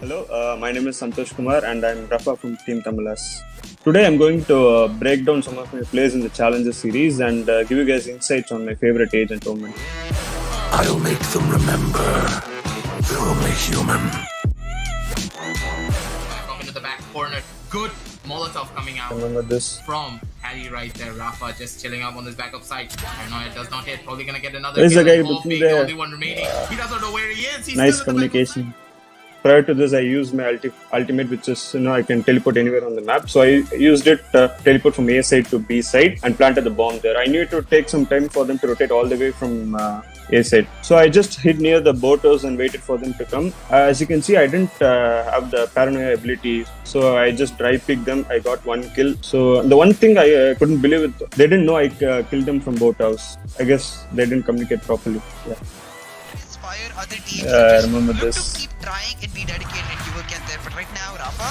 Hello, my name is Santosh Kumar and I'm Rafa from Team TAMILAS. Today I'm going to break down some of my plays in the Challenger series and give you guys insights on my favorite agent, OMEN. I'll make them remember. They're only human. Back into the back corner. Good Molotov coming out. Remember this? From Harry right there. Rafa just chilling up on this backup side. Paranoia does not hit. Probably gonna get another Where's kill. the guy Hope between being there? the only one remaining. He doesn't know where he is. He's Nice still at the communication. Prior to this, I used my ultimate, which is, I can teleport anywhere on the map. So I used it, teleport from A side to B side and planted the bomb there. I knew it would take some time for them to rotate all the way from A side. So I just hid near the boaters and waited for them to come. As you can see, I didn't have the paranoia ability. So I just dry picked them. I got one kill. So the one thing I couldn't believe it, they didn't know I killed them from boathouse. I guess they didn't communicate properly. Yeah. Inspire other teams I to remember look this. to keep trying and be dedicated. You will get there. But right now, Rafa,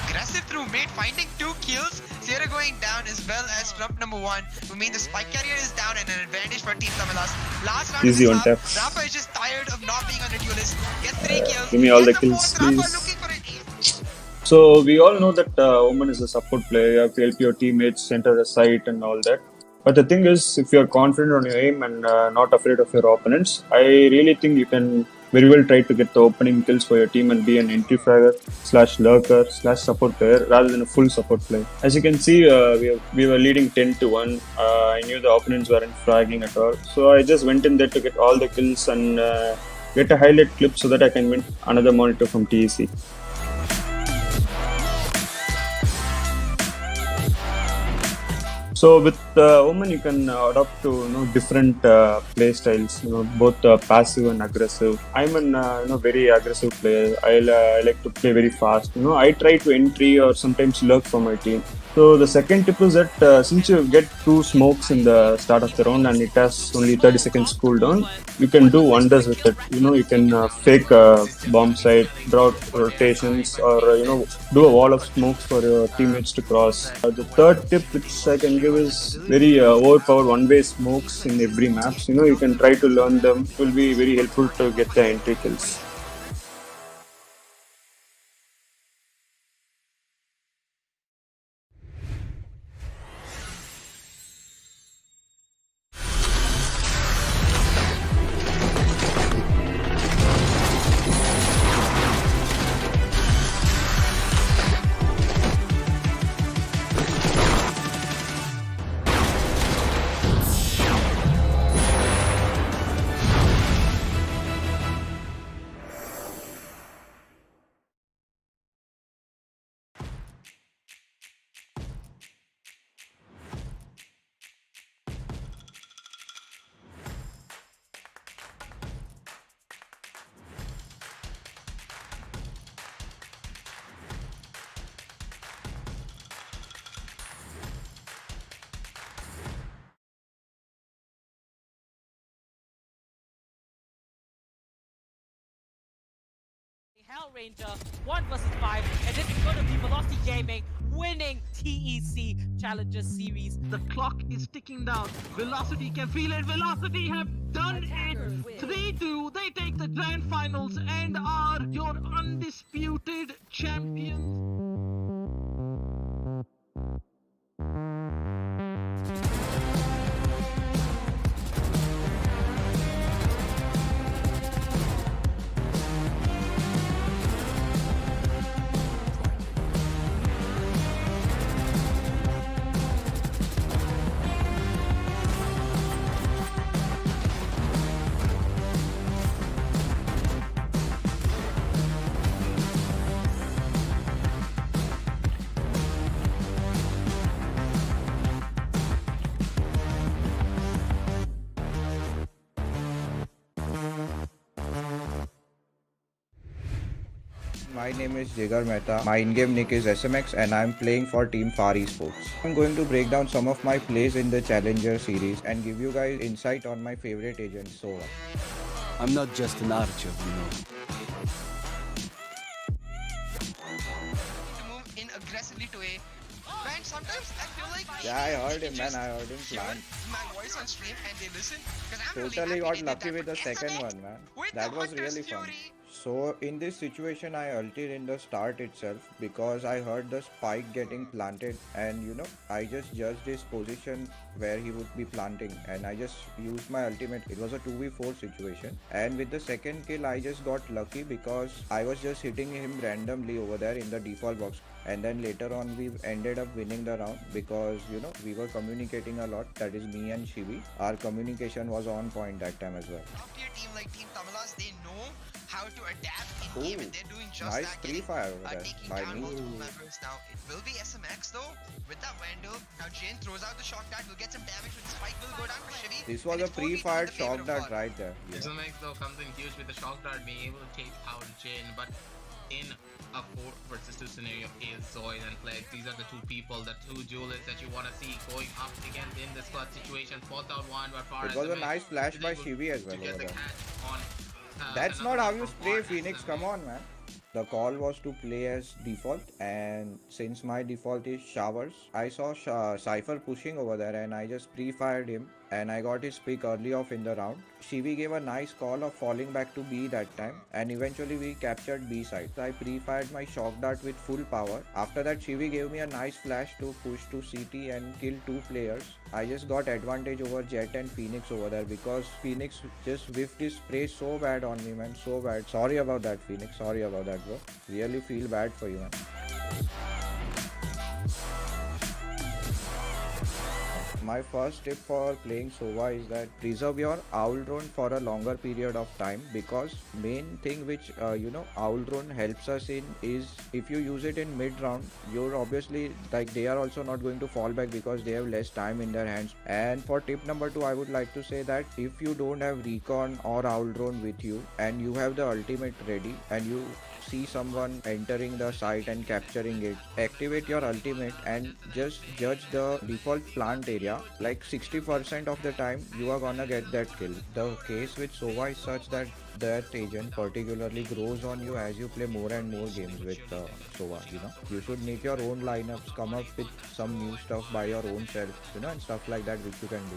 aggressive through mid, finding 2 kills. Sierra going down as well as trump number 1. Who means the spike carrier is down and an advantage for Team TAMILAS. Last round Easy of on this tap. half, Rafa is just tired of not being on the duelist. Get 3 kills. Give me all Get the kills, fourth. Rafa please. looking for an ace. So we all know that OMEN is a support player. You have to help your teammates enter the site and all that. But the thing is, if you are confident on your aim and not afraid of your opponents, I really think you can very well try to get the opening kills for your team and be an entry fragger / lurker / support player rather than a full support player. As you can see, we were leading 10-1. I knew the opponents weren't fragging at all. So I just went in there to get all the kills and get a highlight clip so that I can win another monitor from TEC. So with OMEN, you can adopt to different play styles. Both passive and aggressive. I'm an very aggressive player. I like to play very fast. I try to entry or sometimes lurk for my team. So the second tip is that since you get 2 smokes in the start of the round and it has only 30 seconds cooldown, you can do wonders with it. You can fake a bomb site, draw rotations, or do a wall of smokes for your teammates to cross. The third tip which I can give is very overpowered one-way smokes in every map. You can try to learn them. It will be very helpful to get the entry kills. Hell Ranger 1 vs 5, and this is going to be Velocity Gaming winning TEC Challenger Series. The clock is ticking down. Velocity can feel it. Velocity have done it. 3-2. They take the grand finals and are your undisputed champions. My name is Jigar Mehta. My in-game nick is SMX and I'm playing for Team Far Esports. I'm going to break down some of my plays in the Challenger series and give you guys insight on my favorite agent, SOVA. I'm not just an archer, To move in aggressively to A. Man, sometimes I feel like Yeah, I heard him, man. I heard him hear plan. my voice on stream and they listen. Because I'm Totally really got happy lucky that with the SMX second one, man. with That the was Hunter's really fun. Fury So in this situation, I ulted in the start itself because I heard the spike getting planted, and I just judged his position where he would be planting, and I just used my ultimate. It was a 2v4 situation, and with the second kill I just got lucky because I was just hitting him randomly over there in the default box, and then later on we ended up winning the round because we were communicating a lot. That is me and Shivi. Our communication was on point that time as well. Top tier team like Team Tamilas, they know how to adapt in game, and they're doing just Nice that. pre-fire over there Taking by down me. multiple members. Now it will be SMX though with that Vandal. Now Jin throws out the shock dart, will get some damage with the spike, will go down for Shivi. This was and a it's 4v2 in pre-fired the favor shock of dart Far. right there. SMX though comes in huge with the shock dart, being able to take out Jin, but in a 4 versus 2 scenario is Zoid and Flex. These are the two people, the two duelists that you want to see going up against in this clutch situation. Fourth out one, but far It as was the a nice flash by Shivi as well to get over the there. catch on. That's another not how one you from spray Far Phoenix, as come on man. The call was to play as default, and since my default is showers, I saw Cypher pushing over there and I just pre-fired him and I got his pick early off in the round. Shivi gave a nice call of falling back to B that time, and eventually we captured B side. I pre-fired my shock dart with full power. After that, Shivi gave me a nice flash to push to CT and kill 2 players. I just got advantage over Jet and Phoenix over there because Phoenix just whiffed his spray so bad on me, man, so bad. Sorry about that, Phoenix. Sorry about that, bro. Really feel bad for you, man. My first tip for playing SOVA is that preserve your owl drone for a longer period of time, because main thing which owl drone helps us in is if you use it in mid round, you're obviously like they are also not going to fall back because they have less time in their hands. And for tip number 2, I would like to say that if you don't have recon or owl drone with you and you have the ultimate ready and you see someone entering the site and capturing it, activate your ultimate and just judge the default plant area. Like 60% of the time you are gonna get that kill. The case with SOVA is such that that agent particularly grows on you as you play more and more games with SOVA. You should make your own lineups, come up with some new stuff by your own self, and stuff like that which you can do.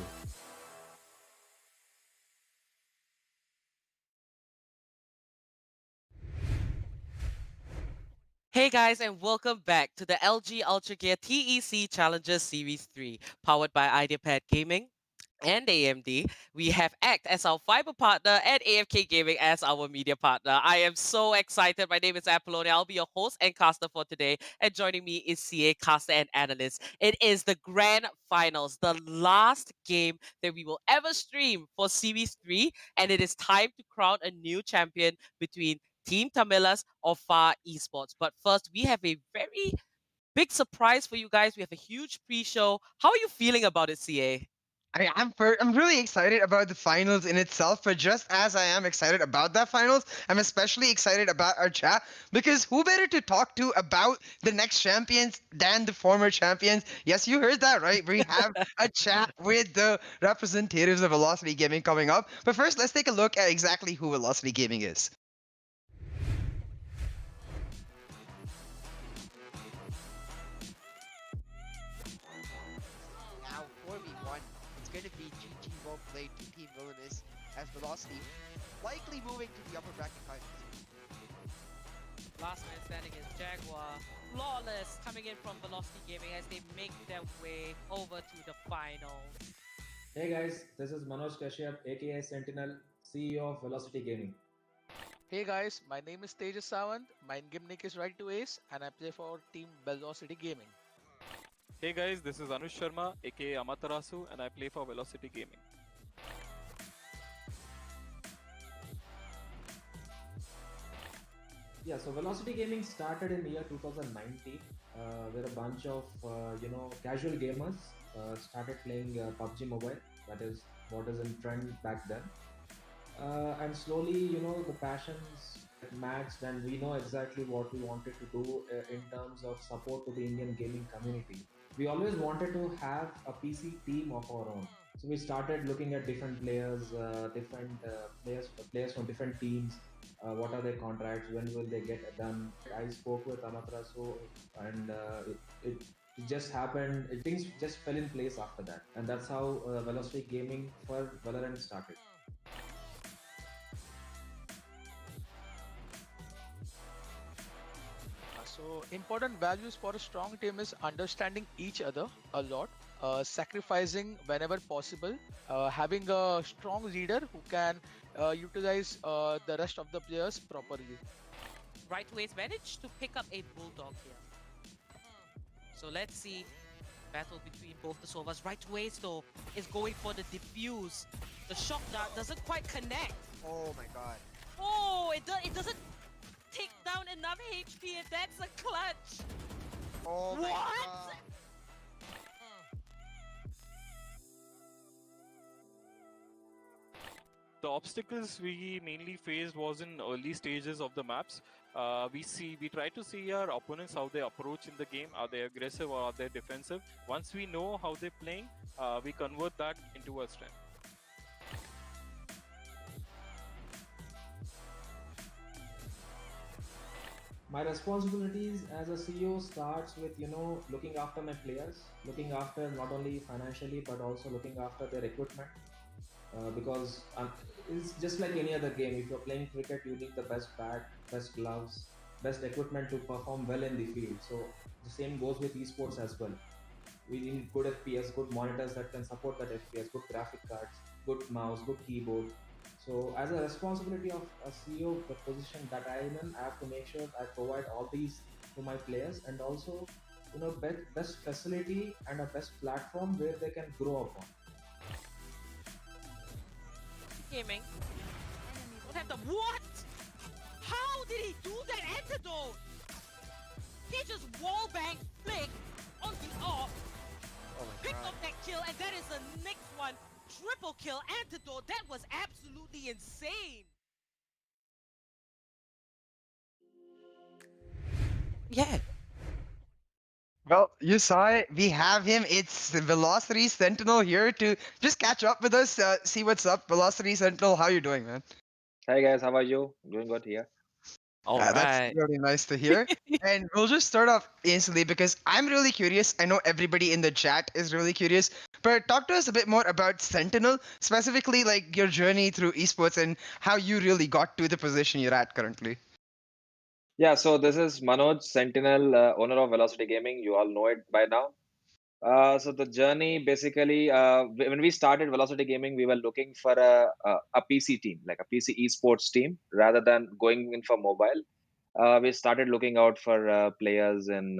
Hey guys, and welcome back to the LG Ultragear TEC Challengers Series 3, powered by Ideapad Gaming and AMD. We have ACT as our fiber partner and AFK Gaming as our media partner. I am so excited. My name is Apollonia. I'll be your host and caster for today. And joining me is CA, caster and analyst. It is the grand finals, the last game that we will ever stream for Series 3. And it is time to crown a new champion between Team Tamilas or Far Esports. But first, we have a very big surprise for you guys. We have a huge pre-show. How are you feeling about it, CA? I'm really excited about the finals in itself, but just as I am excited about that finals, I'm especially excited about our chat, because who better to talk to about the next champions than the former champions? Yes, you heard that right. We have a chat with the representatives of Velocity Gaming coming up. But first, let's take a look at exactly who Velocity Gaming is. Now 4v1, it's going to be GG well played to Team Villainous, as Velocity likely moving to the upper bracket finals. Last man standing is Jaguar. Flawless coming in from Velocity Gaming as they make their way over to the finals. Hey guys, this is Manoj Kashyap, aka Sentinel, CEO of Velocity Gaming. Hey guys, my name is Tejas Sawant, my in-game nick is Right to Ace, and I play for Team Velocity Gaming. Hey guys, this is Anush Sharma, aka Amaterasu, and I play for Velocity Gaming. Yeah, so Velocity Gaming started in the year 2019, where a bunch of casual gamers started playing PUBG Mobile. That is what is in trend back then. And slowly, the passions matched, and we know exactly what we wanted to do in terms of support to the Indian gaming community. We always wanted to have a PC team of our own. So we started looking at different players, players from different teams. What are their contracts? When will they get done? I spoke with Amaterasu, and it just happened. Things just fell in place after that, and that's how Velocity Gaming for Valorant started. So important values for a strong team is understanding each other a lot, sacrificing whenever possible, having a strong leader who can utilize the rest of the players properly. Right Ways managed to pick up a Bulldog here. So let's see. Battle between both the Sovas. Right Ways though is going for the defuse. The shock dart doesn't quite connect. Oh my god. Oh, it doesn't take down enough HP, and that's a clutch. Oh my What? god. The obstacles we mainly faced was in early stages of the maps. We try to see our opponents how they approach in the game. Are they aggressive or are they defensive? Once we know how they're playing, we convert that into a strength. My responsibilities as a CEO starts with, looking after my players, looking after not only financially but also looking after their equipment. Because it's just like any other game. If you're playing cricket, you need the best bat, best gloves, best equipment to perform well in the field. So the same goes with esports as well. We need good FPS, good monitors that can support that FPS, good graphic cards, good mouse, good keyboard. So as a responsibility of a CEO, the position that I'm in, I have to make sure I provide all these to my players, and also, best facility and a best platform where they can grow upon. Gaming. Don't have the what? How did he do that antidote? He just wallbang flick on the off. Picked up that kill, and that is the next one. Triple kill antidote. That was absolutely insane. Yeah. Well, you saw it. We have him. It's Velocity Sentinel here to just catch up with us, see what's up. Velocity Sentinel, how you doing, man? Hi guys, how are you? Doing good here. All That's right. really nice to hear. And we'll just start off instantly because I'm really curious. I know everybody in the chat is really curious. But talk to us a bit more about Sentinel, specifically like your journey through esports and how you really got to the position you're at currently. Yeah, so this is Manoj Sentinel, owner of Velocity Gaming. You all know it by now. So the journey basically, when we started Velocity Gaming, we were looking for a PC team, like a PC esports team, rather than going in for mobile. We started looking out for players in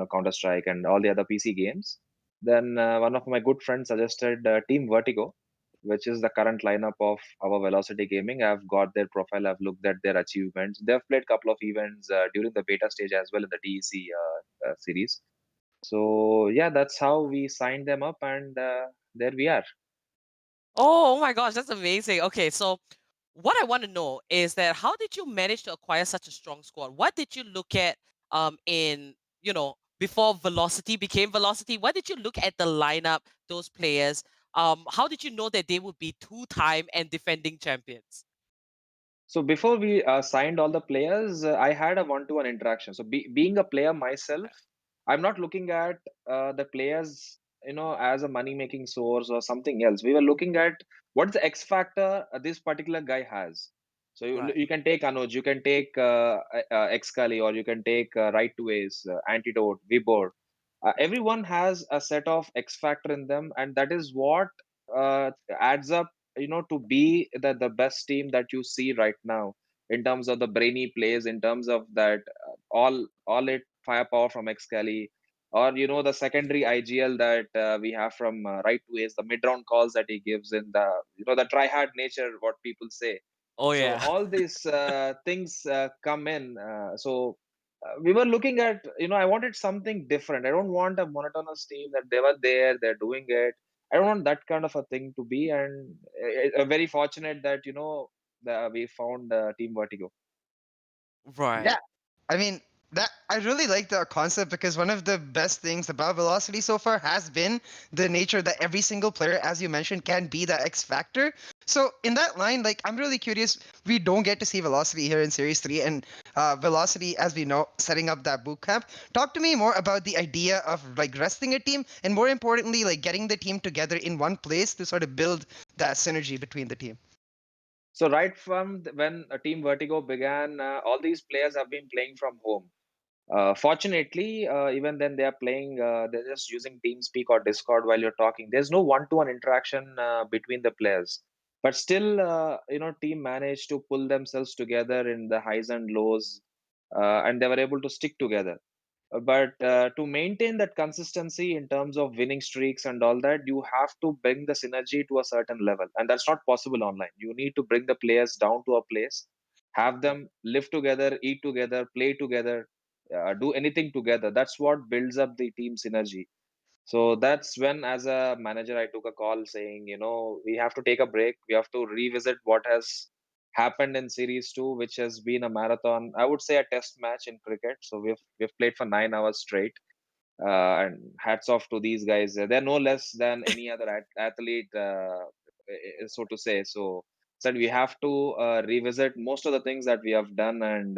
Counter Strike and all the other PC games. Then one of my good friends suggested Team Vertigo, which is the current lineup of our Velocity Gaming. I've got their profile. I've looked at their achievements. They've played a couple of events during the beta stage as well in the TEC series. So yeah, that's how we signed them up, and there we are. Oh my gosh, that's amazing. Okay, so what I want to know is that how did you manage to acquire such a strong squad? What did you look at in, before Velocity became Velocity? What did you look at the lineup, those players? How did you know that they would be two-time and defending champions? So before we signed all the players, I had a one-to-one interaction. So being a player myself, I'm not looking at the players, as a money-making source or something else. We were looking at what's the X factor this particular guy has. So Right. you can take Anuj, you can take Excali, or you can take Right to Ace, Antidote, Vibor. Everyone has a set of X factor in them, and that is what adds up, to be the best team that you see right now in terms of the brainy plays, in terms of that all it firepower from Excali, or the secondary IGL that we have from Right to Ace, the mid round calls that he gives in the the try hard nature, what people say. Oh So yeah. all these things come in. So we were looking at, I wanted something different. I don't want a monotonous team that they were there, they're doing it. I don't want that kind of a thing to be. And very fortunate that, we found Team Vertigo. Right. Yeah, I mean that I really like the concept because one of the best things about Velocity so far has been the nature that every single player, as you mentioned, can be the X factor. So in that line, like I'm really curious. We don't get to see Velocity here in Series 3, and Velocity, as we know, setting up that boot camp. Talk to me more about the idea of like resting a team, and more importantly, like getting the team together in one place to sort of build that synergy between the team. So right from when Team Vertigo began, all these players have been playing from home. Fortunately, even then they are playing, they're just using TeamSpeak or Discord while you're talking. There's no one-to-one interaction between the players. But still, team managed to pull themselves together in the highs and lows, and they were able to stick together. But to maintain that consistency in terms of winning streaks and all that, you have to bring the synergy to a certain level, and that's not possible online. You need to bring the players down to a place, have them live together, eat together, play together, do anything together. That's what builds up the team synergy. So that's when, as a manager, I took a call saying, we have to take a break. We have to revisit what has happened in Series 2, which has been a marathon. I would say a test match in cricket. So we've played for 9 hours straight. And hats off to these guys. They're no less than any other athlete, so to say. So said we have to revisit most of the things that we have done, and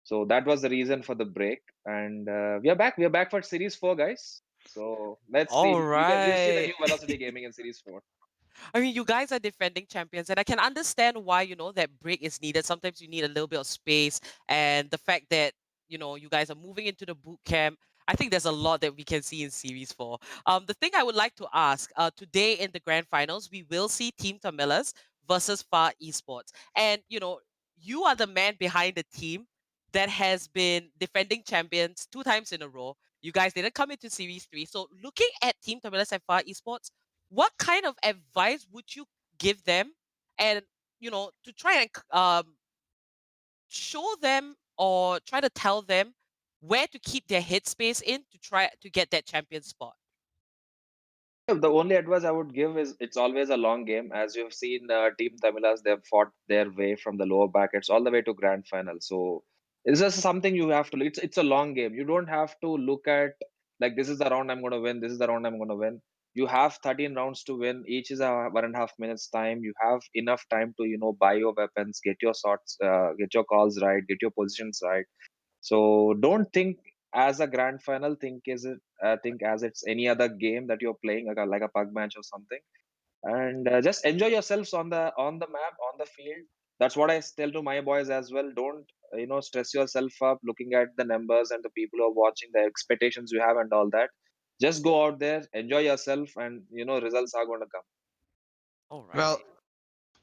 so that was the reason for the break. And we are back. We are back for Series 4, guys. So let's see. All We'll see the right. new Velocity Gaming in Series 4. I mean, you guys are defending champions, and I can understand why, that break is needed. Sometimes you need a little bit of space, and the fact that, you guys are moving into the boot camp. I think there's a lot that we can see in Series 4. The thing I would like to ask, today in the grand finals, we will see Team TAMILAS versus Far Esports. And, you are the man behind the team that has been defending champions 2 times in a row. You guys didn't come into Series 3. So looking at Team TAMILAS and Far Esports, what kind of advice would you give them, and to try and show them or try to tell them where to keep their headspace in to try to get that champion spot? The only advice I would give is it's always a long game. As you've seen, Team Tamilas, they've fought their way from the lower brackets all the way to grand final. So it's just something you have to. It's a long game. You don't have to look at like this is the round I'm going to win. This is the round I'm going to win. You have 13 rounds to win. Each is a 1.5 minutes time. You have enough time to buy your weapons, get your shots, get your calls right, get your positions right. So don't think as a grand final. Think as it's any other game that you're playing, like a pug match or something, and just enjoy yourselves on the map, on the field. That's what I tell to my boys as well. Don't stress yourself up looking at the numbers and the people who are watching, the expectations you have and all that. Just go out there, enjoy yourself, and results are going to come. All right. Well,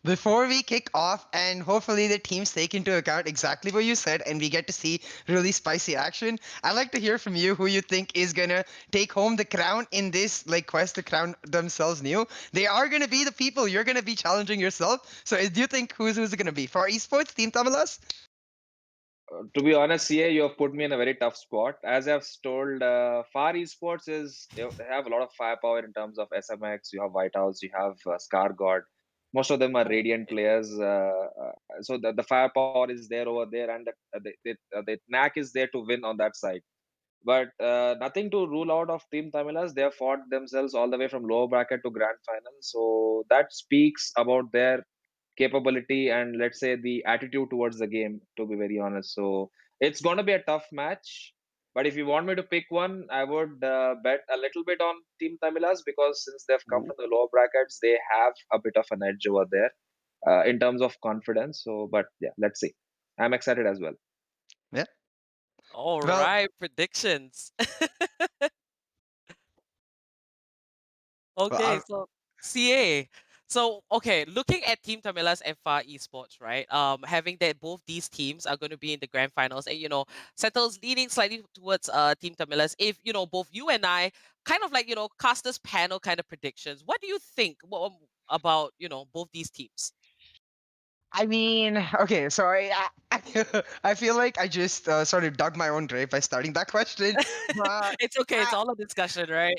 before we kick off, and hopefully the teams take into account exactly what you said, and we get to see really spicy action, I'd like to hear from you who you think is gonna take home the crown in this quest to crown themselves new. They are gonna be the people you're gonna be challenging yourself. So do you think who's gonna be for esports, Team Tamilas? To be honest, CA, you have put me in a very tough spot. As I've told, Far Esports they have a lot of firepower in terms of SMX. You have White House, you have Scar God. Most of them are Radiant players. So the firepower is there over there, and the knack is there to win on that side. But nothing to rule out of Team Tamilas. They have fought themselves all the way from lower bracket to grand final. So that speaks about their capability and, let's say, the attitude towards the game, to be very honest. So it's going to be a tough match. But if you want me to pick one, I would bet a little bit on Team Tamilas, because since they've come from the lower brackets, they have a bit of an edge over there in terms of confidence. So, but yeah, let's see. I'm excited as well. Yeah. All Well, right, predictions. Okay, so CA. So okay, looking at Team Tamilas and Far Esports, right? Having that both these teams are going to be in the grand finals, and settles leaning slightly towards Team Tamilas. If both you and I kind of like casters panel kind of predictions, what do you think about both these teams? I mean, okay, so I feel like I just sort of dug my own grave by starting that question. But It's okay. It's all a discussion, right?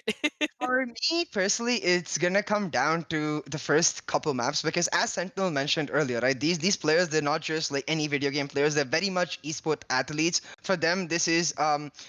for me personally, it's gonna come down to the first couple maps, because as Sentinel mentioned earlier, right? These players, they're not just like any video game players. They're very much esport athletes. For them, this is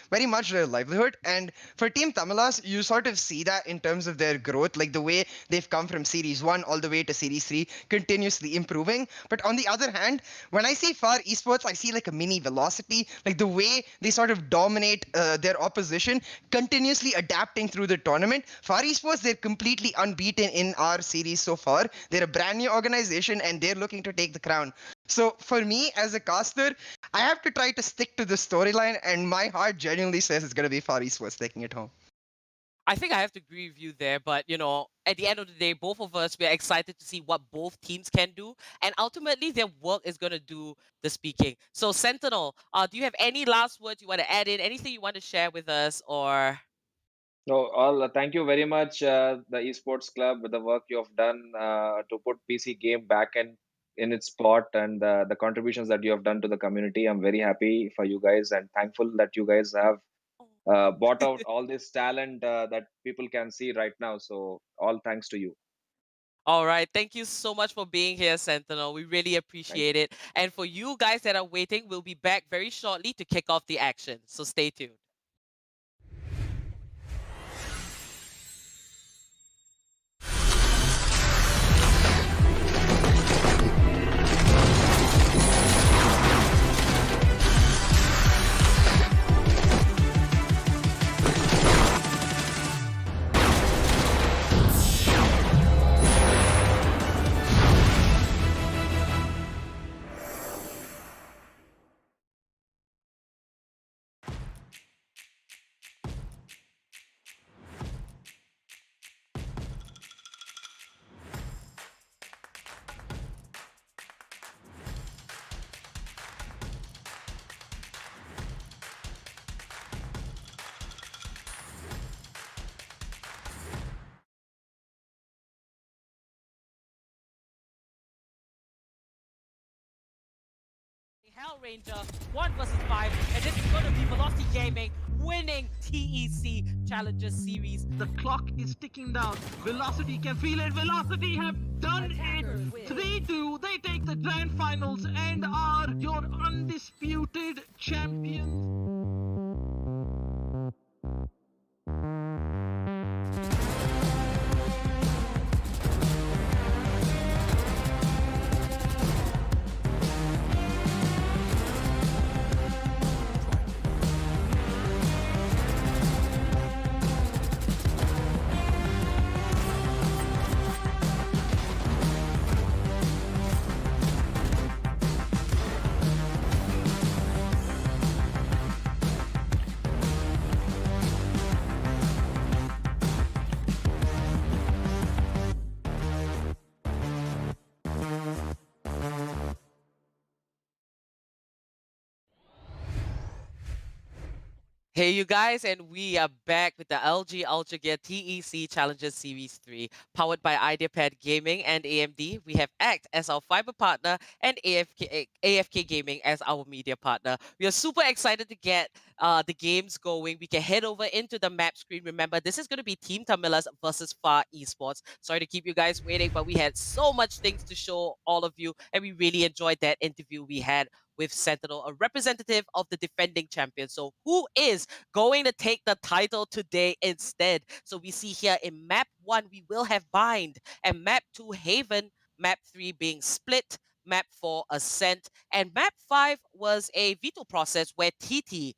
very much their livelihood. And for Team Tamilas, you sort of see that in terms of their growth, like the way they've come from Series 1 all the way to Series 3, continuously improving. But on the other hand, when I see Far Esports Esports, I see like a mini Velocity, like the way they sort of dominate their opposition, continuously adapting through the tournament. Far Esports, they're completely unbeaten in our series so far. They're a brand new organization and they're looking to take the crown. So for me as a caster, I have to try to stick to the storyline, and my heart genuinely says it's going to be Far Esports taking it home. I think I have to agree with you there, but at the end of the day, both of us, we're excited to see what both teams can do, and ultimately their work is going to do the speaking. So Sentinel, do you have any last words you want to add in? Anything you want to share with us, or? No, thank you very much, the Esports Club, with the work you have done to put PC game back in its spot, and the contributions that you have done to the community. I'm very happy for you guys and thankful that you guys have bought out all this talent that people can see right now. So all thanks to you. All right. Thank you so much for being here, Sentinel. We really appreciate it. And for you guys that are waiting, we'll be back very shortly to kick off the action. So stay tuned. Hell Ranger 1 versus 5, and this is going to be Velocity Gaming winning TEC Challenger Series. The clock is ticking down. Velocity can feel it. Velocity have done it. 3-2. They take the grand finals and are your undisputed champions. Hey you guys, and we are back with the LG Ultragear TEC Challenger Series 3, powered by Ideapad Gaming and AMD. We have ACT as our fiber partner and AFK Gaming as our media partner. We are super excited to get the games going. We can head over into the map screen. Remember, this is going to be Team TAMILAS versus Far Esports. Sorry to keep you guys waiting, but we had so much things to show all of you, and we really enjoyed that interview we had with Sentinel, a representative of the defending champion. So who is going to take the title today instead? So we see here in map 1, we will have Bind, and map 2, Haven, map 3 being Split, map 4, Ascent, and map 5 was a veto process where TT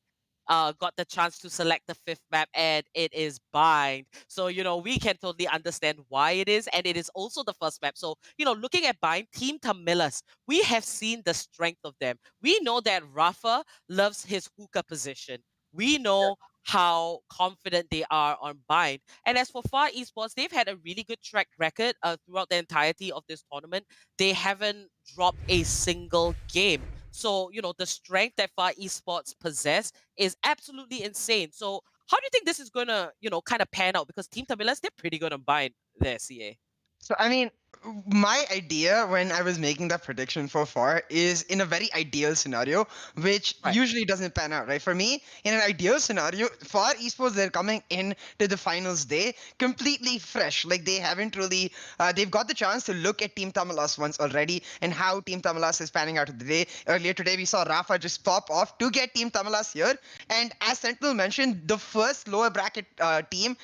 got the chance to select the 5th map, and it is Bind. So, we can totally understand why it is, and it is also the first map. So, looking at Bind, Team TAMILAS, we have seen the strength of them. We know that Rafa loves his hookah position. We know how confident they are on Bind. And as for Far Esports, they've had a really good track record throughout the entirety of this tournament. They haven't dropped a single game. So, the strength that Far Esports possess is absolutely insane. So, how do you think this is going to, kind of pan out? Because Team TAMILAS, they're pretty good on Bind there, CA. So, I mean, my idea when I was making that prediction for Far is in a very ideal scenario, which usually doesn't pan out, right? For me, in an ideal scenario, Far Esports, they're coming in to the finals day completely fresh. Like, they haven't really, they've got the chance to look at Team TAMILAS once already and how Team TAMILAS is panning out today. Earlier today, we saw Rafa just pop off to get Team TAMILAS here. And as Sentinel mentioned, the first lower bracket team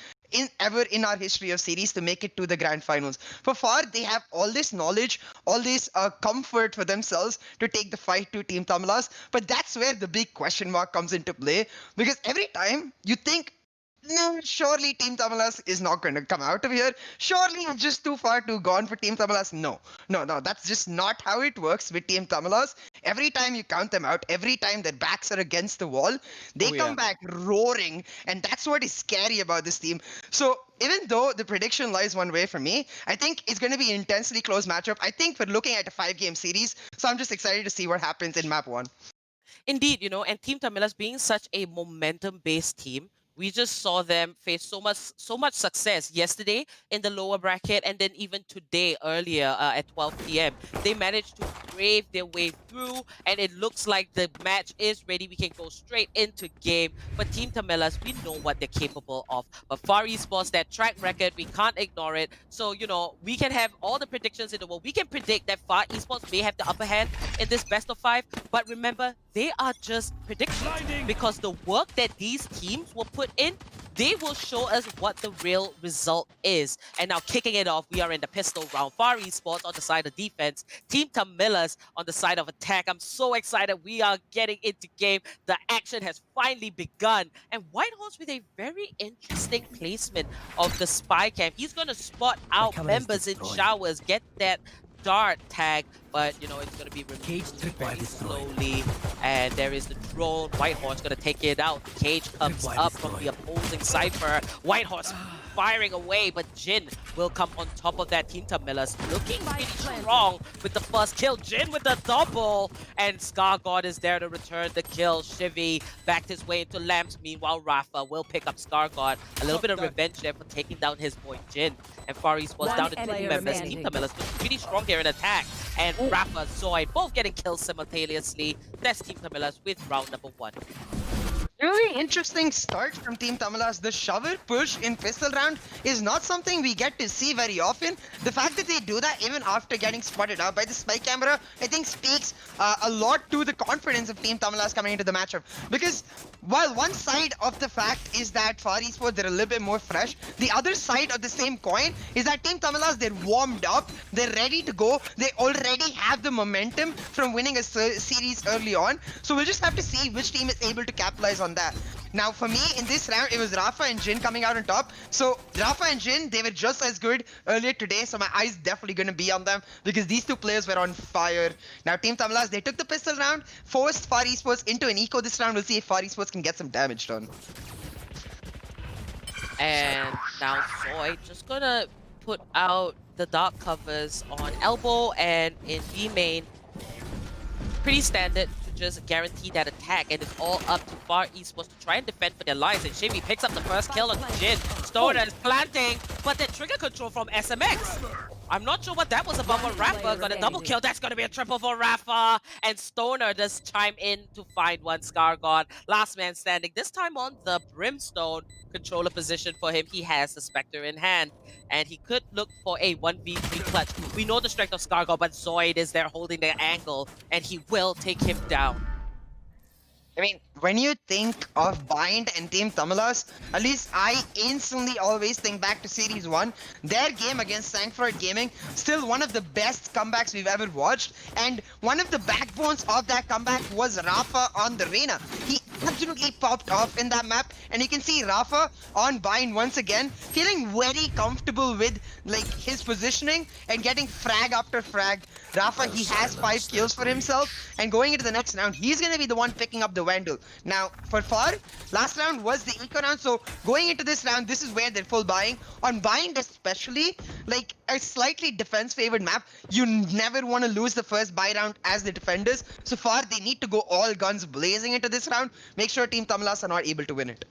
ever in our history of series to make it to the grand finals. For far, they have all this knowledge, all this comfort for themselves to take the fight to Team Tamilas. But that's where the big question mark comes into play, because every time you think, no, surely Team Tamilas is not going to come out of here. Surely it's just too far too gone for Team Tamilas. No, that's just not how it works with Team Tamilas. Every time you count them out, every time their backs are against the wall, they come back roaring, and that's what is scary about this team. So even though the prediction lies one way for me, I think it's going to be an intensely close matchup. I think we're looking at a 5-game series, so I'm just excited to see what happens in map 1. Indeed, and Team Tamilas being such a momentum-based team, we just saw them face so much success yesterday in the lower bracket, and then even today earlier at 12 p.m. They managed to brave their way through, and it looks like the match is ready. We can go straight into game. But Team Tamilas, we know what they're capable of. But Far Esports, that track record, we can't ignore it. So, we can have all the predictions in the world. We can predict that Far Esports may have the upper hand in this best of 5. But remember, they are just predictions, because the work that these teams will put in, they will show us what the real result is. And now kicking it off, we are in the pistol round. Far Esports on the side of defense, Team Tamilas on the side of attack. I'm so excited. We are getting into game. The action has finally begun. And Whitehorse with a very interesting placement of the spy cam. He's going to spot out members in showers, get that dart tag, but it's going to be removed very slowly. And there is the drone. Whitehorse going to take it out. Cage comes up from the opposing Cypher. Whitehorse firing away, but Jin will come on top of that. Team Tamilas looking pretty strong with the first kill. Jin with the double, and Scar God is there to return the kill. Shivy backed his way into Lamps. Meanwhile, Rafa will pick up Scar God. A little bit of revenge there for taking down his boy Jin. And Far Esports down to 2 members. Team Tamilas looking pretty strong here in attack. And Rafa, Zoid, both getting kills simultaneously. That's Team Tamilas with round number 1. Really interesting start from Team Tamilas. The shovel push in pistol round is not something we get to see very often. The fact that they do that even after getting spotted out by the spy camera, I think speaks a lot to the confidence of Team Tamilas coming into the matchup. Because while one side of the fact is that Far Esports, they're a little bit more fresh, the other side of the same coin is that Team Tamilas, they're warmed up, they're ready to go, they already have the momentum from winning a series early on. So we'll just have to see which team is able to capitalize on that. Now for me in this round, it was Rafa and Jin coming out on top. So Rafa and Jin, they were just as good earlier today, so my eyes definitely going to be on them because these two players were on fire. Now Team Tamilas, they took the pistol round, forced Far Esports into an eco this round. We'll see if Far Esports can get some damage done. And now Zoid just gonna put out the dark covers on elbow, and in B main, pretty standard to just guarantee that attack, and it's all up to Far Esports to try and defend for their lives. And Shimmy picks up the first kill on Jin. Stoner is planting, but the trigger control from SMX. I'm not sure what that was about, but Rafa got a double kill. That's going to be a triple for Rafa. And Stoner does chime in to find one. Scar God, last man standing. This time on the Brimstone controller position for him. He has the Spectre in hand, and he could look for a 1v3 clutch. We know the strength of Scar God, but Zoid is there holding the angle, and he will take him down. I mean, when you think of Bind and Team Tamilas, at least I instantly always think back to Series 1. Their game against Sancford Gaming, still one of the best comebacks we've ever watched. And one of the backbones of that comeback was Rafa on the Reyna. He absolutely popped off in that map. And you can see Rafa on Bind once again, feeling very comfortable with his positioning and getting frag after frag. Rafa, he has 5 kills for himself. And going into the next round, he's going to be the one picking up the Vandal. Now, for Far, last round was the eco round, so going into this round, this is where they're full buying. On Bind especially, a slightly defense-favored map, you never want to lose the first buy round as the defenders. So Far, they need to go all guns blazing into this round. Make sure Team Tamilas are not able to win it.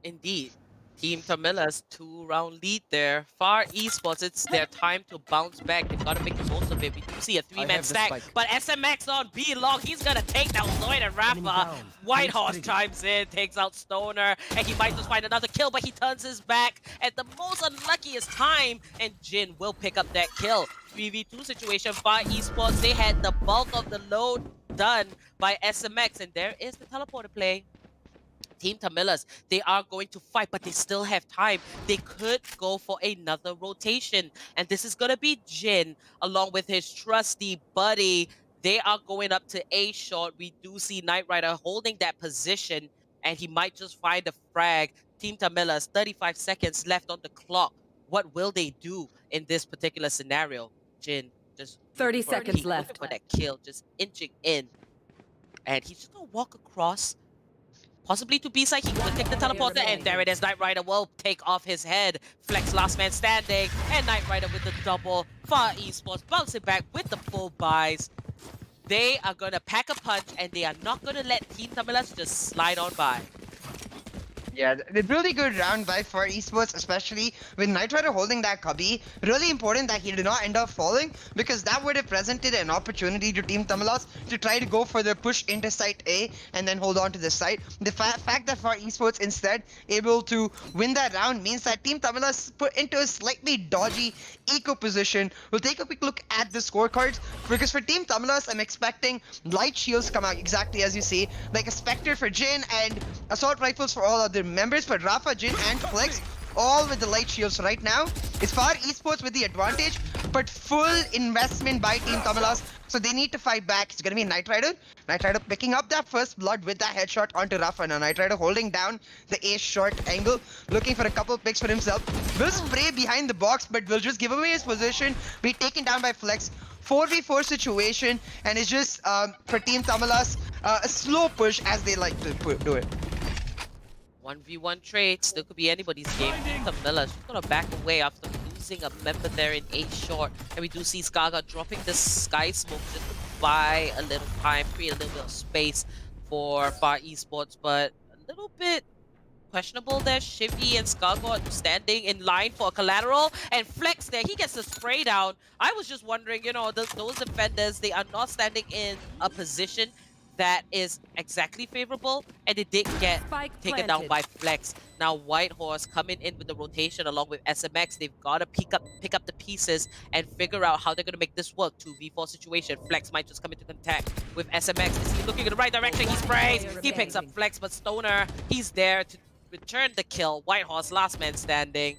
Indeed. Team Tamilas 2-round lead there. Far Esports, it's their time to bounce back. They've got to make the most of it. We do see a 3-man stack, but SMX on B long. He's going to take down Zoid and Rafa. Whitehorse chimes in, takes out Stoner, and he might just find another kill, but he turns his back at the most unluckiest time, and Jin will pick up that kill. 3v2 situation. Far Esports, they had the bulk of the load done by SMX, and there is the teleporter play. Team TAMILAS, they are going to fight, but they still have time. They could go for another rotation. And this is going to be Jin, along with his trusty buddy. They are going up to A short. We do see Knight Rider holding that position, and he might just find a frag. Team TAMILAS, 35 seconds left on the clock. What will they do in this particular scenario? Jin just 30 looking for a seconds peek, left. looking for that kill, just inching in. And he's just going to walk across, possibly to B side. He could take the teleporter, and there it is. Knight Rider will take off his head. Flex last man standing, and Knight Rider with the double. Far Esports bouncing back with the full buys. They are going to pack a punch, and they are not going to let Team TAMILAS just slide on by. Yeah, a really good round by for Esports, especially with Knight Rider holding that cubby. Really important that he did not end up falling, because that would have presented an opportunity to Team TAMILAS to try to go for the push into site A and then hold on to this site. The fact that for Esports instead able to win that round means that Team TAMILAS put into a slightly dodgy eco position. We'll take a quick look at the scorecards, because for Team TAMILAS, I'm expecting light shields come out exactly as you see, like a Spectre for Jin and assault rifles for all other members, but Rafa, Jin, and Flex all with the light shields right now. It's Far Esports with the advantage, but full investment by Team TAMILAS, so they need to fight back. It's gonna be Knight Rider. Knight Rider picking up that first blood with that headshot onto Rafa. Now Knight Rider holding down the A short angle, looking for a couple picks for himself. Will spray behind the box, but will just give away his position. Be taken down by Flex. 4v4 situation, and it's just for Team TAMILAS a slow push as they like to do it. 1v1 trade, still could be anybody's game. Team TAMILAS just gonna back away after losing a member there in A short. And we do see Skaga dropping the Sky Smoke just to buy a little time, create a little bit of space for Far Esports, but a little bit questionable there. Shivy and Skaga standing in line for a collateral, and Flex there, he gets the spray down. I was just wondering, you know, those defenders, they are not standing in a position that is exactly favorable, and they did get taken down by Flex. Now White Horse coming in with the rotation along with SMX. They've got to pick up the pieces and figure out how they're going to make this work. 2v4 situation. Flex might just come into contact with SMX. Is he looking in the right direction? He sprays. He picks up Flex, but Stoner, he's there to return the kill. White Horse, last man standing.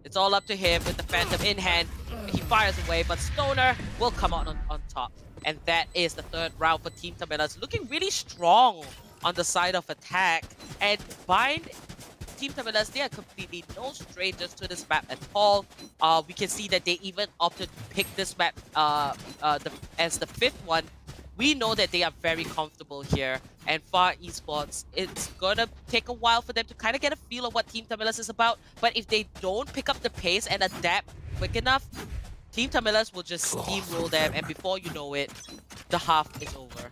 It's all up to him with the Phantom in hand. He fires away, but Stoner will come out on top. And that is the third round for Team TAMILAS, looking really strong on the side of attack. And Bind, Team TAMILAS, they are completely no strangers to this map at all. We can see that they even opted to pick this map as the fifth one. We know that they are very comfortable here. And Far Esports, it's gonna take a while for them to kind of get a feel of what Team TAMILAS is about. But if they don't pick up the pace and adapt quick enough, Team TAMILAS will just steamroll them, and before you know it, the half is over.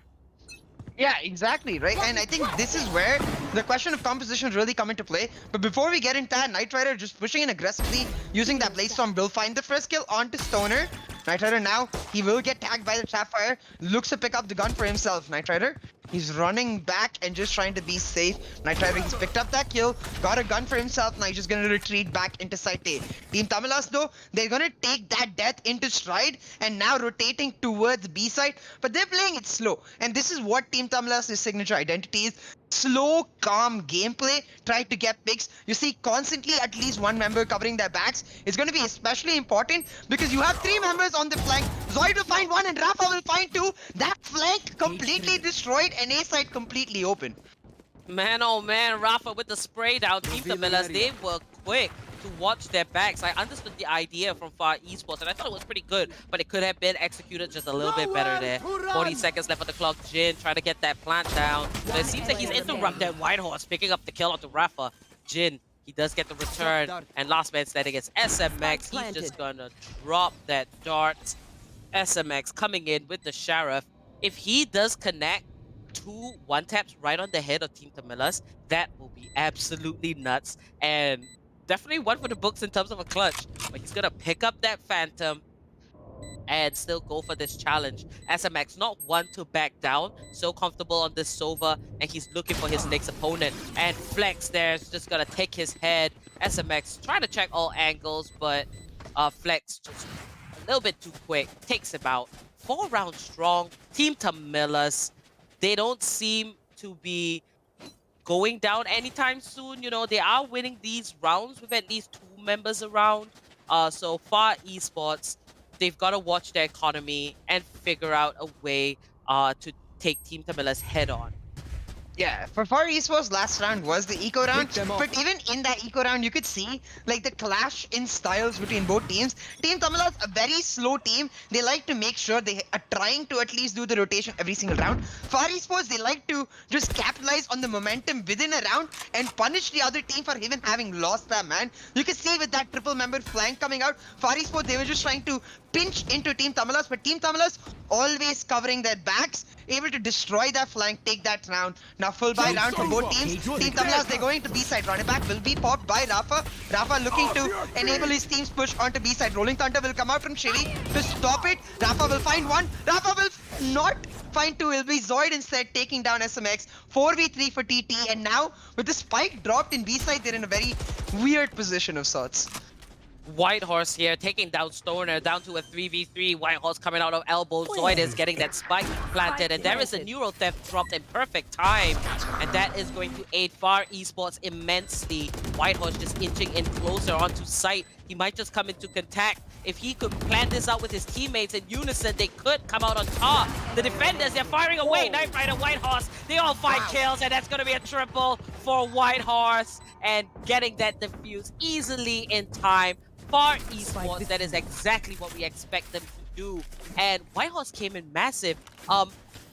Yeah, exactly, right? And I think this is where the question of composition really come into play. But before we get into that, Knight Rider just pushing in aggressively, using that Blade Storm will find the first kill onto Stoner. Knight Rider now, he will get tagged by the Sapphire, looks to pick up the gun for himself. Knight Rider, he's running back and just trying to be safe. Knight Rider, he's picked up that kill, got a gun for himself. Now he's just gonna retreat back into site A. Team TAMILAS though, they're gonna take that death into stride and now rotating towards B side, but they're playing it slow. And this is what Team TAMILAS' signature identity is. Slow, calm gameplay, try to get picks. You see constantly at least one member covering their backs. It's going to be especially important because you have three members on the flank. Zoid will find one and Rafa will find two. That flank completely destroyed and A side completely open. Man, oh man, Rafa with the spray down. Team TAMILAS, they were quick to watch their backs. I understood the idea from Far Esports, and I thought it was pretty good, but it could have been executed just a little bit better there. 40 seconds left on the clock. Jin trying to get that plant down. But it seems like he's interrupted. White Horse picking up the kill onto Rafa. Jin, he does get the return, and last man standing is SMX. He's just gonna drop that dart. SMX coming in with the Sheriff. If he does connect 2 one-taps right on the head of Team TAMILAS, that will be absolutely nuts. And definitely one for the books in terms of a clutch. But he's gonna pick up that Phantom and still go for this challenge. SMX not one to back down, so comfortable on this SOVA, and he's looking for his next opponent. And Flex there is just gonna take his head. SMX trying to check all angles, but Flex just a little bit too quick, takes him out. 4 rounds strong. Team TAMILAS, they don't seem to be going down anytime soon. You know, they are winning these rounds with at least 2 members around. So far, Esports, they've got to watch their economy and figure out a way to take Team Tamilas head on. Yeah, for Far Esports, last round was the eco round, but even in that eco round, you could see like the clash in styles between both teams. Team Tamilas, a very slow team. They like to make sure they are trying to at least do the rotation every single round. Far Esports, they like to just capitalize on the momentum within a round and punish the other team for even having lost that man. You can see with that triple member flank coming out, Far Esports, they were just trying to pinch into Team Tamilas, but Team Tamilas always covering their backs, able to destroy that flank, take that round. Now full buy round for both teams. Team Tamilas, they're going to B-side. Running back will be popped by Rafa. Rafa looking to enable his team's push onto B-side. Rolling Thunder will come out from Chili to stop it. Rafa will find one. Rafa will not find two. It'll be Zoid instead taking down SMX. 4v3 for TT, and now with the spike dropped in B-side, they're in a very weird position of sorts. Whitehorse here taking down Stoner down to a 3v3. Whitehorse coming out of elbow. Zoid is getting that spike planted, and there is a neural theft dropped in perfect time, and that is going to aid Far Esports immensely. Whitehorse just inching in closer onto site. He might just come into contact. If he could plan this out with his teammates in unison, they could come out on top. The defenders, they're firing away. Knight Rider, Whitehorse, they all find kills, and that's going to be a triple for Whitehorse, and getting that defuse easily in time. Far Esports, that is exactly what we expect them to do. And Whitehorse came in massive.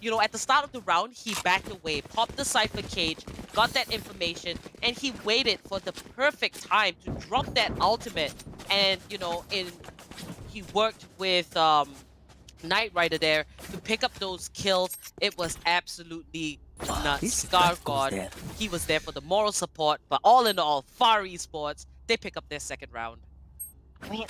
You know, at the start of the round, he backed away, popped the Cypher cage, got that information, and he waited for the perfect time to drop that ultimate. And, you know, he worked with Knight Rider there to pick up those kills. It was absolutely nuts. Scar God, he was there for the moral support, but all in all, Far Esports, they pick up their second round. I mean,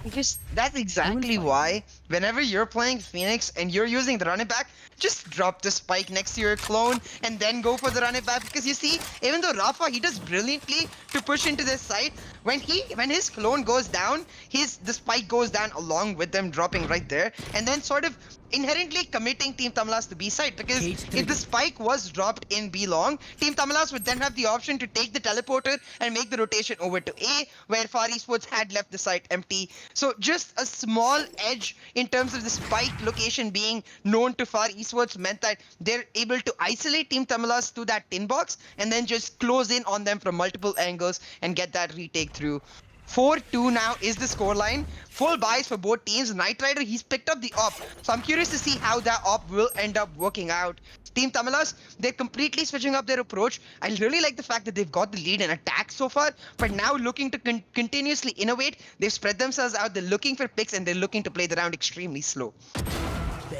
because that's exactly why whenever you're playing Phoenix and you're using the running back, just drop the spike next to your clone and then go for the running back. Because you see, even though Rafa, he does brilliantly to push into this side, when his clone goes down, the spike goes down along with them dropping right there, and then sort of inherently committing Team Tamilas to B side, because if the spike was dropped in B long, Team Tamilas would then have the option to take the teleporter and make the rotation over to A, where Far Esports had left the site empty. So just a small edge in terms of the spike location being known to Far Esports meant that they're able to isolate Team Tamilas to that tin box and then just close in on them from multiple angles and get that retake through. 4-2 now is the scoreline. Full buys for both teams. Knight Rider, he's picked up the op. So I'm curious to see how that op will end up working out. Team Tamilas, they're completely switching up their approach. I really like the fact that they've got the lead in attack so far, but now looking to continuously innovate. They've spread themselves out. They're looking for picks and they're looking to play the round extremely slow.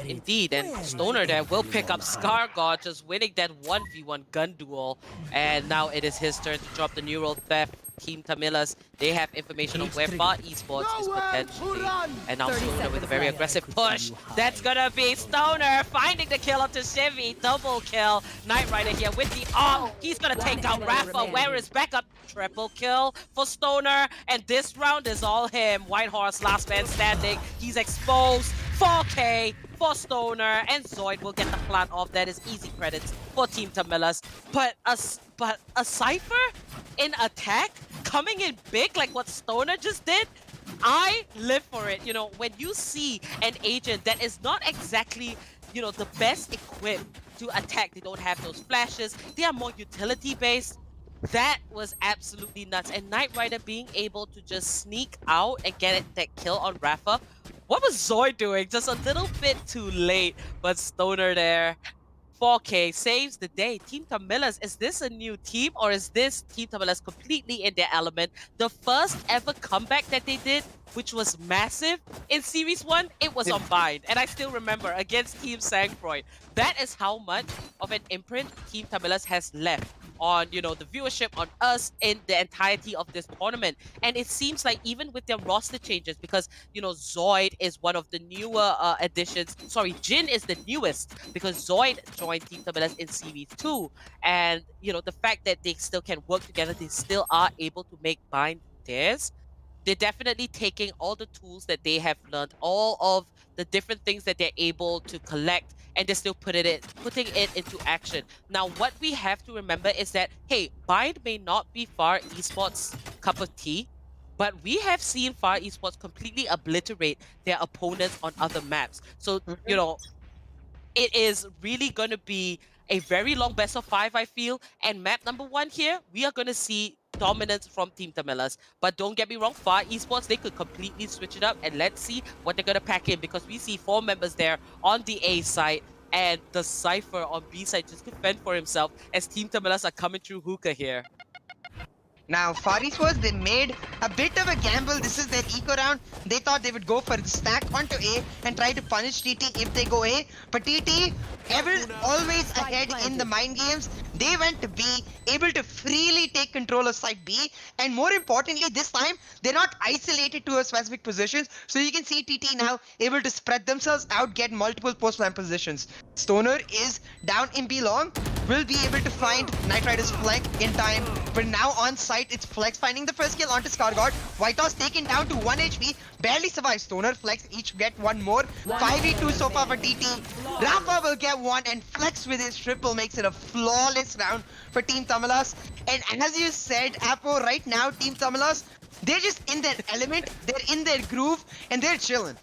Indeed, and Stoner there will pick up Scar God, just winning that 1v1 gun duel. And now it is his turn to drop the neural theft. Team Tamilas, they have information on where Far Esports is potentially. And now Stoner with a very aggressive push. That's gonna be Stoner finding the kill onto Chevy. Double kill. Knight Rider here with the arm. He's gonna take down Rafa. Where is backup? Triple kill for Stoner. And this round is all him. Whitehorse, last man standing. He's exposed. 4K for Stoner, and Zoid will get the plant off. That is easy credits for Team Tamilas. But a Cypher in attack coming in big like what Stoner just did, I live for it. You know, when you see an agent that is not exactly, you know, the best equipped to attack, they don't have those flashes, they are more utility based. That was absolutely nuts. And Knight Rider being able to just sneak out and get that kill on Rafa. What was Zoid doing? Just a little bit too late, but Stoner there. 4K saves the day. Team Tamilas, is this a new team or is this Team Tamilas completely in their element? The first ever comeback that they did, which was massive in Series 1, it was on Bind. And I still remember against Team Sangfroid. That is how much of an imprint Team Tamilas has left on, you know, the viewership on us in the entirety of this tournament. And it seems like even with their roster changes, because, you know, Zoid is one of the newer additions. Sorry, Jin is the newest because Zoid joined Team Tamilas in Series 2. And, you know, the fact that they still can work together, they still are able to make Bind theirs. they're definitely taking all the tools that they have learned, all of the different things that they're able to collect, and they're still putting it into action. Now, what we have to remember is that, hey, Bind may not be Far Esports' cup of tea, but we have seen Far Esports completely obliterate their opponents on other maps. So, you know, it is really going to be a very long best of 5, I feel. And map number 1 here, we are going to see dominance from Team TAMILAS. But don't get me wrong, Far Esports, they could completely switch it up. And let's see what they're going to pack in, because we see 4 members there on the A side and the Cypher on B side just to fend for himself as Team TAMILAS are coming through hookah here. Now, Far Esports, they made a bit of a gamble. This is their eco round. They thought they would go for the stack onto A and try to punish TT if they go A. But TT, always ahead in the mind games, they went to B, able to freely take control of side B. And more importantly, this time, they're not isolated to a specific positions. So you can see TT now able to spread themselves out, get multiple post-line positions. Stoner is down in B long, will be able to find Knight Rider's flank in time. But now on site, it's Flex finding the first kill onto Scargod. White Horse taken down to 1 HP, barely survives. Stoner, Flex each get one more. 5v2 so far for TT. Rafa will get one, and Flex with his triple makes it a flawless round for Team TAMILAS. And as you said, Apo, right now, Team TAMILAS, they're just in their element, they're in their groove, and they're chilling.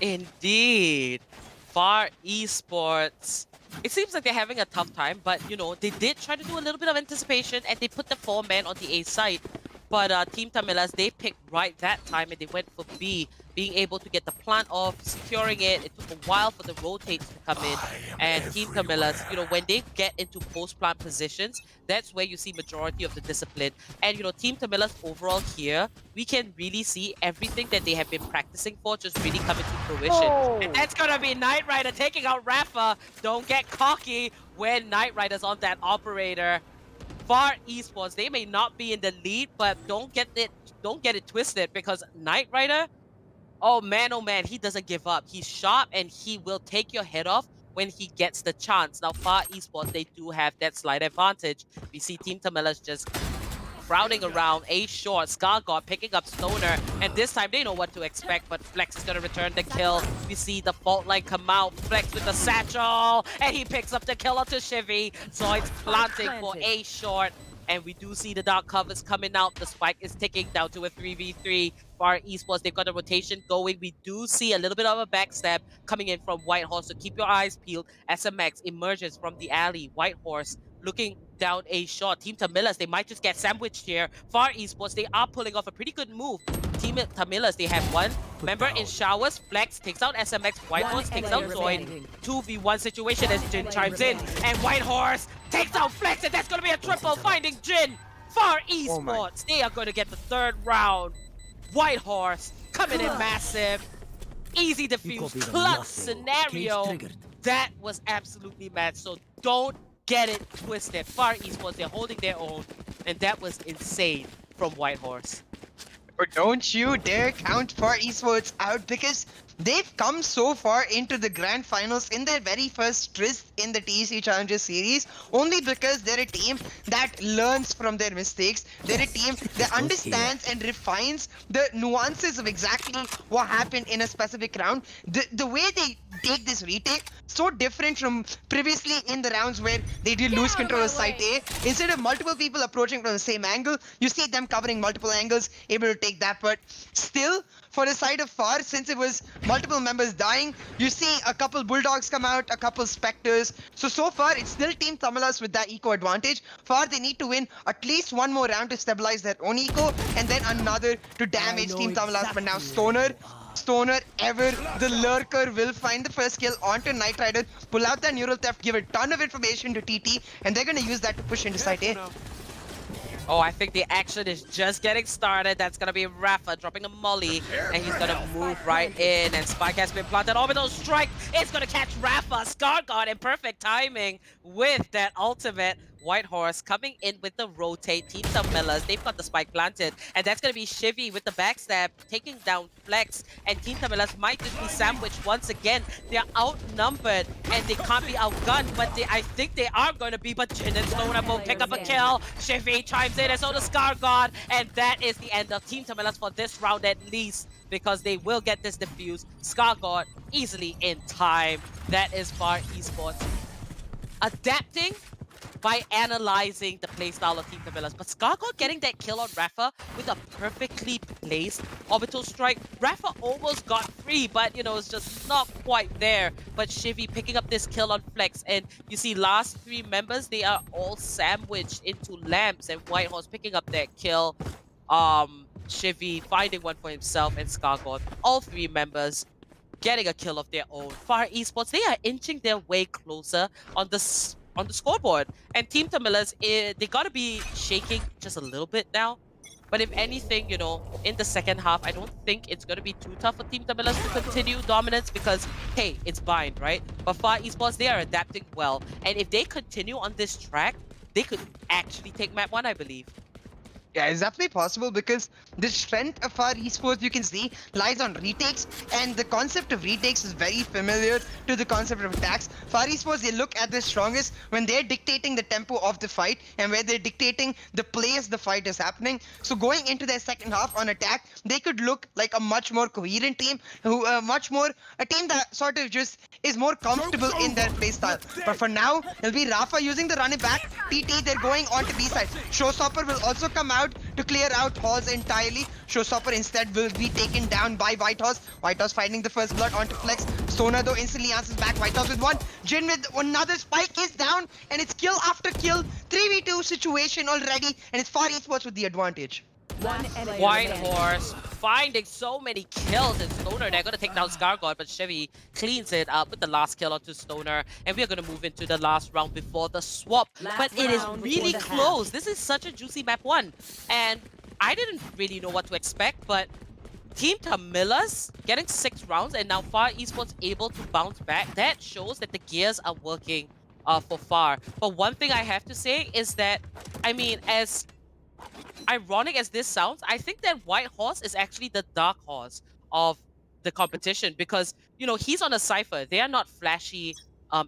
Indeed. Far Esports, it seems like they're having a tough time, but you know, they did try to do a little bit of anticipation and they put the 4-man on the A side. But Team TAMILAS, they picked right that time and they went for B, being able to get the plant off, securing it. It took a while for the rotates to come in. And Team TAMILAS, you know, when they get into post-plant positions, that's where you see majority of the discipline. And, you know, Team TAMILAS overall here, we can really see everything that they have been practicing for just really coming to fruition. And that's gonna be Knight Rider taking out Rafa. Don't get cocky when Knight Rider's on that operator. Far Esports, they may not be in the lead, but don't get it twisted, because Knight Rider, oh man, he doesn't give up. He's sharp and he will take your head off when he gets the chance. Now, Far Esports, they do have that slight advantage. We see Team TAMILAS just crowding around A short, Scargod picking up Stoner, and this time they know what to expect, but Flex is gonna return the kill. We see the fault line come out, Flex with the satchel, and he picks up the kill onto Shivy. Zoid's planting for A short, and we do see the dark covers coming out. The spike is ticking down to a 3v3. Far Esports, they've got a rotation going. We do see a little bit of a backstab coming in from White Horse, so keep your eyes peeled. SMX emerges from the alley. White Horse looking down A shot. Team TAMILAS, they might just get sandwiched here. Far Esports, they are pulling off a pretty good move. Team TAMILAS, they have one member in showers. Flex takes out SMX. White Horse takes out Zoid. 2v1 situation as Jin chimes in. And White Horse takes out Flex, and that's going to be a triple finding Jin. Far Esports, they are going to get the 3rd round. White Horse coming in massive. Easy defuse, clutch scenario. That was absolutely mad, so don't get it twisted. Far Esports, they're holding their own, and that was insane from White Horse. But don't you dare count Far Esports out, because they've come so far into the grand finals in their very first tryst in the TEC Challengers series only because they're a team that learns from their mistakes. They're a team that understands and refines the nuances of exactly what happened in a specific round. The way they take this retake, so different from previously in the rounds where they did lose control of site A. Instead of multiple people approaching from the same angle, you see them covering multiple angles, able to take that. But still, for the side of Far, since it was multiple members dying, you see a couple Bulldogs come out, a couple Spectres. So far, it's still Team TAMILAS with that eco advantage. Far, they need to win at least one more round to stabilize their own eco, and then another to damage Team TAMILAS. But now Stoner, ever the lurker, will find the first kill onto Knight Rider, pull out that neural theft, give a ton of information to TT, and they're going to use that to push into site A. Oh, I think the action is just getting started. That's going to be Rafa dropping a molly, and he's going to move right in. And Spike has been planted. Orbital strike is going to catch Rafa. Scargod in perfect timing with that ultimate. White Horse coming in with the rotate. Team TAMILAS, they've got the spike planted. And that's going to be Shivy with the backstab, taking down Flex. And Team TAMILAS might just be sandwiched once again. They're outnumbered and they can't be outgunned, but I think they are going to be. But Jin and Stoner both pick up a kill. Shivy chimes in, and so the Scar God. And that is the end of Team TAMILAS for this round at least, because they will get this defused. Scar God easily in time. That is Far Esports adapting by analyzing the playstyle of Team TAMILAS. But Skargod getting that kill on Rafa with a perfectly placed orbital strike. Rafa almost got free, but you know, it's just not quite there. But Shivy picking up this kill on Flex, and you see last three members, they are all sandwiched into lamps, and Whitehorse picking up that kill. Shivy finding one for himself, and Skargod, all three members getting a kill of their own. Far Esports, they are inching their way closer on the scoreboard. And Team TAMILAS, they gotta be shaking just a little bit now. But if anything, you know, in the second half, I don't think it's gonna be too tough for Team TAMILAS to continue dominance because, hey, it's bind, right? But Far Esports, they are adapting well. And if they continue on this track, they could actually take map 1, I believe. Yeah, it's definitely possible because the strength of our esports, you can see, lies on retakes, and the concept of retakes is very familiar to the concept of attacks. Far esports, they look at the strongest when they're dictating the tempo of the fight and where they're dictating the place the fight is happening. So going into their second half on attack, they could look like a much more coherent team, who a team that sort of just is more comfortable in their playstyle. But for now, it'll be Rafa using the running back. TT, they're going on to B side. Showstopper will also come out to clear out Horse entirely. Showstopper instead will be taken down by Whitehorse. Whitehorse finding the first blood onto Flex. Stoner though instantly answers back. Whitehorse with one. Jin with another spike is down, and it's kill after kill. 3v2 situation already, and it's Far Esports with the advantage. Whitehorse finding so many kills, and Stoner, they're going to take down Skargod, but Chevy cleans it up with the last kill onto Stoner, and we are going to move into the last round before the swap. But it is really close. This is such a juicy map 1, and I didn't really know what to expect, but Team TAMILAS getting 6 rounds, and now Far Esports able to bounce back. That shows that the gears are working for Far. But one thing I have to say is that, I mean, as ironic as this sounds, I think that White Horse is actually the dark horse of the competition because, you know, he's on a Cypher. They are not flashy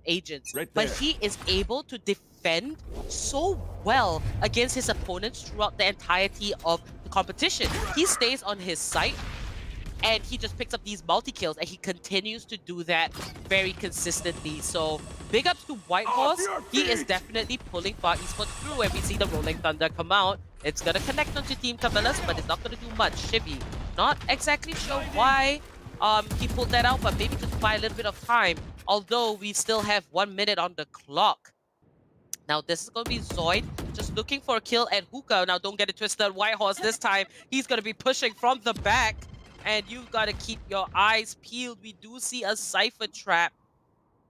agents, but he is able to defend so well against his opponents throughout the entirety of the competition. He stays on his site and he just picks up these multi-kills, and he continues to do that very consistently. So big ups to White Horse. He is definitely pulling Far Esports through, and we see the Rolling Thunder come out. It's gonna connect onto Team TAMILAS, but it's not gonna do much. Shivy, not exactly sure why he pulled that out, but maybe just buy a little bit of time. Although we still have 1 minute on the clock. Now this is gonna be Zoid just looking for a kill at Hookah. Now don't get it twisted, White Horse this time, he's gonna be pushing from the back. And you've got to keep your eyes peeled. We do see a Cypher trap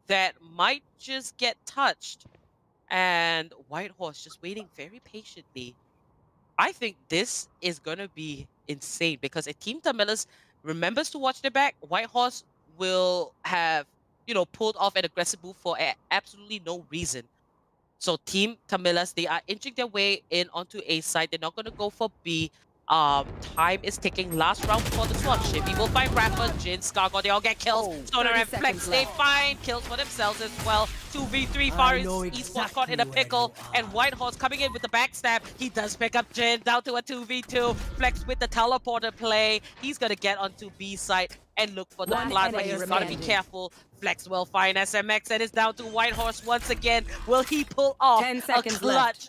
that might just get touched. And White Horse just waiting very patiently. I think this is going to be insane because if Team TAMILAS remembers to watch their back, White Horse will have, you know, pulled off an aggressive move for absolutely no reason. So Team TAMILAS, they are inching their way in onto A side. They're not going to go for B. Time is ticking. Last round before the swap. Shivy will find Rafa, Jin, Skargod, they all get kills. Stoner and Flex, they find kills for themselves as well. 2v3, Far Esports caught in a pickle, and White Horse coming in with the backstab. He does pick up Jin down to a 2v2. Flex with the teleporter play. He's gonna get onto B side and look for the plant, but he's gotta be careful. Flex will find SMX and is down to White Horse once again. Will he pull off a clutch?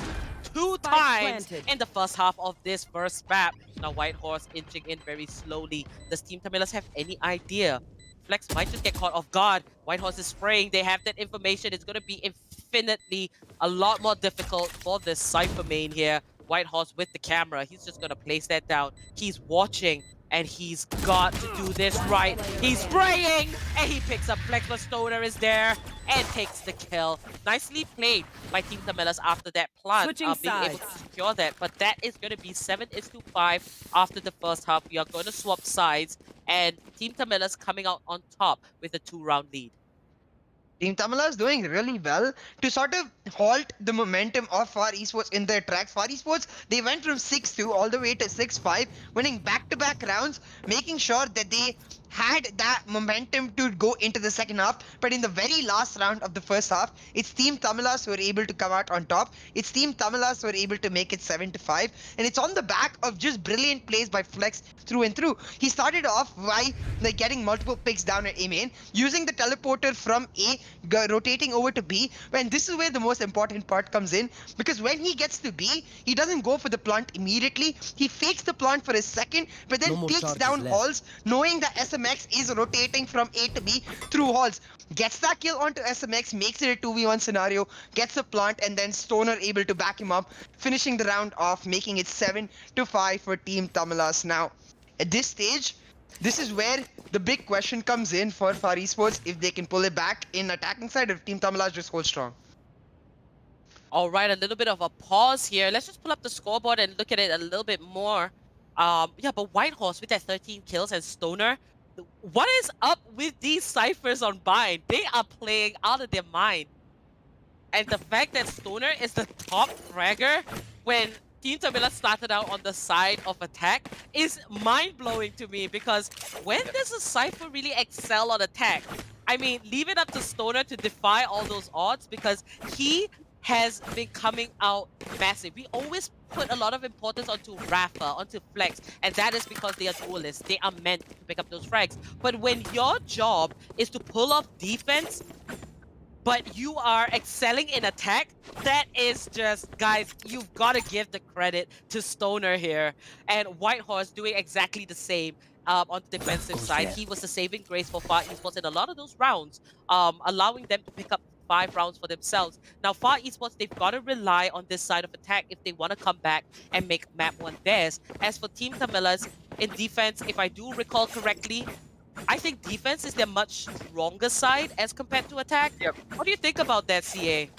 2 times in the first half of this first map. Now White Horse inching in very slowly. Does Team TAMILAS have any idea? Flex might just get caught off guard. White Horse is spraying. They have that information. It's going to be infinitely a lot more difficult for this Cypher main here. White Horse with the camera. He's just going to place that down. He's watching. And he's got to do this right. He's spraying, and he picks up Flex, but Stoner is there and takes the kill. Nicely played by Team TAMILAS after that plant, being able to secure that. But that is going to be 7-5 after the first half. We are going to swap sides, and Team TAMILAS coming out on top with a 2-round lead. Team Tamila is doing really well to sort of halt the momentum of Far Esports in their tracks. Far Esports, they went from 6-2 all the way to 6-5, winning back-to-back rounds, making sure that they had that momentum to go into the second half. But in the very last round of the first half, it's Team Tamilas who were able to come out on top. It's Team Tamilas who were able to make it 7-5. And it's on the back of just brilliant plays by Flex through and through. He started off by like getting multiple picks down at A main, using the teleporter from A, rotating over to B. And this is where the most important part comes in, because when he gets to B, he doesn't go for the plant immediately. He fakes the plant for a second, but then takes down halls, knowing that SMX is rotating from A to B through halls. Gets that kill onto SMX, makes it a 2v1 scenario, gets a plant, and then Stoner able to back him up, finishing the round off, making it 7-5 for Team Tamilas. Now, at this stage, this is where the big question comes in for Far Esports, if they can pull it back in attacking side, if Team Tamilas just hold strong. All right, a little bit of a pause here. Let's just pull up the scoreboard and look at it a little bit more. Yeah, but Whitehorse with that 13 kills and Stoner, what is up with these ciphers on Bind? They are playing out of their mind. And the fact that Stoner is the top fragger when Team Tamila started out on the side of attack is mind-blowing to me, because when does a Cypher really excel on attack? I mean, leave it up to Stoner to defy all those odds, because he has been coming out massive. We always put a lot of importance onto Rafa, onto Flex, and that is because they are duelists. They are meant to pick up those frags. But when your job is to pull off defense, but you are excelling in attack, that is just, guys, you've got to give the credit to Stoner here. And Whitehorse doing exactly the same on the defensive side. He was the saving grace for Far Esports in a lot of those rounds, allowing them to pick up 5 rounds for themselves. Now, Far Esports, they've got to rely on this side of attack if they want to come back and make map 1 theirs. As for Team Tamilas, in defense, if I do recall correctly, I think defense is their much stronger side as compared to attack. Yep. What do you think about that, CA?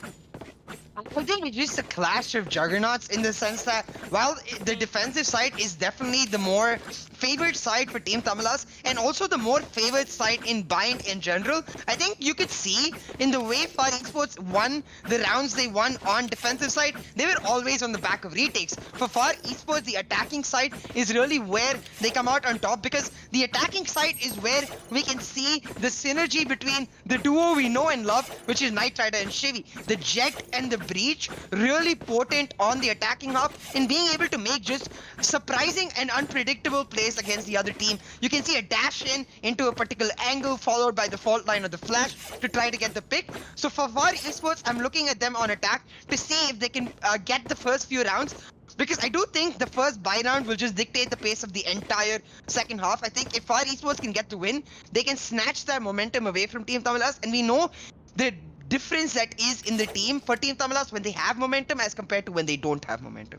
I think it's just a clash of juggernauts, in the sense that while the defensive side is definitely the more favored side for Team Tamilas, and also the more favored side in Bind in general, I think you could see in the way Far Esports won the rounds they won on defensive side, they were always on the back of retakes. For Far Esports, the attacking side is really where they come out on top, because the attacking side is where we can see the synergy between the duo we know and love, which is Knight Rider and Chevy. The Jet and the Breach, really potent on the attacking half in being able to make just surprising and unpredictable plays against the other team. You can see a dash in into a particular angle, followed by the fault line or the flash to try to get the pick. So for Far Esports, I'm looking at them on attack to see if they can get the first few rounds, because I do think the first buy round will just dictate the pace of the entire second half. I think if Far Esports can get the win, they can snatch that momentum away from Team Tamilas, and we know the difference that is in the team for Team Tamilas when they have momentum as compared to when they don't have momentum.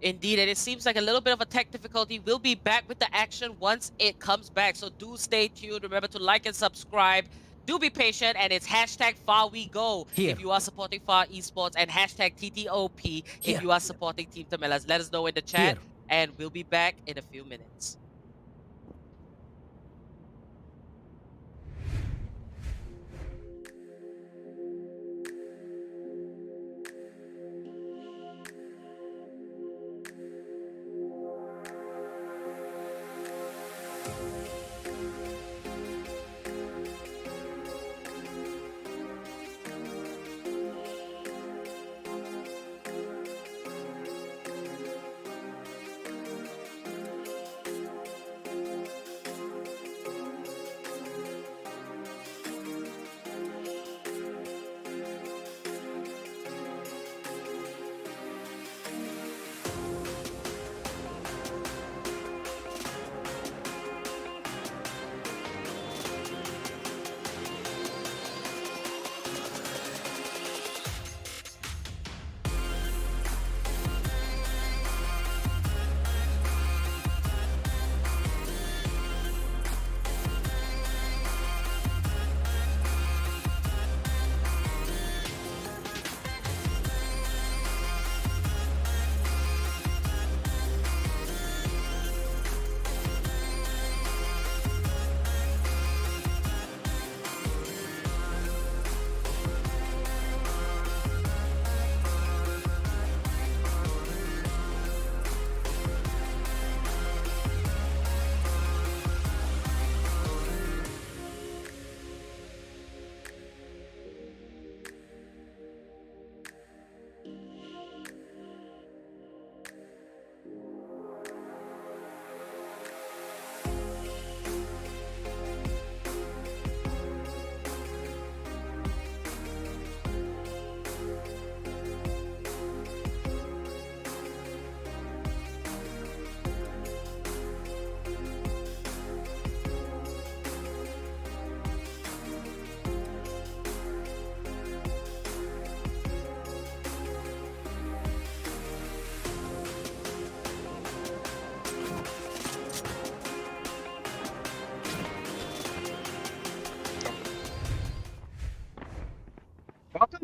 Indeed, and it seems like a little bit of a tech difficulty. We'll be back with the action once it comes back, so do stay tuned. Remember to like and subscribe. Do be patient, and it's hashtag FarWeGo if you are supporting Far Esports, and hashtag TTOP if you are supporting Team Tamilas. Let us know in the chat, and we'll be back in a few minutes.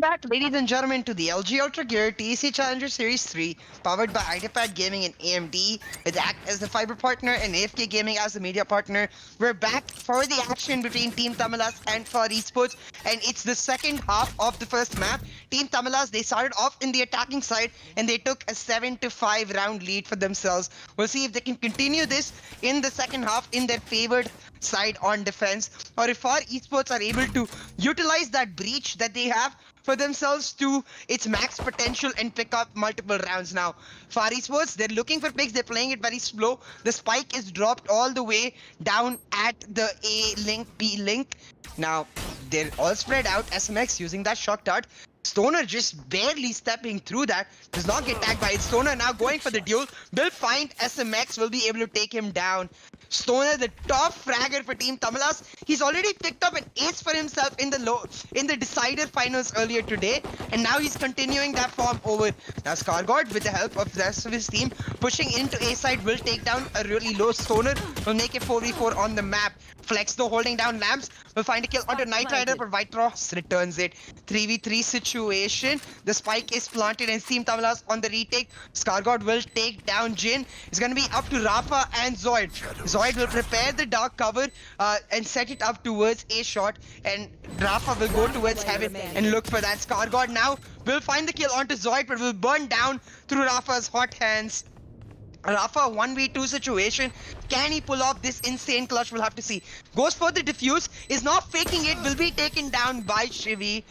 Back, ladies and gentlemen, to the LG Ultragear TEC Challenger Series 3, powered by Ideapad Gaming and AMD, with ACT as the fiber partner and AFK Gaming as the media partner. We're back for the action between Team TAMILAS and FAR Esports, and it's the second half of the first map. Team TAMILAS, they started off in the attacking side, and they took a 7-5 round lead for themselves. We'll see if they can continue this in the second half in their favored side on defense, or if FAR Esports are able to utilize that breach that they have for themselves to its max potential and pick up multiple rounds. Now, FAR Esports, they're looking for picks, they're playing it very slow. The spike is dropped all the way down at the A link, B link. Now, they're all spread out. SMX using that shock dart. Stoner just barely stepping through that. Does not get tagged by it. Stoner now going for the duel. Will find SMX, will be able to take him down. Stoner, the top fragger for Team TAMILAS. He's already picked up an ace for himself in the decider finals earlier today, and now he's continuing that form over. Now Scargod, with the help of the rest of his team, pushing into A side, will take down a really low Stoner. Will make it 4v4 on the map. Flex though holding down Lamps, will find a kill onto Knight Rider, but White Ross returns it. 3v3 situation. The spike is planted and Team TAMILAS on the retake. Scargod will take down Jin. It's gonna be up to Rafa and Zoid. Zoid will prepare the dark cover and set it up towards A shot, and Rafa will go towards heaven and look for that. Scargod now will find the kill onto Zoid, but will burn down through Rafa's hot hands. Rafa 1v2 situation. Can he pull off this insane clutch? We'll have to see. Goes for the defuse. Is not faking it. Will be taken down by Shivi.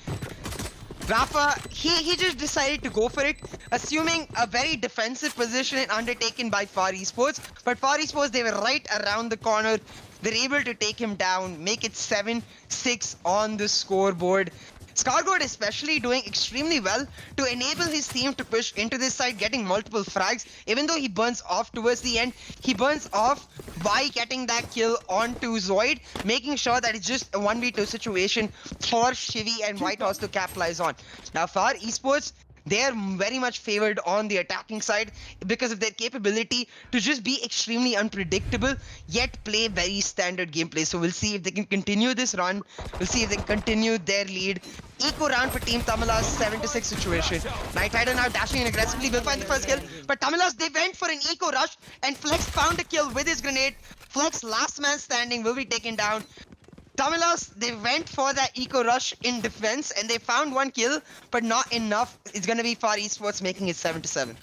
Rafa, he just decided to go for it, assuming a very defensive position undertaken by FAR Esports. But FAR Esports, they were right around the corner. They're able to take him down, make it 7-6 on the scoreboard. Scargod especially doing extremely well to enable his team to push into this side, getting multiple frags. Even though he burns off towards the end, he burns off by getting that kill onto Zoid, making sure that it's just a 1v2 situation for Shivi and Whitehorse to capitalize on. Now, FAR Esports, they're very much favored on the attacking side because of their capability to just be extremely unpredictable, yet play very standard gameplay. So we'll see if they can continue this run. We'll see if they can continue their lead. Eco round for Team TAMILAS, 7-6 situation. Knight Rider now dashing in aggressively, will find the first kill. But TAMILAS, they went for an eco rush, and Flex found a kill with his grenade. Flex, last man standing, will be taken down. TAMILAS, they went for that eco rush in defense and they found one kill, but not enough. It's gonna be FAR Esports making it 7-7.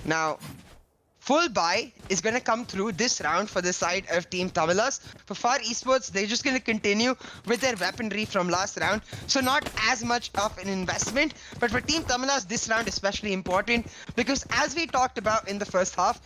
Now, full buy is gonna come through this round for the side of Team TAMILAS. For FAR Esports, they're just gonna continue with their weaponry from last round, so not as much of an investment. But for Team TAMILAS, this round is especially important because, as we talked about in the first half,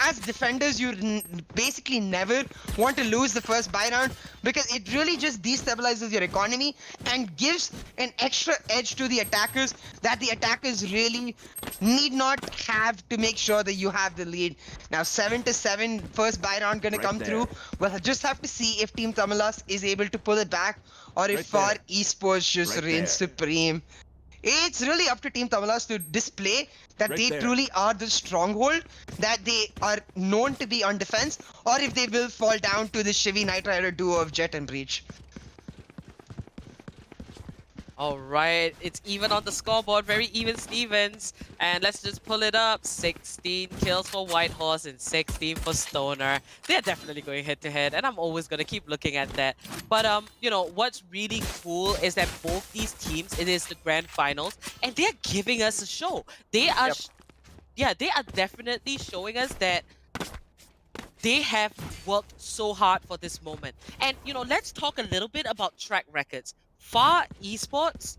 as defenders, you basically never want to lose the first buy round because it really just destabilizes your economy and gives an extra edge to the attackers that the attackers really need not have to make sure that you have the lead. Now 7-7, first buy round gonna come through. We'll just have to see if Team TAMILAS is able to pull it back or if FAR Esports just reigns supreme. It's really up to Team TAMILAS to display that they truly are the stronghold, that they are known to be on defense, or if they will fall down to the Shivi Knight Rider duo of Jet and Breach. Alright, it's even on the scoreboard, very even Stevens. And let's just pull it up. 16 kills for Whitehorse and 16 for Stoner. They're definitely going head to head, and I'm always gonna keep looking at that. But you know, what's really cool is that both these teams, it is the grand finals, and they're giving us a show. They are they are definitely showing us that they have worked so hard for this moment. And you know, let's talk a little bit about track records. FAR Esports,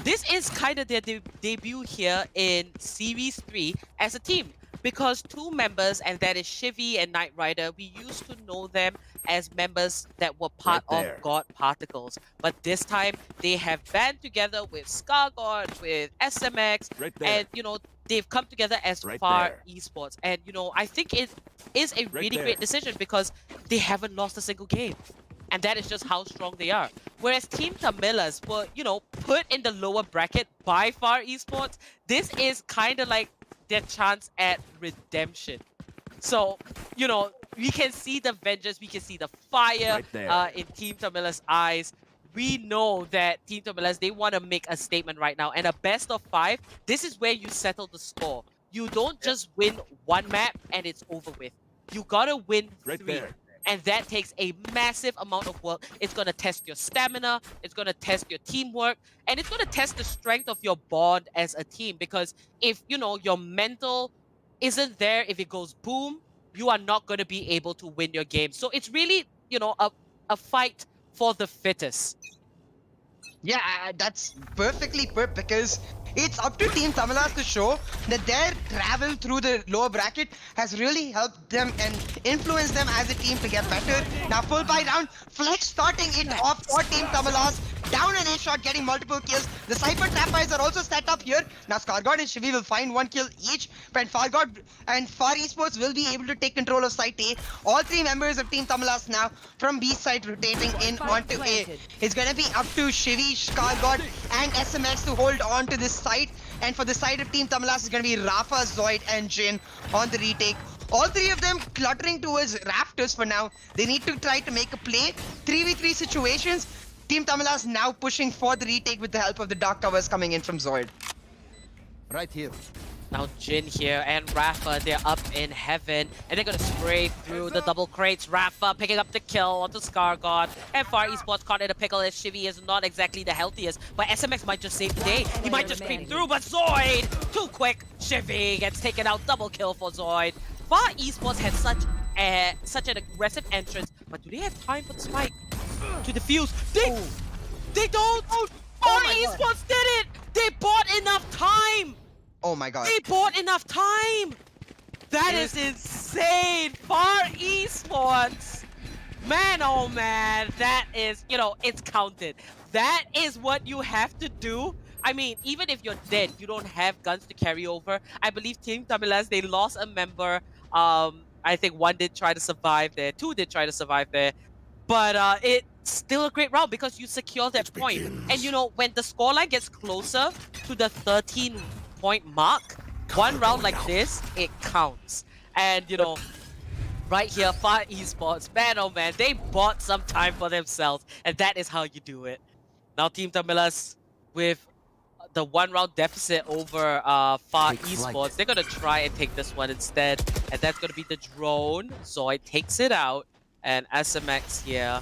this is kind of their debut here in Series 3 as a team, because two members, and that is Shivi and Knight Rider, we used to know them as members that were part of God Particles. But this time, they have band together with Scargod, with SMX, and you know, they've come together as FAR Esports. And you know, I think it is a really great decision because they haven't lost a single game. And that is just how strong they are. Whereas Team TAMILAS were, you know, put in the lower bracket by FAR Esports, this is kind of like their chance at redemption. So, you know, we can see the vengeance, we can see the fire in Team TAMILAS' eyes. we know that Team TAMILAS, they want to make a statement right now. And a best of 5, this is where you settle the score. You don't just win one map and it's over with. You gotta win 3. And that takes a massive amount of work. It's gonna test your stamina, it's gonna test your teamwork, and it's gonna test the strength of your bond as a team. Because if your mental isn't there, if it goes boom, you are not gonna be able to win your game. So it's really, a fight for the fittest. Yeah, that's perfectly put because it's up to Team TAMILAS to show that their travel through the lower bracket has really helped them and influenced them as a team to get better. Now full buy down, Flex starting it off for Team TAMILAS. Down an A-shot, getting multiple kills. The Cypher Trapeyes are also set up here. Now Skargod and Shivi will find 1 kill each, but Fargod and Far Esports will be able to take control of Site A. All 3 members of Team TAMILAS now from B side rotating in onto A. It's gonna be up to Shivi, Skargod and SMX to hold on to this side. And for the side of Team TAMILAS, it's gonna be Rafa, Zoid and Jin on the retake. All 3 of them cluttering towards rafters for now. They need to try to make a play. 3v3 situations. Team TAMILAS now pushing for the retake with the help of the dark towers coming in from Zoid. Right here. Now Jin here and Rafa, they're up in heaven. And they're gonna spray through the double crates. Rafa picking up the kill onto Skargod. And Far Esports caught in a pickle as Shivi is not exactly the healthiest. But SMX might just save the day. He might just creep through, but Zoid! Too quick! Shivi gets taken out. Double kill for Zoid. Far Esports had such an aggressive entrance. But do they have time for the spike? To defuse. They don't! Far Esports did it! They bought enough time! Oh my god. They bought enough time! That is insane! Far Esports! Man, oh man, that is, it's counted. That is what you have to do. I mean, even if you're dead, you don't have guns to carry over. I believe Team TAMILAS, they lost a member. I think 1 did try to survive there, 2 did try to survive there. But it's still a great round because you secure that point. And when the scoreline gets closer to the 13-point mark, 1 round like this, it counts. And right here, Far Esports, man oh man, they bought some time for themselves, and that is how you do it. Now Team TAMILAS with the 1 round deficit over Far Esports, they're gonna try and take this one instead, and that's gonna be the drone. Zoid takes it out, and SMX here,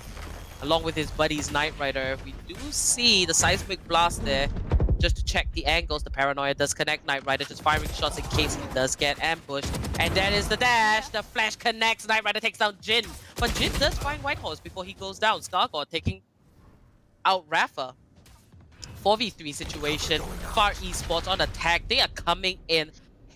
along with his buddies Knight Rider, we do see the seismic blast there. Just to check the angles, the paranoia does connect. Knight Rider just firing shots in case he does get ambushed. And that is the dash. The flash connects. Knight Rider takes down Jin. But Jin does find Whitehorse before he goes down. Skargod taking out Rafa. 4v3 situation. Far Esports on attack. They are coming in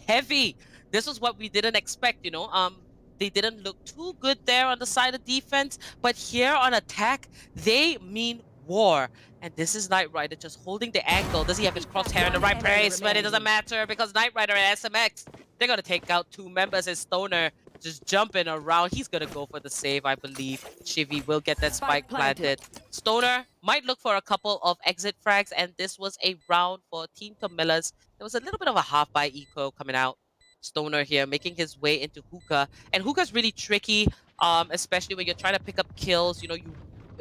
heavy. This was what we didn't expect, They didn't look too good there on the side of defense. But here on attack, they mean war. And this is Knight Rider just holding the angle. Does he have his crosshair in the right place? But it doesn't matter because Knight Rider and SMX, they're going to take out 2 members. And Stoner just jumping around. He's going to go for the save, I believe. Shivi will get that spike planted. Stoner might look for a couple of exit frags. And this was a round for Team TAMILAS. There was a little bit of a half-buy eco coming out. Stoner here making his way into Hookah. And Hookah's really tricky, especially when you're trying to pick up kills.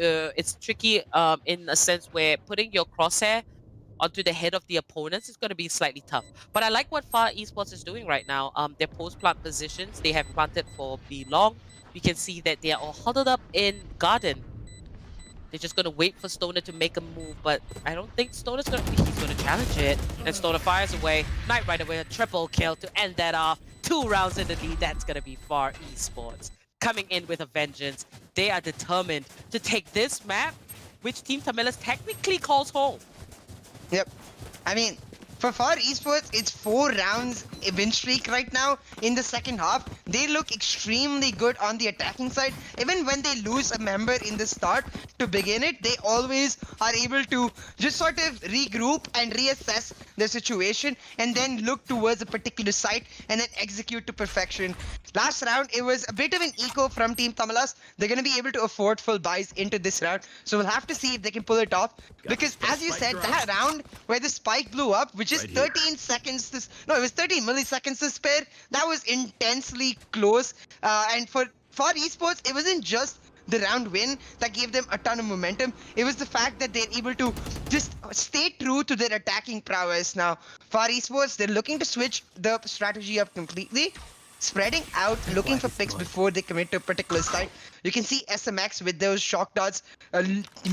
It's tricky in a sense where putting your crosshair onto the head of the opponents is going to be slightly tough. But I like what Far Esports is doing right now. Their post-plant positions, they have planted for B long. We can see that they are all huddled up in Garden. They're just going to wait for Stoner to make a move, but I don't think Stoner's going to... He's going to challenge it. And Stoner fires away. Knight Rider with a triple kill to end that off. 2 rounds in the lead. That's going to be Far Esports coming in with a vengeance. They are determined to take this map, which Team TAMILAS technically calls home. Yep. I mean, for Far Esports, it's 4 rounds win streak right now in the second half. They look extremely good on the attacking side. Even when they lose a member in the start to begin it, they always are able to just sort of regroup and reassess the situation and then look towards a particular site and then execute to perfection. Last round, it was a bit of an eco from Team TAMILAS. They're going to be able to afford full buys into this round. So we'll have to see if they can pull it off. Because as you said, that round where the spike blew up, which is 13 seconds, it was 13 milliseconds to spare. That was intensely close. And for Esports, it wasn't just the round win that gave them a ton of momentum. It was the fact that they're able to just stay true to their attacking prowess. Now, Far Esports, they're looking to switch the strategy up completely, spreading out, looking for picks before they commit to a particular site. You can see SMX with those shock dots,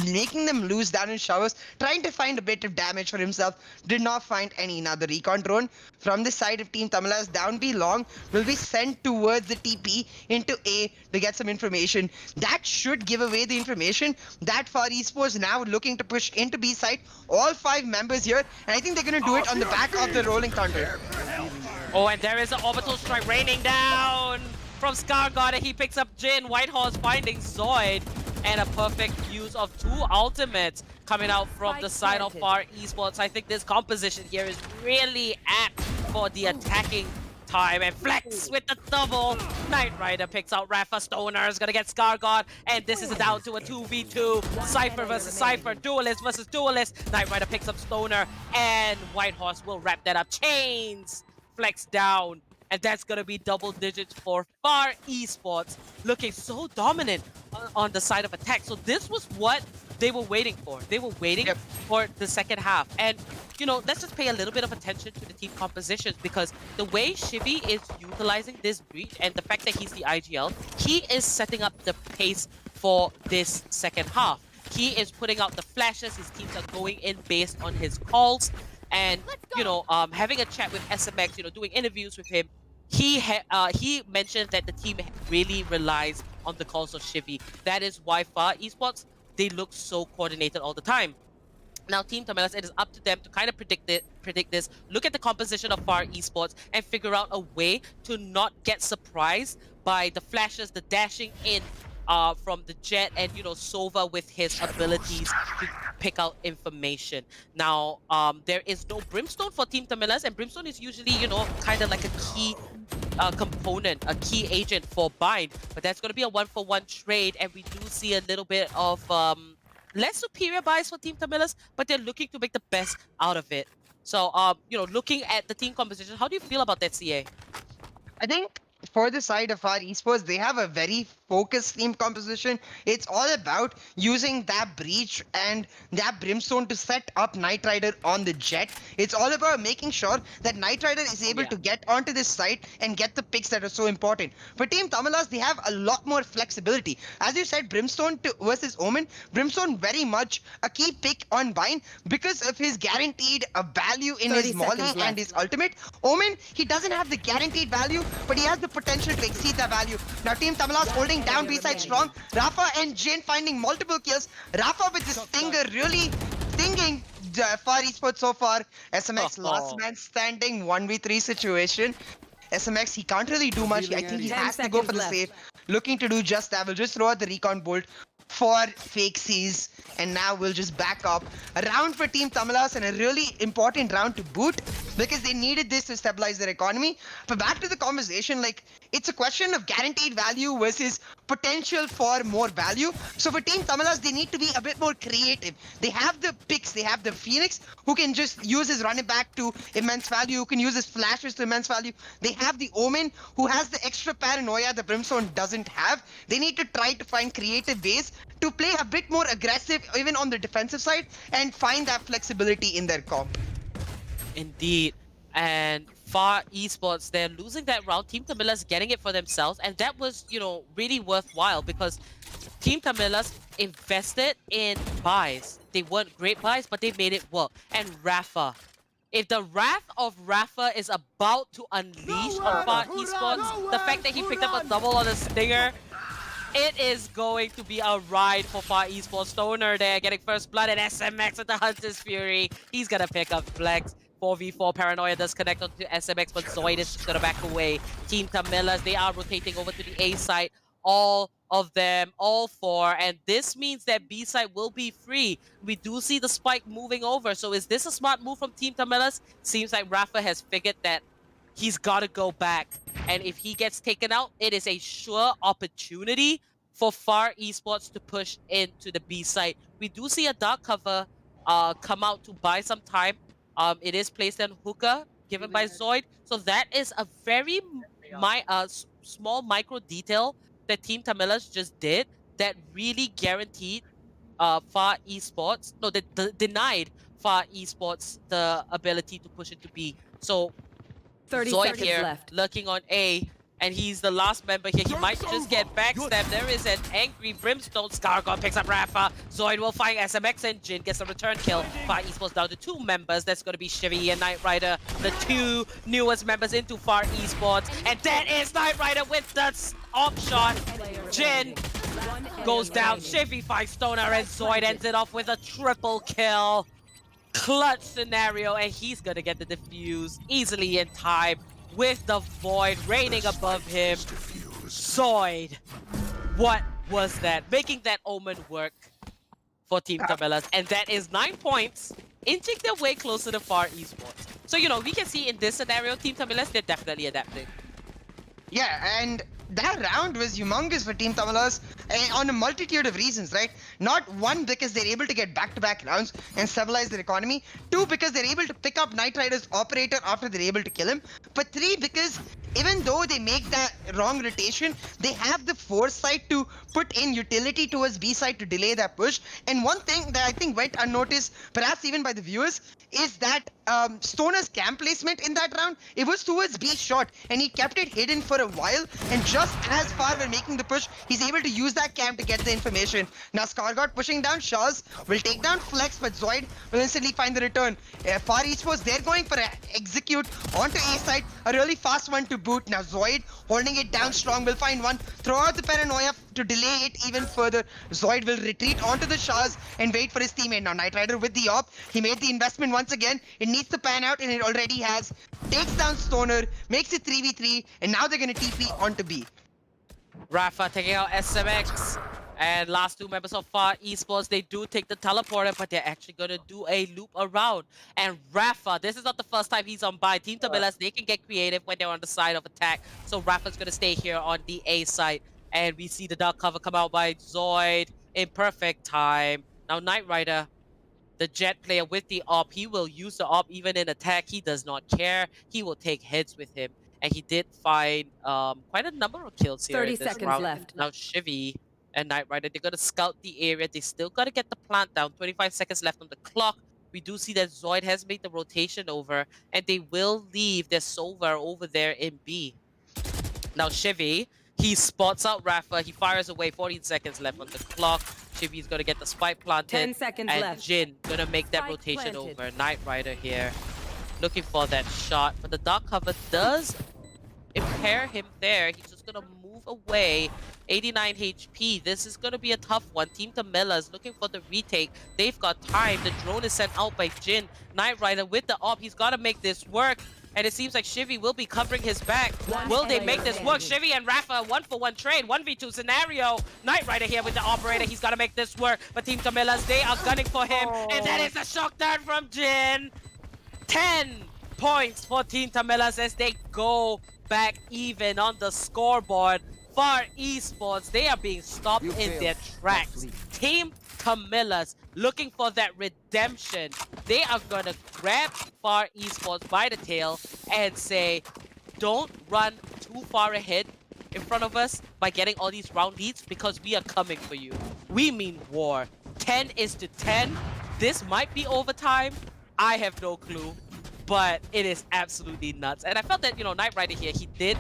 making them lose down in showers, trying to find a bit of damage for himself. Did not find any. Now the recon drone from the side of Team TAMILAS down B long will be sent towards the TP into A to get some information. That should give away the information that Far Esports now looking to push into B side. All 5 members here, and I think they're going to do it on the back of the Rolling Thunder. Oh, and there is an orbital strike raining down from ScarGod, and he picks up Jin. Whitehorse finding Zoid, and a perfect use of 2 ultimates coming out from the side of Far Esports. I think this composition here is really apt for the attacking time, and Flex with the double. Knight Rider picks out Rafa. Stoner is gonna get ScarGod, and this is down to a 2v2. Cypher versus Cypher, Duelist versus Duelist. Knight Rider picks up Stoner, and Whitehorse will wrap that up. Chains Flex down, and that's gonna be double digits for Far Esports, looking so dominant on the side of attack. So this was what they were waiting for. They were waiting for the second half. And, you know, let's just pay a little bit of attention to the team compositions, because the way Shivy is utilizing this breach and the fact that he's the IGL, he is setting up the pace for this second half. He is putting out the flashes. His teams are going in based on his calls. And, you know, having a chat with SMX, you know, doing interviews with him, he mentioned that the team really relies on the calls of Shivy. That is why Far Esports, they look so coordinated all the time. Now, Team TAMILAS, it is up to them to kind of predict this, look at the composition of Far Esports, and figure out a way to not get surprised by the flashes, the dashing in from the Jet, and, you know, SOVA with his abilities to pick out information. Now, there is no Brimstone for Team TAMILAS, and Brimstone is usually, you know, kind of like a key component, a key agent for Bind, but that's going to be a 1-for-1 trade, and we do see a little bit of less superior buys for Team TAMILAS, but they're looking to make the best out of it. So, you know, looking at the team composition, how do you feel about that, CA? I think for the side of Far Esports, they have a very focused team composition. It's all about using that breach and that Brimstone to set up Knight Rider on the Jet. It's all about making sure that Knight Rider is able to get onto this site and get the picks that are so important. For Team TAMILAS, they have a lot more flexibility. As you said, Brimstone versus Omen. Brimstone very much a key pick on Bind because of his guaranteed value in his Molly and his ultimate. Omen, he doesn't have the guaranteed value, but he has the potential to exceed that value. Now, Team TAMILAS holding down B-side strong. Rafa and Jin finding multiple kills. Rafa with his stinger really stinging Far Esports so far. SMX last man standing 1v3 situation. SMX, he can't really do much. I think he has to go for the save. Looking to do just that. We'll just throw out the recon bolt for fake C's, and now we'll just back up. A round for Team TAMILAS, and a really important round to boot because they needed this to stabilize their economy. But back to the conversation, like, it's a question of guaranteed value versus potential for more value. So for Team TAMILAS, they need to be a bit more creative. They have the picks, they have the Phoenix who can just use his running back to immense value, who can use his flashes to immense value. They have the Omen who has the extra paranoia the Brimstone doesn't have. They need to try to find creative ways to play a bit more aggressive even on the defensive side and find that flexibility in their comp. Indeed. And Far Esports, they're losing that round. Team TAMILAS getting it for themselves, and that was, you know, really worthwhile because Team TAMILAS invested in buys. They weren't great buys, but they made it work. And Rafa, if the wrath of Rafa is about to unleash on Far Esports, the fact that he picked up a double on the Stinger, it is going to be a ride for Far Esports. Stoner there getting first blood, and SMX with the Hunter's Fury. He's gonna pick up Flex. 4v4 Paranoia does connect onto SMX, but Zoid is just gonna back away. Team TAMILAS, they are rotating over to the A side. All of them, all 4, and this means that B side will be free. We do see the spike moving over, so is this a smart move from Team TAMILAS? Seems like Rafa has figured that he's gotta go back, and if he gets taken out, it is a sure opportunity for Far Esports to push into the B side. We do see a dark cover come out to buy some time. It is placed on hookah given by Zoid, so that is a very small micro detail that Team TAMILAS just did that really guaranteed Far Esports, no, that denied Far Esports the ability to push into B. So 30 Zoid seconds here left. lurking on A, and he's the last member here. He might just get backstabbed. There is an angry Brimstone. Scargon picks up Rafa. Zoid will find SMX and Jin, gets a return kill. Far Esports down to 2 members. That's going to be Shivy and Knight Rider, the 2 newest members into Far Esports. And that is Knight Rider with the off shot. Jin goes down. Shivy finds Stoner, and Zoid ends it off with a triple kill. Clutch scenario, and he's gonna get the defuse easily in time with the Void raining above him. Zoid, what was that? Making that Omen work for Team TAMILAS, and that is 9 points, inching their way closer to Far Esports. So, you know, we can see in this scenario, Team TAMILAS, they're definitely adapting. Yeah, and that round was humongous for Team TAMILAS on a multitude of reasons, right? Not one, because they're able to get back-to-back rounds and stabilize their economy. 2, because they're able to pick up Knight Rider's operator after they're able to kill him. But 3, because even though they make that wrong rotation, they have the foresight to put in utility towards B side to delay that push. And one thing that I think went unnoticed, perhaps even by the viewers, is that Stoner's camp placement in that round, it was towards B short, and he kept it hidden for a while, and just as far when making the push, he's able to use that camp to get the information. Now Scargott pushing down Shaz, will take down Flex, but Zoid will instantly find the return. Far Esports, they're going for an execute onto A side, a really fast one to boot. Now Zoid holding it down strong, will find one, throw out the paranoia to delay it even further. Zoid will retreat onto the Shaz and wait for his teammate. Now Knight Rider with the op, he made the investment once again. It needs to pan out, and it already has. Takes down Stoner, makes it 3v3, and now they're gonna TP onto B. Rafa taking out SMX. And last 2 members of Far Esports, they do take the teleporter, but they're actually going to do a loop around. And Rafa, this is not the first time he's on buy. Team TAMILAS, they can get creative when they're on the side of attack. So Rafa's going to stay here on the A side. And we see the dark cover come out by Zoid in perfect time. Now Knight Rider, the Jet player with the op, he will use the op even in attack. He does not care. He will take hits with him. And he did find quite a number of kills here 30 in this seconds round. left. Now Shivy and Knight Rider, they're going to scout the area. They still got to get the plant down. 25 seconds left on the clock. We do see that Zoid has made the rotation over, and they will leave their SOVA over there in B. Now Shivy, he spots out Rafa. He fires away. 14 seconds left on the clock. Shivy's going to get the spike planted. 10 seconds and left. Jin going to make that Spike rotation planted. over. Knight Rider here, looking for that shot. But the dark cover does impair him there. He's just going to move away. 89 HP. This is going to be a tough one. Team TAMILAS looking for the retake. They've got time. The drone is sent out by Jin. Knight Rider with the op. He's got to make this work. And it seems like Shivy will be covering his back. Will they make this work? Shivy and Rafa, 1-for-1 trade, 1v2 scenario. Knight Rider here with the operator. He's got to make this work. But Team TAMILAS, they are gunning for him. And that is a shock dart from Jin. 10 points for Team TAMILAS as they go back even on the scoreboard. Far Esports, they are being stopped in their tracks. Team TAMILAS looking for that redemption. They are gonna grab Far Esports by the tail and say, don't run too far ahead in front of us by getting all these round leads, because we are coming for you. We mean war. 10 is to 10. This might be overtime. I have no clue, but it is absolutely nuts. And I felt that, you know, Knight Rider here, he did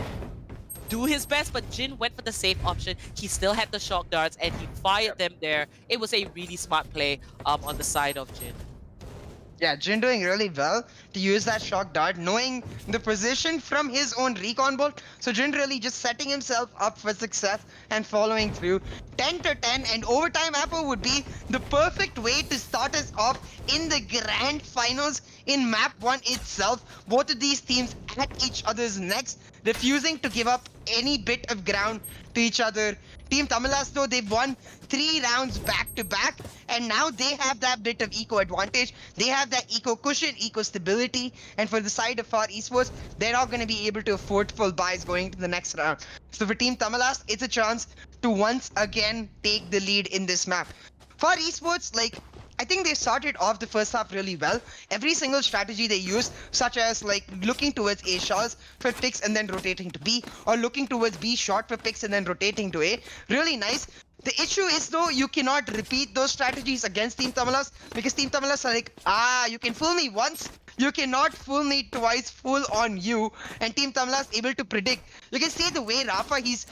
do his best, but Jin went for the safe option. He still had the shock darts and he fired them there. It was a really smart play on the side of Jin. Yeah, Jin doing really well to use that shock dart, knowing the position from his own recon bolt. So Jin really just setting himself up for success and following through. 10 to 10, and overtime Apple would be the perfect way to start us off in the grand finals in map 1 itself. Both of these teams at each other's necks, refusing to give up any bit of ground to each other. Team TAMILAS, though, they've won 3 rounds back to back, and now they have that bit of eco advantage. They have that eco cushion, eco stability, and for the side of Far Esports, they're not going to be able to afford full buys going to the next round. So for Team TAMILAS, it's a chance to once again take the lead in this map. Far Esports, like, I think they started off the first half really well. Every single strategy they used, such as like looking towards A shots for picks and then rotating to B, or looking towards B short for picks and then rotating to A, really nice. The issue is though, you cannot repeat those strategies against Team Tamilas because Team Tamilas are like, you can fool me once, you cannot fool me twice, fool on you. And Team Tamilas able to predict. You can see the way Rafa, he's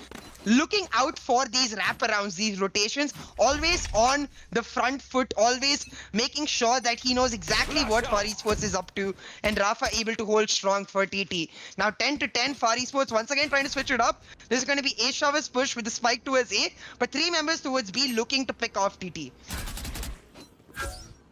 looking out for these wraparounds, these rotations, always on the front foot, always making sure that he knows exactly what Far Esports is up to, and Rafa able to hold strong for TT. Now 10 to 10, Far Esports once again trying to switch it up. This is going to be A Shava's push with the spike towards A, but 3 members towards B looking to pick off TT.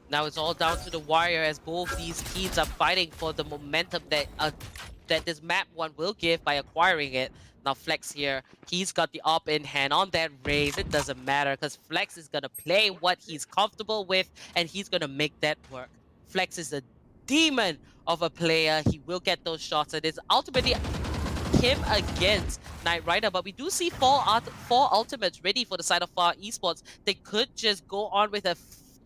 Now it's all down to the wire as both these teams are fighting for the momentum that this map one will give by acquiring it. Now Flex here, he's got the up in hand on that raise. It doesn't matter because Flex is gonna play what he's comfortable with and he's gonna make that work. Flex is a demon of a player. He will get those shots and it's ultimately him against Knight Rider, but we do see four ultimates ready for the side of Far Esports. They could just go on with a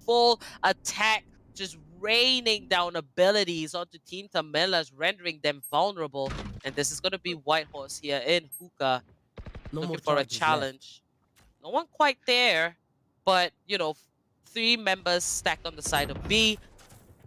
full attack, just raining down abilities onto Team TAMILAS, rendering them vulnerable. And this is going to be Whitehorse here in Hookah, looking for a challenge. No one quite there, but, you know, 3 members stacked on the side of B.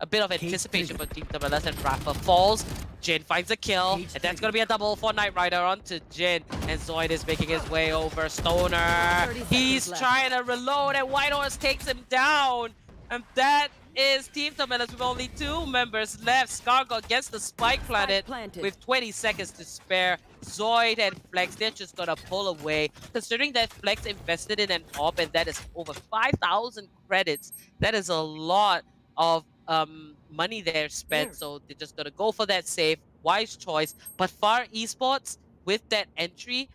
A bit of anticipation for Team TAMILAS, and Rafa falls. Jin finds a kill, and that's going to be a double for Knight Rider onto Jin. And Zoid is making his way over Stoner. He's trying to reload, and Whitehorse takes him down. And that is Team TAMILAS with only 2 members left. Scargo gets the spike planted with 20 seconds to spare. Zoid and Flex, they're just gonna pull away. Considering that Flex invested in an op, and that is over 5,000 credits. That is a lot of money there spent, so they're just gonna go for that save. Wise choice. But Far Esports, with that entry,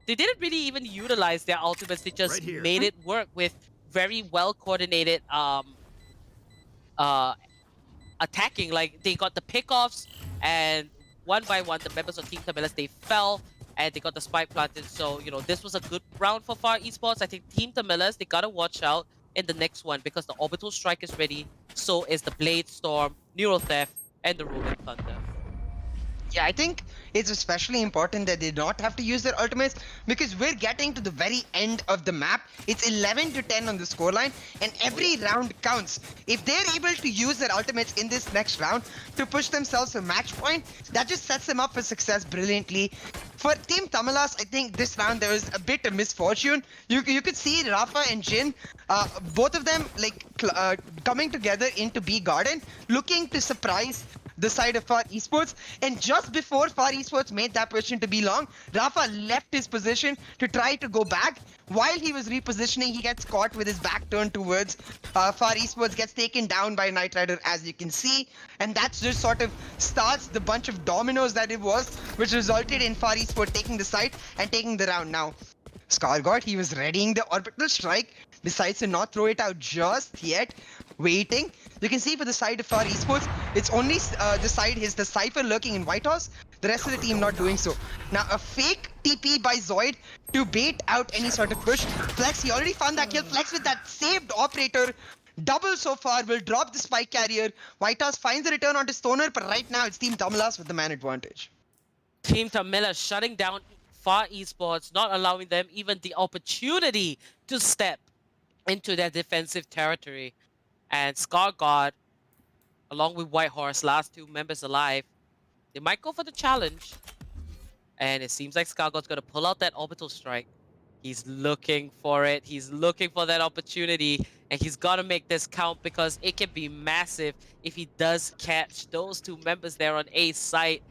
they didn't really even utilize their ultimates. They just made it work with very well coordinated attacking. Like, they got the pickoffs, and one by one the members of Team TAMILAS, they fell and they got the spike planted. So, you know, this was a good round for Far Esports. I think Team TAMILAS, they gotta watch out in the next one because the Orbital Strike is ready, so is the Blade Storm, Neural Theft, and the Rolling Thunder. Yeah, I think it's especially important that they not have to use their ultimates because we're getting to the very end of the map. It's 11 to 10 on the scoreline, and every round counts. If they're able to use their ultimates in this next round to push themselves to match point, that just sets them up for success brilliantly. For Team TAMILAS, I think this round there was a bit of misfortune. You could see Rafa and Jin, both of them like coming together into B Garden, looking to surprise the side of Far Esports, and just before Far Esports made that position to be long, Rafa left his position to try to go back. While he was repositioning, he gets caught with his back turned towards Far Esports, gets taken down by Knight Rider, as you can see, and that just sort of starts the bunch of dominoes that it was, which resulted in Far Esports taking the side and taking the round. Now, Scargott, he was readying the orbital strike, decides to not throw it out just yet, waiting. You can see for the side of Far Esports, it's only the Cypher lurking in Whitehorse, the rest of the team not doing so. Now, a fake TP by Zoid to bait out any sort of push. Flex, he already found that kill. Flex with that saved operator. Double so far, will drop the spike carrier. Whitehorse finds the return onto Stoner, but right now it's Team TAMILAS with the man advantage. Team TAMILAS shutting down Far Esports, not allowing them even the opportunity to step into their defensive territory. And Scargod, along with Whitehorse, last 2 members alive, they might go for the challenge. And it seems like Scargod's going to pull out that orbital strike. He's looking for it. He's looking for that opportunity. And he's got to make this count because it can be massive if he does catch those 2 members there on A site,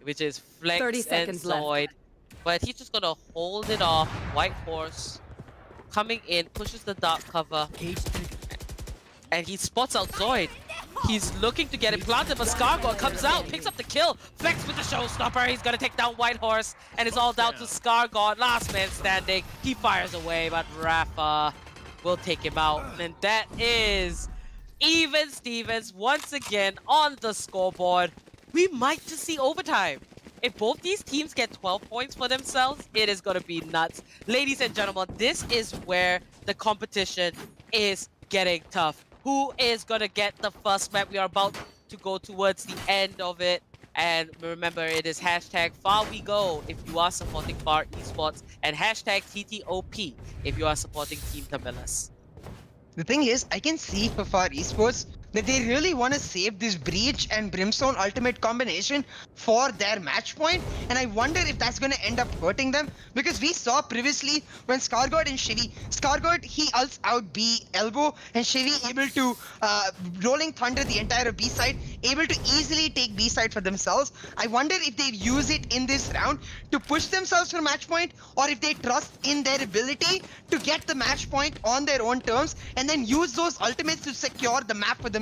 which is Flex and Zoid. But he's just going to hold it off. Whitehorse coming in, pushes the dark cover. And he spots out Zoid. He's looking to get it planted, but Scargott comes out, picks up the kill. Flex with the showstopper. He's going to take down Whitehorse. And it's all down to Scargott. Last man standing. He fires away, but Rafa will take him out. And that is Even Stevens once again on the scoreboard. We might just see overtime. If both these teams get 12 points for themselves, it is going to be nuts. Ladies and gentlemen, this is where the competition is getting tough. Who is going to get the first map? We are about to go towards the end of it. And remember, it is hashtag FarWeGo if you are supporting Far Esports, and hashtag TTOP if you are supporting Team TAMILAS. The thing is, I can see for Far Esports that they really want to save this Breach and Brimstone ultimate combination for their match point, and I wonder if that's going to end up hurting them, because we saw previously when Skargard and Shivy, Skargard, he ults out B elbow, and Shivy able to rolling thunder the entire B side, able to easily take B side for themselves. I wonder if they use it in this round to push themselves for match point, or if they trust in their ability to get the match point on their own terms and then use those ultimates to secure the map for themselves.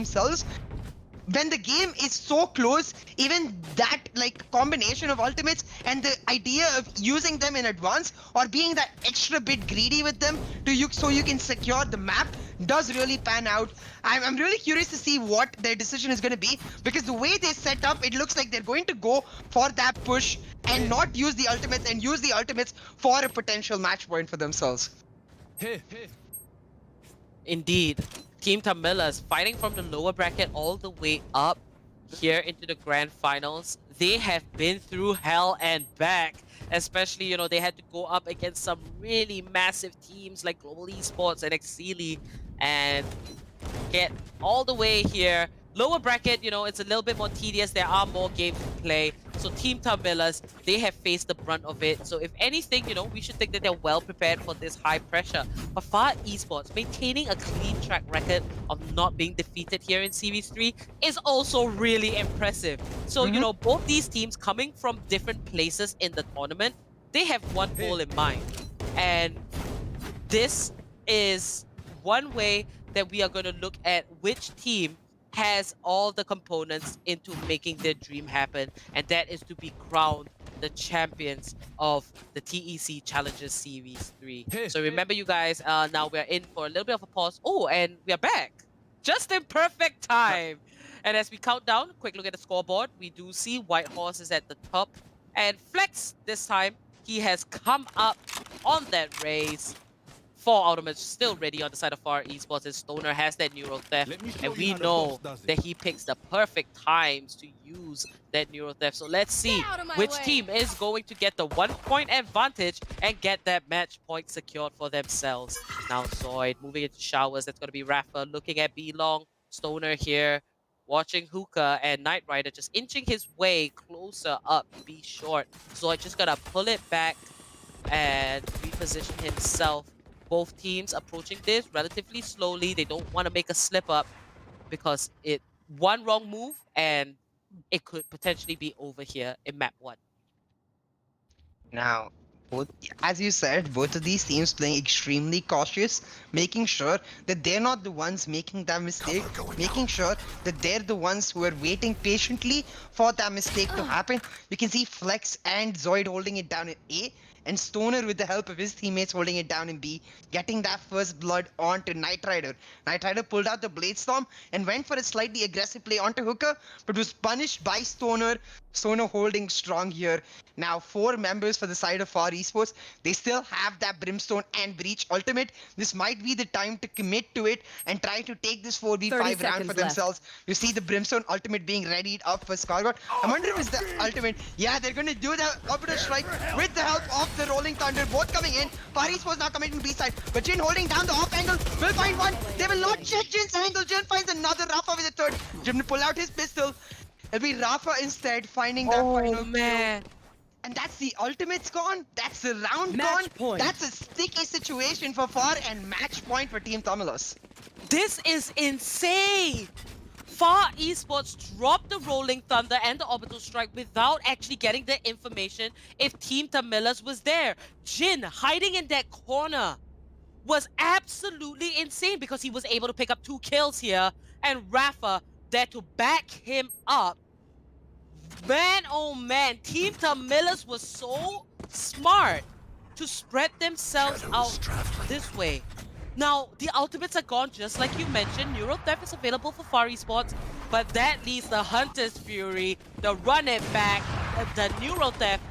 When the game is so close, even that like combination of ultimates and the idea of using them in advance or being that extra bit greedy with them so you can secure the map does really pan out. I'm really curious to see what their decision is going to be, because the way they set up, it looks like they're going to go for that push and not use the ultimates and use the ultimates for a potential match point for themselves. Indeed. Team TAMILAS fighting from the lower bracket all the way up here into the grand finals. They have been through hell and back. Especially, you know, they had to go up against some really massive teams like Global Esports and Exili and get all the way here. Lower bracket, you know, it's a little bit more tedious. There are more games to play. So Team TAMILAS, they have faced the brunt of it. So if anything, you know, we should think that they're well prepared for this high pressure. But Far Esports, maintaining a clean track record of not being defeated here in Series 3 is also really impressive. So, you know, both these teams coming from different places in the tournament, they have one goal in mind. And this is one way that we are going to look at which team has all the components into making their dream happen, and that is to be crowned the champions of the TEC Challengers Series 3. So remember, you guys, now we're in for a little bit of a pause. Oh, and we're back. Just in perfect time. And as we count down, quick look at the scoreboard. We do see White Horse is at the top. And Flex, this time, he has come up on that race. 4 ultimates still ready on the side of Far Esports, and Stoner has that neural theft, and we know that he picks the perfect times to use that neural theft. So let's see which team is going to get the 1-point advantage and get that match point secured for themselves. Now Zoid moving into showers. That's going to be Rafa looking at B Long. Stoner here watching Hookah, and Knight Rider just inching his way closer up B short. Zoid just going to pull it back and reposition himself. Both teams approaching this relatively slowly. They don't want to make a slip up, because one wrong move and it could potentially be over here in map 1. Now, as you said, both of these teams playing extremely cautious, making sure that they're not the ones making that mistake, making sure that they're the ones who are waiting patiently for that mistake to happen. You can see Flex and Zoid holding it down in A, and Stoner, with the help of his teammates, holding it down in B, getting that first blood onto Knight Rider. Knight Rider pulled out the Blade Storm and went for a slightly aggressive play onto Hookah, but was punished by Stoner. Stoner holding strong here. Now 4 members for the side of Far Esports. They still have that Brimstone and Breach ultimate. This might be the time to commit to it and try to take this 4v5 round for themselves. You see the Brimstone ultimate being readied up for Skargard. I wonder if it's the ultimate. Yeah, they're going to do the orbital strike with the help of the Rolling Thunder. Both coming in. Far Esports now coming to B side. But Jin holding down the off angle. Will find one. They will not check Jin's angle. Jin finds another. Rafa with a third. Jin will pull out his pistol. It'll be Rafa instead finding that final man. kill. And that's the ultimate's gone. That's the round gone. That's a sticky situation for Far, and match point for Team TAMILAS. This is insane. Far Esports dropped the Rolling Thunder and the Orbital Strike without actually getting the information if Team TAMILAS was there. Jin hiding in that corner was absolutely insane, because he was able to pick up 2 kills here, and Rafa there to back him up. Man, oh man, Team TAMILAS was so smart to spread themselves out this way. Now, the ultimates are gone, just like you mentioned. Neural Theft is available for Far Esports, but that leaves the Hunter's Fury, the Run It Back, the Neural Theft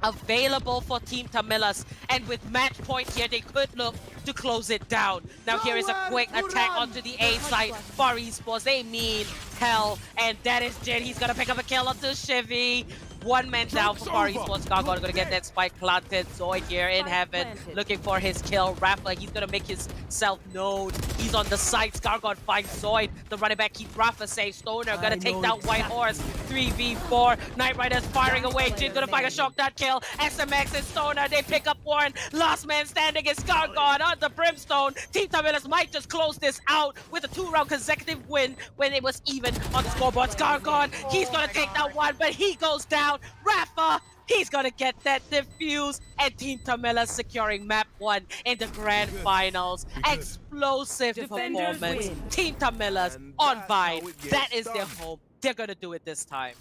available for Team TAMILAS. And with match point here, they could look to close it down. Now here is a quick attack onto the A side. For Esports, they mean hell. And that is Jin. He's gonna pick up a kill onto Shivy. One man down for Far Esports. Gargon gonna get that spike planted. Zoid here in heaven, looking for his kill. Rafa, he's gonna make himself known. He's on the sides. Gargon finds Zoid. The running back keeps Rafa safe. Stoner gonna take down White Horse. 3v4. Knight Riders firing away. Jin's gonna find a shock that kill. SMX and Stoner, they pick up one. Last man standing is Gargon on the Brimstone. Team TAMILAS might just close this out with a 2-round consecutive win when it was even on the scoreboards. Gargon, he's gonna take that one, but he goes down. Rafa, he's gonna get that defuse, and Team TAMILAS securing map 1 in the grand finals. Explosive performance. Team TAMILAS on Vine. That is their home. They're gonna do it this time.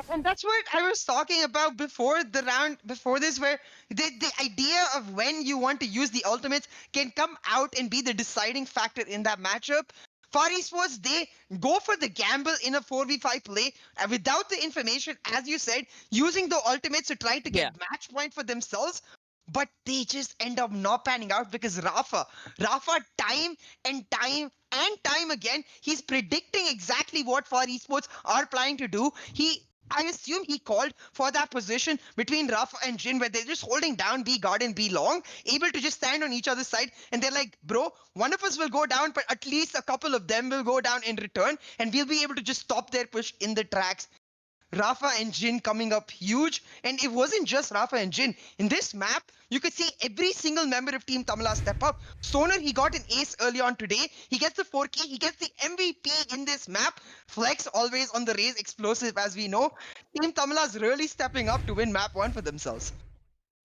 And that's what I was talking about before the round, before this, where the idea of when you want to use the ultimates can come out and be the deciding factor in that matchup. Far Esports, they go for the gamble in a 4v5 play without the information, as you said, using the ultimates to try to get match point for themselves. But they just end up not panning out because Rafa time and time again, he's predicting exactly what Far Esports are planning to do. I assume he called for that position between Rafa and Jin where they're just holding down B guard and B long, able to just stand on each other's side. And they're like, bro, one of us will go down, but at least a couple of them will go down in return. And we'll be able to just stop their push in the tracks. Rafa and Jin coming up huge. And it wasn't just Rafa and Jin. In this map, you could see every single member of Team TAMILAS step up. Stoner, he got an ace early on today. He gets the 4K. He gets the MVP in this map. Flex always on the raise, explosive as we know. Team TAMILAS really stepping up to win map 1 for themselves.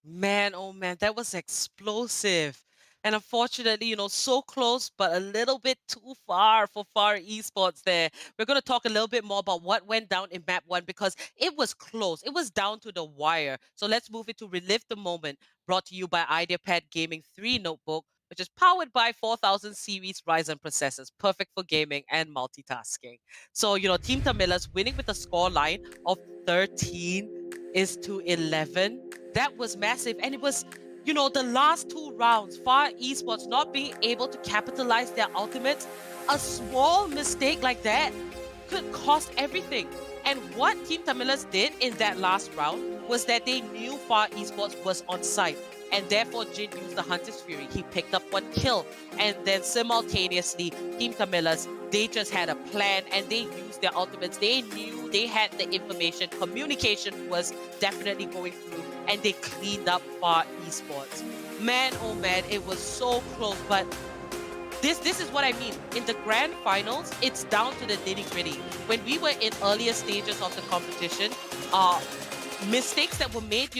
Man, oh man, that was explosive. And unfortunately, so close, but a little bit too far for Far Esports there. We're going to talk a little bit more about what went down in map 1 because it was close. It was down to the wire. So let's move into Relive the Moment, brought to you by Ideapad Gaming 3 notebook, which is powered by 4000 series Ryzen processors, perfect for gaming and multitasking. So, Team TAMILAS winning with a score line of 13-11. That was massive. And it was, the last 2 rounds, Far Esports not being able to capitalize their ultimates. A small mistake like that could cost everything. And what Team TAMILAS did in that last round was that they knew Far Esports was on site. And therefore, Jin used the Hunter's Fury. He picked up 1 kill. And then simultaneously, Team TAMILAS, they just had a plan and they used their ultimates. They knew they had the information. Communication was definitely going through. And they cleaned up Far Esports. Man, oh man, it was so close. But this is what I mean. In the grand finals, it's down to the nitty-gritty. When we were in earlier stages of the competition, mistakes that were made,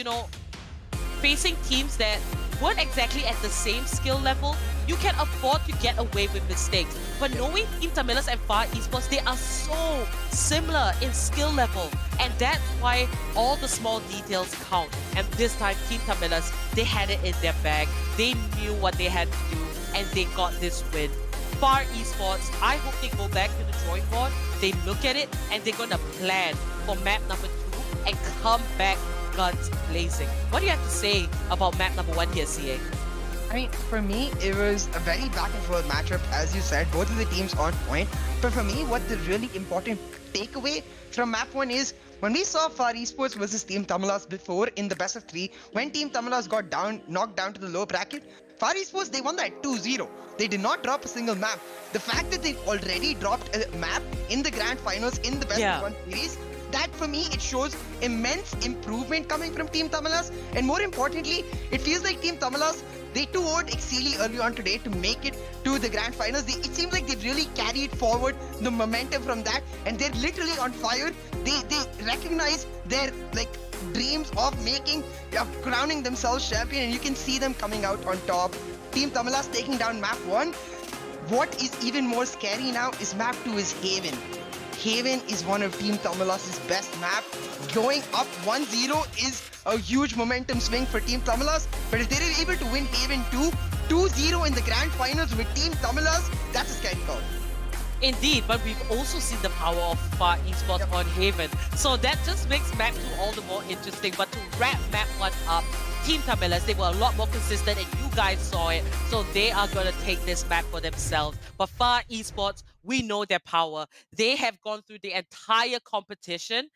facing teams that weren't exactly at the same skill level, you can afford to get away with mistakes. But knowing Team TAMILAS and Far Esports, they are so similar in skill level. And that's why all the small details count. And this time, Team TAMILAS, they had it in their bag. They knew what they had to do, and they got this win. Far Esports, I hope they go back to the drawing board, they look at it, and they're gonna plan for map number 2 and come back guns blazing. What do you have to say about map number 1 here, CA? I mean, for me, it was a very back and forth matchup, as you said, both of the teams on point. But for me, what the really important takeaway from map 1 is, when we saw Far Esports versus Team TAMILAS before in the best of 3, when Team TAMILAS got knocked down to the low bracket, Far Esports, they won that 2-0. They did not drop a single map. The fact that they've already dropped a map in the grand finals in the best of 1 series, that for me, it shows immense improvement coming from Team TAMILAS. And more importantly, it feels like Team TAMILAS, they too owed Exili early on today to make it to the grand finals. It seems like they've really carried forward the momentum from that, and they're literally on fire. They recognize their dreams of crowning themselves champion, and you can see them coming out on top. Team TAMILAS taking down map 1. What is even more scary now is map 2 is Haven. Haven is one of Team TAMILAS' best map. Going up 1-0 is a huge momentum swing for Team TAMILAS. But if they're able to win Haven 2-0 in the grand finals with Team TAMILAS, that's a scary call. Indeed, but we've also seen the power of Far Esports on Haven. So that just makes map 2 all the more interesting. But to wrap map 1 up, Team TAMILAS, they were a lot more consistent and you guys saw it. So they are going to take this map for themselves. But Far Esports, we know their power. They have gone through the entire competition.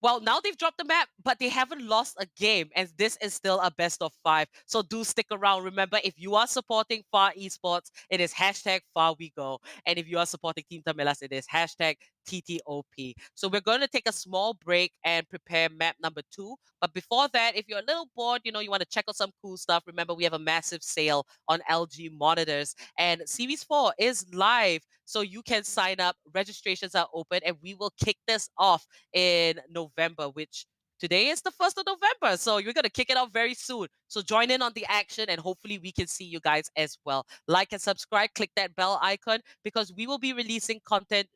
Well, now they've dropped the map, but they haven't lost a game, and this is still a best of 5. So do stick around. Remember, if you are supporting Far Esports, it is hashtag Far We Go. And if you are supporting Team Tamilas, it is hashtag TTOP. So we're going to take a small break and prepare map number 2. But before that, if you're a little bored, you want to check out some cool stuff, remember we have a massive sale on LG monitors. And Series 4 is live, so you can sign up. Registrations are open, and we will kick this off in November, which today is the 1st of November. So you're going to kick it off very soon. So join in on the action and hopefully we can see you guys as well. Like and subscribe, click that bell icon because we will be releasing content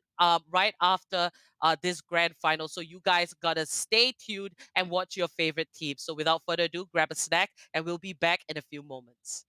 right after this grand final. So you guys got to stay tuned and watch your favorite team. So without further ado, grab a snack and we'll be back in a few moments.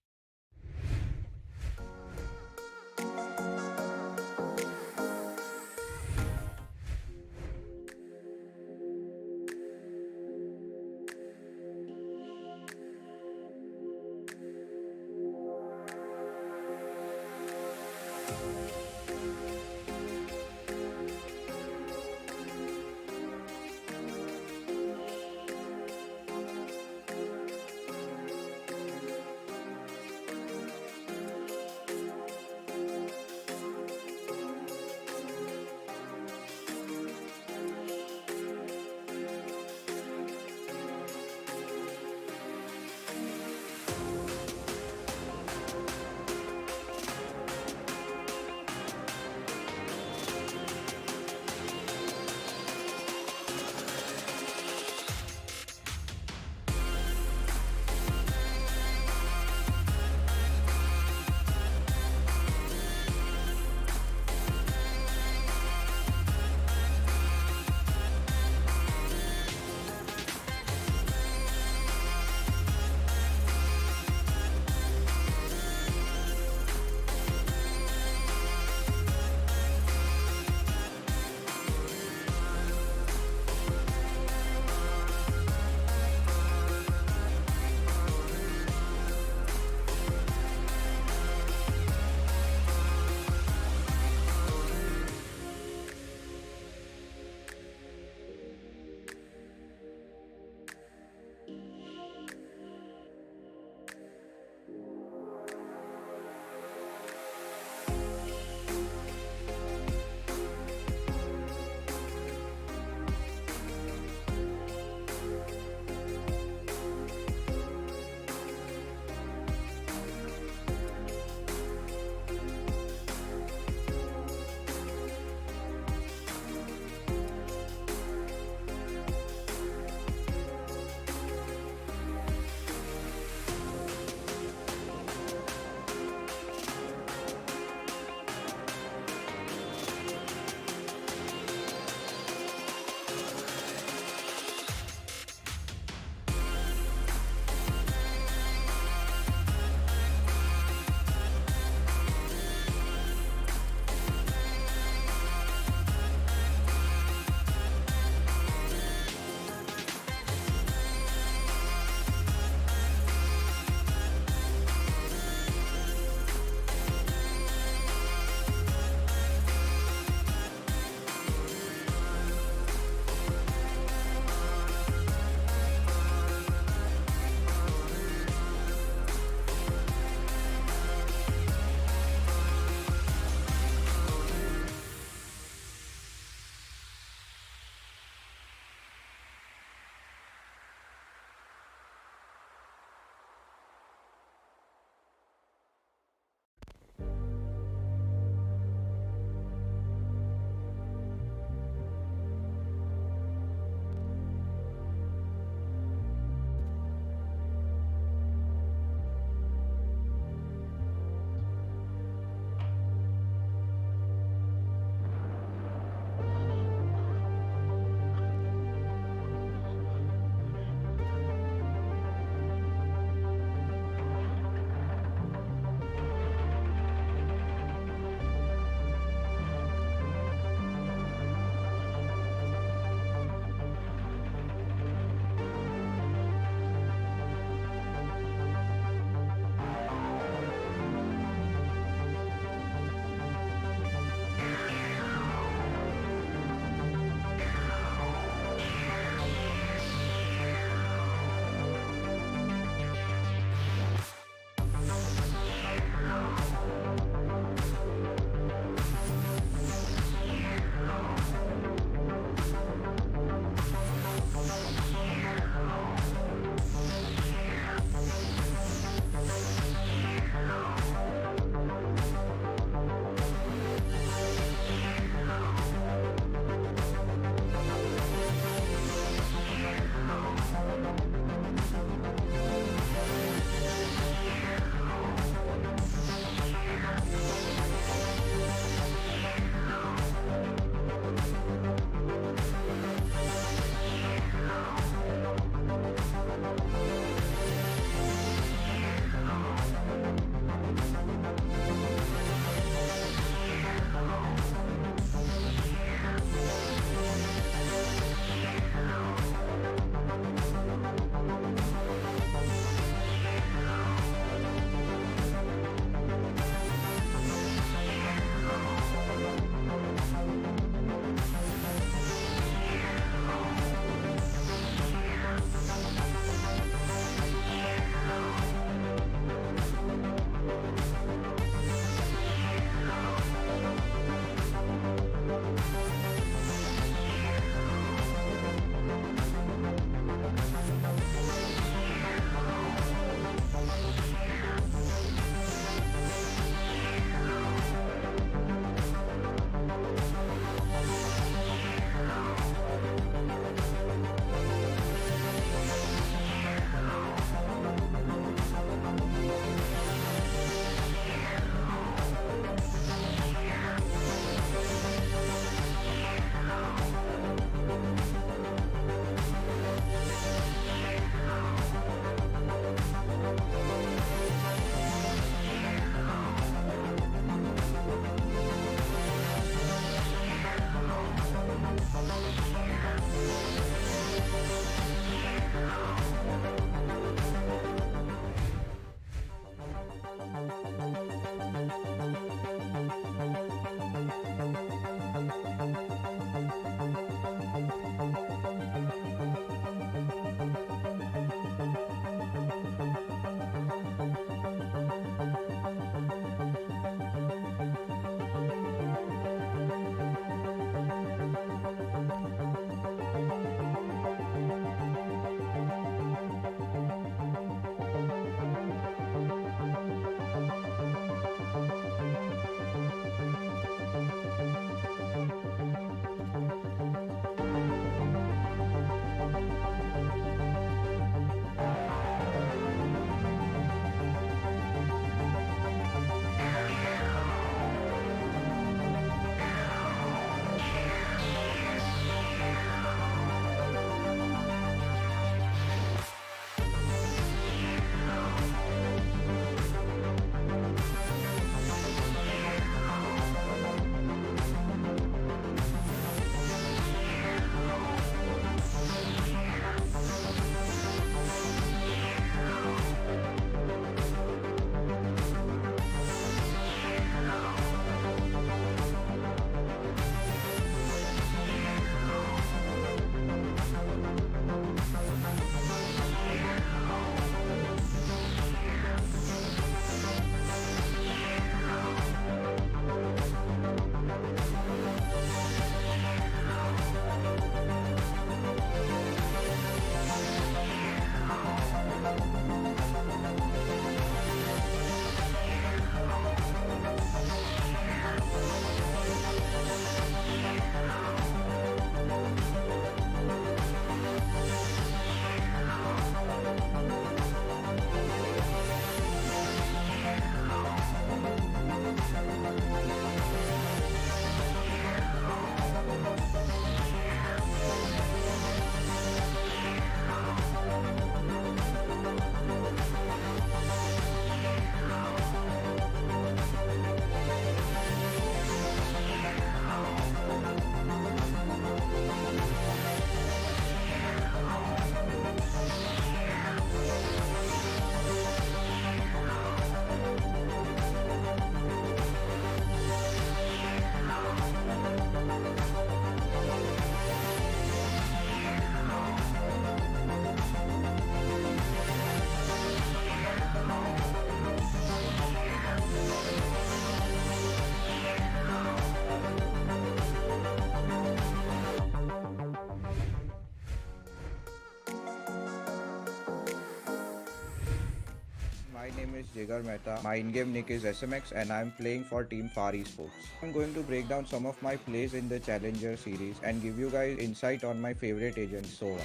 name is Jigar Mehta. My in-game nick is SMX and I'm playing for Team Far Esports. I'm going to break down some of my plays in the Challenger series and give you guys insight on my favorite agent, SOVA.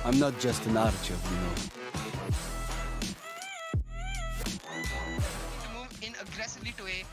I'm not just an archer, you know. To move in aggressively to A.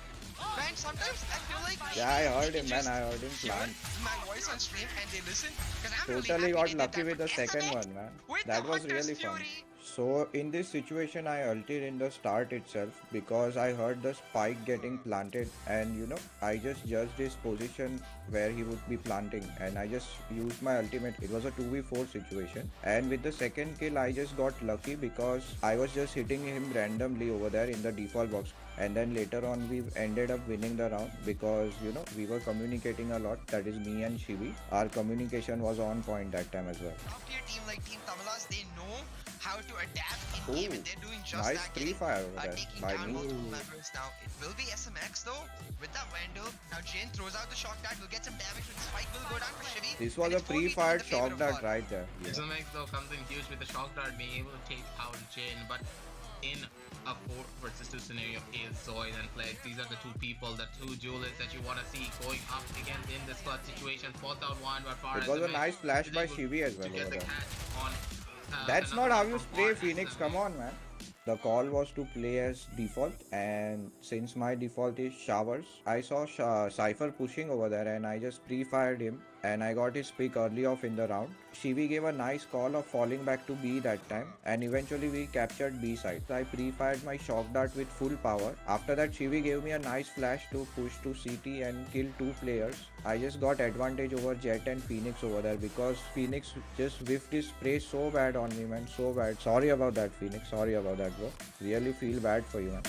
Man, sometimes I feel like Yeah, I heard him, man. I heard him hear plant. my voice on stream and they listen. Because I'm Totally really got happy lucky they with did the that. second SMX one, man. with That the was Hunter's really fun. Fury. So in this situation, I ulted in the start itself because I heard the spike getting planted, and I just judged his position where he would be planting, and I just used my ultimate. It was a 2v4 situation, and with the second kill, I just got lucky because I was just hitting him randomly over there in the default box. And then later on, we ended up winning the round because we were communicating a lot. That is me and Shivi. Our communication was on point that time as well. Top tier team like Team TAMILAS, they know how to adapt in game, and they're doing just Nice that. pre-fire over there Taking by down me. multiple members now. It will be SMX though with that Vandal. Now Jin throws out the shock dart, will get some damage, but the spike will go down for Shivi. This was a pre-fired shock dart right there. Yeah. SMX though comes in huge with the shock dart being able to take out Jin, but in a 4 versus 2 scenario is Zoid and Plague. These are the two people, the two duelists that you want to see going up against in this clutch situation. Spots out one, but far It was a nice flash by Shivi as well. to get the catch on. That's not another how one you from spray, War Phoenix. SMX. Come on, man. The call was to play as default, and since my default is showers, I saw Cypher pushing over there, and I just pre-fired him, and I got his pick early off in the round. Shivi gave a nice call of falling back to B that time, and eventually we captured B side. So I pre-fired my shock dart with full power. After that, Shivi gave me a nice flash to push to CT and kill 2 players. I just got advantage over Jet and Phoenix over there because Phoenix just whiffed his spray so bad on me, man, so bad. Sorry about that, Phoenix. Sorry about that, bro. Really feel bad for you, man.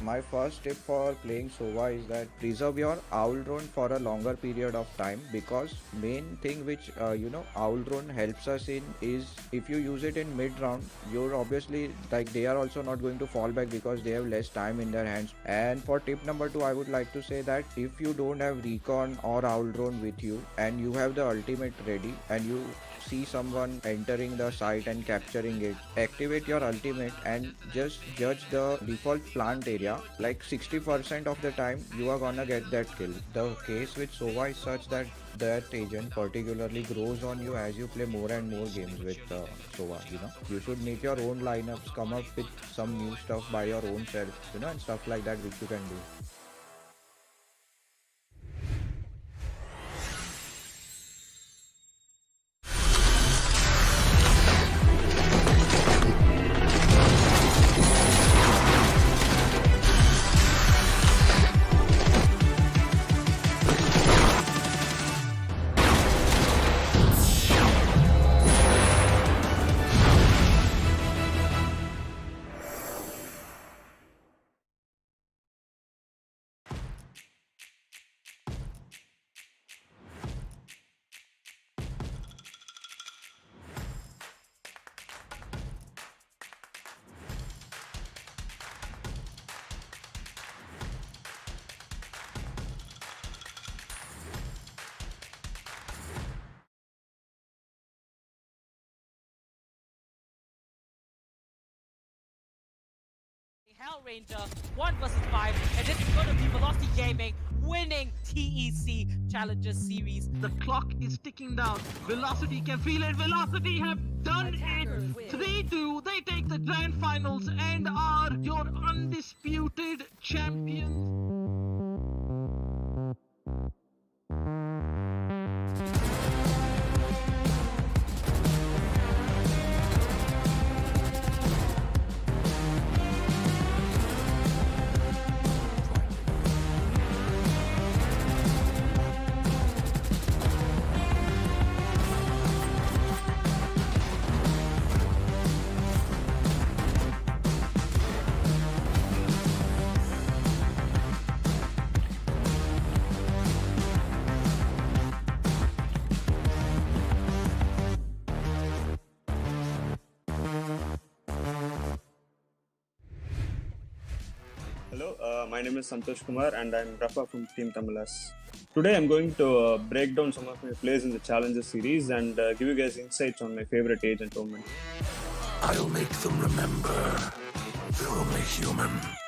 My first tip for playing SOVA is that preserve your owl drone for a longer period of time, because main thing which owl drone helps us in is if you use it in mid round, you're obviously like they are also not going to fall back because they have less time in their hands. And for tip number 2, I would like to say that if you don't have recon or owl drone with you and you have the ultimate ready and you see someone entering the site and capturing it, activate your ultimate and just judge the default plant area. Like 60% of the time you are gonna get that kill. The case with SOVA is such that that agent particularly grows on you as you play more and more games with SOVA. You should make your own lineups, come up with some new stuff by your own self, and stuff like that which you can do. Hell Ranger 1 versus 5, and this is going to be Velocity Gaming winning TEC Challenger Series. The clock is ticking down. Velocity can feel it. Velocity have done it. 3-2. They take the grand finals and are your undisputed champions. Hello, my name is Santosh Kumar and I'm Rafa from Team TAMILAS. Today I'm going to break down some of my plays in the Challenger series and give you guys insights on my favorite agent, OMEN. I'll make them remember. They're only human. Back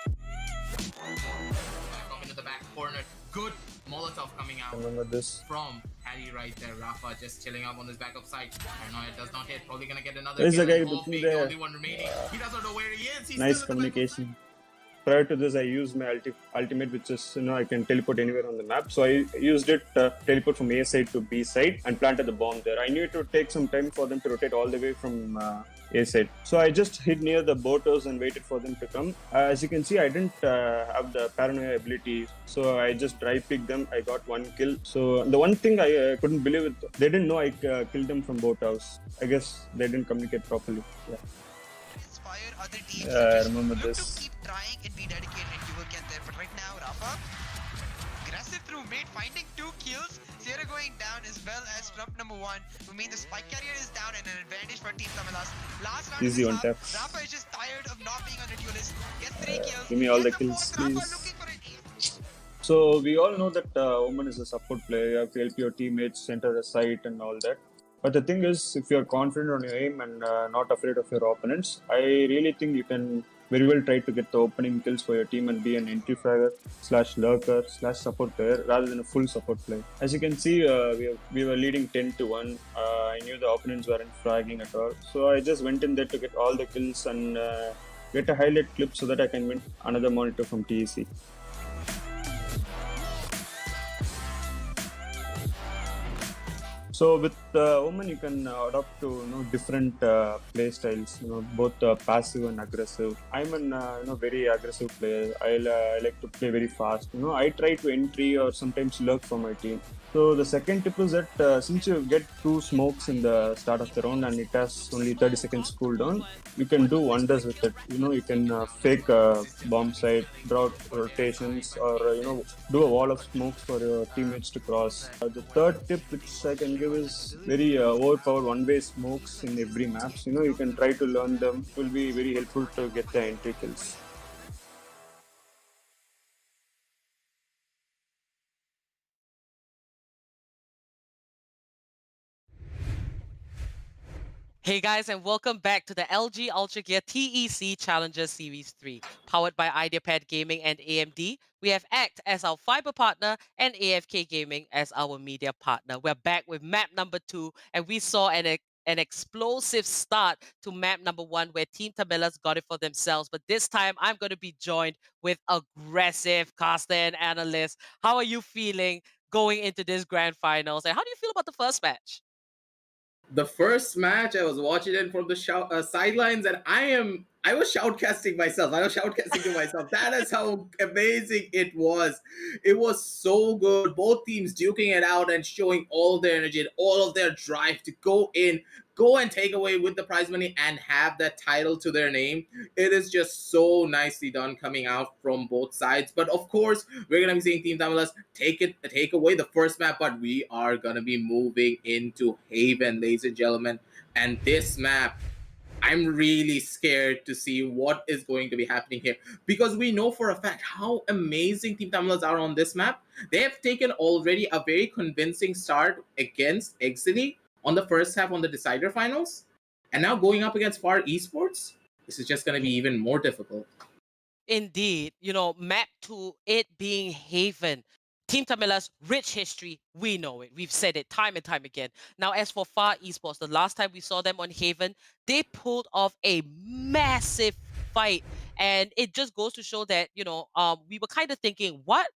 up into the back corner. Good Molotov coming out Remember this? from Harry right there. Rafa just chilling up on his backup side. Paranoia does not hit. Probably gonna get another There's kill. a guy And between Hope being the there. only one remaining. He doesn't know where he is. He's Nice still at the backup communication. Prior to this, I used my ultimate, which is I can teleport anywhere on the map. So I used it teleport from A side to B side and planted the bomb there. I knew it would take some time for them to rotate all the way from A side. So I just hid near the boat house and waited for them to come. As you can see, I didn't have the paranoia ability, so I just dry picked them. I got one kill. So the one thing I couldn't believe it, they didn't know I killed them from boat house. I guess they didn't communicate properly. Yeah. Inspire other teams Yeah, I to just remember look this. to keep trying and be dedicated and you will get there. But right now, Rafa, aggressive through mid, finding 2 kills. Sierra going down as well as Trump number 1. I mean, the spike carrier is down and an advantage for Team Tamilas. Last round Easy of one this tap. half, Rafa is just tired of not being on a duelist. Gets 3 kills. Give me all the Gets kills, fourth. Rafa please. looking for it. So we all know that OMEN is a support player. You have to help your teammates enter the site and all that. But the thing is, if you're confident on your aim and not afraid of your opponents, I really think you can very well try to get the opening kills for your team and be an entry fragger / lurker / support player rather than a full support player. As you can see, we were leading 10-1. I knew the opponents weren't fragging at all, so I just went in there to get all the kills and get a highlight clip so that I can win another monitor from TEC. So with OMEN, you can adopt to different play styles. Both passive and aggressive. I'm an very aggressive player. I like to play very fast. I try to entry or sometimes lurk for my team. So the second tip is that since you get 2 smokes in the start of the round and it has only 30 seconds cooldown, you can do wonders with it. You can fake a bomb site, draw rotations, or do a wall of smokes for your teammates to cross. The third tip which I can give is very overpowered one-way smokes in every maps. You can try to learn them. It will be very helpful to get the entry kills. Hey guys, and welcome back to the LG Ultragear TEC Challenger Series 3, powered by Ideapad Gaming and AMD. We have ACT as our fiber partner and AFK Gaming as our media partner. We're back with map number 2, and we saw an explosive start to map number 1 where Team TAMILAS got it for themselves. But this time, I'm going to be joined with aggressive caster and analyst. How are you feeling going into this grand finals, and how do you feel about the first match? The first match, I was watching it from the sidelines, and I was shoutcasting myself. I was shoutcasting to myself. That is how amazing it was. It was so good. Both teams duking it out and showing all their energy and all of their drive to go and take away with the prize money and have that title to their name. It is just so nicely done coming out from both sides. But of course, we're gonna be seeing Team Tamilas take away the first map, but we are gonna be moving into Haven, ladies and gentlemen. And this map, I'm really scared to see what is going to be happening here, because we know for a fact how amazing Team Tamilas are on this map. They have taken already a very convincing start against Exili on the first half on the Decider Finals, and now going up against Far Esports, this is just going to be even more difficult. Indeed, map 2, it being Haven. Team Tamila's rich history, we know it. We've said it time and time again. Now, as for Far Esports, the last time we saw them on Haven, they pulled off a massive fight. And it just goes to show that, we were kind of thinking, what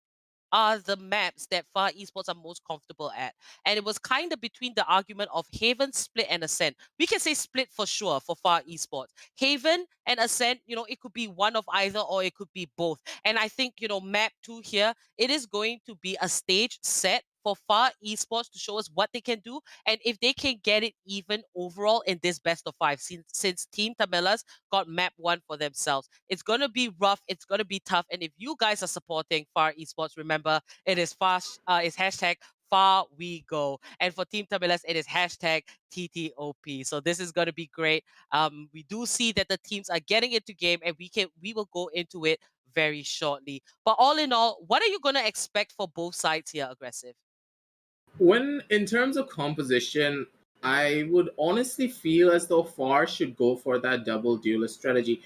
are the maps that Far Esports are most comfortable at? And it was kind of between the argument of Haven, Split, and Ascent. We can say Split for sure for Far Esports. Haven and Ascent, it could be one of either or it could be both. And I think, map 2 here, it is going to be a stage set for Far Esports to show us what they can do, and if they can get it even overall in this best of 5, since Team Tamilas got map 1 for themselves. It's going to be rough, it's going to be tough, and if you guys are supporting Far Esports, remember, it is it's hashtag far we go. And for Team TAMILAS, it is hashtag TTOP. So this is going to be great. We do see that the teams are getting into game, and we will go into it very shortly. But all in all, what are you going to expect for both sides here, Aggressive? When in terms of composition, I would honestly feel as though Far should go for that double duelist strategy.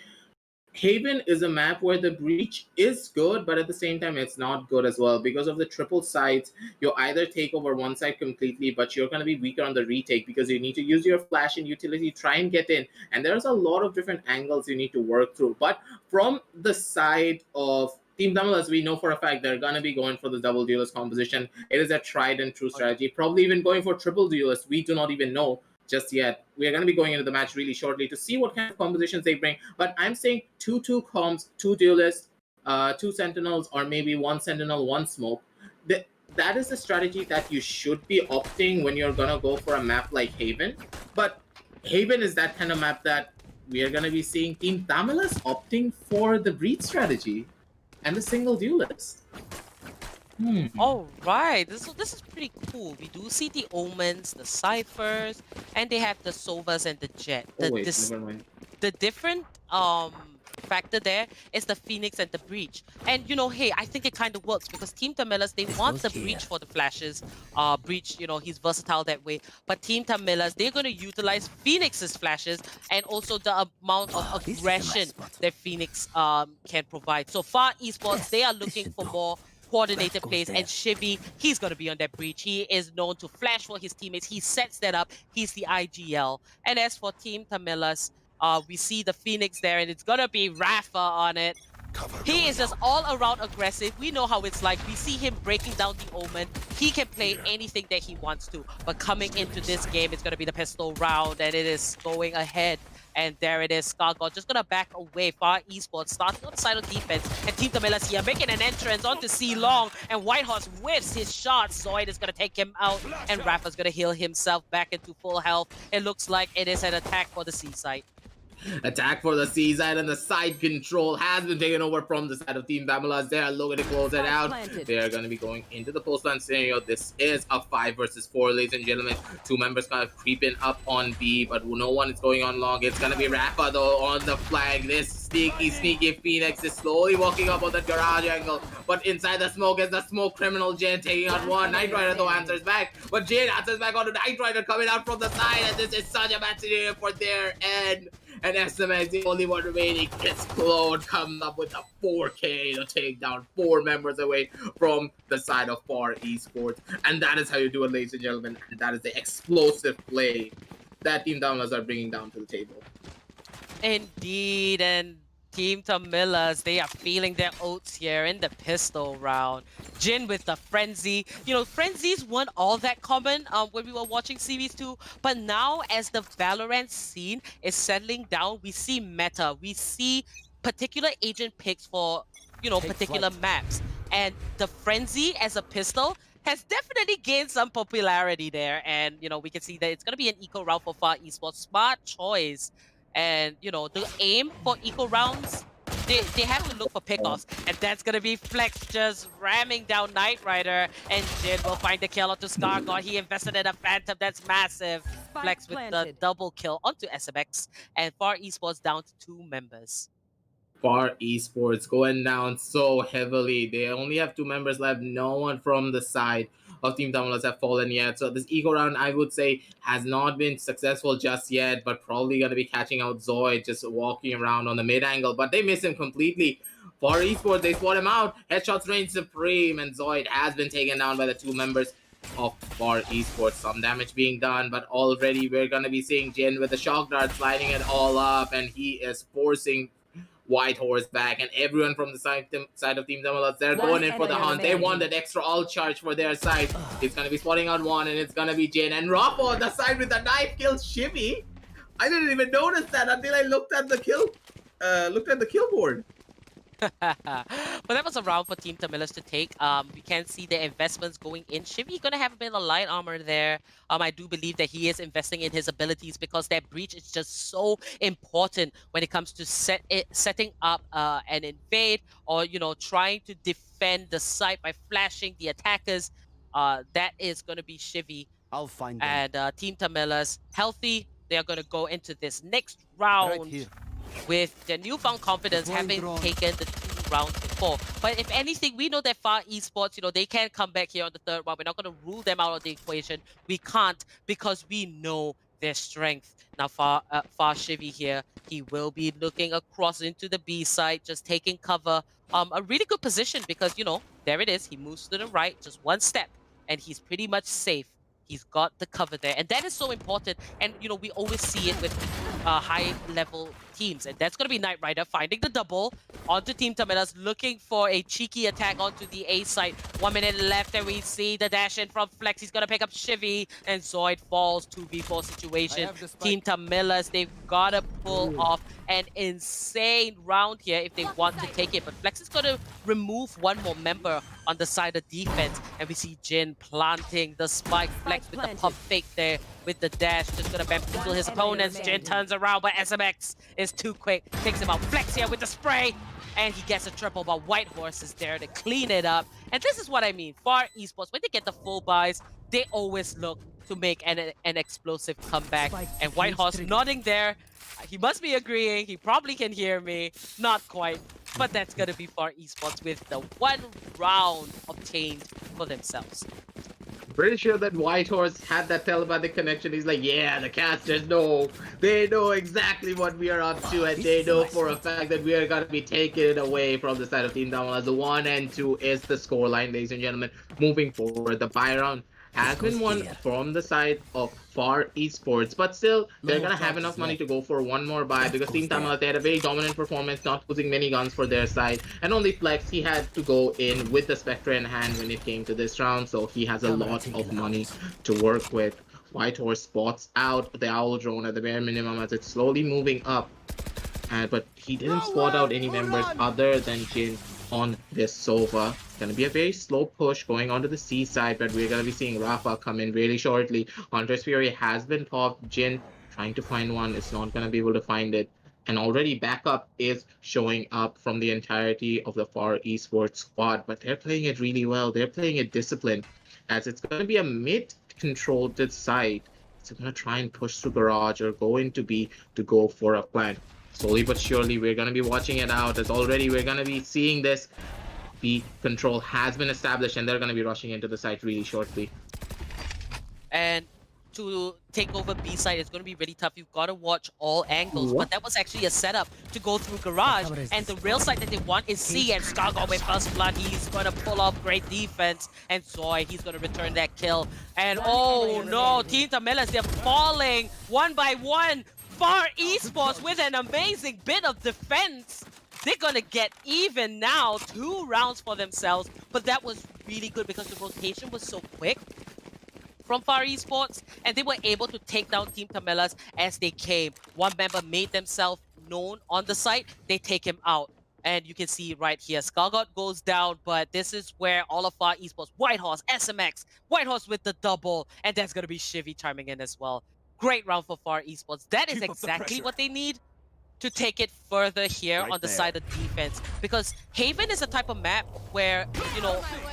Haven is a map where the breach is good, but at the same time, it's not good as well. Because of the triple sides, you either take over one side completely, but you're going to be weaker on the retake because you need to use your flash and utility, try and get in. And there's a lot of different angles you need to work through. But from the side of Team TAMILAS, we know for a fact they're going to be going for the double duelist composition. It is a tried and true strategy. Probably even going for triple duelist. We do not even know just yet. We are going to be going into the match really shortly to see what kind of compositions they bring. But I'm saying 2-2 comms, 2 duelists, 2 sentinels, or maybe 1 sentinel, 1 smoke. That is the strategy that you should be opting when you're going to go for a map like Haven. But Haven is that kind of map that we are going to be seeing Team TAMILAS opting for the breed strategy and the single duelist. All right, this is pretty cool. We do see the Omens, the Ciphers, and they have the Sovas and the Jet. Never mind. The different factor there is the Phoenix and the Breach. And you know, hey, I think it kind of works because Team TAMILAS, they want the Breach for the flashes. Breach, you know, he's versatile that way. But Team TAMILAS, they're going to utilize Phoenix's flashes and also the amount of aggression that Phoenix can provide. So Far Esports, they are looking for more coordinated plays, and Shivy, he's going to be on that breach. He is known to flash for his teammates. He sets that up. He's the IGL. And as for Team TAMILAS, we see the Phoenix there, and it's going to be Rafa on it. He is just all around aggressive. We know how it's like. We see him breaking down the Omen. He can play anything that he wants to. But coming into this game, it's going to be the pistol round, and it is going ahead. And there it is. Skargod just going to back away. Far Esports starting on the side of defense. And Team TAMILAS here making an entrance onto C Long. And Whitehorse whiffs his shot. Zoid is going to take him out. And Rafa's going to heal himself back into full health. It looks like it is an attack for the C side. Attack for the C side, and the side control has been taken over from the side of Team TAMILAS. They are looking to close it out. They are going to be going into the post-land scenario. This is a 5 versus 4, ladies and gentlemen. 2 members kind of creeping up on B, but no one is going on long. It's going to be Rafa, though, on the flag. This sneaky Phoenix is slowly walking up on the garage angle, but inside the smoke is the smoke criminal Jin taking out one. Knight Rider, though, answers back, but Jin answers back on the Knight Rider coming out from the side, and this is such a bad scenario for their end. And SMS, the only one remaining, gets Claude coming up with a 4K to take down 4 members away from the side of Far Esports. And that is how you do it, ladies and gentlemen. And that is the explosive play that Team TAMILAS are bringing down to the table. Indeed, and Team TAMILAS, they are feeling their oats here in the pistol round. Jin with the Frenzy. You know, Frenzies weren't all that common when we were watching Series 2, but now as the Valorant scene is settling down, we see meta. We see particular agent picks for, you know, particular maps. And the Frenzy as a pistol has definitely gained some popularity there. And, you know, we can see that it's going to be an eco round for Far Esports. Smart choice. And, you know, the aim for eco rounds, they have to look for pickoffs. And that's going to be Flex just ramming down Knight Rider. And Jin will find the kill onto Skargod. He invested in a Phantom. That's massive. Flex with the double kill onto SMX. And Far Esports down to 2 members. Far Esports going down so heavily. They only have 2 members left. No one from the side of Team TAMILAS have fallen yet. So this eco round, I would say, has not been successful just yet, but probably going to be catching out Zoid just walking around on the mid angle. But they miss him completely. Far Esports, they spot him out. Headshots reign supreme, and Zoid has been taken down by the 2 members of Far Esports. Some damage being done, but already we're going to be seeing Jin with the shock dart sliding it all up, and he is forcing Whitehorse back, and everyone from the side of Team TAMILAS, they're going in for the hunt. They want that extra all charge for their side. It's gonna be spotting out one, and it's gonna be Jin, and Rafa on the side with the knife kills Shimmy. I didn't even notice that until I looked at the kill board. But that was a round for Team TAMILAS to take. We can see the investments going in. Shivy gonna have a bit of light armor there. I do believe that he is investing in his abilities because that breach is just so important when it comes to setting up an invade, or, you know, trying to defend the site by flashing the attackers. that is going to be Shivy I'll find them. and Team Tamilas healthy. They are going to go into this next Right round here. with their newfound confidence, Deploying having drone. taken the 2 rounds before. But if anything, we know that Far Esports, they can come back here on the 3rd round. We're not going to rule them out of the equation. We can't, because we know their strength. Now, Far Shivy here, he will be looking across into the B side, just taking cover. A really good position because, there it is. He moves to the right, just 1 step, and he's pretty much safe. He's got the cover there, and that is so important. And we always see it with high-level teams, and that's going to be Knight Rider finding the double onto Team Tamilas, looking for a cheeky attack onto the A side. 1 minute left, and we see the dash in from Flex. He's going to pick up Shivy, and Zoid falls. 2v4 situation. Team Tamilas, they've got to pull off an insane round here if they want to take it, but Flex is going to remove 1 more member on the side of defense, and we see Jin planting the spike. Flex with the pump fake there with the dash, just gonna bamboozle his opponents. Jin turns around, but SMX is too quick, takes him out. Flex here with the spray, and he gets a triple, but Whitehorse is there to clean it up. And this is what I mean, Far Esports, when they get the full buys, they always look to make an explosive comeback. And Whitehorse nodding there, he must be agreeing, he probably can hear me, not quite. But that's going to be Far Esports with the 1 round obtained for themselves. Pretty sure that Whitehorse had that telepathic connection. He's like, yeah, the casters know. They know exactly what we are up to, and they know for a fact that we are going to be taking it away from the side of Team Tamilas. The 1 and 2 is the scoreline, ladies and gentlemen. Moving forward, the buy round has been won from the side of Far Esports, but still, they're gonna have enough money to go for 1 more buy because Team Tamilas, they had a very dominant performance, not losing many guns for their side, and only Flex, he had to go in with the Spectre in hand when it came to this round, so he has a lot of money to work with. Whitehorse spots out the Owl Drone at the bare minimum as it's slowly moving up, but he didn't spot out any members other than Jin on this SOVA. Gonna be a very slow push going onto the C side, but we're gonna be seeing Rafa come in really shortly. Hunter's Fury has been popped. Jin trying to find one, is not gonna be able to find it. And already backup is showing up from the entirety of the Far Esports squad, but they're playing it really well. They're playing it disciplined, as it's gonna be a mid-controlled side. So gonna try and push through garage or go into B to go for a plant. Slowly but surely, we're going to be watching it out, as already we're going to be seeing this. B control has been established, and they're going to be rushing into the site really shortly. And to take over B side is going to be really tough. You've got to watch all angles, but that was actually a setup to go through garage, and the real side that they want is C, and Scargo with first blood, he's going to pull off great defense, and Zoy, he's going to return that kill. And oh no, Team Tamilas, they're falling 1 by 1. Far Esports with an amazing bit of defense. They're gonna get even now, 2 rounds for themselves, but that was really good because the rotation was so quick from Far Esports, and they were able to take down Team Tamilas as they came. 1 member made themselves known on the site, they take him out. And you can see right here, Skargot goes down, but this is where all of Far Esports, Whitehorse, SMX, Whitehorse with the double, and that's gonna be Shivy chiming in as well. Great round for Far Esports. That is exactly what they need to take it further here on the side of defense. Because Haven is a type of map where,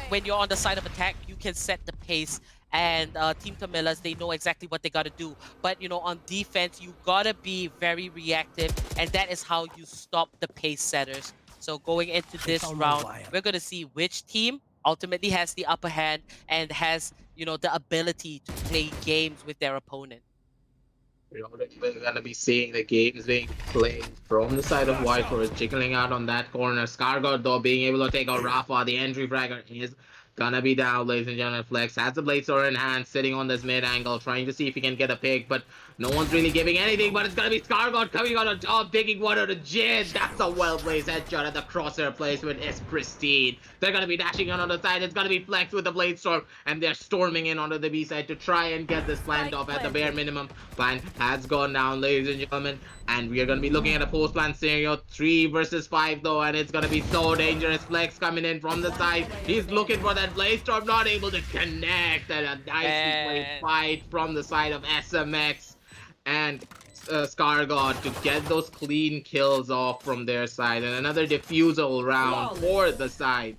when you're on the side of attack, you can set the pace. And Team Tamilas, they know exactly what they got to do. But, on defense, you got to be very reactive. And that is how you stop the pace setters. So going into this round, we're going to see which team ultimately has the upper hand and has, the ability to play games with their opponent. We're already going to be seeing the games being played from the side of Whitehorse, jiggling out on that corner. Skargot, though, being able to take out Rafa. The entry fragger is gonna be down, ladies and gentlemen. Flex has the blade sword in hand, sitting on this mid angle, trying to see if he can get a pick, but no one's really giving anything. But it's gonna be Skargot coming on top, taking one out of Jin. That's a well-placed headshot, and the crosshair placement is pristine. They're gonna be dashing on the side. It's gonna be Flex with the blade storm, and they're storming in onto the B side to try and get this plant off at the bare minimum. Plant has gone down, ladies and gentlemen, and we are gonna be looking at a post-plant scenario, 3 versus 5 though, and it's gonna be so dangerous. Flex coming in from the side. He's looking for that blade storm, not able to connect, and a nicely played fight from the side of SMX and Skargot to get those clean kills off from their side, and another defusal round for the side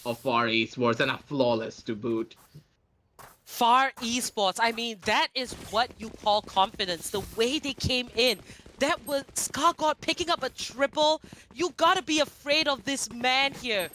of Far Esports, and a flawless to boot. Far Esports, I mean, that is what you call confidence. The way they came in, that was ScarGod picking up a triple. You gotta be afraid of this man here.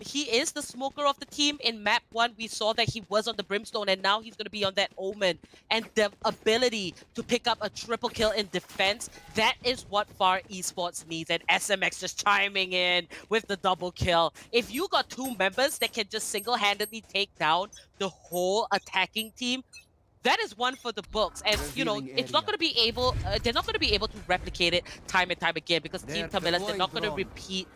He is the smoker of the team. In map 1, we saw that he was on the Brimstone, and now he's gonna be on that Omen. And the ability to pick up a triple kill in defense, that is what Far Esports needs. And SMX just chiming in with the double kill. If you got 2 members that can just single-handedly take down the whole attacking team, that is one for the books. And you know, it's not going to be able they're not going to be able to replicate it time and time again, because Team TAMILAS, they're not going to repeat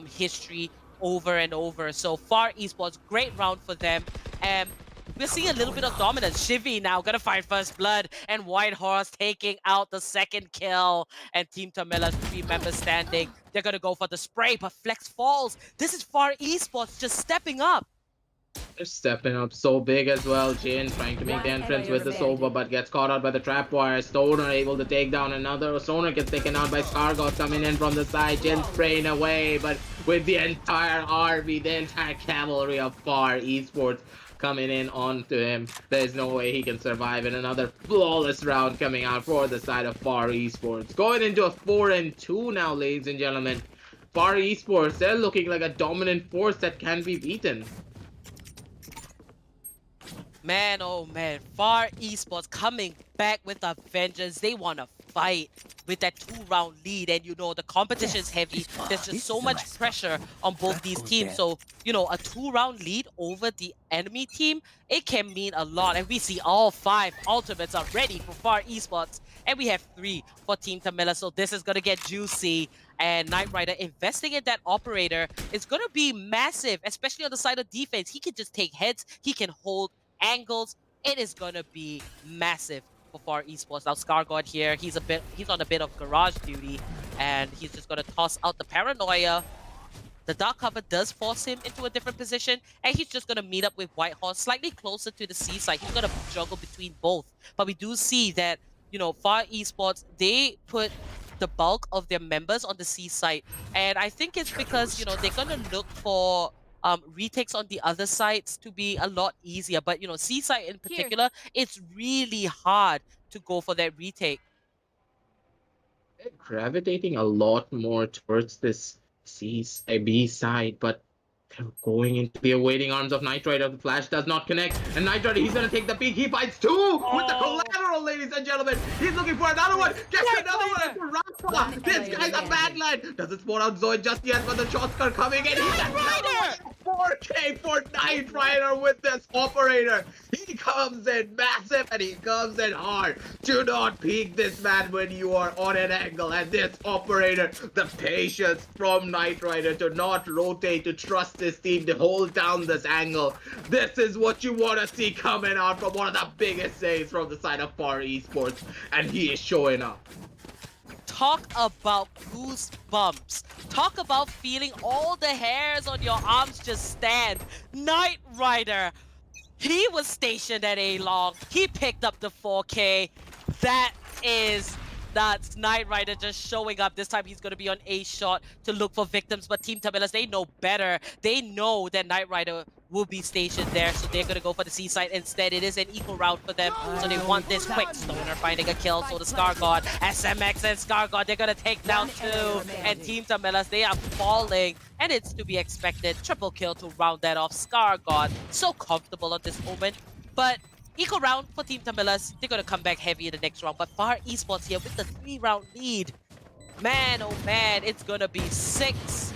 history over and over. So Far Esports, great round for them. And we're seeing a little bit of dominance. Shivy now gonna find first blood, and White Horse taking out the second kill. And Team TAMILAS, 3 members standing. They're gonna go for the spray, but Flex falls. This is Far Esports just stepping up. They're stepping up so big as well. Jin trying to make the entrance with the SOVA, but gets caught out by the trap wire. Stoner able to take down another. Stoner gets taken out by ScarGod coming in from the side. Jin spraying away, but with the entire army, the entire cavalry of Far Esports coming in onto him, there's no way he can survive. And another flawless round coming out for the side of Far Esports. Going into a 4-2 now, ladies and gentlemen. Far Esports, they're looking like a dominant force that can be beaten. Man, oh man, Far Esports coming back with a vengeance. They want to fight with that 2-round lead, and you know, the competition is heavy. There's just so much pressure on both these teams. So, you know, a 2-round lead over the enemy team, it can mean a lot. And we see all 5 ultimates are ready for Far Esports, and we have 3 for Team TAMILAS. So this is going to get juicy. And Knight Rider investing in that operator is going to be massive, especially on the side of defense. He can just take heads, he can hold angles. It is gonna be massive for Far Esports. Now ScarGod here, he's on a bit of garage duty, and he's just gonna toss out the paranoia. The dark cover does force him into a different position, and he's just gonna meet up with White Horse slightly closer to the seaside. He's gonna juggle between both. But we do see that, you know, Far Esports, they put the bulk of their members on the seaside, and I think it's because, you know, they're gonna look for retakes on the other sides to be a lot easier. But you know, seaside in particular, it's really hard to go for that retake. They're gravitating a lot more towards this B side, but they're going into the awaiting arms of Knight Rider. The flash does not connect, and Knight Rider, he's gonna take the peek. He finds 2 with the collateral, ladies and gentlemen. He's looking for another one. Gets another one for Rafa. This guy's a bad line. Doesn't spawn out Zoe just yet, but the shots are coming in. He's a 4K for Knight Rider with this operator. He comes in massive and he comes in hard. Do not peek this man when you are on an angle. And this operator, the patience from Knight Rider to not rotate, to trust this team to hold down this angle. This is what you want to see coming out from one of the biggest saves from the side of Far Esports. And he is showing up. Talk about goosebumps. Talk about feeling all the hairs on your arms just stand. Knight Rider, he was stationed at A-Long. He picked up the 4K. That is nuts. Knight Rider just showing up. This time he's going to be on A-Shot to look for victims. But Team TAMILAS, they know better. They know that Knight Rider will be stationed there, so they're going to go for the seaside instead. It is an equal round for them, so they want this quick. Stoner finding a kill, so the ScarGod, SMX and ScarGod, they're going to take down 2. And Team TAMILAS, they are falling, and it's to be expected. Triple kill to round that off. ScarGod, so comfortable on this Omen, but equal round for Team TAMILAS. They're going to come back heavy in the next round, but Far Esports here with the 3-round lead. Man, oh man, it's going to be 6,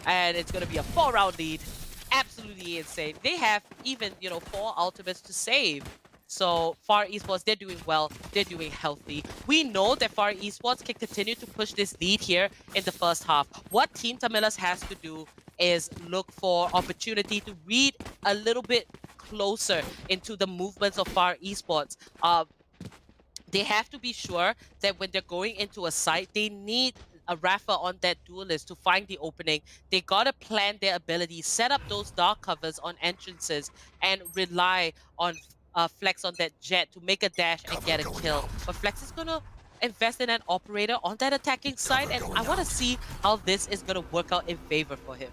and it's going to be a 4-round lead. Absolutely insane. They have even, you know, 4 ultimates to save. So Far Esports, they're doing well. They're doing healthy. We know that Far Esports can continue to push this lead here in the first half. What Team TAMILAS has to do is look for opportunity to read a little bit closer into the movements of Far Esports. They have to be sure that when they're going into a site, they need a Rafa on that duelist to find the opening. They gotta plan their abilities, set up those dark covers on entrances, and rely on Flex on that jet to make a dash and get a kill. But Flex is gonna invest in an operator on that attacking side, and I want to see how this is gonna work out in favor for him.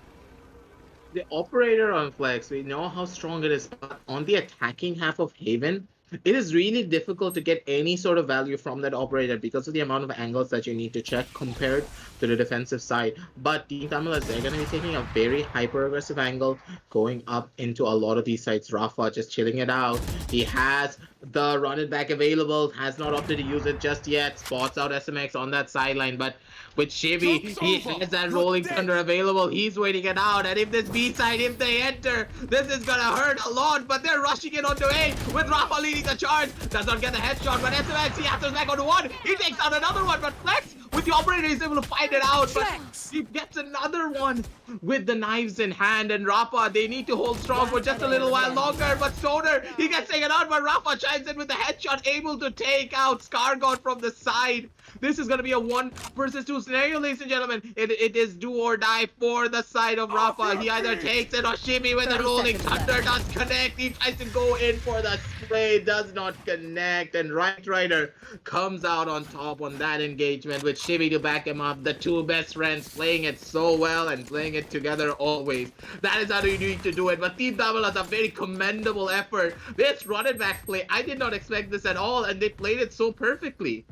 the operator on Flex, we know how strong it is, but on the attacking half of Haven, it is really difficult to get any sort of value from that operator because of the amount of angles that you need to check compared to the defensive side. But Team TAMILAS, they're going to be taking a very hyper-aggressive angle, going up into a lot of these sites. Rafa just chilling it out. He has the run it back available, has not opted to use it just yet, spots out SMX on that sideline, but with Shivy, he has that rolling thunder available. He's waiting it out. And if this B side, if they enter, this is gonna hurt a lot. But they're rushing it onto A with Rafa leading the charge. Does not get the headshot, but SMX, he answers back onto one. He takes out another one, but Flex with the operator is able to find it out. But he gets another one with the knives in hand. And Rafa, they need to hold strong for just a little while longer. But Stoner, he gets taken out, but Rafa chimes in with the headshot, able to take out Scargod from the side. This is going to be a 1 versus 2 scenario, ladies and gentlemen. It is do or die for the side of Rafa. He either takes it or Shimmy with the rolling thunder does connect. He tries to go in for the spray, does not connect. And Right Rider comes out on top on that engagement with Shimmy to back him up. The two best friends playing it so well and playing it together always. That is how you need to do it. But Team TAMILAS, a very commendable effort. This run it back play, I did not expect this at all, and they played it so perfectly.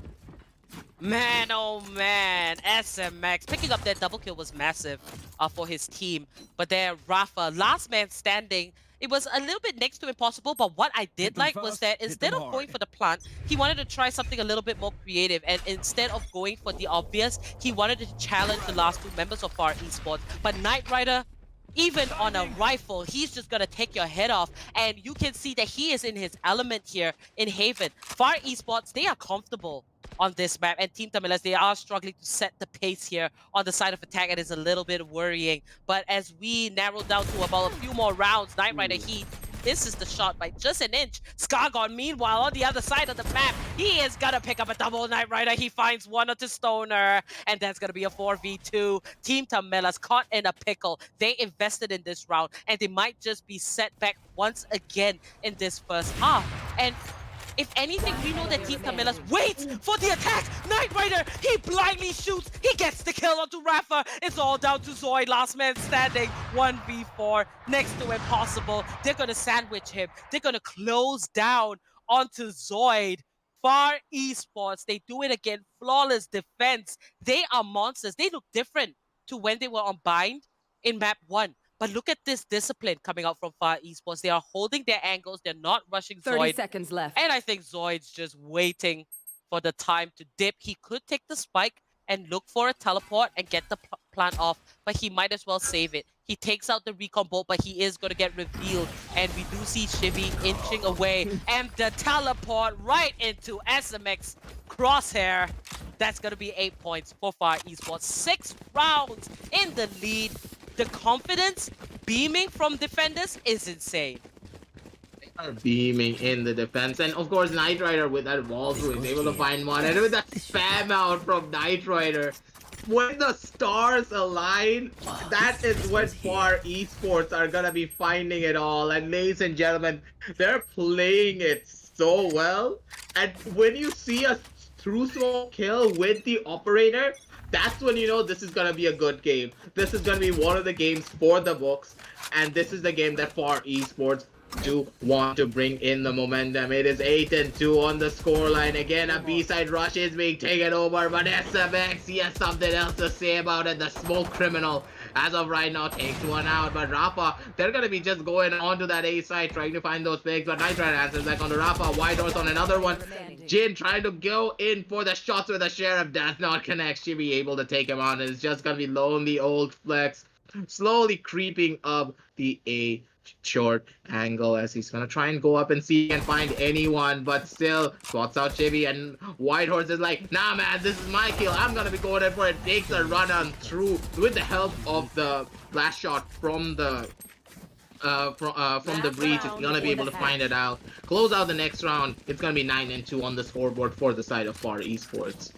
Man, oh man, SMX picking up that double kill was massive for his team. But there, Rafa, last man standing. It was a little bit next to impossible, but what I did like was that instead of going for the plant, he wanted to try something a little bit more creative. And instead of going for the obvious, he wanted to challenge the last two members of our esports. But Knight Rider, even on a rifle, he's just gonna take your head off. And you can see that he is in his element here in Haven. Far Esports, they are comfortable on this map, and Team TAMILAS, they are struggling to set the pace here on the side of attack. It is a little bit worrying, but as we narrow down to about a few more rounds, Knight Rider, he misses the shot by just an inch. Scargon, meanwhile, on the other side of the map, he is gonna pick up a double. Knight Rider, he finds one onto Stoner, and that's gonna be a 4v2. Team TAMILAS caught in a pickle. They invested in this round, and they might just be set back once again in this first half. And if anything, we know that Team TAMILAS waits for the attack. Knight Rider, he blindly shoots. He gets the kill onto Rafa. It's all down to Zoid, last man standing. 1v4, next to impossible. They're going to sandwich him. They're going to close down onto Zoid. Far Esports, they do it again. Flawless defense. They are monsters. They look different to when they were on Bind in map 1. But look at this discipline coming out from Far Esports. They are holding their angles. They're not rushing 30 Zoid. seconds left. And I think Zoid's just waiting for the time to dip. He could take the spike and look for a teleport and get the plant off, but he might as well save it. He takes out the recon bolt, but he is going to get revealed. And we do see Shivy inching away. And the teleport right into SMX crosshair. That's going to be 8 points for Far Esports. 6 rounds in the lead. The confidence beaming from defenders is insane. Are beaming in the defense, and of course Knight Rider with that wall through is able to find one, and with that spam out from Knight Rider, when the stars align, that is when Far Esports are gonna be finding it all. And ladies and gentlemen, they're playing it so well, and when you see a through smoke kill with the operator, that's when you know this is gonna be a good game. This is gonna be one of the games for the books, and this is the game that Far Esports do want to bring in the momentum. It is 8-2 on the scoreline. Again, a B-side rush is being taken over, but SMX, he has something else to say about it. The smoke criminal, as of right now, takes one out, but Rafa, they're gonna be just going onto that A side, trying to find those pigs, but Knight Rider answers back onto Rafa. White Horse on another one. Jin trying to go in for the shots with the Sheriff, does not connect. Should be able to take him on. It's just gonna be lonely old Flex, slowly creeping up the A short angle as he's gonna try and go up and see and find anyone, but still spots out Chibi, and White Horse is like, nah man, this is my kill, I'm gonna be going in for it. Takes a run on through with the help of the blast shot from the breach. It's gonna be able to find it out, close out the next round. It's gonna be 9-2 on the scoreboard for the side of Far Esports.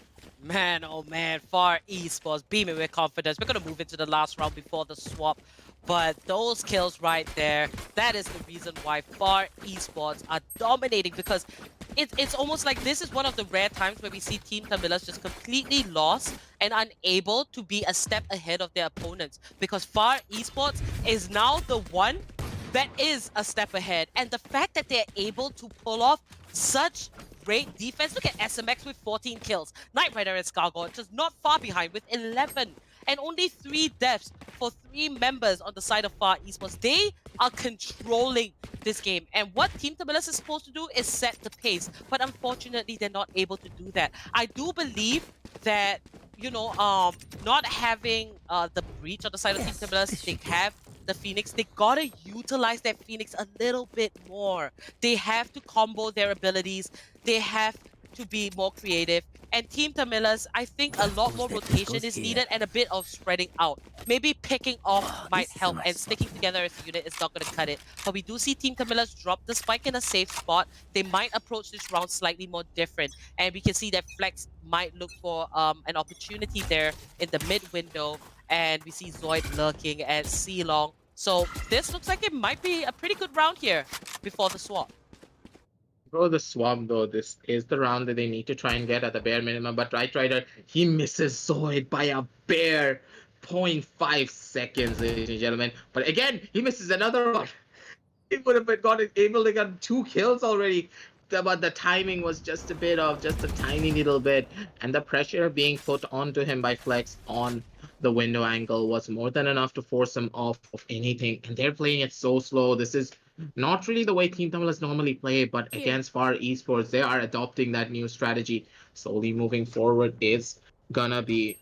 Man, oh man, Far Esports beaming with confidence. We're gonna move into the last round before the swap. But those kills right there, that is the reason why Far Esports are dominating, because it's almost like this is one of the rare times where we see Team TAMILAS just completely lost and unable to be a step ahead of their opponents, because Far Esports is now the one that is a step ahead. And the fact that they're able to pull off such great defense. Look at SMX with 14 kills. Knight Rider and Scargor just not far behind with 11. And only 3 deaths for 3 members on the side of Far Esports. They are controlling this game. And what Team TAMILAS is supposed to do is set the pace. But unfortunately, they're not able to do that. I do believe that, you know, not having the breach on the side of Team TAMILAS, they have the Phoenix. They gotta utilize that Phoenix a little bit more. They have to combo their abilities. They have to be more creative. And Team TAMILAS, I think a lot more rotation is needed and a bit of spreading out. Maybe picking off might help, and sticking together as a unit is not going to cut it. But we do see Team TAMILAS drop the spike in a safe spot. They might approach this round slightly more different. And we can see that Flex might look for an opportunity there in the mid window. And we see Zoid lurking at C Long. So this looks like it might be a pretty good round here before the swap. Bro, the swap though, this is the round that they need to try and get at the bare minimum. But Right Rider, he misses Zoid by a bare 0.5 seconds, ladies and gentlemen. But again, he misses another one. He would have been able to get 2 kills already. But the timing was just a bit off, just a tiny little bit. And the pressure being put onto him by Flex on the window angle was more than enough to force him off of anything. And they're playing it so slow. This is not really the way Team TAMILAS normally play, but against Far Esports, they are adopting that new strategy. Slowly moving forward is gonna be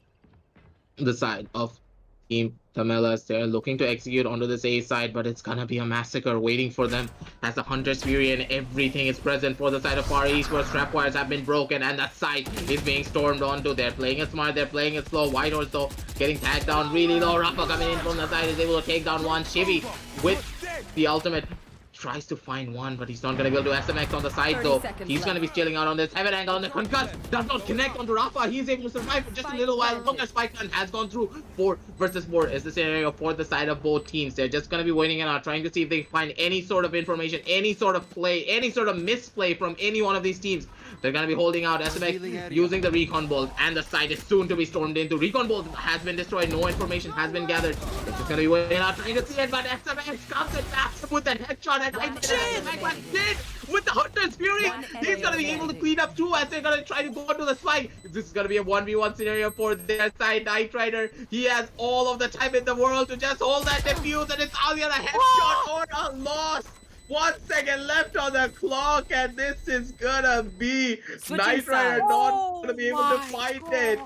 the side of Team TAMILAS. They're looking to execute onto this A side, but it's gonna be a massacre waiting for them as the Hunter's Fury and everything is present for the side of Far East, where trapwires have been broken and that side is being stormed onto. They're playing it smart, they're playing it slow. White Horse though getting tagged down really low. Rafa coming in from the side is able to take down one. Chibi with the ultimate tries to find one, but he's not gonna be able to SMX on the side though. He's gonna be stealing out on this heaven angle, and the concuss does not connect onto Rafa. He's able to survive for just a little while longer. Spike gun has gone through. 4 versus 4 is the scenario for the side of both teams. They're just gonna be waiting and out, trying to see if they find any sort of information, any sort of play, any sort of misplay from any one of these teams. They're gonna be holding out. SMX using the recon bolt, and the side is soon to be stormed into. Recon bolt has been destroyed, no information has been gathered. They're just gonna be waiting out, trying to see it, but SMX comes and backs him with that headshot, and did with the Hunter's Fury. He's gonna be able to clean up too as they're gonna try to go onto the spike. This is gonna be a 1v1 scenario for their side. Knight Rider, he has all of the time in the world to just hold that defuse, and it's either a headshot or a loss. 1 second left on the clock, and this is gonna be Knight Rider not gonna be able to fight it.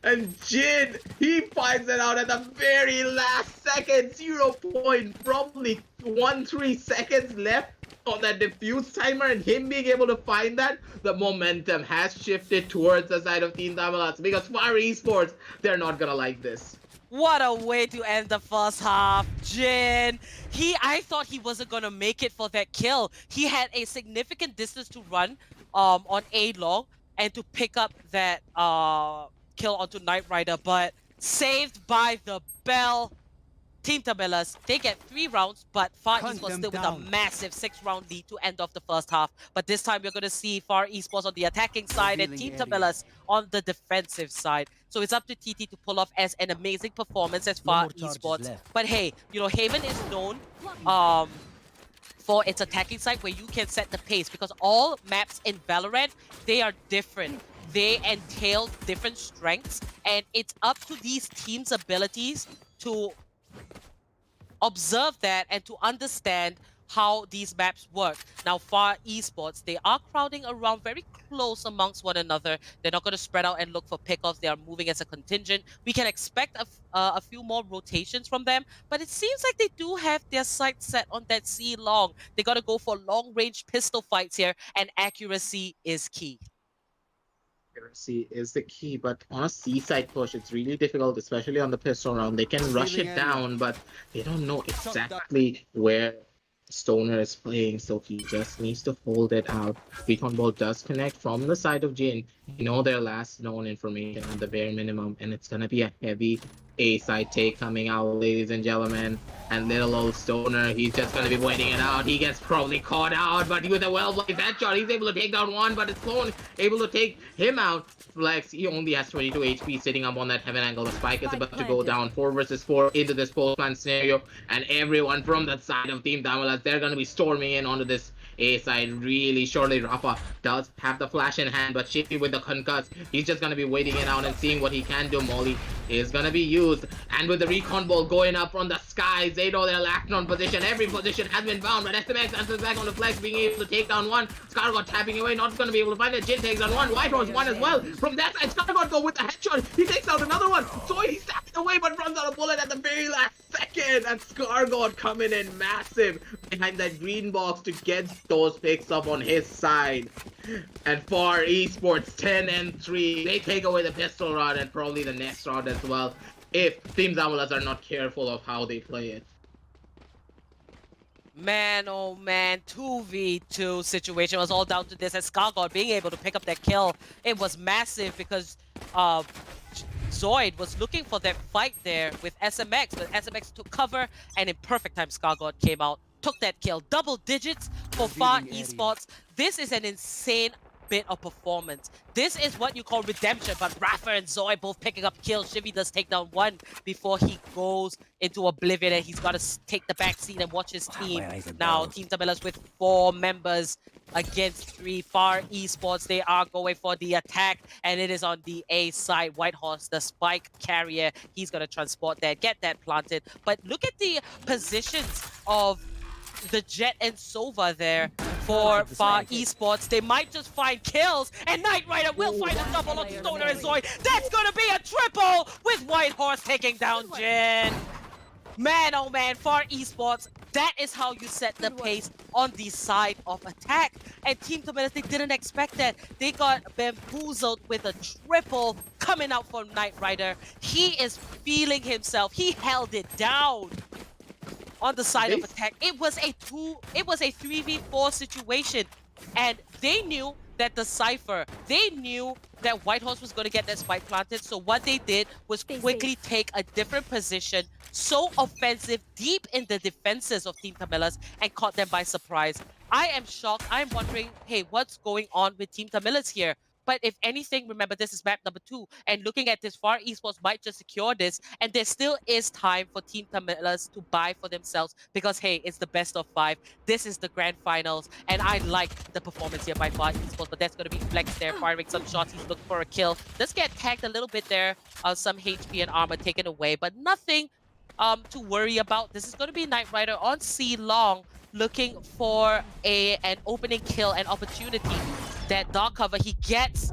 And Jin, he finds it out at the very last second. 0.13 seconds left on that diffuse timer, and him being able to find that, the momentum has shifted towards the side of Team TAMILAS, because Far Esports, they're not gonna like this. What a way to end the first half, Jin. I thought he wasn't gonna make it for that kill. He had a significant distance to run on A long and to pick up that kill onto Knight Rider, but saved by the bell. Team TAMILAS, they get 3 rounds, but Far Esports still with a massive 6-round lead to end off the first half. But this time we're going to see Far Esports on the attacking side and Team TAMILAS on the defensive side. So it's up to TT to pull off as an amazing performance as Far Esports. But hey, you know, Haven is known for its attacking side where you can set the pace, because all maps in Valorant, they are different. They entail different strengths, and it's up to these teams' abilities to observe that and to understand how these maps work. Now, Far Esports, they are crowding around very close amongst one another. They're not going to spread out and look for pickoffs. They are moving as a contingent. We can expect a few more rotations from them, but it seems like they do have their sights set on that C long. They got to go for long-range pistol fights here, and accuracy is key. Accuracy is the key, but on a C-side push, it's really difficult, especially on the pistol round. They can rush it down, but they don't know exactly where Stoner is playing, so he just needs to hold it out. Recon Ball does connect from the side of Jin. You know their last known information on the bare minimum, and it's gonna be a heavy A-side take coming out, ladies and gentlemen. And little old Stoner, he's just gonna be waiting it out. He gets probably caught out, but with a well-placed headshot, he's able to take down one, but it's Clone able to take him out. Flex, he only has 22 HP sitting up on that heaven angle. The spike is about to go down 4 versus 4 into this post-plan scenario, and everyone from that side of Team TAMILAS, they're gonna be storming in onto this A side really shortly. Rafa does have the flash in hand, but Shifty with the concuss, he's just gonna be waiting it out and seeing what he can do. Molly is gonna be used, and with the recon ball going up from the skies, they know they're locked on position. Every position has been found, but SMX answers back on the flex, being able to take down one. Scargot tapping away, not gonna be able to find it. Jin takes on one. Whitehorse one as well. From that side, Scargot go with the headshot. He takes out another one. So he's tapping away, but runs out of bullet at the very last second. And Scargot coming in massive behind that green box to get those picks up on his side. And for Esports 10-3, they take away the pistol round and probably the next round as well, if Team TAMILAS are not careful of how they play it. Man, oh man, 2v2 situation was all down to this, and Scargod being able to pick up that kill. It was massive because Zoid was looking for that fight there with SMX, but SMX took cover, and in perfect time, Scargod came out, took that kill. Double digits for Far Esports. This is an insane bit of performance. This is what you call redemption, but Rafa and Zoid both picking up kills. Shivy does take down one before he goes into oblivion, and he's got to take the back seat and watch his team. Now, Team TAMILAS with 4 members against 3. Far Esports, they are going for the attack, and it is on the A side. Whitehorse, the spike carrier, he's going to transport that, get that planted. But look at the positions of the Jet and Sova there for Far Esports. They might just find kills, and Knight Rider will find a double on Stoner and Zoid. That's gonna be a triple with Whitehorse taking down Jin. Man, oh man, Far Esports, that is how you set the pace on the side of attack. And Team TAMILAS, they didn't expect that. They got bamboozled with a triple coming out from Knight Rider. He is feeling himself. He held it down on the side of attack. It was a 3v4 situation, and they knew that the Cypher, they knew that Whitehorse was going to get that spike planted, so what they did was quickly take a different position, so offensive, deep in the defenses of Team TAMILAS, and caught them by surprise. I am shocked. I'm wondering, hey, what's going on with Team TAMILAS here? But if anything, remember, this is map number 2. And looking at this, Far Esports might just secure this. And there still is time for Team TAMILAS to buy for themselves. Because, hey, it's the best of 5. This is the grand finals. And I like the performance here by Far Esports. But that's going to be Flex there, firing some shots. He's looking for a kill. Does get tagged a little bit there. Some HP and armor taken away. But nothing to worry about. This is going to be Knight Rider on C long, looking for an opening kill, an opportunity. That dark cover, he gets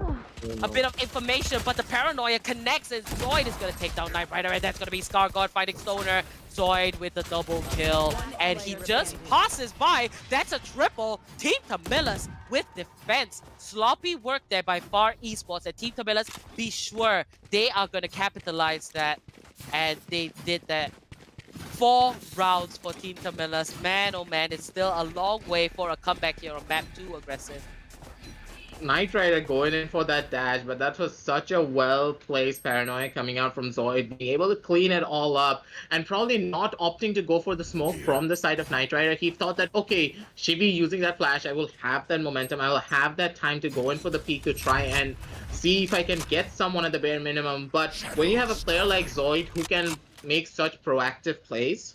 a bit of information, but the paranoia connects, and Zoid is going to take down Knight Rider, and that's going to be Scargod fighting Stoner. Zoid with the double kill, and he just passes by. That's a triple. Team TAMILAS with defense. Sloppy work there by Far Esports, and Team TAMILAS, be sure they are going to capitalize that, and they did that. 4 rounds for Team TAMILAS. Man, oh man, it's still a long way for a comeback here on map 2 aggressive. Knight Rider going in for that dash, but that was such a well-placed paranoia coming out from Zoid, being able to clean it all up, and probably not opting to go for the smoke from the side of Knight Rider. He thought that, okay, Shivy using that flash, I will have that momentum, I will have that time to go in for the peak to try and see if I can get someone at the bare minimum. But when you have a player like Zoid who can make such proactive plays,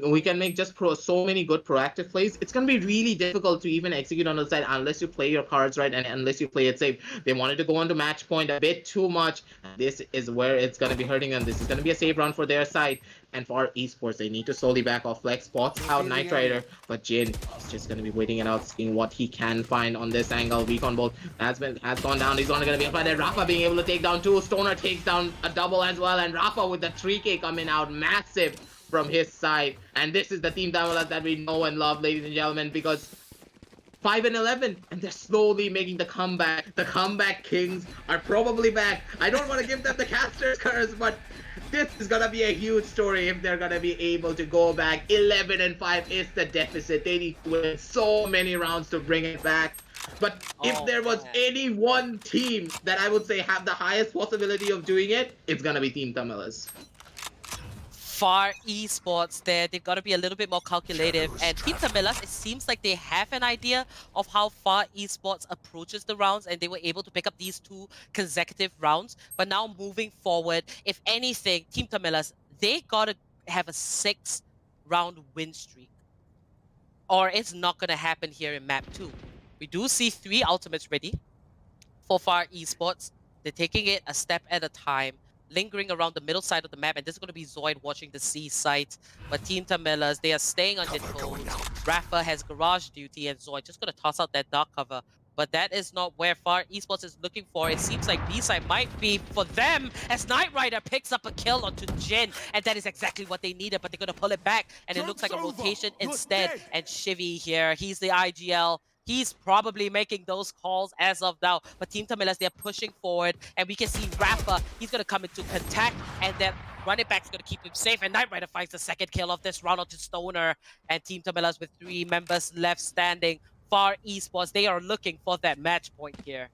we can make just so many good proactive plays. It's going to be really difficult to even execute on the side unless you play your cards right and unless you play it safe. They wanted to go on to match point a bit too much. This is where it's going to be hurting them. This is going to be a save round for their side. And for Esports, they need to slowly back off. Flex spots out Knight Rider, but Jin is just going to be waiting it out, seeing what he can find on this angle. Recon Bolt has gone down. He's only going to be applied. Rafa being able to take down 2. Stoner takes down a double as well. And Rafa with the 3K coming out massive from his side. And this is the Team TAMILAS that we know and love, ladies and gentlemen, because 5-11, and they're slowly making the comeback. The comeback kings are probably back. I don't want to give them the caster's curse, but this is gonna be a huge story if they're gonna be able to go back. 11-5 is the deficit. They need to win so many rounds to bring it back. But if there was any one team that I would say have the highest possibility of doing it, it's gonna be Team TAMILAS. Far Esports there, they've got to be a little bit more calculative. And Team TAMILAS, it seems like they have an idea of how Far Esports approaches the rounds, and they were able to pick up these 2 consecutive rounds. But now moving forward, if anything, Team TAMILAS, they got to have a 6-round win streak, or it's not going to happen here in map 2. We do see 3 ultimates ready for Far Esports. They're taking it a step at a time, lingering around the middle side of the map, and this is going to be Zoid watching the C site. But Team TAMILAS, they are staying on their toes. Rafa has garage duty, and Zoid just going to toss out that dark cover. But that is not where Far Esports is looking for. It seems like B-side might be for them, as Knight Rider picks up a kill onto Jin, and that is exactly what they needed, but they're going to pull it back, and it looks like a rotation instead. And Shivy here, he's the IGL. He's probably making those calls as of now. But Team TAMILAS, they're pushing forward, and we can see Rafa, he's going to come into contact, and then running back's going to keep him safe, and Knight Rider finds the second kill of this round onto Stoner. And Team TAMILAS with 3 members left standing. Far Esports, they are looking for that match point here.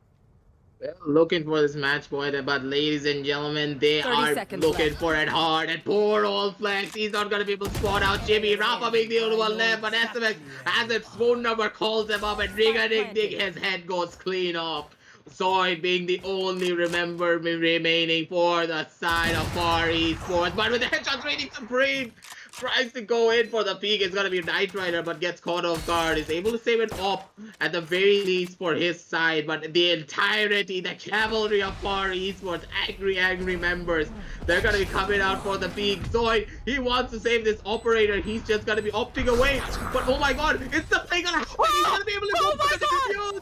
They're looking for this match point, but ladies and gentlemen, they are looking for it hard. And poor old Flex, he's not going to be able to spot out Jimmy. Rafa being the only one left, but SMX, as its phone number calls him up, and his head goes clean off. Zoid being the only remaining for the side of Far Esports, but with the headshots reigning supreme, tries to go in for the peak. It's gonna be Knight Rider, but gets caught off guard. Is able to save it up at the very least for his side, but the entirety, the cavalry of Far Esports, angry members, they're gonna be coming out for the peak. Zoid, he wants to save this operator. He's just gonna be opting away. But oh my god, it's the play gonna happen. He's gonna be able to go for the defuse.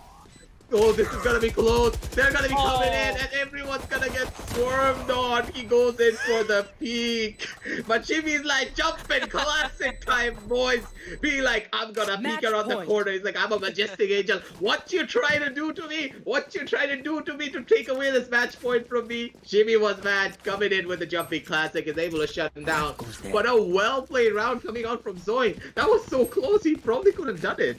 Oh, this is gonna be close. They're gonna be coming in, and everyone's gonna get swarmed on. He goes in for the peek. But Chimmy's like, jumping, classic time, boys. Be like, I'm gonna peek around the corner. He's like, I'm a majestic angel. What you trying to do to me? What you trying to do to me to take away this match point from me? Jimmy was mad, coming in with the jumping classic, is able to shut him down. But a well-played round coming out from Zoid. That was so close, he probably could have done it.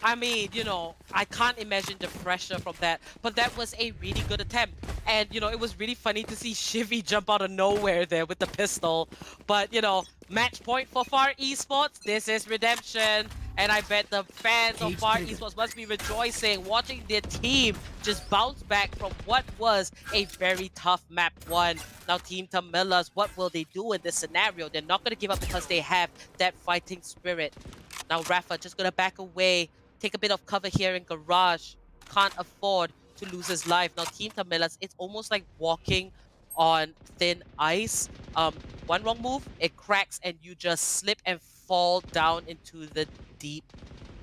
I mean, you know, I can't imagine the pressure from that, but that was a really good attempt. And, you know, it was really funny to see Shivy jump out of nowhere there with the pistol. But, you know, match point for Far Esports. This is redemption. And I bet the fans of Far Esports must be rejoicing, watching their team just bounce back from what was a very tough map 1. Now, Team TAMILAS, what will they do in this scenario? They're not going to give up because they have that fighting spirit. Now, Rafa just going to back away. Take a bit of cover here in garage. Can't afford to lose his life. Now, Team TAMILAS, it's almost like walking on thin ice. One wrong move, it cracks, and you just slip and fall down into the deep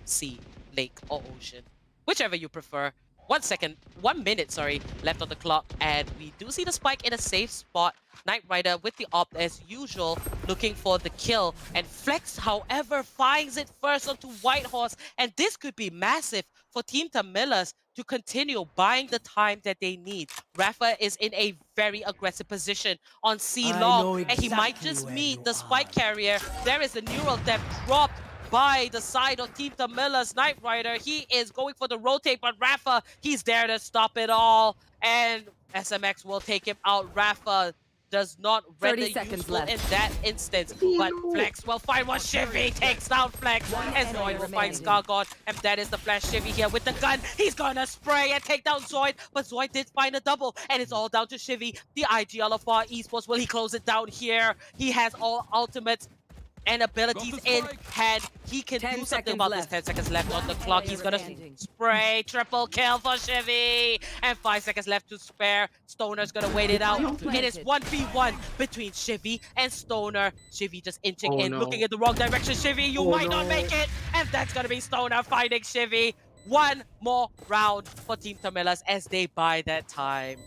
sea, lake, or ocean. Whichever you prefer. 1 minute, left on the clock. And we do see the spike in a safe spot. Knight Rider with the op as usual, looking for the kill. And Flex, however, finds it first onto Whitehorse. And this could be massive for Team TAMILAS to continue buying the time that they need. Rafa is in a very aggressive position on C-Long. And he might just meet the spike carrier. There is a neural depth dropped by the side of Team TAMILAS. Knight Rider, he is going for the rotate, but Rafa, he's there to stop it all. And SMX will take him out. Rafa does not render useful in that instance. But Flex will find one. Shivy takes down Flex. And Zoid will find Scargod. And that is the flash Shivy here with the gun. He's gonna spray and take down Zoid. But Zoid did find a double. And it's all down to Shivy, the IGL of Far Esports. Will he close it down here? He has all ultimates and abilities in hand. He can do something about this. 10 seconds left on the clock. He's gonna spray. Triple kill for Shivy. And 5 seconds left to spare. Stoner's gonna wait it out. It is 1v1 between Shivy and Stoner. Shivy just inching in, looking in the wrong direction. Shivy, you might not make it. And that's gonna be Stoner finding Shivy. One more round for Team TAMILAS as they buy that time.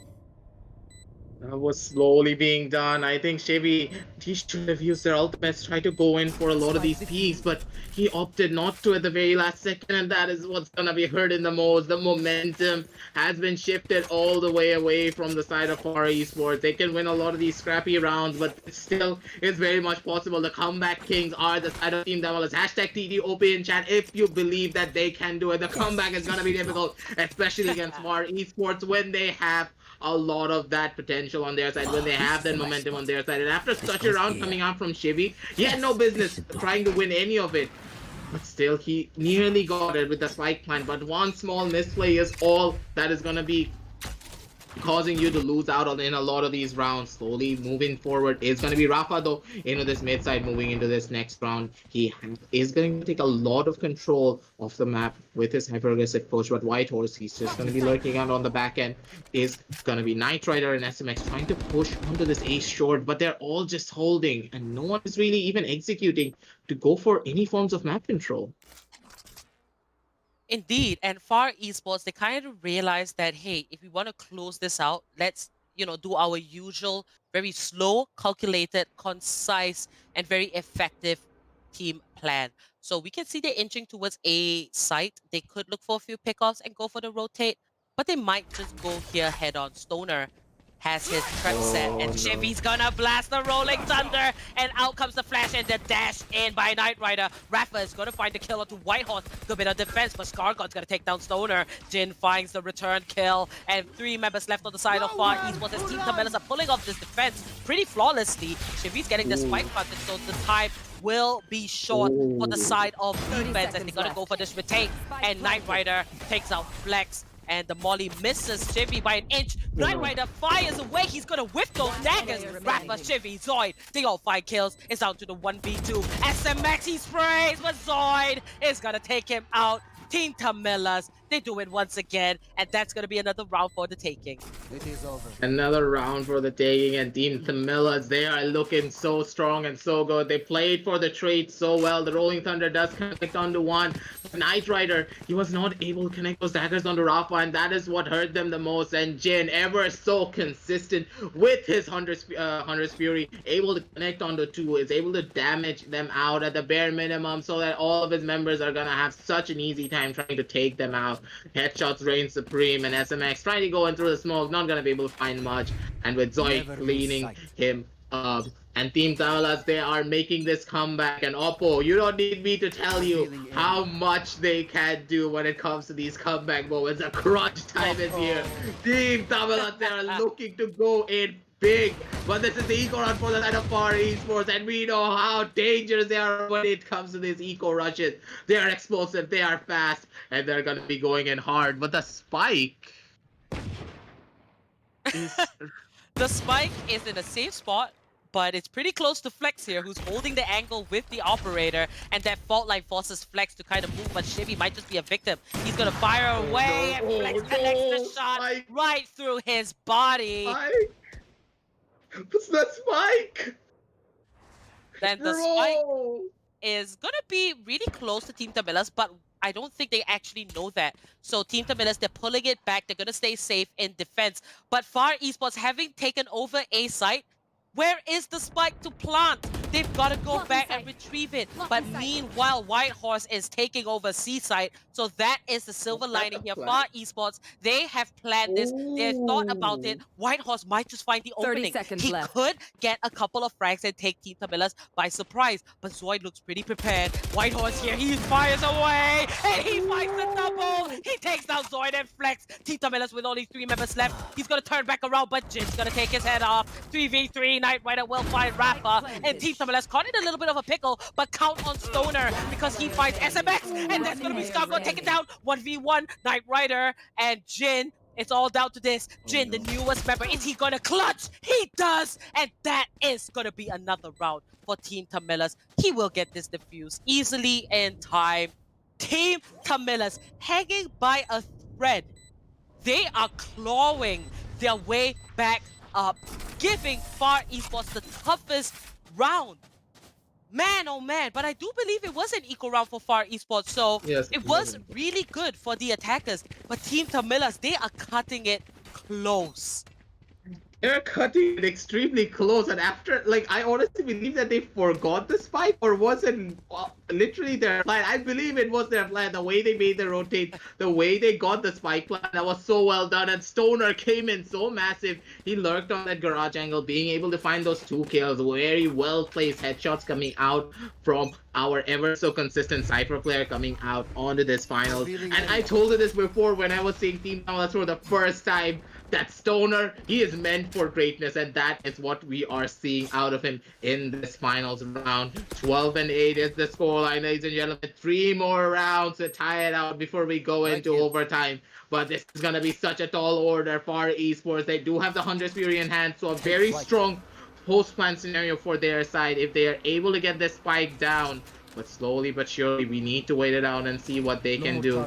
That was slowly being done. I think Chevy, he should have used their ultimates, try to go in for a lot of these peaks, but he opted not to at the very last second, and that is what's gonna be hurting the most. The momentum has been shifted all the way away from the side of Far Esports. They can win a lot of these scrappy rounds, but still, it's very much possible. The comeback kings are the side of Team TAMILAS. Hashtag TDOP in chat if you believe that they can do it. The comeback is gonna be difficult, especially against Far Esports when they have a lot of that potential on their side, when they have that momentum on their side. And after such a round coming out from Shibby, he had no business trying to win any of it. But still, he nearly got it with the spike plant. But one small misplay is all that is going to be causing you to lose out on in a lot of these rounds. Slowly moving forward is going to be Rafa, though, into this mid side, moving into this next round. He is going to take a lot of control of the map with his hyper aggressive push, but White Horse, he's just going to be lurking out on the back end. Is going to be Knight Rider and SMX trying to push onto this ace short, but they're all just holding, and no one is really even executing to go for any forms of map control. Indeed, and Far Esports, they kind of realized that, hey, if we want to close this out, let's, do our usual, very slow, calculated, concise, and very effective team plan. So we can see they're inching towards a site. They could look for a few pickoffs and go for the rotate, but they might just go here head on. Stoner has his prep set, and Chevy's gonna blast the Rolling Thunder, and out comes the flash and the dash in by Knight Rider. Rafa is gonna find the kill onto Whitehorse. Good bit of defense, but Scargod's gonna take down Stoner. Jin finds the return kill, and 3 members left on the side of Far Esports as Team TAMILAS are pulling off this defense pretty flawlessly. Chevy's getting the spike planted, so the time will be short for the side of defense, and they're gonna go for this retake, and Knight Rider takes out Flex. And the molly misses Chivy by an inch. Knight Rider fires away. He's gonna whiff those daggers. Rafa, Chivy, Zoid. They all 5 kills. It's down to the 1v2. SMX, he sprays, but Zoid is gonna take him out. Team TAMILAS, they do it once again, and that's gonna be another round for the taking. It is over. Another round for the taking, and Team TAMILAS, they are looking so strong and so good. They played for the trade so well. The Rolling Thunder does connect onto one. Knight Rider, he was not able to connect those daggers onto Rafa, and that is what hurt them the most. And Jin, ever so consistent with his Hunter's Fury, able to connect onto 2, is able to damage them out at the bare minimum so that all of his members are gonna have such an easy time trying to take them out. Headshots reign supreme, and SMX trying to go in through the smoke, not gonna be able to find much. And with Zoid cleaning him up. And Team TAMILAS, they are making this comeback. And Oppo, you don't need me to tell you how much they can do when it comes to these comeback moments. The crunch time is here. Team TAMILAS, they are looking to go in big, but this is the eco run for the side of Far Esports, and we know how dangerous they are when it comes to these eco rushes. They are explosive, they are fast, and they're gonna be going in hard. But the spike is... The spike is in a safe spot, but it's pretty close to Flex here, who's holding the angle with the operator, and that fault line forces Flex to kind of move, but Shivy might just be a victim. He's gonna fire away, and Flex connects the shot right through his body. What's that spike? Then the spike is gonna be really close to Team TAMILAS, but I don't think they actually know that. So Team TAMILAS, they're pulling it back. They're gonna stay safe in defense. But Far Esports, having taken over a site, where is the spike to plant? They've got to go back and retrieve it. But meanwhile, Whitehorse is taking over C-site. So that is the silver lining here. Far Esports, they have planned this. They thought about it. Whitehorse might just find the opening. He could get a couple of frags and take Team TAMILAS by surprise. But Zoid looks pretty prepared. Whitehorse here, he fires away. And he finds the double. He takes down Zoid and Flex. Team TAMILAS with only 3 members left. He's going to turn back around, but Jin's going to take his head off. 3v3, Knight Rider will find Rafa. And Team TAMILAS caught in a little bit of a pickle, but count on Stoner because he finds SMX, and that's going to be Scargo taken down. 1v1, Knight Rider and Jin. It's all down to this. Jin, the newest member, is he going to clutch? He does, and that is going to be another round for Team TAMILAS. He will get this defused easily in time. Team TAMILAS hanging by a thread. They are clawing their way back up, giving Far Esports the toughest round. Man, oh man, but I do believe it was an equal round for Far Esports, so yes, it was really good for the attackers. But Team TAMILAS, they are cutting it close. they're cutting it extremely close, and after, like, I honestly believe that they forgot the spike, or was it literally their plan? I believe it was their plan. The way they made the rotate, the way they got the spike plan, that was so well done. And Stoner came in so massive. He lurked on that garage angle, being able to find those 2 kills. Very well placed headshots coming out from our ever so consistent Cypher player coming out onto this finals. And I told you this before when I was seeing Team TAMILAS for the first time, that Stoner, he is meant for greatness, and that is what we are seeing out of him in this finals round. 12-8 is the scoreline, ladies and gentlemen. 3 more rounds to tie it out before we go into overtime. But this is going to be such a tall order for Esports. They do have the 100 Fury in hand, so a very strong post-plan scenario for their side if they are able to get this spike down. But slowly but surely, we need to wait it out and see what they can do.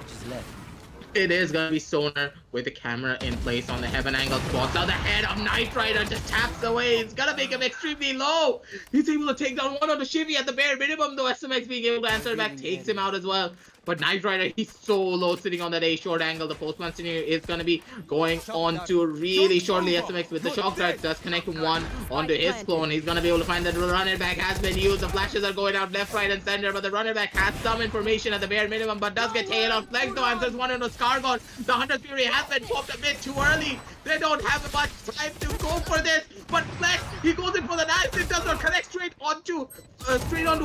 It is gonna be Stoner with the camera in place on the heaven angle spot. Now the head of Knight Rider just taps away. It's gonna make him extremely low. He's able to take down one on the Shivy at the bare minimum, though SMX being able to answer back takes him out as well. But Knight Rider, he's so low sitting on that A short angle. The postman scenario is going to be going on to really shortly. SMX with the shock dart does connect one onto his clone. He's going to be able to find that the runner back has been used. The flashes are going out left, right, and center. But the runner back has some information at the bare minimum, but does get taken off. Flex though answers one on the Scargon. The Hunter Fury has been popped a bit too early. They don't have much time to go for this. But Flex, he goes in for the knife. It does not connect straight onto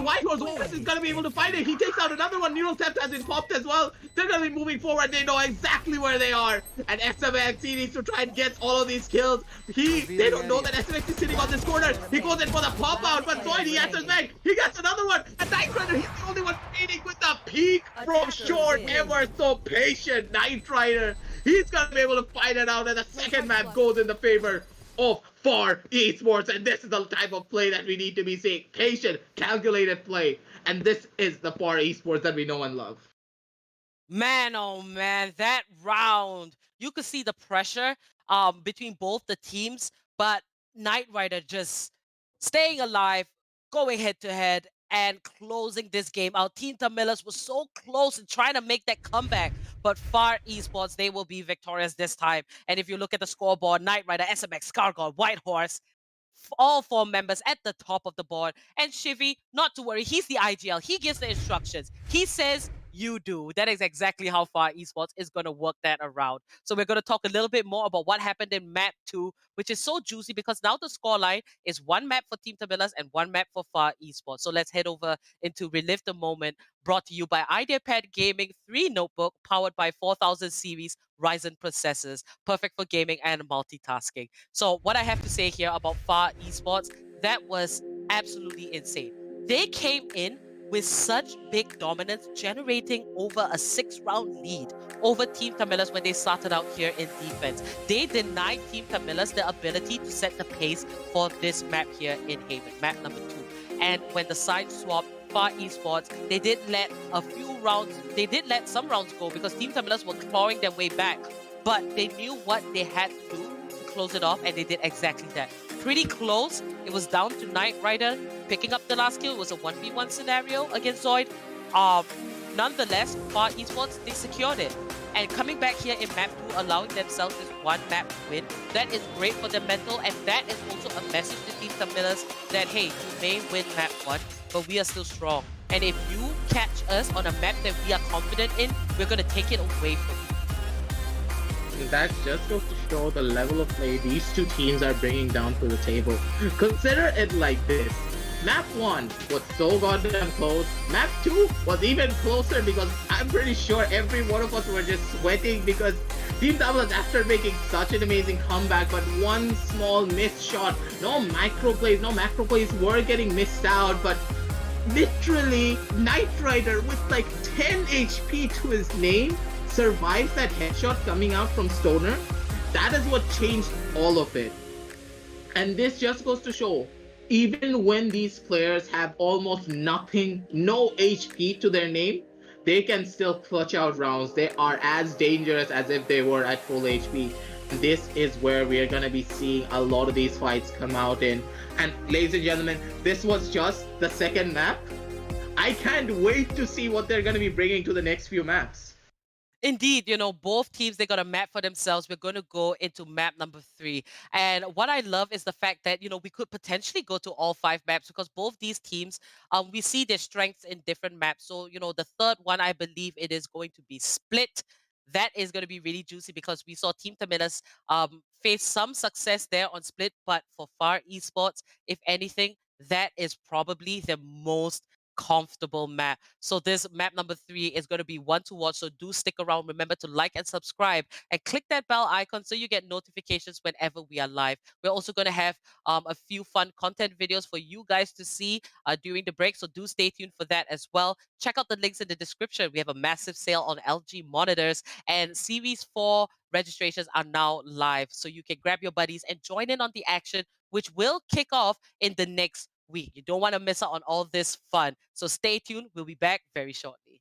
White Horse. Otis is going to be able to find it. He takes out another one. Neural Theft has been popped as well. They're going to be moving forward. They know exactly where they are. And SMX, he needs to try and get all of these kills. They don't know that SMX is sitting on this corner. He goes in for the pop out, but Zoid, he answers back. He gets another one. And Knight Rider, he's the only one waiting with the peak from short. Ever so patient Knight Rider. He's going to be able to find it out, and the second map goes in the favor of Far Esports, and this is the type of play that we need to be seeing. Patient, calculated play, and this is the Far Esports that we know and love. Man, oh man, that round, you could see the pressure between both the teams, but Knight Rider just staying alive, going head to head, and closing this game out. Team TAMILAS was so close in trying to make that comeback, but Far Esports, they will be victorious this time. And if you look at the scoreboard, Knight Rider, SMX, Scargon, White Horse, all 4 members at the top of the board. And Shivy, not to worry, he's the IGL. He gives the instructions. He says, you do. That is exactly how Far Esports is going to work that around. So we're going to talk a little bit more about what happened in map 2, which is so juicy because now the scoreline is 1 map for Team TAMILAS and 1 map for Far Esports. So let's head over into Relive the Moment, brought to you by Ideapad Gaming 3 notebook, powered by 4000 series Ryzen processors, perfect for gaming and multitasking. So what I have to say here about Far Esports, that was absolutely insane. They came in with such big dominance, generating over a 6-round lead over Team TAMILAS when they started out here in defense. They denied Team TAMILAS the ability to set the pace for this map here in Haven, map number 2. And when the side swapped, Far Esports, they did let some rounds go because Team TAMILAS were clawing their way back. But they knew what they had to do to close it off, and they did exactly that. Pretty close. It was down to Knight Rider picking up the last kill. It was a 1v1 scenario against Zoid. Nonetheless, Far Esports, they secured it. And coming back here in map 2, allowing themselves this 1 map win, that is great for their mental, and that is also a message to Team TAMILAS that, hey, you may win map 1, but we are still strong. And if you catch us on a map that we are confident in, we're going to take it away from you. That just goes to show the level of play these 2 teams are bringing down to the table. Consider it like this. Map 1 was so goddamn close. Map 2 was even closer because I'm pretty sure every one of us were just sweating because Team TAMILAS, after making such an amazing comeback, but one small missed shot, no macro plays were getting missed out, but literally Knight Rider with like 10 HP to his name survives that headshot coming out from Stoner. That is what changed all of it. And this just goes to show, even when these players have almost nothing, no HP to their name, they can still clutch out rounds. They are as dangerous as if they were at full HP. And this is where we are going to be seeing a lot of these fights come out in. And ladies and gentlemen, this was just the second map. I can't wait to see what they're going to be bringing to the next few maps. Indeed, both teams, they got a map for themselves. We're going to go into map number 3. And what I love is the fact that, we could potentially go to all 5 maps because both these teams, we see their strengths in different maps. So, the third one, I believe it is going to be Split. That is going to be really juicy because we saw Team TAMILAS face some success there on Split, but for Far Esports, if anything, that is probably the most comfortable map. So this map number 3 is going to be one to watch. So do stick around. Remember to like and subscribe and click that bell icon so you get notifications whenever we are live. We're also going to have a few fun content videos for you guys to see during the break. So do stay tuned for that as well. Check out the links in the description. We have a massive sale on LG monitors, and Series 4 registrations are now live. So you can grab your buddies and join in on the action, which will kick off in the next week. You don't want to miss out on all this fun. So stay tuned. We'll be back very shortly.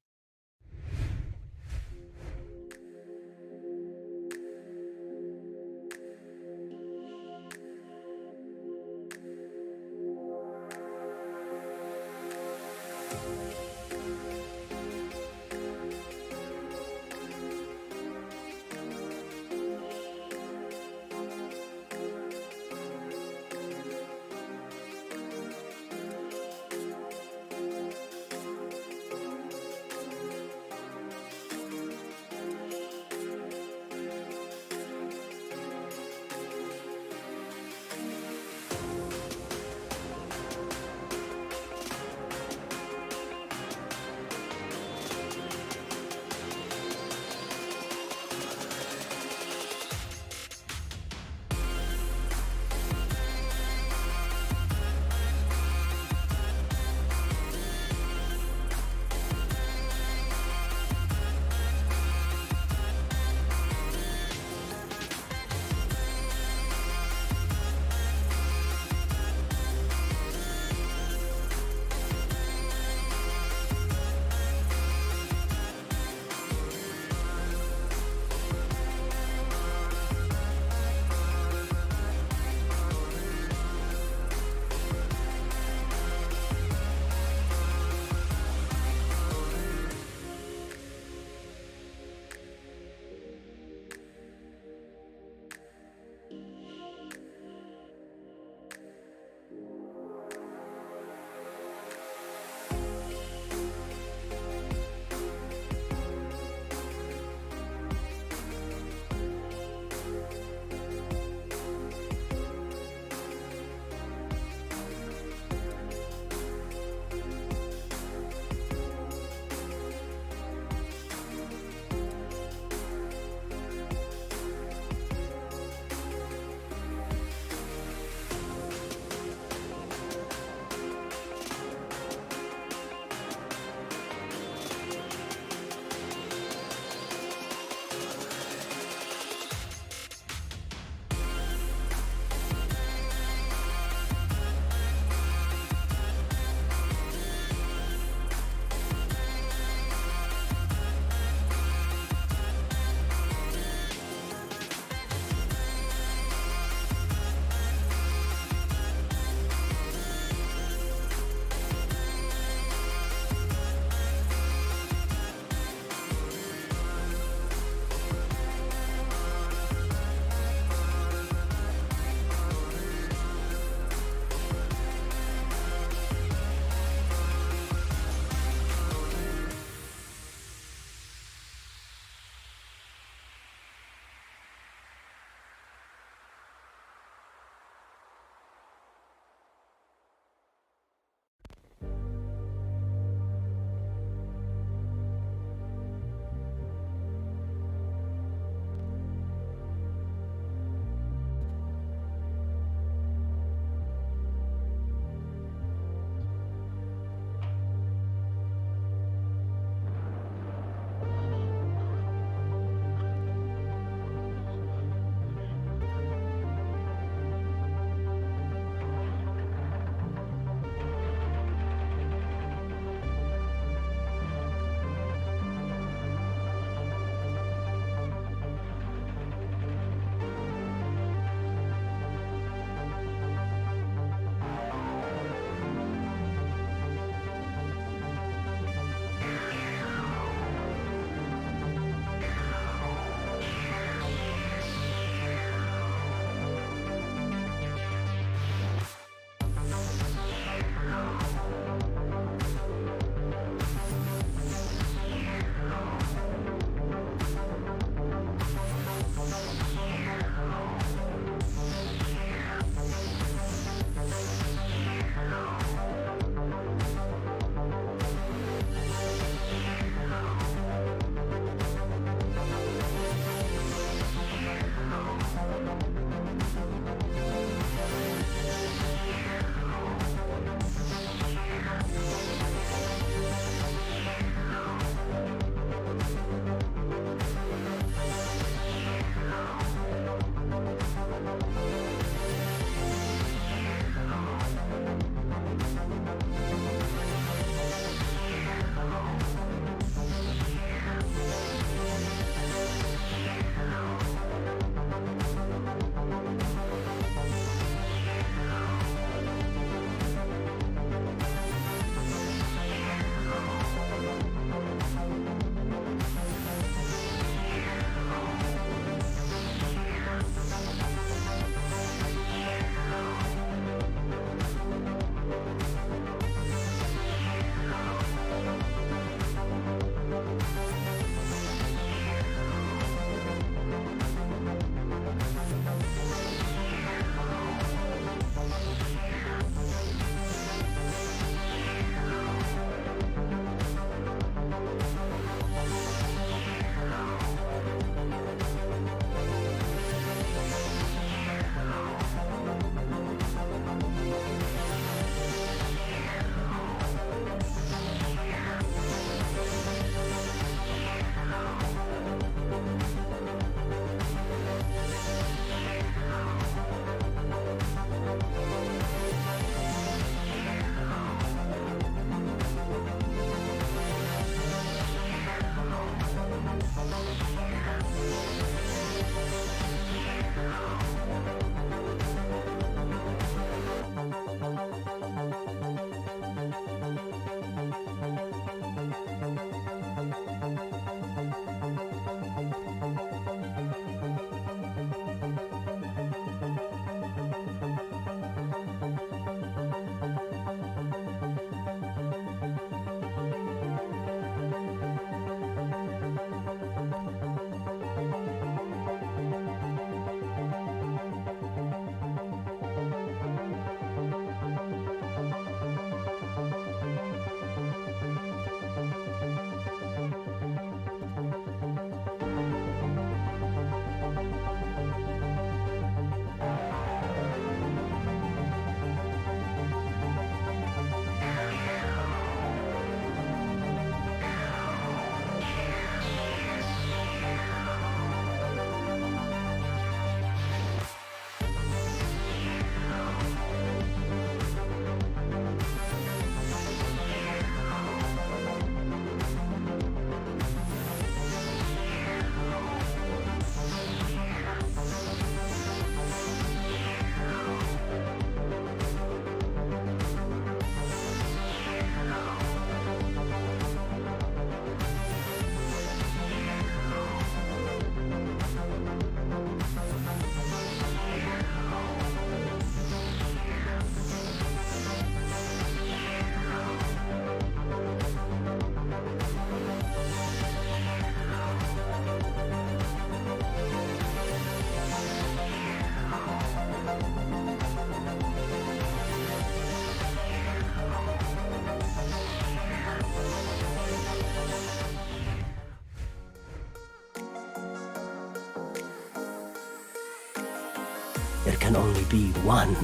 There can only be one.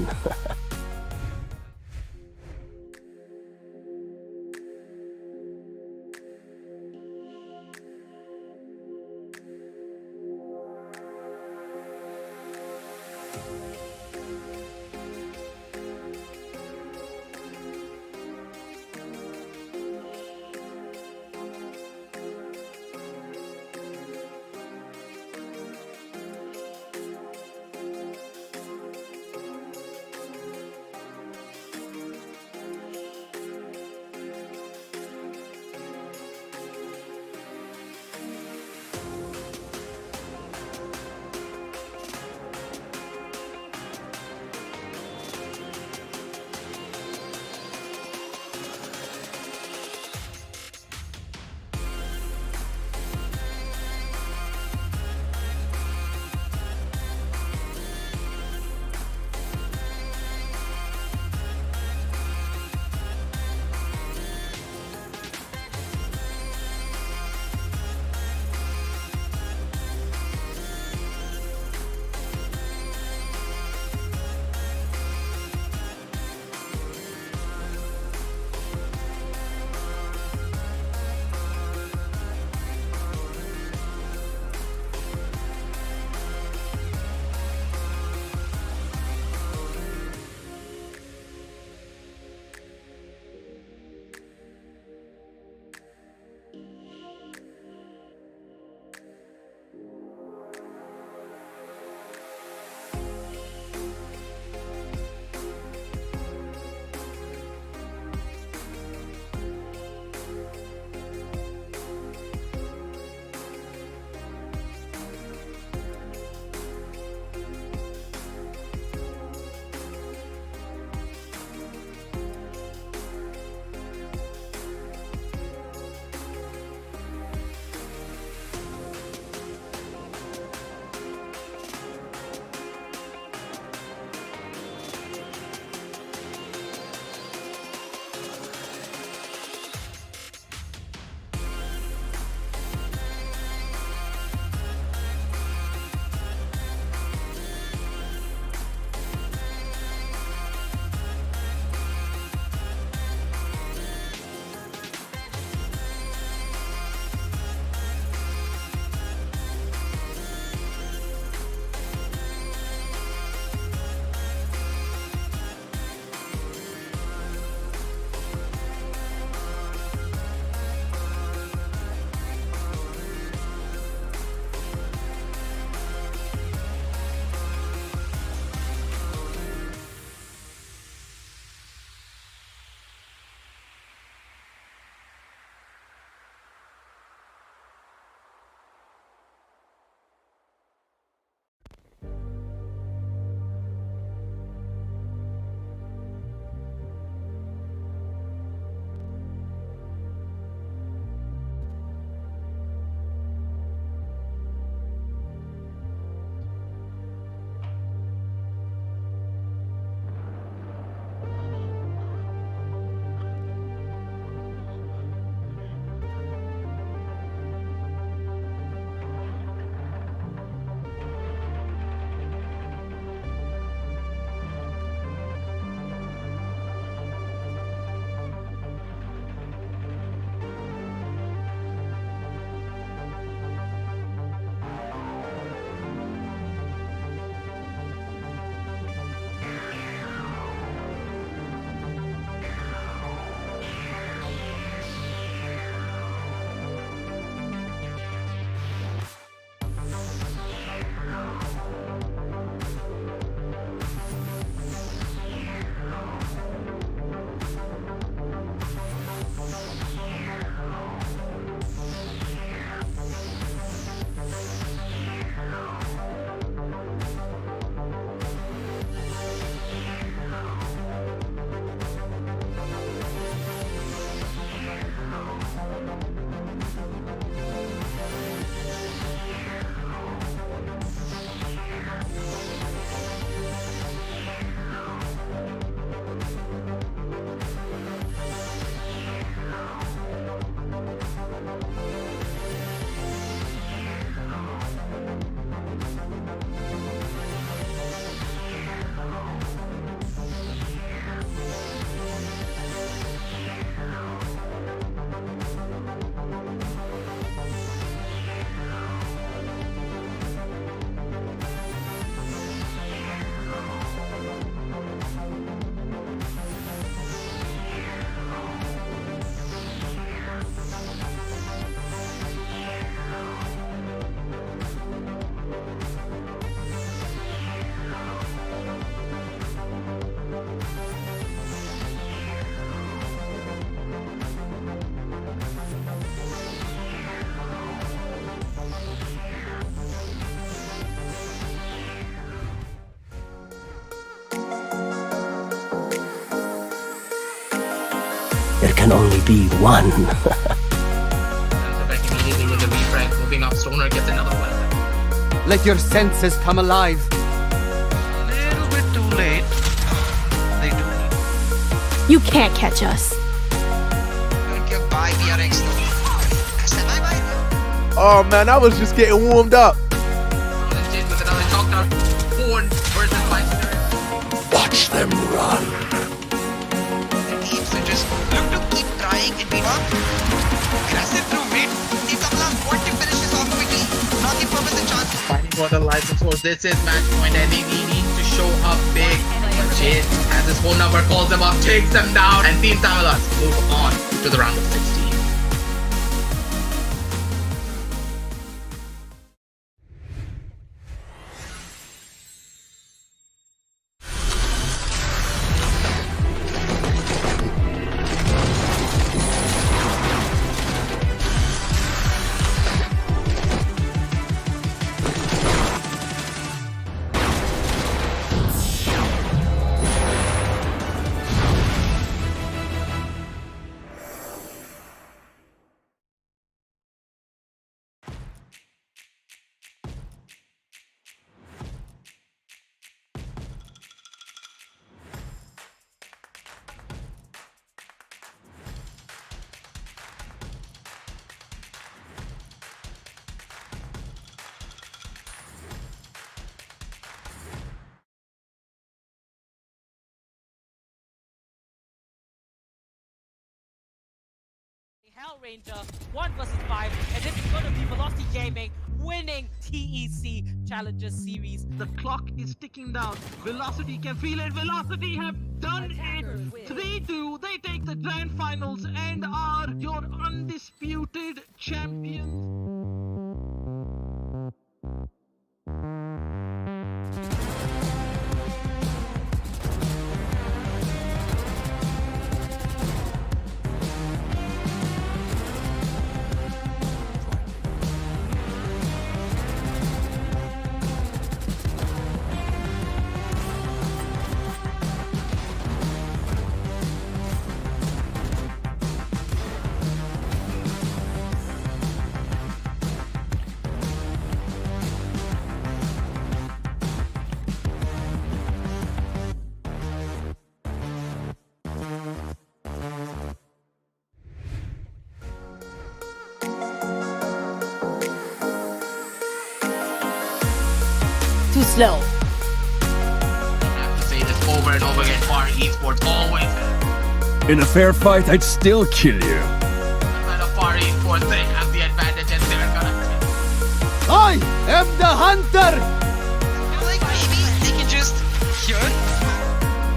can only be one. Back immediately with the refrag, moving up. Stoner gets another one. Let your senses come alive. Little bit too late. They do. You can't catch us. Don't get by VRX though. Semi-by. Oh man, I was just getting warmed up. With another knockdown. 4 versus 5. Watch them run. The teams are just look to keep trying and beat up. Aggressive through mid. Team TAMILAS want to finish this off quickly. Not give Purpose a chance. Fighting for the license force. This is match point, and he needs to show up big. Jin has his phone number, calls them up, takes them down, and Team TAMILAS move on to the round of 16. Hell Ranger 1 versus 5, and this is gonna be Velocity Gaming winning TEC Challenger Series. The clock is ticking down. Velocity can feel it. Velocity have done it. 3-2. They take the grand finals and are your undisputed champions. Too slow. I have to say this over and over again. Far Esports always. In a fair fight, I'd still kill you. But the Far Esports, they have the advantage and they're gonna. I am the hunter. I feel like maybe they can just hear.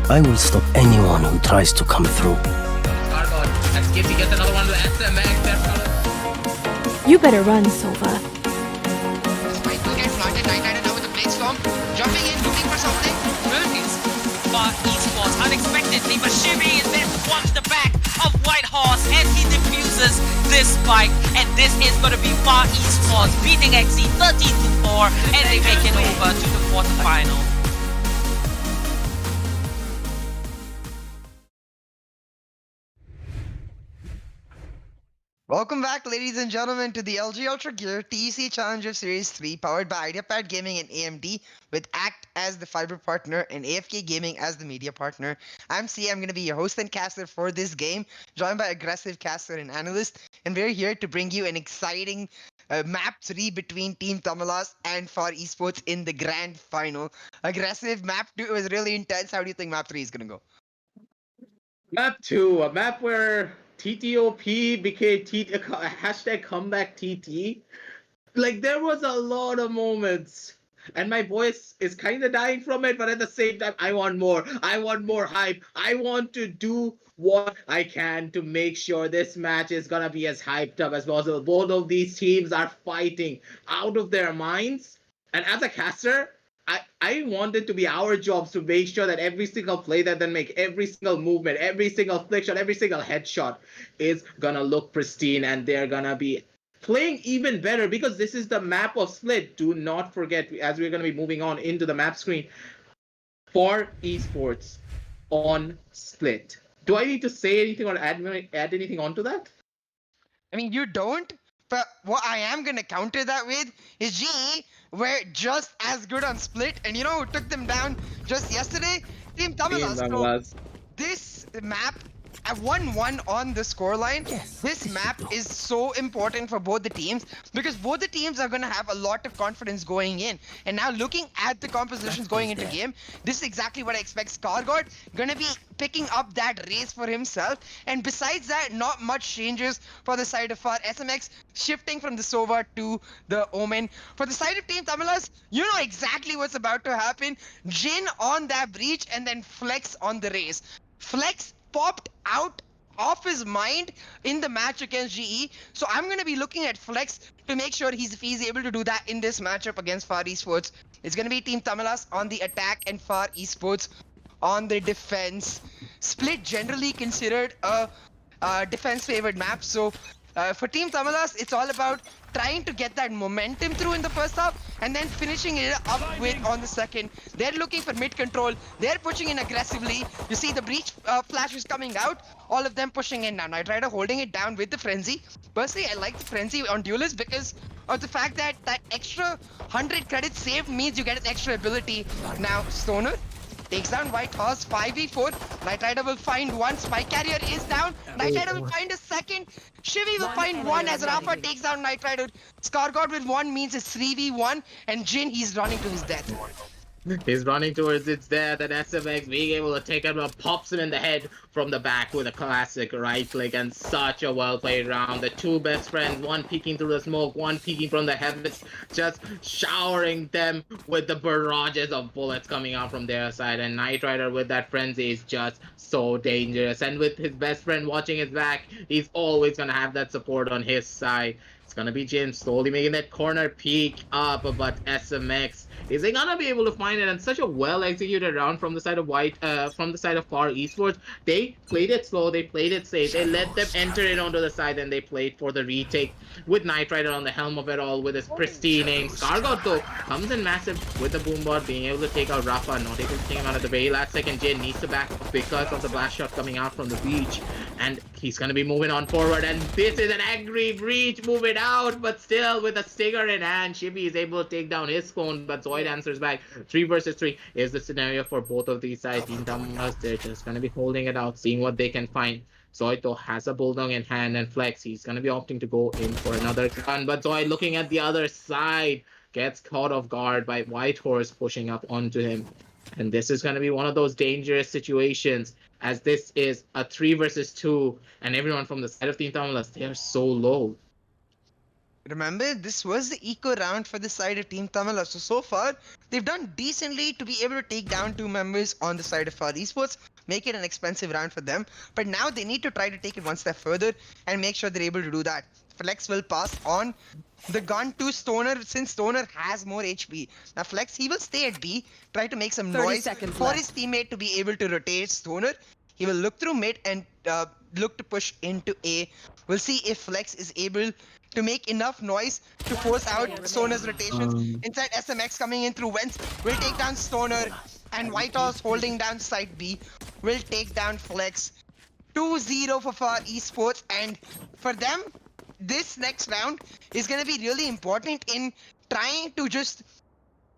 I will stop anyone who tries to come through. Scargod, and Skippy gets another one to SMX. You better run, SOVA. Spike will get planted. Night now with the blade storm. Jumping in, looking for something. Far Esports unexpectedly, but Shimmy is there to watch the back of White Horse and he defuses this spike. And this is going to be Far Esports beating XE 13-4, and they make it over to the quarterfinals. Welcome back, ladies and gentlemen, to the LG Ultragear TEC Challenger Series 3, powered by Ideapad Gaming and AMD, with ACT as the fiber partner and AFK Gaming as the media partner. I'm C. I'm going to be your host and caster for this game, joined by aggressive caster and analyst, and we're here to bring you an exciting map 3 between Team TAMILAS and Far Esports in the grand final. Aggressive map 2 was really intense. How do you think map 3 is going to go? Map 2, a map where TTOP became hashtag comeback TT. Like, there was a lot of moments. And my voice is kind of dying from it, but at the same time, I want more. I want more hype. I want to do what I can to make sure this match is going to be as hyped up as possible. Both of these teams are fighting out of their minds. And as a caster, I want it to be our jobs to make sure that every single play that they make, every single movement, every single flick shot, every single headshot is gonna look pristine, and they're gonna be playing even better because this is the map of Split. Do not forget, as we're gonna be moving on into the map screen, for esports on Split. Do I need to say anything or add anything onto that? I mean, you don't, but what I am gonna counter that with is GE were just as good on Split, and you know who took them down just yesterday? Team Tamilas. So this map at 1-1 on the scoreline, this map is so important for both the teams because both the teams are going to have a lot of confidence going in. And now looking at the compositions going into game, this is exactly what I expect. Scargod going to be picking up that race for himself. And besides that, not much changes for the side of our SMX, shifting from the SOVA to the OMEN. For the side of Team Tamilas, you know exactly what's about to happen. Jin on that breach and then Flex on the race. Flex popped out of his mind in the match against GE. So I'm going to be looking at Flex to make sure he's able to do that in this matchup against Far Esports. It's going to be Team Tamilas on the attack and Far Esports on the defense. Split generally considered a defense favored map. So for Team Tamilas, it's all about trying to get that momentum through in the first half and then finishing it up with on the second. They're looking for mid control. They're pushing in aggressively. You see the breach flashes coming out. All of them pushing in now. Knight Rider holding it down with the frenzy. Personally, I like the frenzy on Duelist because of the fact that that extra 100 credits saved means you get an extra ability. Now, Stoner takes down White Horse, 5v4. Knight Rider will find one. Spike Carrier is down. Knight Rider will find a second. Shivi will find one as Rafa takes down Knight Rider. Scargod with one means it's 3v1. And Jin, he's running to his death. He's running towards its death, and SMX being able to take him and pops him in the head from the back with a classic right click, and such a well played round. The two best friends, one peeking through the smoke, one peeking from the heavens, just showering them with the barrages of bullets coming out from their side. And Knight Rider with that frenzy is just so dangerous, and with his best friend watching his back, he's always gonna have that support on his side. It's gonna be Jin slowly making that corner peek up, but SMX is they gonna be able to find it? And such a well executed round from the side of from the side of Far Esports. They played it slow, they played it safe, they let them enter it onto the side, and they played for the retake with Knight Rider on the helm of it all with his pristine aim. Scargod though comes in massive with the boombot, being able to take out Rafa, not able to take him out at the very last second. Jin needs to back up because of the blast shot coming out from the breach, and he's gonna be moving on forward. And this is an angry breach moving out, but still with a stinger in hand, Shibi is able to take down his phone, but Zoid answers back. 3 versus 3 is the scenario for both of these sides. Team Tamilas, they're just gonna be holding it out, seeing what they can find. Zoid though has a bulldog in hand, and Flex, he's gonna be opting to go in for another gun, but Zoid looking at the other side gets caught off guard by White Horse pushing up onto him. And this is gonna be one of those dangerous situations, as this is a 3 versus 2, and everyone from the side of Team Tamilas, they are so low. Remember, this was the eco round for the side of Team Tamila. So far, they've done decently to be able to take down 2 members on the side of Far Esports, make it an expensive round for them. But now they need to try to take it one step further and make sure they're able to do that. Flex will pass on the gun to Stoner since Stoner has more HP. Now Flex, he will stay at B, try to make some noise for his teammate to be able to rotate Stoner. He will look through mid and look to push into A. We'll see if Flex is able to make enough noise to force out Stoner's rotations. Inside SMX coming in through Vents will take down Stoner, and White Horse holding down side B will take down Flex. 2-0 for Far Esports, and for them, this next round is going to be really important in trying to just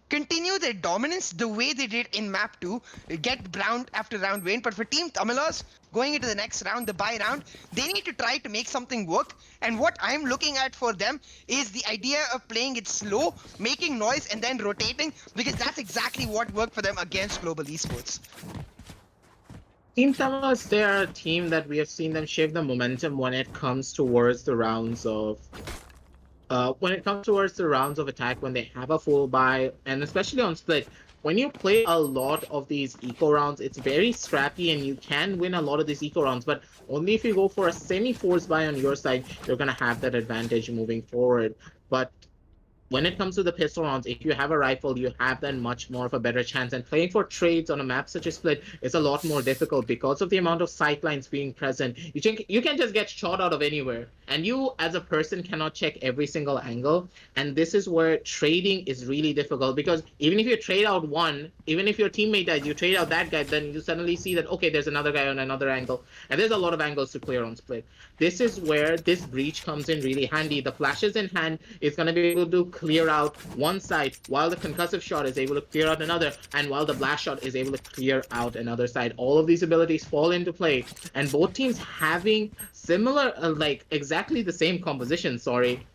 continue their dominance the way they did in map 2, get round after round win. But for Team Tamilas, going into the next round, the bye round, they need to try to make something work. And what I'm looking at for them is the idea of playing it slow, making noise, and then rotating, because that's exactly what worked for them against Global Esports. Team Tamilas, they're a team that we have seen them shape the momentum when it comes towards the rounds of attack, when they have a full buy, and especially on split. When you play a lot of these eco rounds, it's very scrappy, and you can win a lot of these eco rounds, but only if you go for a semi-force buy on your side, you're gonna have that advantage moving forward. But when it comes to the pistol rounds, if you have a rifle, you have then much more of a better chance. And playing for trades on a map such as Split is a lot more difficult because of the amount of sightlines being present. You can just get shot out of anywhere, and you as a person cannot check every single angle. And this is where trading is really difficult, because even if you trade out one, even if your teammate dies, you trade out that guy, then you suddenly see that, okay, there's another guy on another angle, and there's a lot of angles to clear on Split. This is where this breach comes in really handy. The flashes in hand is going to be able to clear out one side, while the concussive shot is able to clear out another, and while the blast shot is able to clear out another side. All of these abilities fall into play, and both teams having similar, like exactly the same composition, sorry.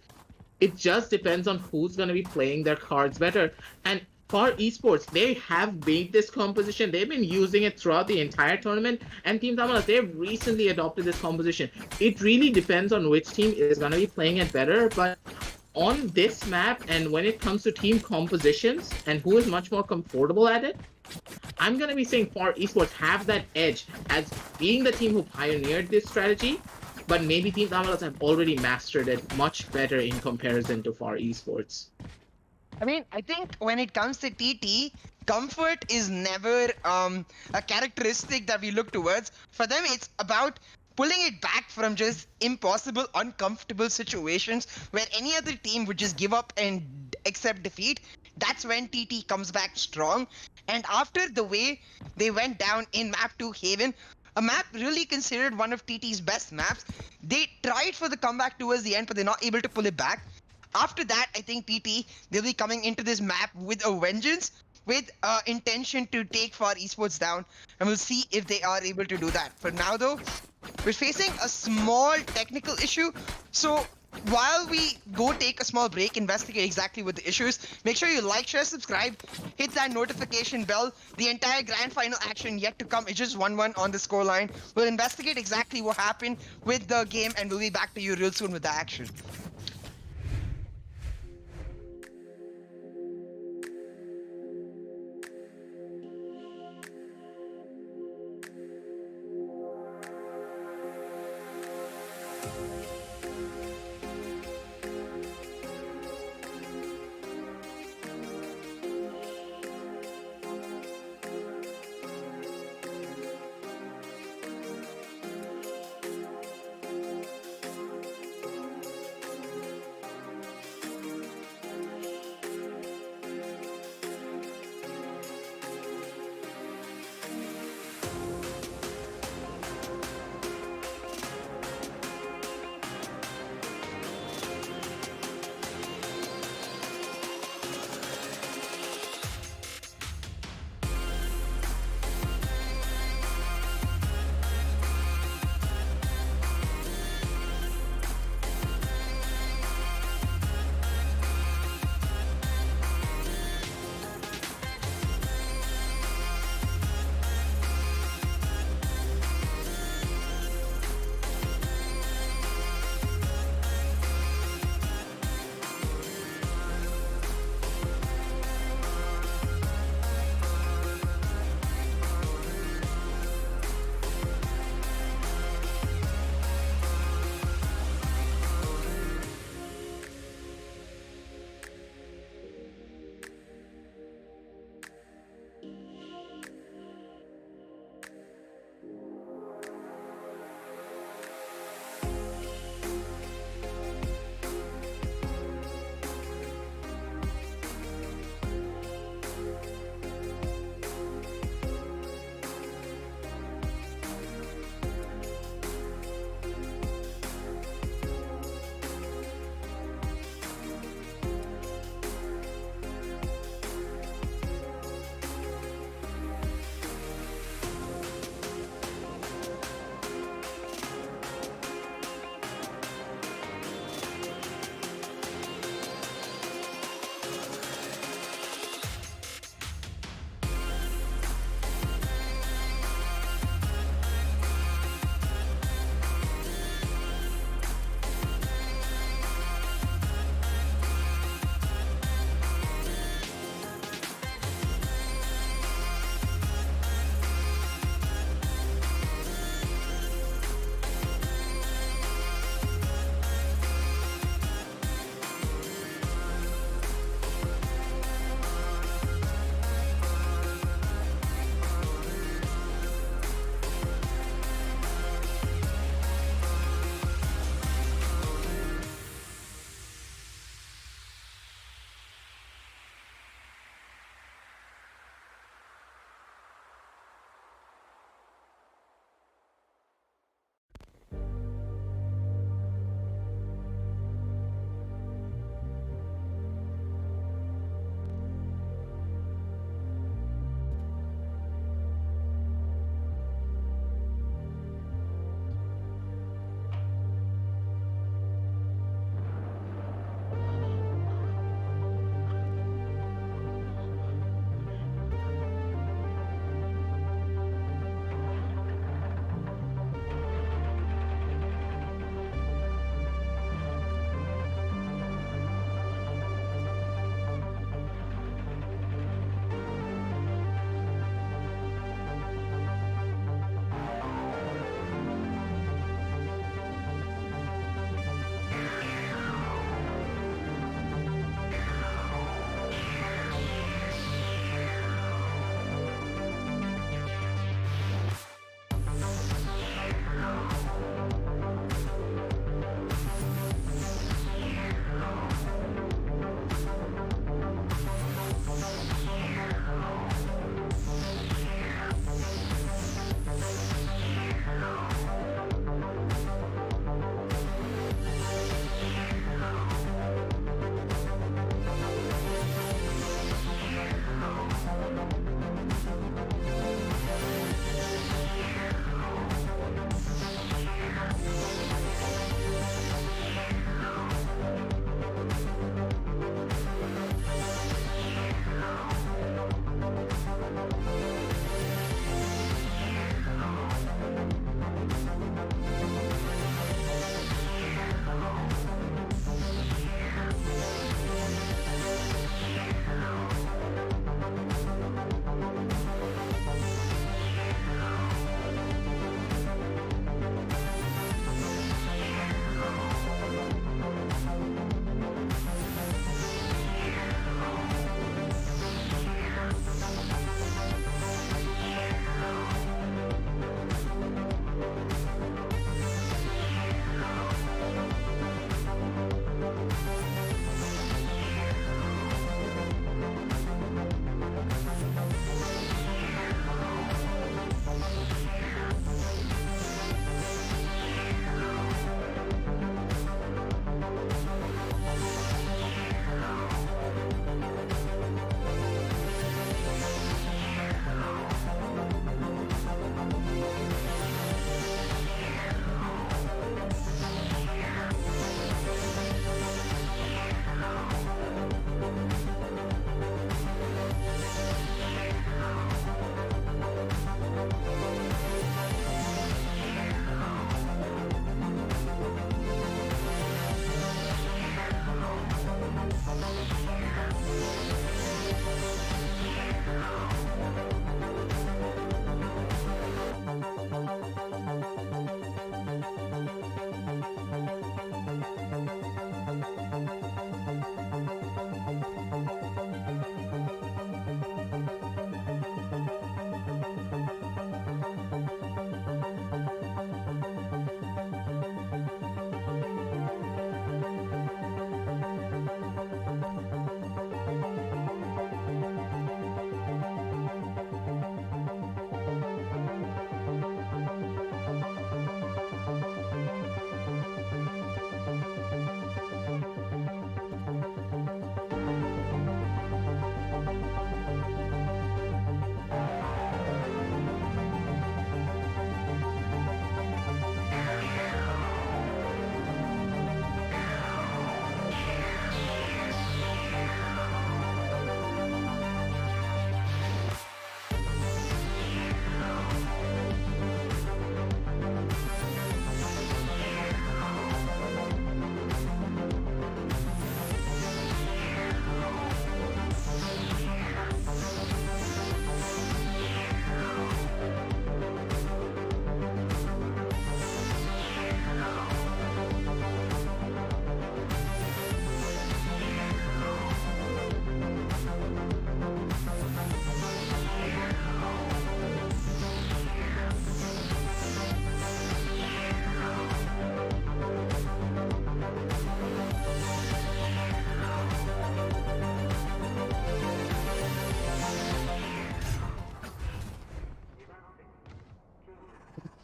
It just depends on who's going to be playing their cards better. And for esports, they have made this composition. They've been using it throughout the entire tournament. And Team TAMILAS, they've recently adopted this composition. It really depends on which team is going to be playing it better. But on this map, and when it comes to team compositions and who is much more comfortable at it, I'm going to be saying Far Esports have that edge as being the team who pioneered this strategy. But maybe Team TAMILAS have already mastered it much better in comparison to Far Esports. I mean, I think when it comes to TT, comfort is never a characteristic that we look towards. For them, it's about pulling it back from just impossible, uncomfortable situations where any other team would just give up and accept defeat. That's when TT comes back strong. And after the way they went down in map 2 Haven, a map really considered one of TT's best maps, they tried for the comeback towards the end, but they're not able to pull it back. After that, I think TT, they'll be coming into this map with a vengeance, with intention to take Far Esports down, and we'll see if they are able to do that. For now, though, we're facing a small technical issue, so while we go take a small break, investigate exactly what the issue is, make sure you like, share, subscribe, hit that notification bell. The entire grand final action yet to come. It's just 1-1 on the scoreline. We'll investigate exactly what happened with the game, and we'll be back to you real soon with the action.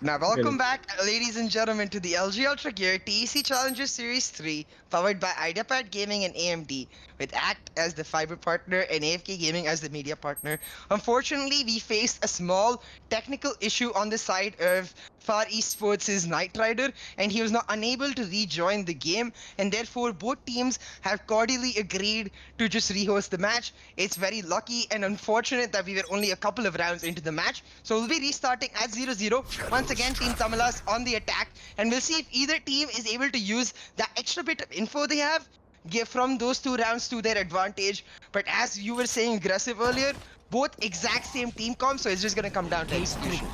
Now, welcome back, ladies and gentlemen, to the LG Ultragear TEC Challenger Series 3, powered by Ideapad Gaming and AMD, with ACT as the fiber partner and AFK Gaming as the media partner. Unfortunately, we faced a small technical issue on the side of Far Esports' Knight Rider, and he was not unable to rejoin the game, and therefore both teams have cordially agreed to just rehost the match. It's very lucky and unfortunate that we were only a couple of rounds into the match, so we'll be restarting at 0-0. Once again, Team TAMILAS on the attack, and we'll see if either team is able to use that extra bit of info they have from those 2 rounds to their advantage. But as you were saying aggressive earlier, both exact same team comp, so it's just gonna come down to execution.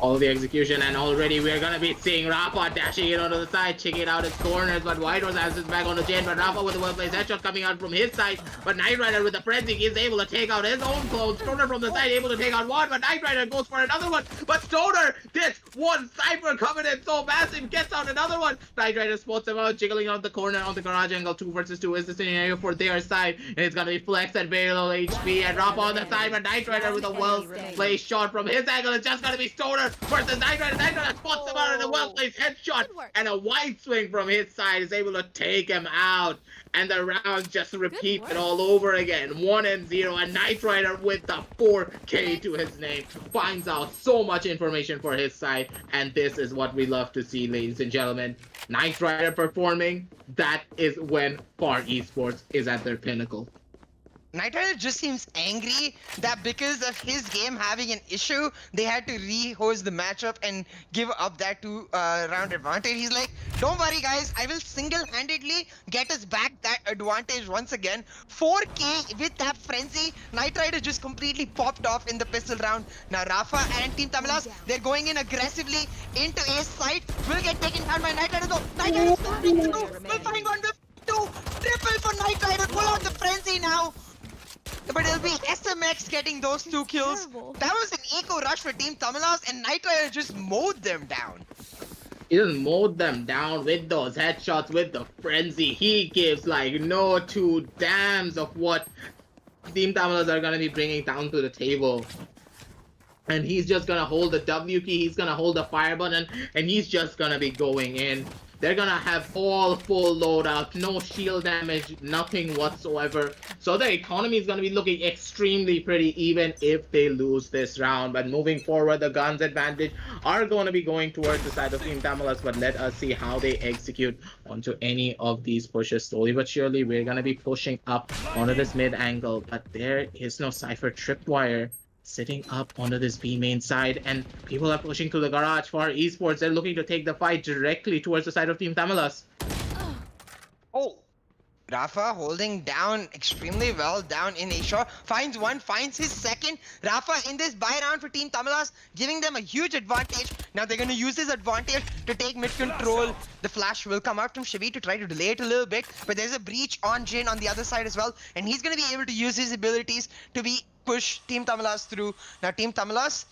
All the execution, and already we're gonna be seeing Rafa dashing it onto the side, checking out his corners, but Whitehorse has his back on the chain, but Rafa with the well-placed headshot coming out from his side, but Knight Rider with the frenzy is able to take out his own clone. Stoner from the side able to take out one, but Knight Rider goes for another one, but Stoner gets one Cypher coming in so massive, gets out another one. Knight Rider spots him out, jiggling out the corner on the garage angle. 2 versus 2 is the scenario for their side, and it's gonna be Flex at very low HP, and Rafa on the side, but Knight Rider with a well-placed shot from his angle. It's just gonna be Stoner versus Knight Rider. Knight Rider spots him out in a well-placed headshot, and a wide swing from his side is able to take him out. And the rounds just repeat it all over again. 1-0, and Knight Rider with the 4K to his name finds out so much information for his side, and this is what we love to see, ladies and gentlemen. Knight Rider performing, that is when Far Esports is at their pinnacle. Knight Rider just seems angry that because of his game having an issue, they had to re-host the matchup and give up that 2-round advantage. He's like, don't worry guys, I will single-handedly get us back that advantage once again. 4K with that frenzy. Knight Rider just completely popped off in the pistol round. Now Rafa and Team TAMILAS, they're going in aggressively into Ace side. Will get taken down by Knight Rider though. Knight Rider will find one with 2. Triple for Knight Rider. Pull out the frenzy now. But it'll be SMX getting those 2 kills. That was an eco rush for Team TAMILAS, and Knight Rider just mowed them down. He just mowed them down with those headshots, with the frenzy. He gives like no 2 damns of what Team TAMILAS are gonna be bringing down to the table. And he's just gonna hold the W key, he's gonna hold the fire button, and he's just gonna be going in. They're gonna have all full loadout, no shield damage, nothing whatsoever. So their economy is gonna be looking extremely pretty even if they lose this round. But moving forward, the guns advantage are going to be going towards the side of Team TAMILAS, but let us see how they execute onto any of these pushes. Slowly but surely, we're gonna be pushing up onto this mid angle, but there is no Cypher tripwire sitting up onto this B main side, and people are pushing to the garage. For Esports, they're looking to take the fight directly towards the side of Team TAMILAS. Oh, Rafa holding down extremely well down in Asia. Finds one, finds his second. Rafa in this buy round for Team TAMILAS, giving them a huge advantage. Now they're going to use this advantage to take mid control. The flash will come out from Shivi to try to delay it a little bit, but there's a breach on Jin on the other side as well, and he's going to be able to use his abilities to push Team TAMILAS through. Now Team TAMILAS,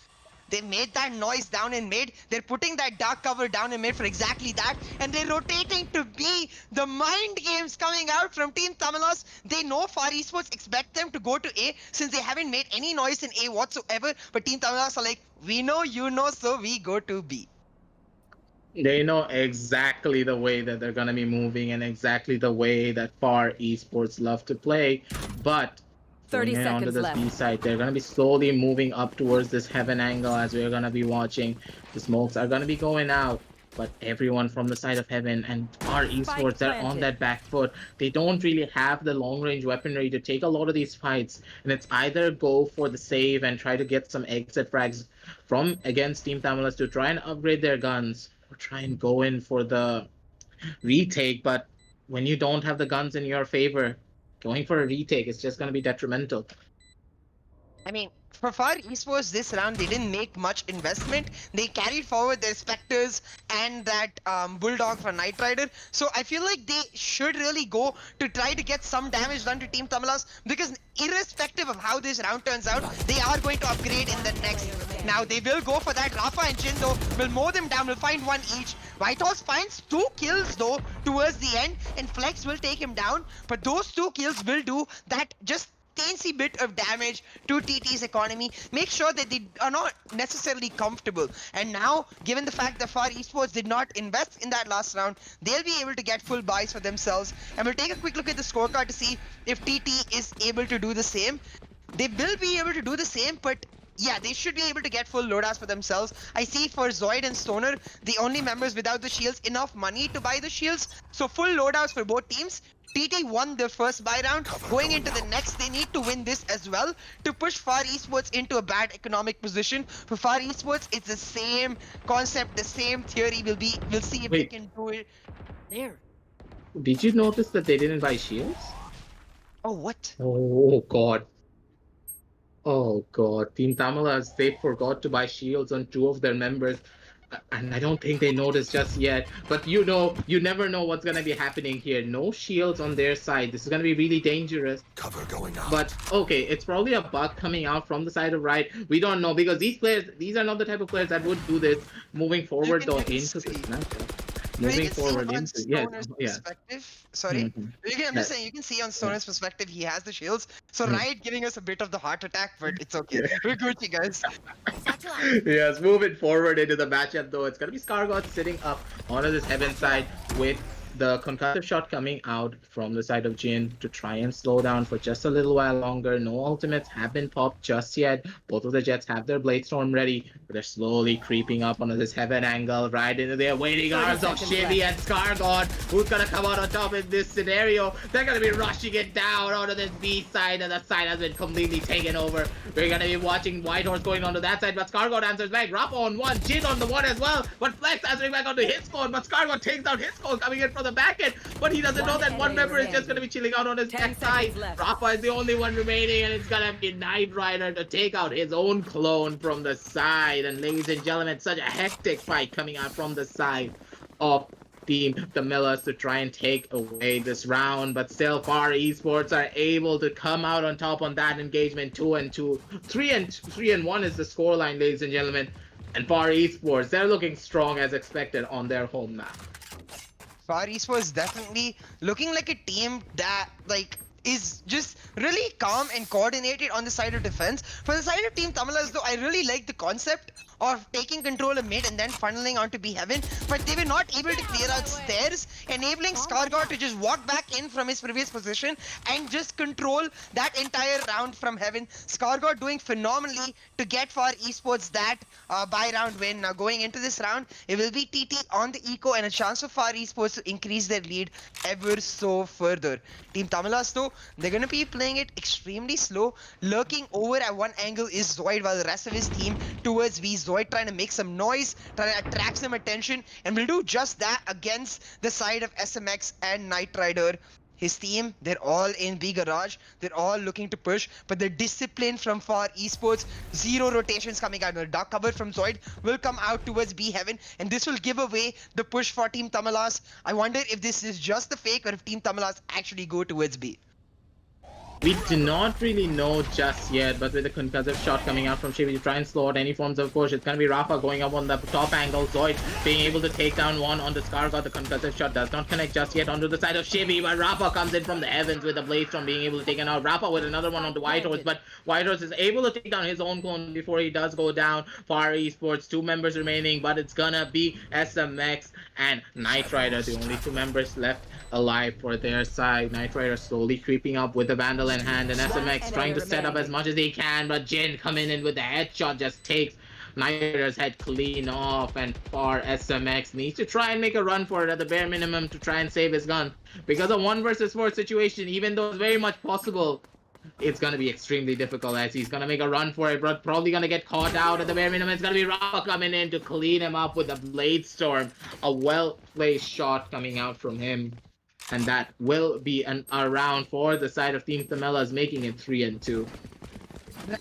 they made that noise down in mid. They're putting that dark cover down in mid for exactly that, and they're rotating to B. The mind games coming out from Team TAMILAS. They know Far Esports expect them to go to A since they haven't made any noise in A whatsoever, but Team TAMILAS are like, we know, you know, so we go to B. They know exactly the way that they're going to be moving and exactly the way that Far Esports love to play, but 30 onto seconds this left. B side, they're going to be slowly moving up towards this heaven angle as we're going to be watching. The smokes are going to be going out, but everyone from the side of heaven and Far Esports, they're on that back foot. They don't really have the long range weaponry to take a lot of these fights, and it's either go for the save and try to get some exit frags from against Team TAMILAS to try and upgrade their guns, or try and go in for the retake. But when you don't have the guns in your favor, going for a retake is just going to be detrimental. I mean, for Far Esports this round, they didn't make much investment. They carried forward their Spectres and that Bulldog for Knight Rider. So I feel like they should really go to try to get some damage done to Team TAMILAS, because irrespective of how this round turns out, they are going to upgrade in the next. Now they will go for that. Rafa and Jin though will mow them down, will find one each. Whitehorse finds 2 kills though towards the end, and Flex will take him down. But those 2 kills will do that just teensy bit of damage to TT's economy, make sure that they are not necessarily comfortable. And now, given the fact that Far Esports did not invest in that last round, they'll be able to get full buys for themselves. And we'll take a quick look at the scorecard to see if TT is able to do the same. They will be able to do the same, but yeah, they should be able to get full loadouts for themselves. I see for Zoid and Stoner, the only members without the shields, enough money to buy the shields. So full loadouts for both teams. TT won their first buy round. Going into the next, they need to win this as well to push Far Esports into a bad economic position. For Far Esports, it's the same concept, the same theory. We'll see if they can do it. There. Did you notice that they didn't buy shields? Oh, what? Oh god. Oh god, Team TAMILAS, they forgot to buy shields on 2 of their members. And I don't think they noticed just yet. But you know, you never know what's gonna be happening here. No shields on their side. This is gonna be really dangerous. Cover going out. But okay, it's probably a bug coming out from the side of right. We don't know because these players, these are not the type of players that would do this moving forward though into this matchup. Moving forward into perspective. Sorry, I'm just saying you can see on Stoner's perspective he has the shields. So Riot giving us a bit of the heart attack, but it's okay. We're Gucci, guys. Yes, moving forward into the matchup though, it's gonna be Scargott sitting up onto this heaven side with the concussive shot coming out from the side of Jin to try and slow down for just a little while longer. No ultimates have been popped just yet. Both of the Jets have their Blade Storm ready, but they're slowly creeping up onto this heaven angle right into their waiting arms of Shivy and Scargott. Who's gonna come out on top in this scenario? They're gonna be rushing it down onto this B side, and the side has been completely taken over. We're gonna be watching Whitehorse going onto that side, but Scargott answers back. Rappa on 1, Jin on the 1 as well, but Flex answering back onto his cone, but Scargott takes out his cone coming in from the back end, but he doesn't know that one member is just going to be chilling out on his back side. Rafa is the only one remaining, and it's going to be Knight Rider to take out his own clone from the side. And ladies and gentlemen, such a hectic fight coming out from the side of Team TAMILAS to try and take away this round, but still Far Esports are able to come out on top on that engagement. 2-2, 3-1 is the scoreline, ladies and gentlemen. And Far Esports, they're looking strong as expected on their home map. Far Esports definitely looking like a team that is just really calm and coordinated on the side of defense. For the side of Team TAMILAS though, I really like the concept of taking control of mid and then funneling onto B heaven, but they were not able to clear out stairs, enabling Scargott to just walk back in from his previous position and just control that entire round from heaven. Scargott doing phenomenally to get Far Esports that buy round win. Now going into this round, it will be TT on the eco and a chance for Far Esports to increase their lead ever so further. Team TAMILAS though, they're gonna be playing it extremely slow. Lurking over at one angle is Zoid, while the rest of his team towards B. Zoid trying to make some noise, trying to attract some attention, and will do just that against the side of SMX and Knight Rider. His team, they're all in B garage, they're all looking to push, but the discipline from Far Esports, 0 rotations coming out. The dark cover from Zoid will come out towards B heaven, and this will give away the push for Team TAMILAS. I wonder if this is just the fake or if Team TAMILAS actually go towards B. We do not really know just yet, but with the concussive shot coming out from Shivi to try and slow out any forms of push, it's going to be Rafa going up on the top angle. Zoid being able to take down one on the Scargott. The concussive shot does not connect just yet onto the side of Shivi, but Rafa comes in from the heavens with the Blade Storm being able to take it out. Rafa with another one on the Whitehorse, but Whitehorse is able to take down his own clone before he does go down. Far Esports, 2 members remaining, but it's gonna be SMX and Knight Rider, the only 2 members left alive for their side. Knight Rider slowly creeping up with the Vandal in hand, and SMX trying to set up as much as he can, but Jin coming in with the headshot just takes Knight Rider's head clean off, and Far SMX needs to try and make a run for it at the bare minimum to try and save his gun. Because a 1 versus 4 situation, even though it's very much possible, it's gonna be extremely difficult as he's gonna make a run for it, but probably gonna get caught out at the bare minimum. It's gonna be Rafa coming in to clean him up with the Blade Storm. A well-placed shot coming out from him. And that will be a round for the side of Team TAMILAS, making it 3-2.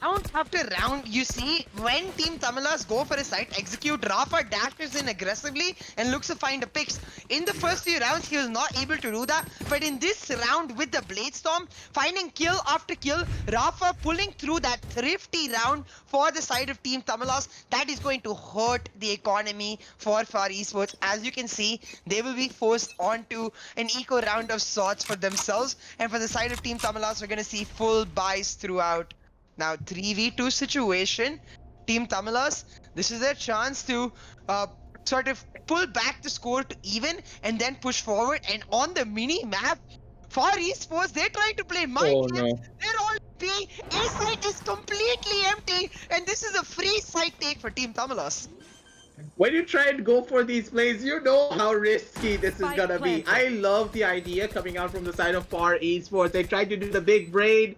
round after round, you see when Team Tamilas go for a site, execute, Rafa dashes in aggressively and looks to find a picks. In the first few rounds, he was not able to do that, but in this round with the Blade Storm, finding kill after kill, Rafa pulling through that thrifty round for the side of Team Tamilas, that is going to hurt the economy for Far Esports. As you can see, they will be forced onto an eco round of sorts for themselves, and for the side of Team Tamilas, we're going to see full buys throughout. Now 3v2 situation, Team Tamilas, this is their chance to sort of pull back the score to even and then push forward. And on the mini map, Far Esports, they're trying to play mind games. They're all B. A site is completely empty, and this is a free site take for Team Tamilas. When you try and go for these plays, you know how risky this is gonna be. I love the idea coming out from the side of Far Esports. They tried to do the big brain,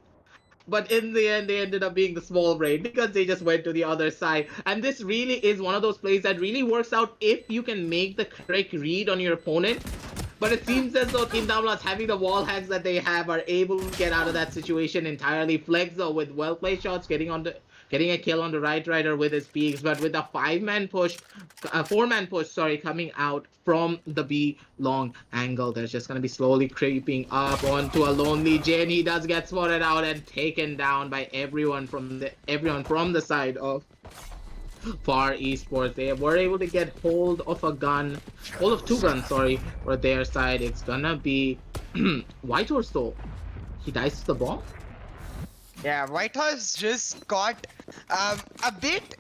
but in the end, they ended up being the small brain because they just went to the other side. And this really is one of those plays that really works out if you can make the correct read on your opponent. But it seems as though Team Tamilas, having the wall hacks that they have, are able to get out of that situation entirely. Flex though with well-placed shots, getting a kill on the right rider with his peaks, but with a four-man push, coming out from the B long angle, there's just gonna be slowly creeping up onto a lonely Jin. He does get spotted out and taken down by everyone from the side of Far Esports. They were able to get hold of two guns, for their side. It's gonna be Whitehorse though. He dies to the bomb. Yeah, Whitehorse just got a bit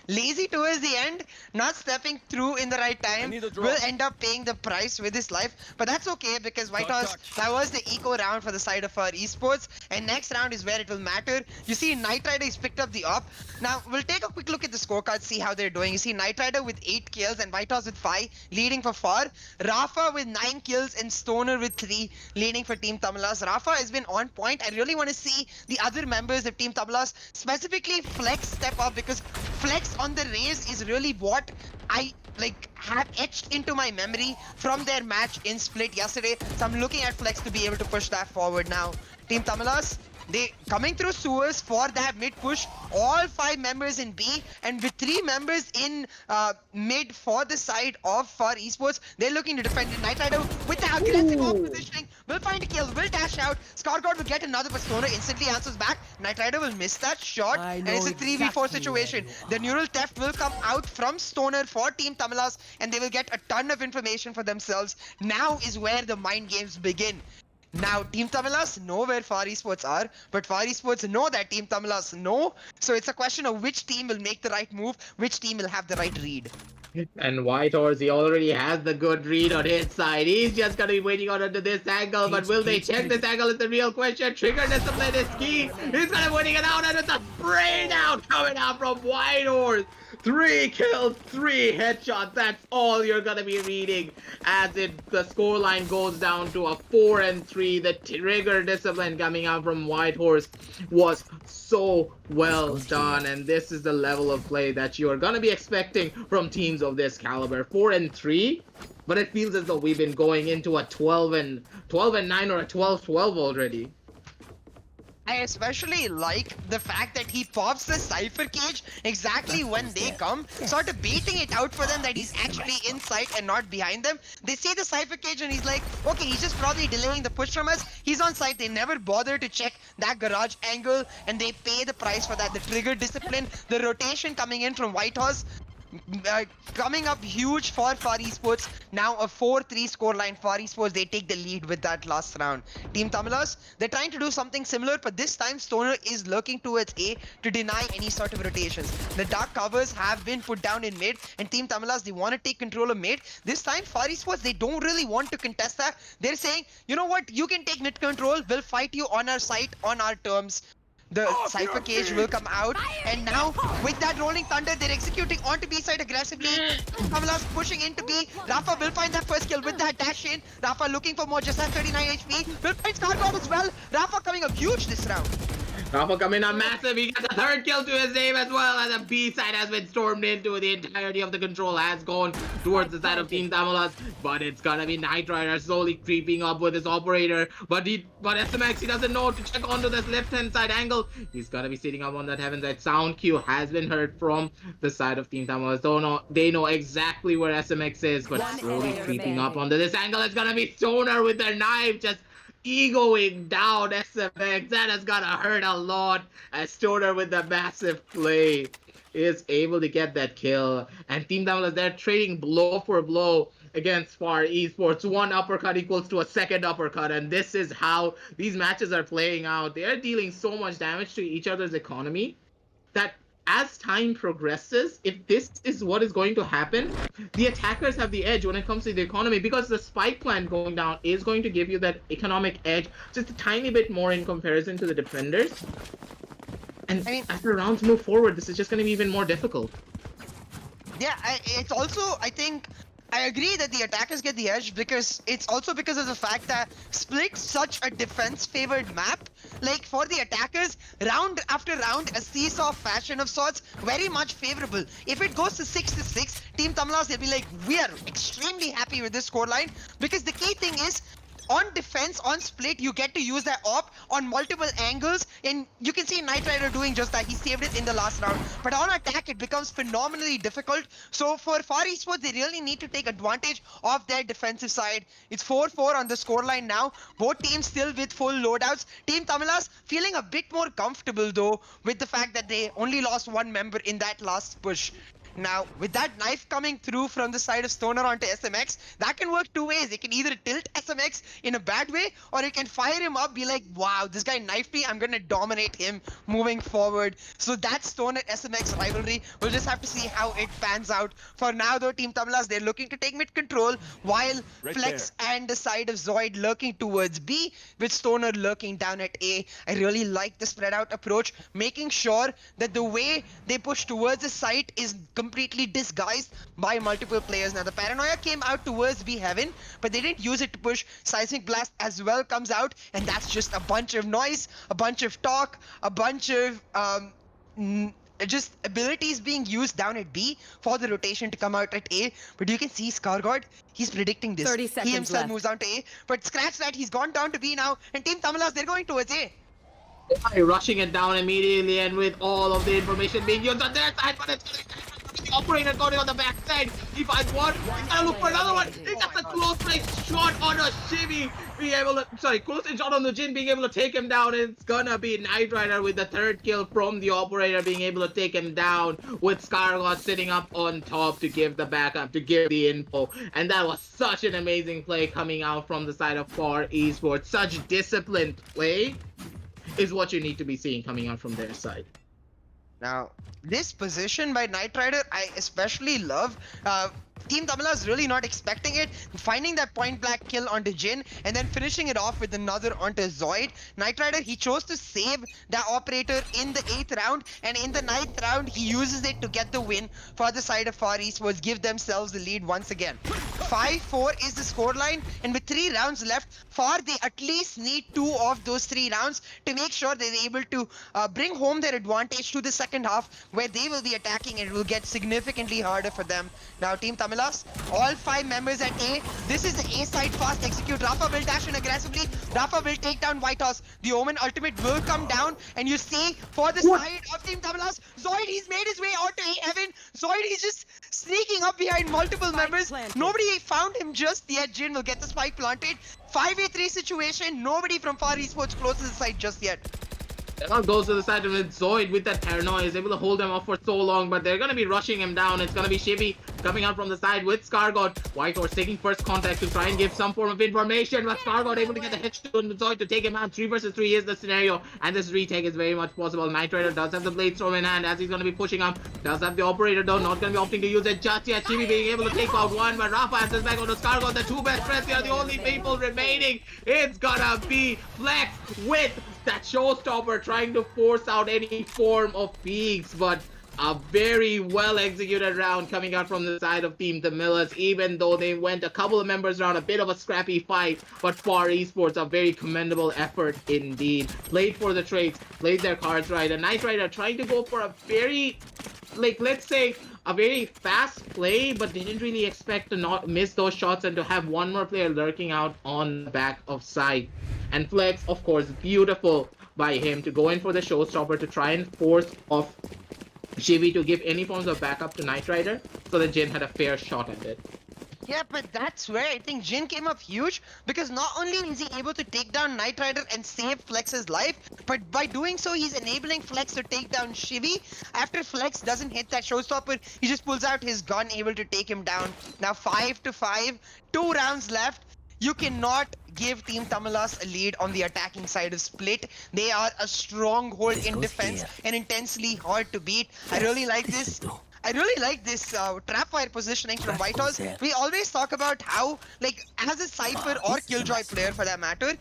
lazy towards the end, not stepping through in the right time, will end up paying the price with his life. But that's okay because Whitehorse, that was the eco round for the side of our esports, and next round is where it will matter. You see Knight Rider is picked up the op. Now we'll take a quick look at the scorecard, see how they're doing. You see Knight Rider with 8 kills and Whitehorse with 5 leading for Far. Rafa with 9 kills and Stoner with 3 leading for Team Tamilas. Rafa has been on point. I really want to see the other members of Team Tamilas, specifically Flex, step up, because Flex on the Raze is really what I have etched into my memory from their match in Split yesterday. So I'm looking at Flex to be able to push that forward now. Team Tamilas, they coming through sewers for that mid push. All 5 members in B, and with 3 members in mid for the side of Far Esports, they're looking to defend it. Knight Rider with the aggressive positioning will find a kill, will dash out. Scargod will get another, but Stoner instantly answers back. Knight Rider will miss that shot, and it's a 3v4 situation. The neural theft will come out from Stoner for Team Tamilas, and they will get a ton of information for themselves. Now is where the mind games begin. Now, Team Tamilas know where Far Esports are, but Far Esports know that Team Tamilas know. So it's a question of which team will make the right move, which team will have the right read. And Whitehorse, he already has the good read on his side. He's just gonna be waiting on under this angle, but will they check this angle is the real question. Trigger discipline is key. He's gonna be winning it out, and it's a spray down coming out from Whitehorse. 3 kills, 3 headshots. That's all you're gonna be reading as the scoreline goes down to a 4-3. The trigger discipline coming out from Whitehorse was so well done, and this is the level of play that you are gonna be expecting from teams of this caliber. 4-3, but it feels as though we've been going into a 12-9 or a 12-12 already. I especially like the fact that he pops the Cypher Cage exactly when they come, sort of baiting it out for them that he's actually in sight and not behind them. They see the Cypher Cage and he's like, okay, he's just probably delaying the push from us. He's on site. They never bother to check that garage angle, and they pay the price for that. The trigger discipline, the rotation coming in from Whitehorse, coming up huge for Far Esports. Now a 4-3 scoreline. Far Esports, they take the lead with that last round. Team Tamilas, they're trying to do something similar, but this time Stoner is lurking towards A to deny any sort of rotations. The dark covers have been put down in mid, and Team Tamilas, they want to take control of mid. This time Far Esports, they don't really want to contest that. They're saying, you know what, you can take mid control, we'll fight you on our site, on our terms. The Cypher Cage will come out, and now with that Rolling Thunder, they're executing onto B side aggressively. Tamilas pushing into B. Rafa will find that first kill with that dash in. Rafa looking for more, just has 39 HP. Will find Scargod as well. Rafa coming up huge this round. Rafa coming up massive. He got the third kill to his name as well, and the B side has been stormed into. The entirety of the control has gone towards the side of Team TAMILAS, but it's gonna be Knight Rider slowly creeping up with his operator. But SMX, he doesn't know to check onto this left-hand side angle. He's gonna be sitting up on that heaven side. Sound cue has been heard from the side of Team TAMILAS. They know exactly where SMX is, but slowly creeping up onto this angle. It's gonna be Stoner with their knife, just egoing down SMX. That has gotta hurt a lot, as Stoner with the massive play is able to get that kill. And Team TAMILAS, they're trading blow for blow against Far Esports. One uppercut equals to a second uppercut, and this is how these matches are playing out. They're dealing so much damage to each other's economy that as time progresses, if this is what is going to happen, the attackers have the edge when it comes to the economy, because the spike plant going down is going to give you that economic edge just a tiny bit more in comparison to the defenders. And as the rounds move forward, this is just going to be even more difficult. Yeah, it's also, I think, I agree that the attackers get the edge, because it's also because of the fact that Split's such a defense-favored map. Like, for the attackers, round after round, a seesaw fashion of sorts, very much favorable. If it goes to 6-6, Team TAMILAS, they'll be like, we are extremely happy with this scoreline, because the key thing is, on defense, on Split, you get to use that op on multiple angles, and you can see Knight Rider doing just that. He saved it in the last round. But on attack, it becomes phenomenally difficult. So for Far Esports, they really need to take advantage of their defensive side. It's 4-4 on the scoreline now. Both teams still with full loadouts. Team TAMILAS feeling a bit more comfortable, though, with the fact that they only lost one member in that last push. Now, with that knife coming through from the side of Stoner onto SMX, that can work two ways. It can either tilt SMX in a bad way, or it can fire him up, be like, wow, this guy knifed me, I'm gonna dominate him moving forward. So that Stoner SMX rivalry, we'll just have to see how it pans out. For now, though, Team TAMILAS, they're looking to take mid control, while Flex and the side of Zoid lurking towards B, with Stoner lurking down at A. I really like the spread out approach, making sure that the way they push towards the site is completely disguised by multiple players. Now the Paranoia came out towards B Heaven, but they didn't use it to push. Seismic Blast as well comes out, and that's just a bunch of noise, a bunch of talk, a bunch of just abilities being used down at B for the rotation to come out at A. But you can see Scargod, he's predicting this. 30 seconds He himself left. moves down to A, but scratch that, he's gone down to B now, and Team TAMILAS, they're going towards A. Rushing it down immediately, and with all of the information being used on their side, but it's the operator going on the backside. He finds one, he's gonna look for another one. He gets a close range shot on a shimmy, being able to, close range shot on the Jin, being able to take him down. It's gonna be Knight Rider with the third kill from the operator, being able to take him down, with Scargod sitting up on top to give the backup, to give the info. And that was such an amazing play coming out from the side of Far Esports. Such disciplined play is what you need to be seeing coming out from their side. Now, this position by Knight Rider, I especially love. Team TAMILAS really not expecting it, finding that point blank kill onto Jin, and then finishing it off with another onto Zoid. Knight Rider, he chose to save that operator in the 8th round, and in the 9th round, he uses it to get the win for the side of Far Esports, give themselves the lead once again. 5-4 is the scoreline, and with 3 rounds left, Far, they at least need 2 of those 3 rounds to make sure they're able to bring home their advantage to the second half, where they will be attacking and it will get significantly harder for them. Now, Team TAMILAS, all 5 members at A. This is the A side fast execute. Rafa will dash in aggressively. Rafa will take down Whitehorse. The Omen ultimate will come down, and you see for the side of Team TAMILAS, Zoid, he's made his way onto A Heaven. Zoid, he's just sneaking up behind multiple members. Nobody found him just yet. Jin will get the spike planted. 5v3 situation. Nobody from Far Esports close to the side just yet. Now goes to the side of it. Zoid with that paranoia is able to hold them off for so long, but they're gonna be rushing him down. It's gonna be Shibby coming out from the side with Scargod. Whitehorse taking first contact to try and give some form of information, but Scargod able to get the headshot on Zoid to take him out. 3 versus 3 is the scenario, and this retake is very much possible. Knight Rider does have the blade storm in hand as he's gonna be pushing up. Does have the operator though, not gonna be opting to use it just yet. Shibby being able to take out one, but Rafa answers back on the Scargod. The 2 best friends are the only people remaining. It's gonna be Flex with that showstopper trying to force out any form of peaks, but A very well executed round coming out from the side of Team TAMILAS, even though they went a couple of members around, a bit of a scrappy fight, but Far Esports, a very commendable effort indeed. Played for the trades, played their cards right, and Knight Rider trying to go for a very, like, let's say, a very fast play, but didn't really expect to not miss those shots and to have one more player lurking out on the back of side. And Flex, of course, beautiful by him to go in for the showstopper to try and force off Shivi to give any forms of backup to Knight Rider so that Jin had a fair shot at it. Yeah, but that's where I think Jin came up huge, because not only is he able to take down Knight Rider and save Flex's life, but by doing so, he's enabling Flex to take down Shivi. After Flex doesn't hit that showstopper, he just pulls out his gun, able to take him down. Now 5-5, 2 rounds left. You cannot give Team TAMILAS a lead on the attacking side of Split. They are a stronghold in defense and intensely hard to beat. I really like this. I really like this trapwire positioning from Whitehorse. We always talk about how, like, as a Cypher or Killjoy player for that matter,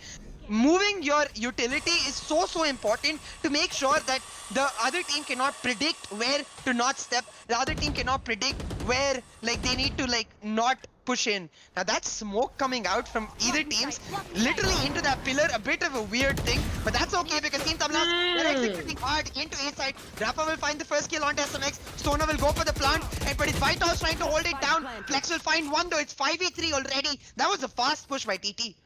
moving your utility is so important to make sure that the other team cannot predict where to not step. The other team cannot predict where, like, they need to, like, not push in. Now that's smoke coming out from either teams, literally into that pillar. A bit of a weird thing, but that's okay because Team TAMILAS, they're executing hard into A side. Rafa will find the first kill onto SMX. Sona will go for the plant, but it's Whitehorse trying to hold it down. Flex will find one though. It's 5v3 already. That was a fast push by TT.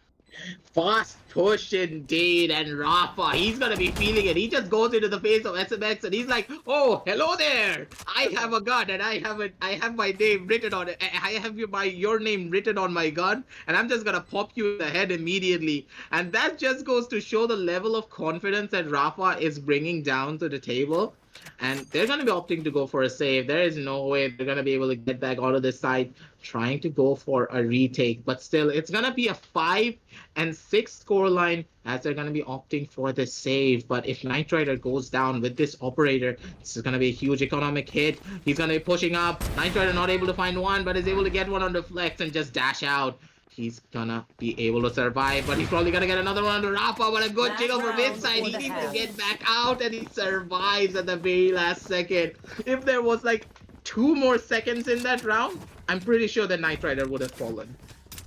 Fast push indeed, and Rafa, he's gonna be feeling it. He just goes into the face of SMX and he's like, oh, hello there. I have a gun and I have my name written on it. I have your name written on my gun, and I'm just gonna pop you in the head immediately. And that just goes to show the level of confidence that Rafa is bringing down to the table. And they're going to be opting to go for a save. There is no way they're going to be able to get back onto this side, trying to go for a retake. But still, it's going to be a 5-6 scoreline as they're going to be opting for the save. But if Knight Rider goes down with this operator, this is going to be a huge economic hit. He's going to be pushing up. Knight Rider not able to find one, but is able to get one on the flex and just dash out. He's gonna be able to survive, but he's probably gonna get another one on the Rafa. But a good jiggle from inside. He needs to get back out, and he survives at the very last second. If there was like 2 more seconds in that round, I'm pretty sure that Knight Rider would have fallen.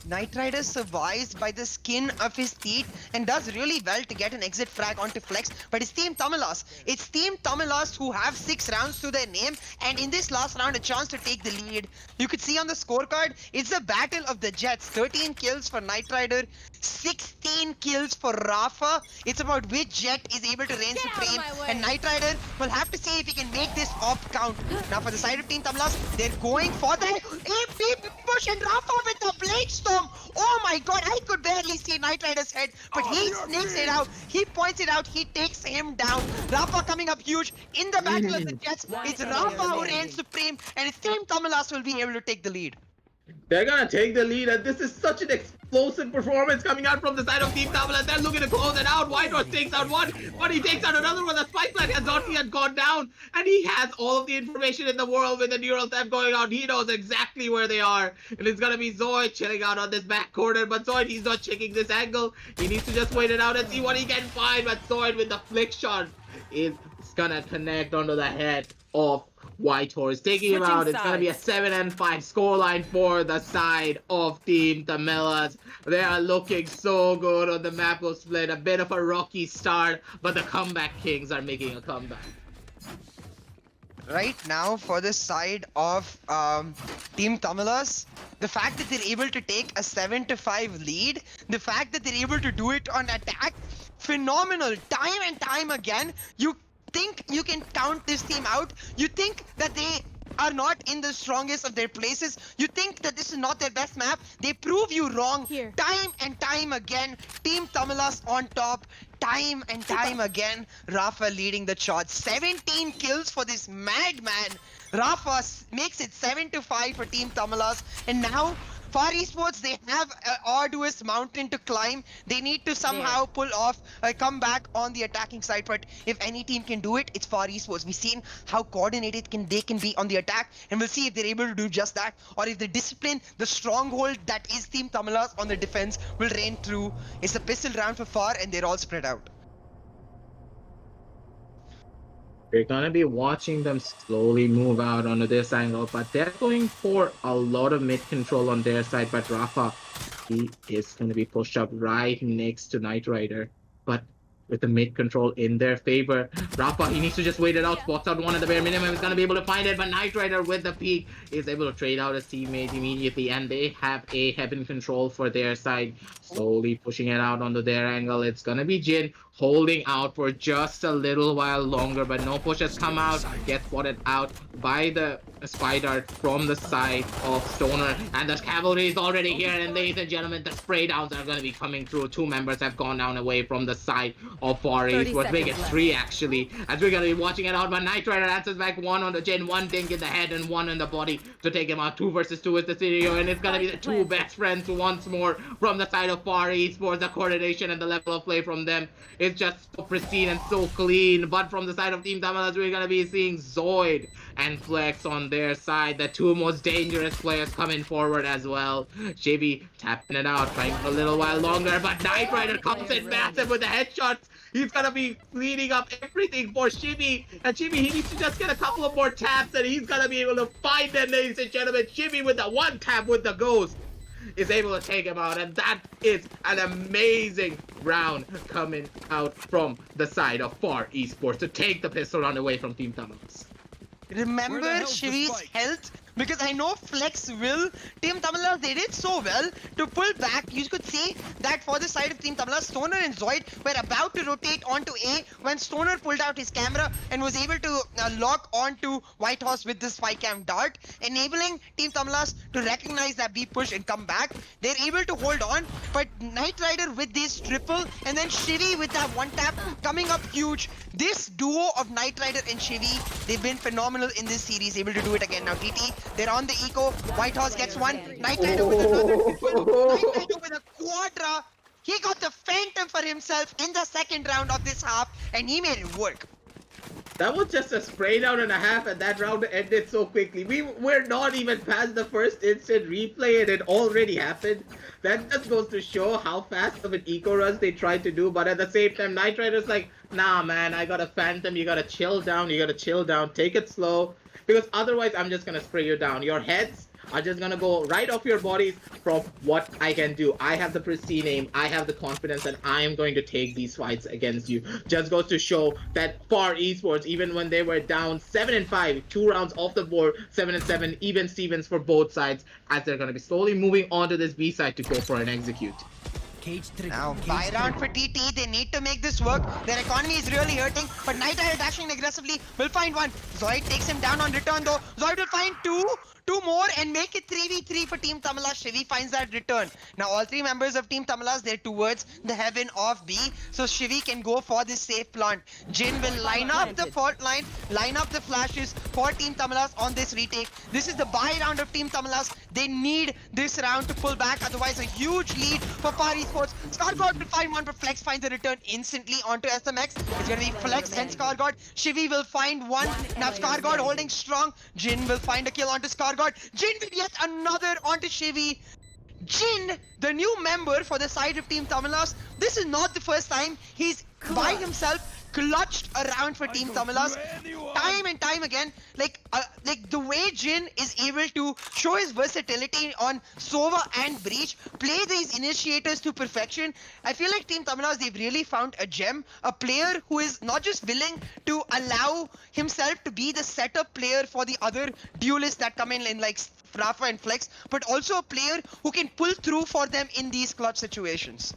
Knight Rider survives by the skin of his teeth and does really well to get an exit frag onto Flex, but it's Team TAMILAS. It's Team TAMILAS who have 6 rounds to their name, and in this last round, a chance to take the lead. You could see on the scorecard, it's a battle of the Jets. 13 kills for Knight Rider, 16 kills for Rafa. It's about which Jet is able to reign supreme, and Knight Rider will have to see if he can make this op count. Now for the side of Team TAMILAS, they're going for the AP push, and Rafa with the Blade Storm. Oh my god, I could barely see Knight Rider's head, but he sneaks it out. He points it out. He takes him down. Rafa coming up huge in the battle of the Jets. It's Rafa who reigns supreme, and it's Team TAMILAS will be able to take the lead. They're gonna take the lead, and this is such an explosive performance coming out from the side of Team TAMILAS. They're looking to close it out. Whitehorse takes out one, but he takes out another one. The spike plant has not yet gone down, and he has all of the information in the world with the neural theft going on. He knows exactly where they are, and it's gonna be Zoid chilling out on this back corner, but Zoid, he's not checking this angle. He needs to just wait it out and see what he can find, but Zoid with the flick shot is gonna connect onto the head of Whitehorse, taking him out. It's gonna be a 7-5 scoreline for the side of Team TAMILAS. They are looking so good on the map of Split. A bit of a rocky start, but the comeback kings are making a comeback. Right now, for the side of Team TAMILAS, the fact that they're able to take a 7-5 lead, the fact that they're able to do it on attack, phenomenal. Time and time again, you think you can count this team out. You think that they are not in the strongest of their places. You think that this is not their best map. They prove you wrong time and time again. Team TAMILAS on top. Time and time again. Rafa leading the charge. 17 kills for this madman. Rafa makes it 7-5 for Team TAMILAS. And now Far Esports, they have an arduous mountain to climb. They need to somehow pull off a comeback on the attacking side. But if any team can do it, it's Far Esports. We've seen how coordinated they can be on the attack, and we'll see if they're able to do just that, or if the discipline, the stronghold that is Team TAMILAS on the defense will reign through. It's a pistol round for Far, and they're all spread out. We're gonna be watching them slowly move out onto this angle, but they're going for a lot of mid control on their side. But Rafa, he is gonna be pushed up right next to Knight Rider. But with the mid control in their favor, Rafa, he needs to just wait it out, spots out one at the bare minimum, is gonna be able to find it, but Knight Rider with the peak is able to trade out his teammate immediately, and they have a heaven control for their side, slowly pushing it out onto their angle. It's gonna be Jin holding out for just a little while longer, but no push has come out, gets spotted out by the spy dart from the side of Stoner, and the cavalry is already here, and ladies and gentlemen, the spray downs are going to be coming through. 2 members have gone down away from the side of Far East. We're making 3 actually, as we're going to be watching it out, but Knight Rider answers back 1 on the Jin, 1 dink in the head and 1 in the body to take him out. 2 versus 2 is the scenario, and it's going to be the 2 best friends once more from the side of Far East. For the coordination and the level of play from them is just so pristine and so clean. But from the side of Team TAMILAS, we're going to be seeing Zoid and Flex on their side, the 2 most dangerous players coming forward as well. Shivy tapping it out, trying for a little while longer, but Knight Rider comes in massive with the headshots. He's gonna be cleaning up everything for Shivy, and Shivy, he needs to just get a couple of more taps, and he's gonna be able to find them, ladies and gentlemen. Shivy with the 1 tap with the ghost is able to take him out, and that is an amazing round coming out from the side of Far Esports to take the pistol round away from Team TAMILAS. Remember Shivi's health? Because I know Flex will. Team TAMILAS, they did so well to pull back. You could say that for the side of Team TAMILAS, Stoner and Zoid were about to rotate onto A when Stoner pulled out his camera and was able to lock onto Whitehorse with this 5-cam dart, enabling Team TAMILAS to recognize that B push and come back. They're able to hold on, but Knight Rider with this triple and then Shivy with that 1 tap coming up huge. This duo of Knight Rider and Shivy, they've been phenomenal in this series, able to do it again. Now TT, they're on the eco. Whitehorse gets 1. Knight Rider with another triple. Knight Rider with a quadra. He got the Phantom for himself in the 2nd round of this half, and he made it work. That was just a spray down and a half, and that round ended so quickly. We're not even past the first instant replay, and it already happened. That just goes to show how fast of an eco rush they tried to do, but at the same time, Knight Rider's like, nah man, I got a Phantom, you gotta chill down, take it slow, because otherwise I'm just gonna spray you down. Your heads are just gonna go right off your bodies from what I can do. I have the pristine aim, I have the confidence, and I am going to take these fights against you. Just goes to show that Far Esports, even when they were down 7-5, 2 rounds off the board, 7-7, even Stevens for both sides, as they're gonna be slowly moving on to this B side to go for an execute. Now, buy round for TT, they need to make this work. Their economy is really hurting, but Knight Rider dashing aggressively will find 1. Zoid takes him down on return though. Zoid will find 2 more and make it 3v3 for Team TAMILAS. Shivy finds that return. Now all 3 members of Team TAMILAS, they're towards the heaven of B, so Shivy can go for this safe plant. Jin will line up the fault line, line up the flashes for Team TAMILAS on this retake. This is the buy round of Team TAMILAS. They need this round to pull back, otherwise a huge lead for Far Esports. Scargod will find 1, but Flex finds a return instantly onto SMX. It's gonna be Flex and Scargod. Shivy will find 1. Now Scargod holding strong. Jin will find a kill onto Scargod. Jin with yet another onto Shivy. Jin, the new member for the side of Team TAMILAS, this is not the first time he's by himself clutched around for Team TAMILAS time and time again. Like the way Jin is able to show his versatility on SOVA and Breach, play these initiators to perfection. I feel like Team TAMILAS, they've really found a gem, a player who is not just willing to allow himself to be the setup player for the other duelists that come in like Rafa and Flex, but also a player who can pull through for them in these clutch situations.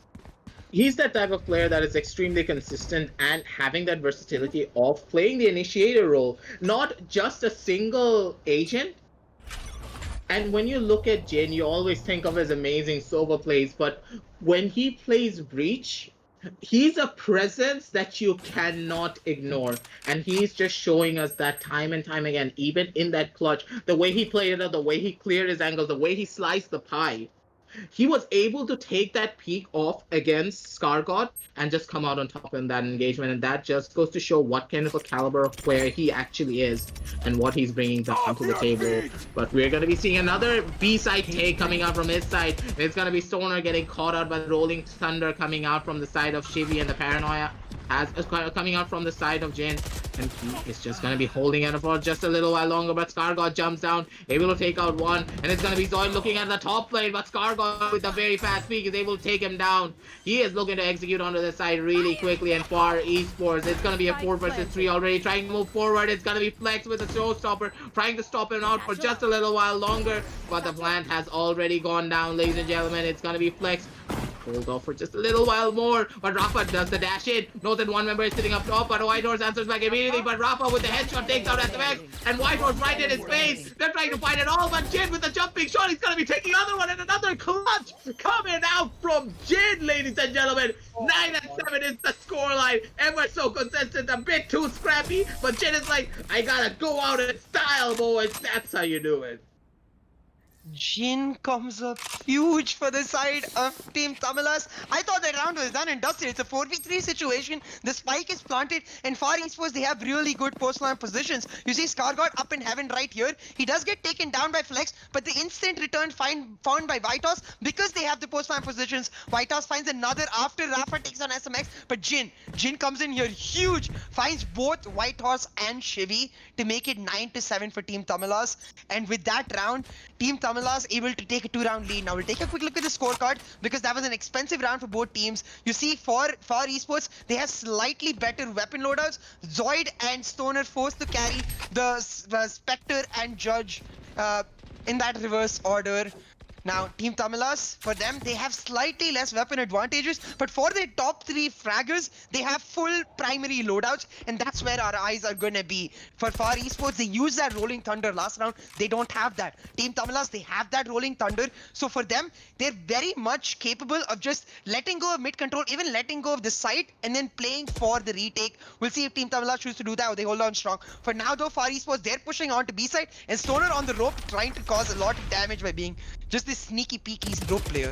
He's that type of player that is extremely consistent and having that versatility of playing the initiator role, not just a single agent. And when you look at Jin, you always think of his amazing SOVA plays, but when he plays Breach, he's a presence that you cannot ignore, and he's just showing us that time and time again, even in that clutch, the way he played it out, the way he cleared his angles, the way he sliced the pie. He was able to take that peak off against Scargod and just come out on top in that engagement, and that just goes to show what kind of a caliber of player he actually is and what he's bringing down to the table. But we're going to be seeing another B-side take coming out from his side. It's going to be Stoner getting caught out by the Rolling Thunder coming out from the side of Shivy, and the Paranoia coming out from the side of Jin. and he is just gonna be holding it for just a little while longer, but Skargot jumps down, able to take out one, and it's gonna be Zoid looking at the top lane, but Skargot with a very fast peak is able to take him down. He is looking to execute onto the side really quickly, and for Esports, it's gonna be a 4 versus 3 already, trying to move forward. It's gonna be Flex with a showstopper, trying to stop him out for just a little while longer, but the plant has already gone down, ladies and gentlemen. It's gonna be Flex. Hold off for just a little while more, but Rafa does the dash in. Knows that one member is sitting up top, but Whitehorse answers back immediately. But Rafa with the headshot takes out SMX, and Whitehorse right in his face. They're trying to fight it all, but Jin with the jumping shot, he's gonna be taking another one, and another clutch coming out from Jin, ladies and gentlemen. 9-7 is the scoreline. Ever so consistent, a bit too scrappy, but Jin is like, I gotta go out in style, boys. That's how you do it. Jin comes up huge for the side of Team TAMILAS. I thought that round was done and dusted. It's a 4v3 situation. The spike is planted, and Far Esports, they have really good post-line positions. You see Skargot up in heaven right here. He does get taken down by Flex, but the instant return found by Vitos, because they have the post-line positions, Vitos finds another after Rafa takes on SMX, but Jin comes in here huge, finds both Whitehorse and Shivi to make it 9-7 for Team TAMILAS. And with that round, Team TAMILAS able to take a 2-round lead. Now we'll take a quick look at the scorecard, because that was an expensive round for both teams. You see for Far Esports, they have slightly better weapon loadouts. Zoid and Stoner forced to carry the Spectre and Judge in that reverse order. Now, Team TAMILAS, for them, they have slightly less weapon advantages, but for their top 3 fraggers, they have full primary loadouts, and that's where our eyes are gonna be. For Far Esports, they used that Rolling Thunder last round. They don't have that. Team TAMILAS, they have that Rolling Thunder. So for them, they're very much capable of just letting go of mid control, even letting go of the site, and then playing for the retake. We'll see if Team TAMILAS choose to do that or they hold on strong. For now, though, Far Esports, they're pushing on to B side, and Stoner on the rope, trying to cause a lot of damage by being just this sneaky peeky rope player.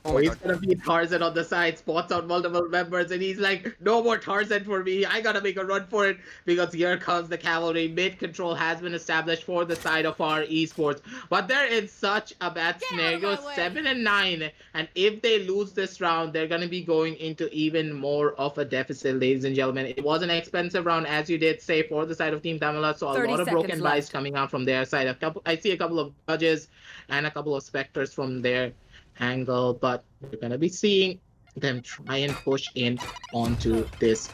Oh, he's gonna be Tarzan on the side, spots out multiple members, and he's like, no more Tarzan for me. I gotta make a run for it, because here comes the cavalry. Mid control has been established for the side of our Esports, but they're in such a bad scenario, 7-9, and if they lose this round, they're gonna be going into even more of a deficit, ladies and gentlemen. It was an expensive round, as you did say, for the side of Team TAMILAS, so a lot of broken buys coming out from their side. I see a couple of judges and a couple of specters from their angle, but we're gonna be seeing them try and push in onto this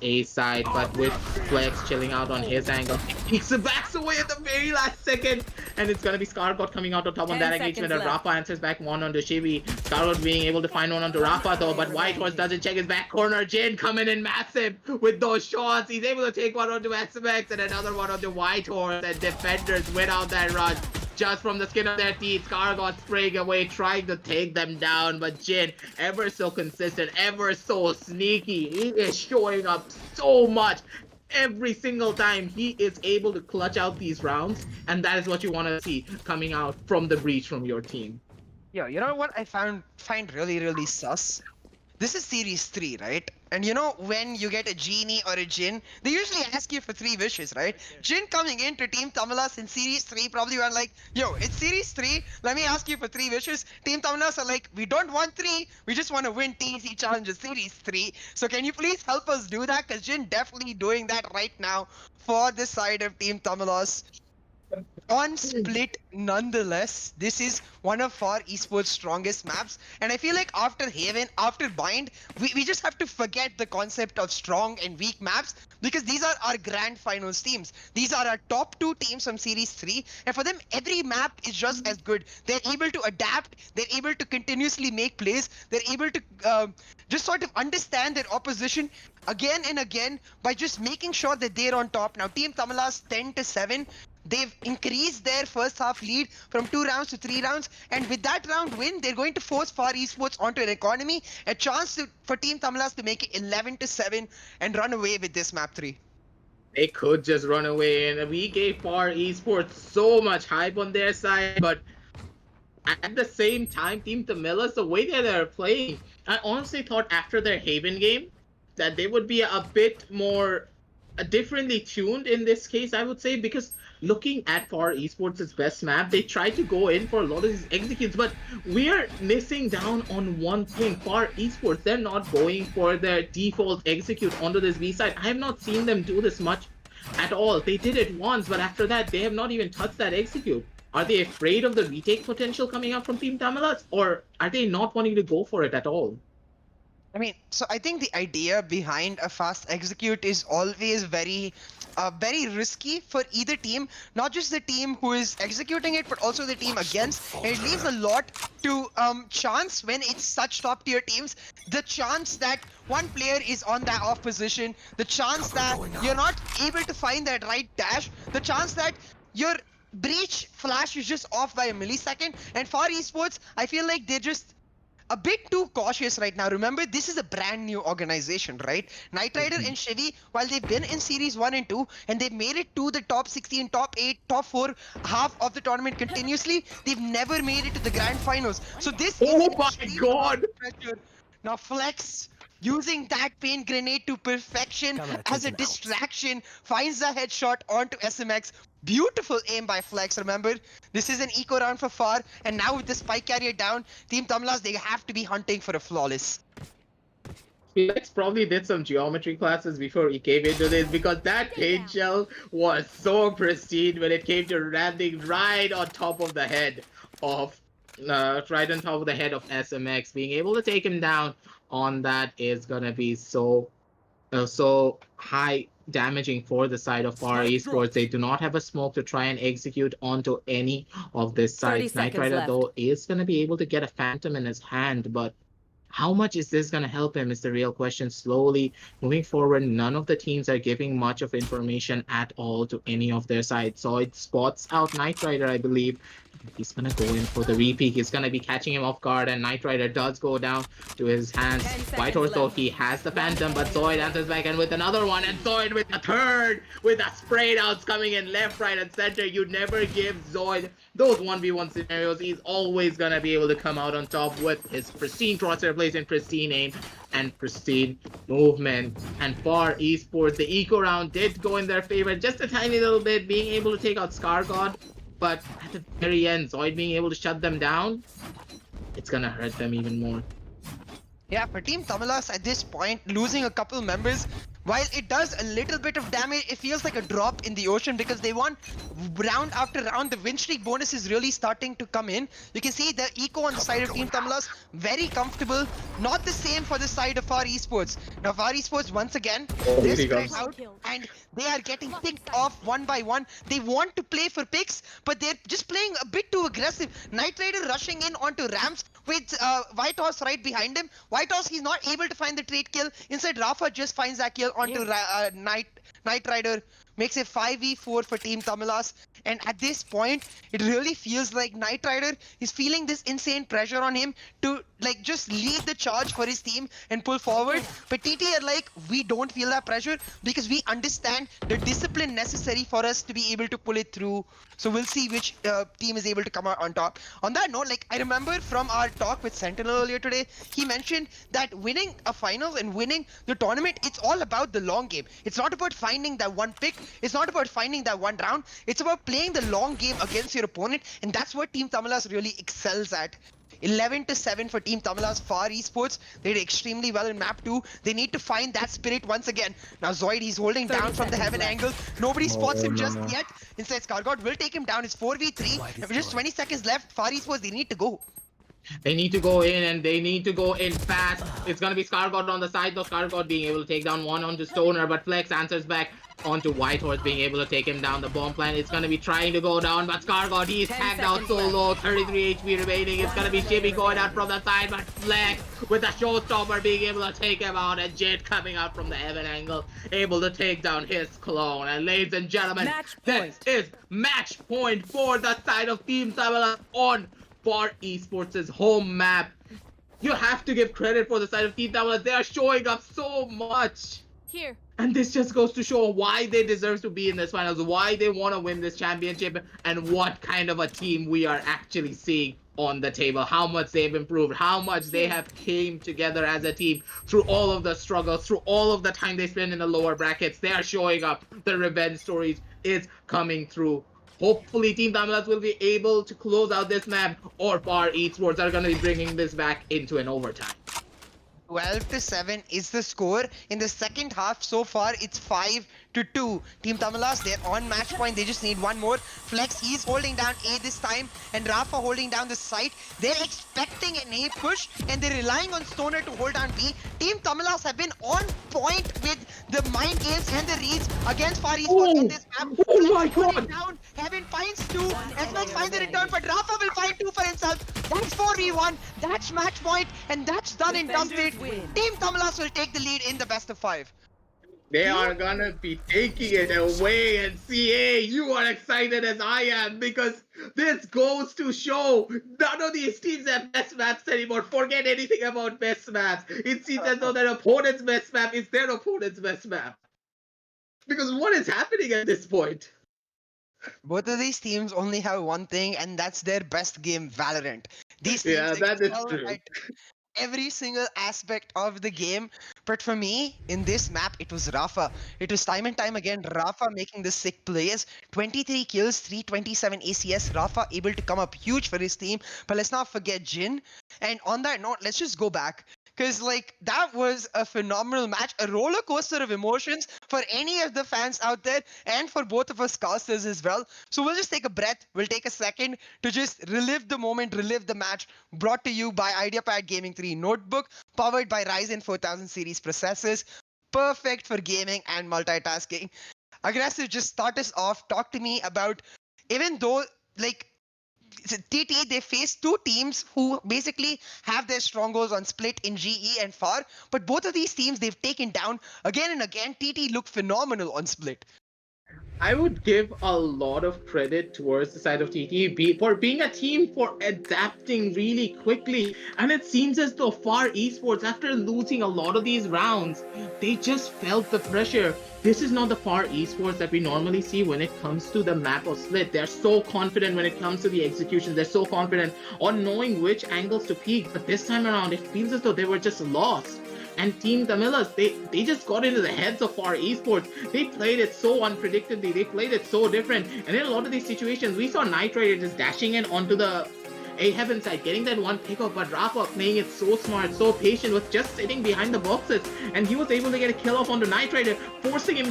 A side, but with Flex chilling out on his angle, he backs away at the very last second, and it's gonna be Skargot coming out on top on that engagement, and Rafa answers back one onto Shivi. Skargot being able to find one onto Rafa though, but Whitehorse doesn't check his back corner. Jin coming in massive with those shots. He's able to take one onto SMX and another one onto Whitehorse, and defenders without that rush. Just from the skin of their teeth, Skargot spraying away, trying to take them down, but Jin, ever so consistent, ever so sneaky. He is showing up so much. Every single time he is able to clutch out these rounds, and that is what you want to see coming out from the breach from your team. Yeah, you know what I find really sus? This is Series 3, right? And you know, when you get a Genie or a Jin, they usually ask you for 3 wishes, right? Jin coming into Team TAMILAS in Series 3 probably went like, yo, it's Series 3, let me ask you for 3 wishes. Team TAMILAS are like, we don't want 3, we just want to win TEC Challenges Series 3. So can you please help us do that? Because Jin definitely doing that right now for the side of Team TAMILAS. On split, nonetheless, this is one of our esports strongest maps, and I feel like after Haven, after Bind, we just have to forget the concept of strong and weak maps, because these are our grand finals teams. These are our top 2 teams from Series 3, and for them, every map is just as good. They're able to adapt, they're able to continuously make plays, they're able to just sort of understand their opposition again and again by just making sure that they're on top. Now, Team TAMILAS 10-7. They've increased their first half lead from 2 rounds to 3 rounds, and with that round win, they're going to force Far Esports onto an economy, a chance for Team TAMILAS to make it 11-7 and run away with this map 3. They could just run away, and we gave Far Esports so much hype on their side, but at the same time, Team TAMILAS, the way that they're playing, I honestly thought after their Haven game that they would be a bit more differently tuned in this case, I would say, because looking at Far Esports' best map, they try to go in for a lot of these executes, but we are missing down on one thing. Far Esports, they're not going for their default execute onto this B side. I have not seen them do this much at all. They did it once, but after that, they have not even touched that execute. Are they afraid of the retake potential coming up from Team TAMILAS, or are they not wanting to go for it at all? I mean, so I think the idea behind a fast execute is always very risky for either team, not just the team who is executing it, but also the team against. And it leaves a lot to chance when it's such top tier teams. The chance that one player is on that off position, the chance that you're not able to find that right dash, the chance that your breach flash is just off by a millisecond. And for esports, I feel like they're just a bit too cautious right now. Remember, this is a brand new organization, right? Knight Rider and Chevy, while they've been in Series 1 and 2, and they've made it to the top 16, top 8, top 4, half of the tournament continuously, they've never made it to the grand finals. So this is my god! Pressure. Now Flex, using that paint grenade to perfection as a distraction, finds the headshot onto SMX. Beautiful aim by Flex. Remember, this is an eco round for Far, and now with the spike carrier down, Team TAMILAS, they have to be hunting for a flawless. Flex probably did some geometry classes before he came into this, because that paint shell was so pristine when it came to landing right on top of the head of SMX. Being able to take him down on that is gonna be so high damaging for the side of Far Esports. They do not have a smoke to try and execute onto any of this side. Knight Rider though is gonna be able to get a phantom in his hand, but how much is this going to help him is the real question. Slowly moving forward, none of the teams are giving much of information at all to any of their sides. So it spots out Knight Rider, I believe. He's going to go in for the repeat. He's going to be catching him off guard, and Knight Rider does go down to his hands. Whitehorse, though, he has the Phantom, but Zoid answers back and with another one, and Zoid with a third, with the spray outs coming in left, right, and center. You never give Zoid those 1v1 scenarios. He's always going to be able to come out on top with his pristine crosshair plays and pristine aim and pristine movement. And Far Esports, the eco round did go in their favor just a tiny little bit, being able to take out Scar God. But at the very end, Zoid being able to shut them down, it's gonna hurt them even more. Yeah, for Team TAMILAS at this point, losing a couple members, while it does a little bit of damage, it feels like a drop in the ocean because they won round after round. The win streak bonus is really starting to come in. You can see the eco on the side of Team TAMILAS, very comfortable. Not the same for the side of Far Esports. Now Far Esports, once again, they're spread out and they are getting picked off one by one. They want to play for picks, but they're just playing a bit too aggressive. Knight Rider rushing in onto ramps with Whitehorse right behind him. Whitehorse, he's not able to find the trade kill. Instead, Rafa just finds that kill onto Knight Rider. Makes it 5v4 for Team TAMILAS. And at this point, it really feels like Knight Rider is feeling this insane pressure on him to like just lead the charge for his team and pull forward. But TT are like, we don't feel that pressure because we understand the discipline necessary for us to be able to pull it through. So we'll see which team is able to come out on top. On that note, like I remember from our talk with Sentinel earlier today, he mentioned that winning a finals and winning the tournament, it's all about the long game. It's not about finding that one pick. It's not about finding that one round. It's about playing the long game against your opponent, and that's what Team TAMILAS really excels at. 11-7 for Team TAMILAS. Far Esports, they did extremely well in map 2. They need to find that spirit once again. Now Zoid, he's holding down from the heaven angle. Nobody spots him just yet. Instead, Scargod will take him down. It's 4v3. With just 20 seconds left, Far Esports, they need to go. They need to go in, and they need to go in fast. It's gonna be Scargod on the side, though. Scargod being able to take down one onto Stoner, but Flex answers back onto Whitehorse, being able to take him down. The bomb plant is gonna be trying to go down, but Scargod, he's tagged out so low. 33 HP remaining. It's gonna be Jimmy going out from the side, but Flex with a showstopper being able to take him out, and Jade coming out from the heaven angle, able to take down his clone. And ladies and gentlemen, this is match point for the side of Team TAMILAS on Far Esports' home map. You have to give credit for the side of Team TAMILAS. They are showing up so much. Here. And this just goes to show why they deserve to be in this finals, why they want to win this championship, and what kind of a team we are actually seeing on the table, how much they've improved, how much they have came together as a team through all of the struggles, through all of the time they spend in the lower brackets. They are showing up. The revenge stories is coming through. Hopefully, Team TAMILAS will be able to close out this map, or Far Esports are going to be bringing this back into an overtime. 12-7 is the score. In the second half, so far, it's 5-2. Team TAMILAS, they're on match point. They just need one more. Flex, he's holding down A this time, and Rafa holding down the site. They're expecting an A push, and they're relying on Stoner to hold down B. Team TAMILAS have been on point with the mind games and the reads against Far Esports in this map. Oh my God! Down. Heaven finds 2. SMX finds the return, but Rafa will find 2 for himself. That's 4v1. That's match point, and that's done and dusted. Team TAMILAS will take the lead in the best of 5. They are gonna be taking it away, and CA, you are excited as I am, because this goes to show none of these teams have best maps anymore. Forget anything about best maps. It seems as though their opponent's best map is their opponent's best map. Because what is happening at this point? Both of these teams only have one thing, and that's their best game, Valorant. These teams Yeah, that is excel true. at every single aspect of the game. But for me, in this map, it was Rafa. It was time and time again Rafa making the sick plays. 23 kills, 327 ACS. Rafa able to come up huge for his team. But let's not forget Jin. And on that note, let's just go back. Because, like, that was a phenomenal match, a roller coaster of emotions for any of the fans out there and for both of us casters as well. So we'll just take a breath. We'll take a second to just relive the moment, relive the match. Brought to you by Ideapad Gaming 3 Notebook, powered by Ryzen 4000 series processors. Perfect for gaming and multitasking. Aggressive, just start us off. Talk to me about, even though, like, TT, they face two teams who basically have their strongholds on split in GE and FAR, but both of these teams they've taken down again and again. TT looked phenomenal on split. I would give a lot of credit towards the side of TT for being a team for adapting really quickly. And it seems as though Far Esports, after losing a lot of these rounds, they just felt the pressure. This is not the Far Esports that we normally see when it comes to the map of Split. They're so confident when it comes to the execution. They're so confident on knowing which angles to peek. But this time around, it feels as though they were just lost. And Team TAMILAS, they just got into the heads of Far Esports. They played it so unpredictably. They played it so different. And in a lot of these situations, we saw Knight Rider just dashing in onto the A Heaven side, getting that one pick up, but Rafa playing it so smart, so patient, was just sitting behind the boxes, and he was able to get a kill off onto Knight Rider, forcing him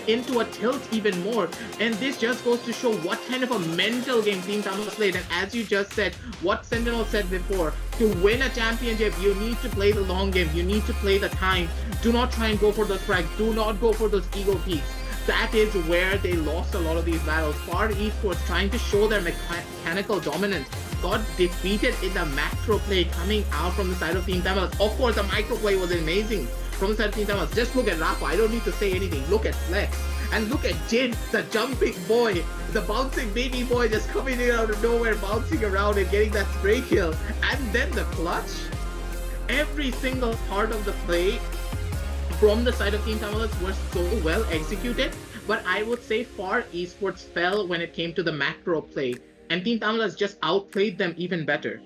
into a tilt even more. And this just goes to show what kind of a mental game Team TAMILAS played. And as you just said, what Sentinel said before, to win a championship, you need to play the long game. You need to play the time. Do not try and go for those frags. Do not go for those ego peaks. That is where they lost a lot of these battles. Far Esports, trying to show their mechanical dominance, got defeated in the macro play coming out from the side of Team TAMILAS. Of course, the micro play was amazing from the side of Team TAMILAS. Just look at Rafa. I don't need to say anything. Look at Flex. And look at Jin, the jumping boy, the bouncing baby boy, just coming in out of nowhere, bouncing around and getting that spray kill. And then the clutch. Every single part of the play from the side of Team TAMILAS were so well executed, but I would say Far Esports fell when it came to the macro play, and Team TAMILAS just outplayed them even better.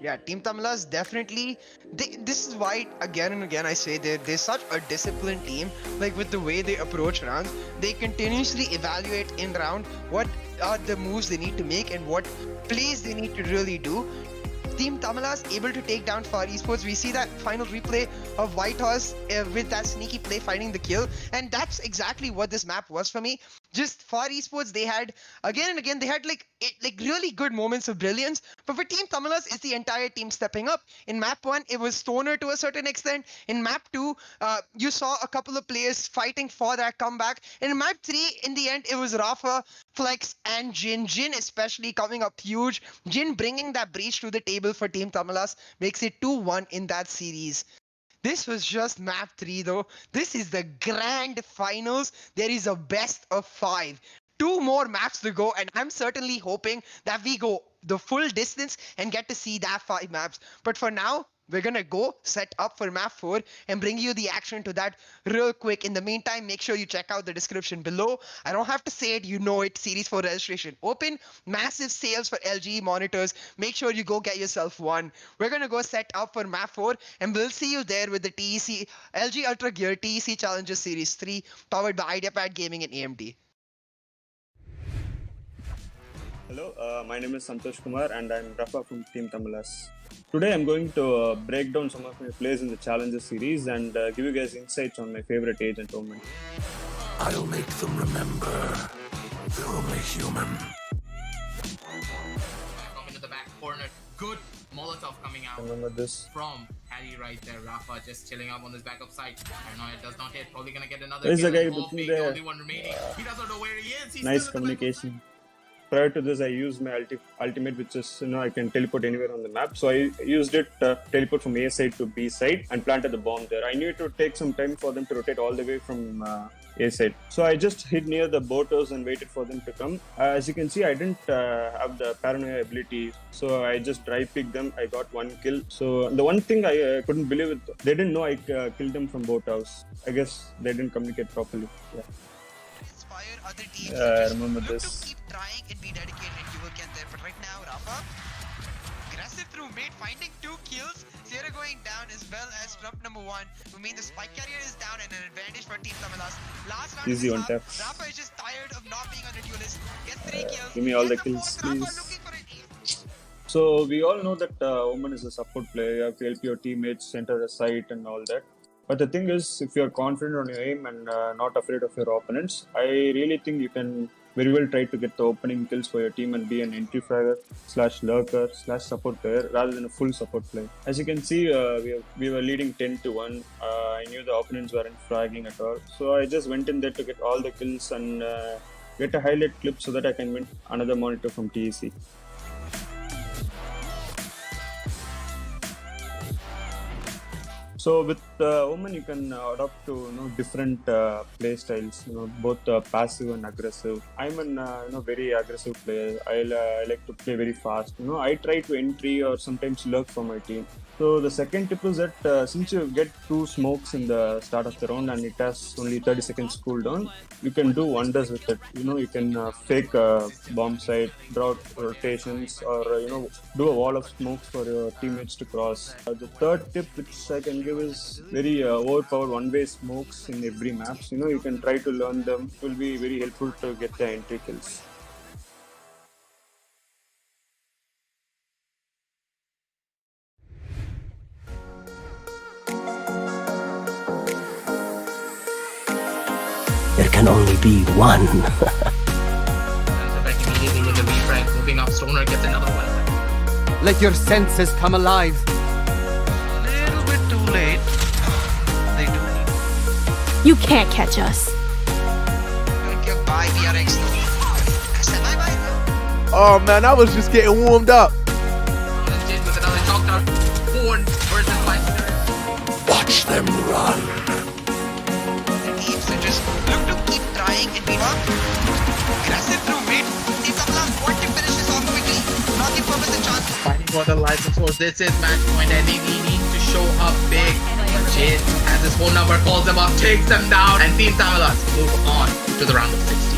Yeah, Team TAMILAS definitely. This is why again and again I say they're such a disciplined team. Like with the way they approach rounds, they continuously evaluate in round what are the moves they need to make and what plays they need to really do. Team TAMILAS able to take down Far Esports. We see that final replay of Whitehorse with that sneaky play finding the kill, and that's exactly what this map was for me. Just Far Esports, they had again and again, they had like really good moments of brilliance. But for Team TAMILAS, it's the entire team stepping up. In map 1, it was Stoner to a certain extent. In map 2, you saw a couple of players fighting for that comeback. And in map 3, in the end, it was Rafa, Flex, and Jin. Jin especially coming up huge. Jin bringing that breach to the table for Team TAMILAS makes it 2-1 in that series. This was just map 3 though. This is the grand finals. There is a best of 5. 2 more maps to go, and I'm certainly hoping that we go the full distance and get to see that 5 maps. But for now, We're gonna go set up for map 4 and bring you the action to that real quick. In the meantime, make sure you check out the description below. I don't have to say it, you know it. Series 4 registration open. Massive sales for LG monitors. Make sure you go get yourself one. We're gonna go set up for map 4 and we'll see you there with the TEC LG Ultragear TEC Challenger Series 3 powered by Ideapad Gaming and AMD. Hello, my name is Santosh Kumar and I'm Rafa from Team TAMILAS. Today I'm going to break down some of my plays in the Challenger series and give you guys insights on my favorite agent, OMEN. I'll make them remember. They're only human. Back into the back corner. Good Molotov coming out. Remember this? From Harry right there. Rafa just chilling up on this backup side. Paranoia does not hit. Probably gonna get another There's kill. a guy Wolf between being the there. only one remaining. He doesn't know where he is. He's Nice still communication. Prior to this, I used my ultimate, which is, I can teleport anywhere on the map. So I used it teleport from A side to B side and planted the bomb there. I knew it would take some time for them to rotate all the way from A side. So I just hid near the boat house and waited for them to come. As you can see, I didn't have the paranoia ability. So I just dry picked them. I got one kill. So the one thing I couldn't believe it, they didn't know I killed them from boat house. I guess they didn't communicate properly. Yeah. Inspire other teams. I remember Look this. to keep trying and be dedicated and you will get there. But right now, Rafa, aggressive through mid, finding 2 kills. Sierra going down as well as trump number 1. I mean, the spike carrier is down and an advantage for Team TAMILAS. Last round Easy is on up. tap. Rafa is just tired of not being on the duelist. Gets 3 kills. Give me all the Gets kills, fourth. Rafa please. looking for an ace. So we all know that OMEN is a support player. You have to help your teammates enter the site and all that. But the thing is, if you're confident on your aim and not afraid of your opponents, I really think you can very well try to get the opening kills for your team and be an entry fragger / lurker / support player rather than a full support player. As you can see, we were leading 10-1. I knew the opponents weren't fragging at all. So I just went in there to get all the kills and get a highlight clip so that I can win another monitor from TEC. So with OMEN, you can adopt to different play styles. Both passive and aggressive. I'm an very aggressive player. I like to play very fast. I try to entry or sometimes lurk for my team. So the second tip is that since you get 2 smokes in the start of the round and it has only 30 seconds cooldown, you can do wonders with it. You can fake a bomb site, draw rotations, or do a wall of smokes for your teammates to cross. The third tip which I can give is very overpowered one-way smokes in every maps. You can try to learn them. It will be very helpful to get the entry kills. There can only be one. Immediately with the refrag, moving up. Stoner gets another one. Let your senses come alive. Little bit too late. They do need. You can't catch us. Goodbye, BRX. Bye-bye. Oh man, I was just getting warmed up. Jin with another knockdown. 4 versus 5. Watch them run. Teams that just look to keep trying and be up. Aggressive through mid. Team TAMILAS want to finish this off quickly. Not give Purpose a chance. Fighting for the license horse. This is match point. I think he needs to show up big. Jin has his phone number, calls them up, takes them down, and Team TAMILAS move on to the round of 16.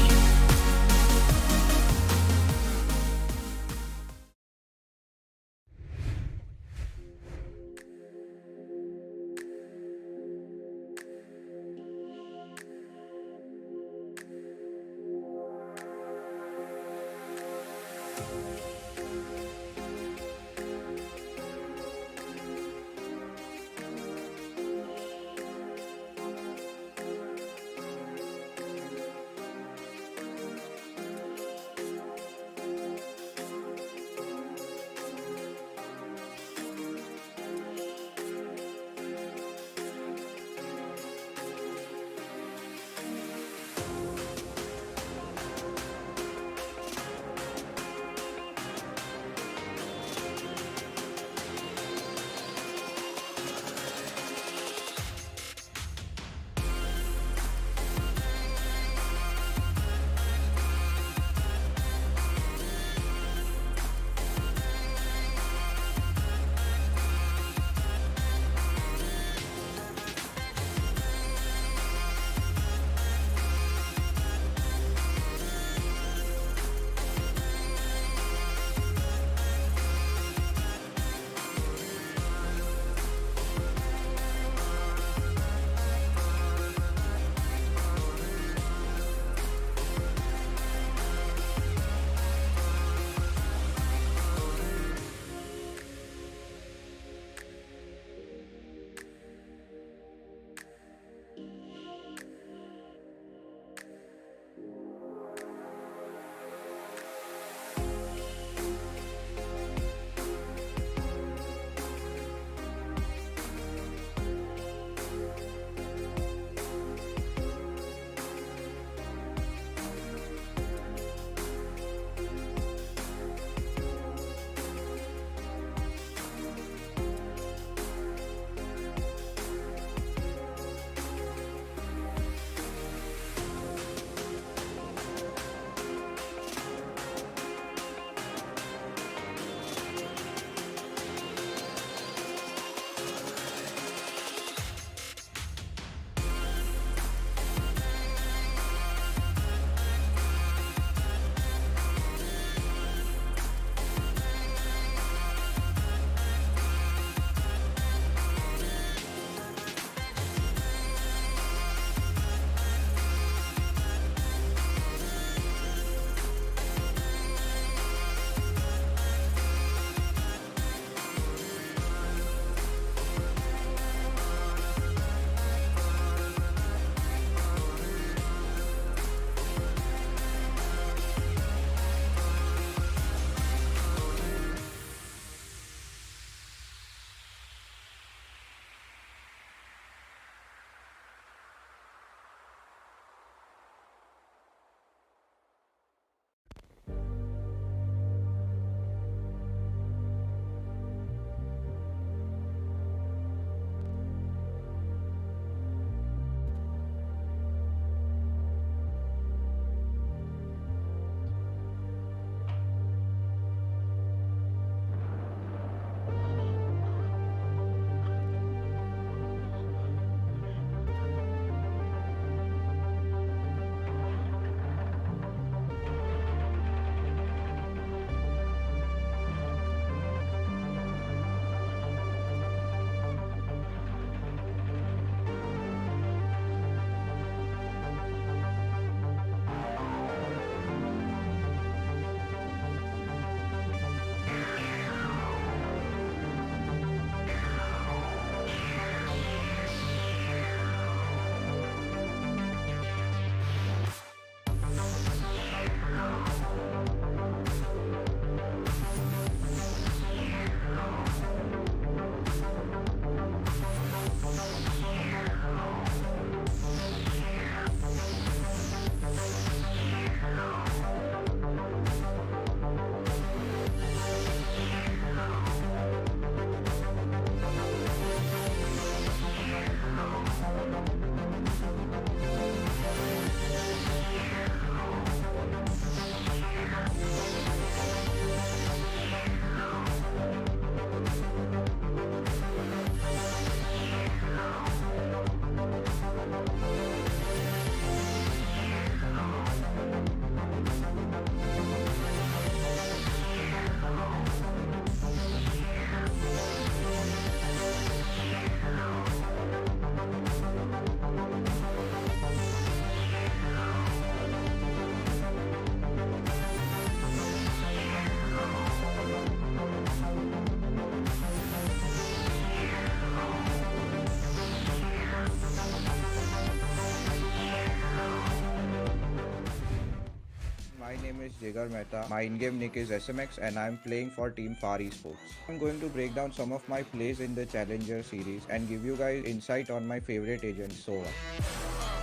is Jigar Mehta. My in-game nick is SMX and I'm playing for Team Far Esports. I'm going to break down some of my plays in the Challenger series and give you guys insight on my favorite agent, SOVA.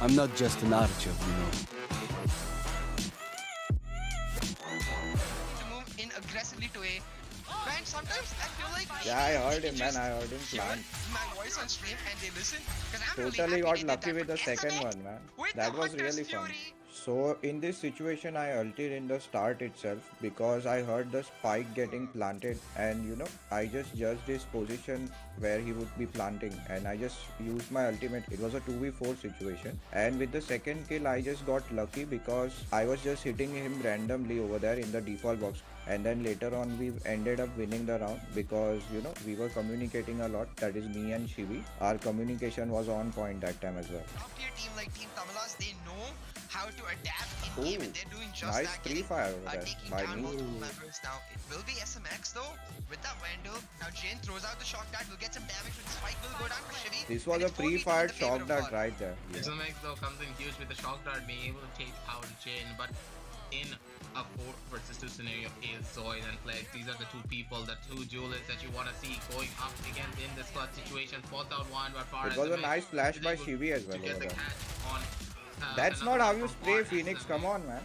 I'm not just an archer, you know. To move in aggressively to A. Man, sometimes I feel like Yeah, I heard him, man. I heard him hear plant. my voice on stream and they listen. Because I'm Totally really got happy they lucky did with that. the But second SMX one, man. with That the was Hunter's really fun. Fury. So in this situation, I ulted in the start itself because I heard the spike getting planted, and I just judged his position where he would be planting, and I just used my ultimate. It was a 2v4 situation, and with the second kill, I just got lucky because I was just hitting him randomly over there in the default box. And then later on, we ended up winning the round because we were communicating a lot. That is me and Shivi. Our communication was on point that time as well. Top tier team like Team TAMILAS, they know how to adapt in game, and they're doing just Nice that. free fire over there Taking by down me. multiple members. Now it will be SMX though with that Vandal. Now Jane throws out the shock dart. Will get some damage, but the spike will go down for Shivi. This was a pre-fired shock dart right there. SMX though comes in huge with the shock dart being able to take out Jin, but in a 4 versus 2 scenario is Zoid and Plague. These are the two people, the two duelists that you want to see going up against in this clutch situation. Falls out one, but far It was a nice flash by Shivi as well over there. That's not how you spray Phoenix, come on man.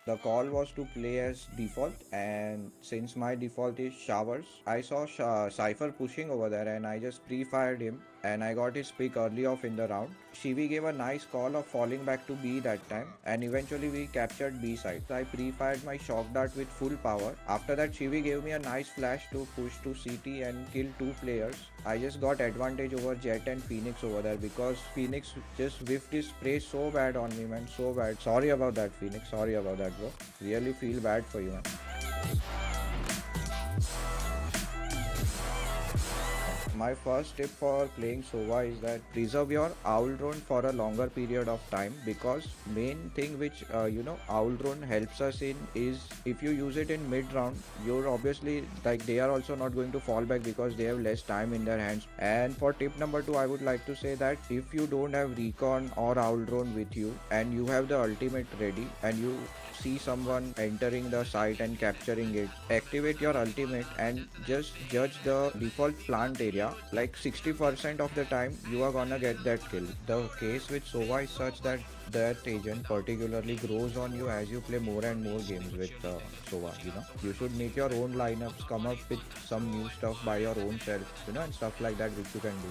The call was to play as default, and since my default is showers, I saw Cypher pushing over there and I just pre-fired him and I got his pick early off in the round. Shivi gave a nice call of falling back to B that time, and eventually we captured B side. I pre-fired my shock dart with full power. After that, Shivi gave me a nice flash to push to CT and kill 2 players. I just got advantage over Jet and Phoenix over there because Phoenix just whiffed his spray so bad on me, man, so bad. Sorry about that, Phoenix. Sorry about that, bro. Really feel bad for you, man. My first tip for playing SOVA is that preserve your owl drone for a longer period of time, because main thing which owl drone helps us in is if you use it in mid round, you're obviously they are also not going to fall back because they have less time in their hands. And for tip number 2, I would like to say that if you don't have recon or owl drone with you and you have the ultimate ready and you see someone entering the site and capturing it, activate your ultimate and just judge the default plant area. Like 60% of the time you are gonna get that kill. The case with SOVA is such that agent particularly grows on you as you play more and more games with SOVA. You should make your own lineups, come up with some new stuff by your own self, and stuff like that which you can do.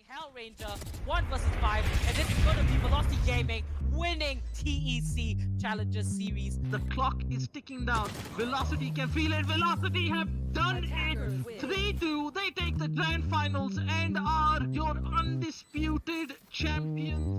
Hellranger 1 versus 5, and this is going to be Velocity Gaming winning TEC Challenger Series. The clock is ticking down. Velocity can feel it. Velocity have done it. 3-2. They take the grand finals and are your undisputed champions.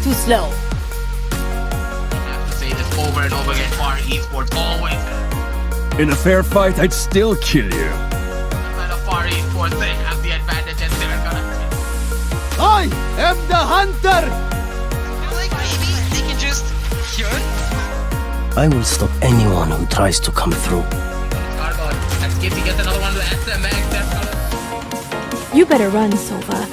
Too slow. I have to say this over and over again. Far Esports always. In a fair fight, I'd still kill you. But Far Esports, they have the advantage and they're gonna. I am the hunter! I feel like maybe they can just hear. I will stop anyone who tries to come through. Cargot, and Skippy gets another one to SMX. That's gonna. You better run, Sova.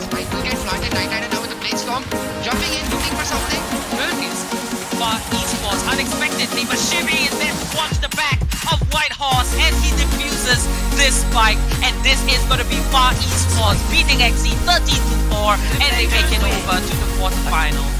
Spike will get planted. Night now with the blade storm. Jumping in, looking for something. Far Esports unexpectedly, but Shimmy is there to watch the back of White Horse as he diffuses this spike. And this is going to be Far Esports beating XE 13-4, and they make it over to the quarterfinals.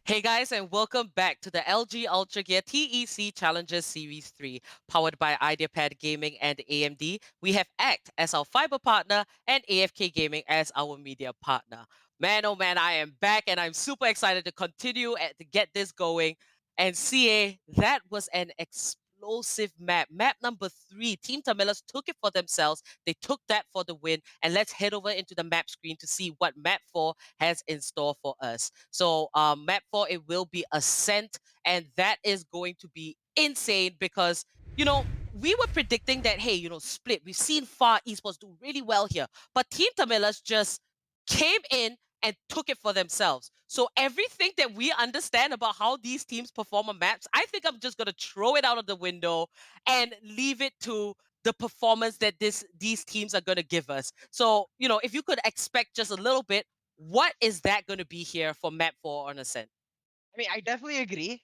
Hey guys, and welcome back to the LG Ultragear TEC Challengers Series 3, powered by Ideapad Gaming and AMD. We have ACT as our fiber partner and AFK Gaming as our media partner. Man, oh man, I am back and I'm super excited to continue to get this going. And CA, that was an explosive map. Map number 3, Team TAMILAS took it for themselves. They took that for the win. And let's head over into the map screen to see what map 4 has in store for us. So map 4, it will be Ascent. And that is going to be insane because, you know, we were predicting that, hey, you know, Split, we've seen Far Esports do really well here. But Team TAMILAS just came in and took it for themselves. So everything that we understand about how these teams perform on maps, I think I'm just going to throw it out of the window and leave it to the performance that these teams are going to give us. So, you know, if you could expect just a little bit, what is that going to be here for map 4 on Ascent? I mean, I definitely agree.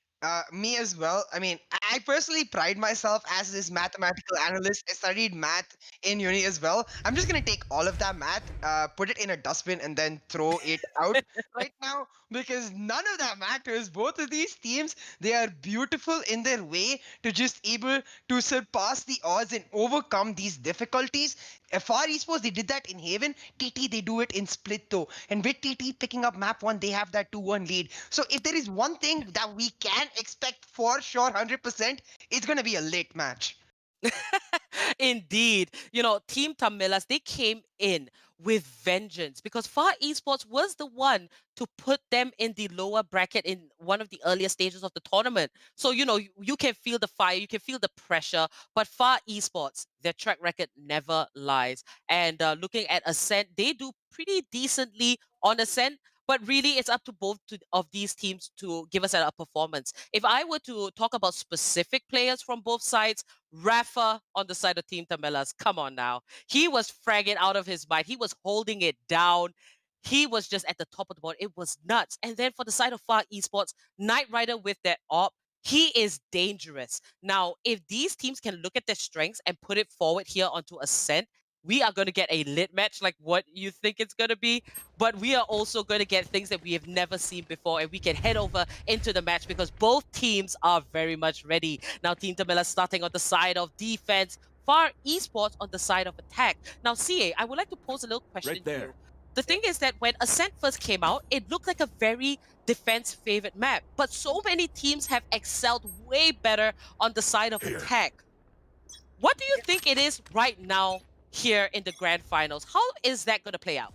Me as well. I mean, I personally pride myself as this mathematical analyst. I studied math in uni as well. I'm just gonna take all of that math, put it in a dustbin, and then throw it out right now because none of that matters. Both of these teams, they are beautiful in their way to just able to surpass the odds and overcome these difficulties. Far Esports, they did that in Haven. TT, they do it in Split though. And with TT picking up map 1, they have that 2-1 lead. So if there is one thing that we can expect for sure 100%, it's going to be a late match. Indeed. You know, Team TAMILAS, they came in with vengeance because Far Esports was the one to put them in the lower bracket in one of the earlier stages of the tournament. So, you know, you can feel the fire, you can feel the pressure, but Far Esports, their track record never lies. And looking at Ascent, they do pretty decently on Ascent. But really, it's up to both of these teams to give us a performance. If I were to talk about specific players from both sides, Rafa on the side of Team TAMILAS, come on now. He was fragging out of his mind. He was holding it down. He was just at the top of the board. It was nuts. And then for the side of Far Esports, Knight Rider with that op, he is dangerous. Now, if these teams can look at their strengths and put it forward here onto Ascent, we are going to get a lit match like what you think it's going to be, but we are also going to get things that we have never seen before, and we can head over into the match because both teams are very much ready. Now, Team TAMILAS starting on the side of defense, Far Esports on the side of attack. Now, CA, I would like to pose a little question to you. The thing is that when Ascent first came out, it looked like a very defense-favored map, but so many teams have excelled way better on the side of attack. What do you think it is right now here in the grand finals? How is that going to play out?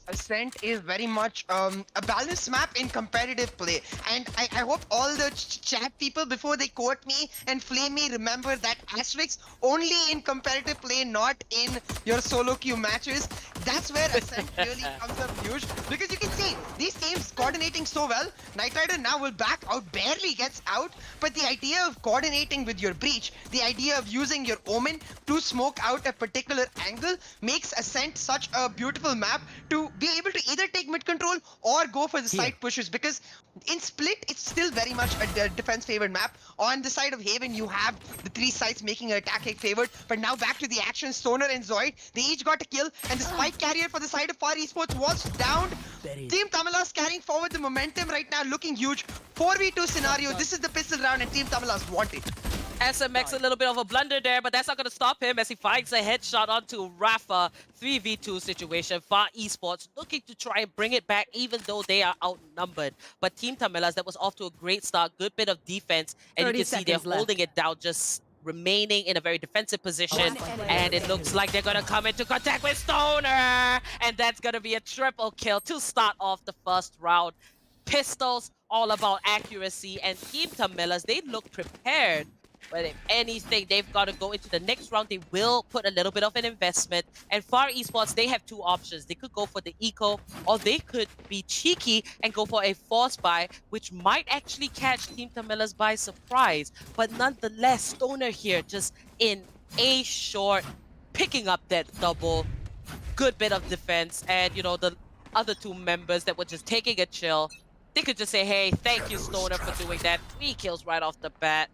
Ascent is very much a balanced map in competitive play, and I hope all the chat people before they quote me and flame me remember that asterisk only in competitive play, not in your solo queue matches. That's where Ascent really comes up huge because you can see these teams coordinating so well. Knight Rider now will back out, barely gets out, but the idea of coordinating with your breach, the idea of using your Omen to smoke out a particular angle makes Ascent such a beautiful map to be able to either take mid control or go for the side pushes, because in Split it's still very much a defense favored map. On the side of Haven you have the 3 sides making an attack favored, but now back to the action. Stoner and Zoid, they each got a kill, and the spike carrier for the side of Far Esports was downed. Team TAMILAS carrying forward the momentum right now, looking huge. 4v2 scenario, this is the pistol round and Team TAMILAS want it. SMX a little bit of a blunder there, but that's not going to stop him as he finds a headshot onto Rafa. 3v2 situation. Far Esports looking to try and bring it back even though they are outnumbered. But Team TAMILAS, that was off to a great start. Good bit of defense. And you can see they're holding it down just remaining in a very defensive position, and it looks like they're gonna come into contact with Stoner, and that's gonna be a triple kill to start off the first round. Pistols, all about accuracy, and Team TAMILAS, they look prepared. But if anything, they've got to go into the next round. They will put a little bit of an investment. And Far Esports, they have two options. They could go for the eco, or they could be cheeky and go for a force buy, which might actually catch Team TAMILAS by surprise. But nonetheless, Stoner here just in a short, picking up that double. Good bit of defense. And, you know, the other two members that were just taking a chill, they could just say, hey, thank you, Stoner, for doing that. 3 kills right off the bat.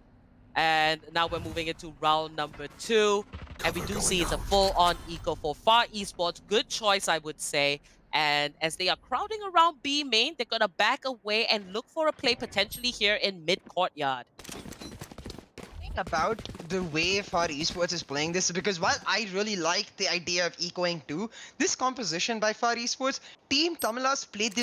And now we're moving into round number 2. And we do see it's a full-on eco for Far Esports. Good choice, I would say. And as they are crowding around B main, they're going to back away and look for a play potentially here in mid-courtyard. About the way Far Esports is playing this, because while I really like the idea of ecoing too, this composition by Far Esports, Team TAMILAS played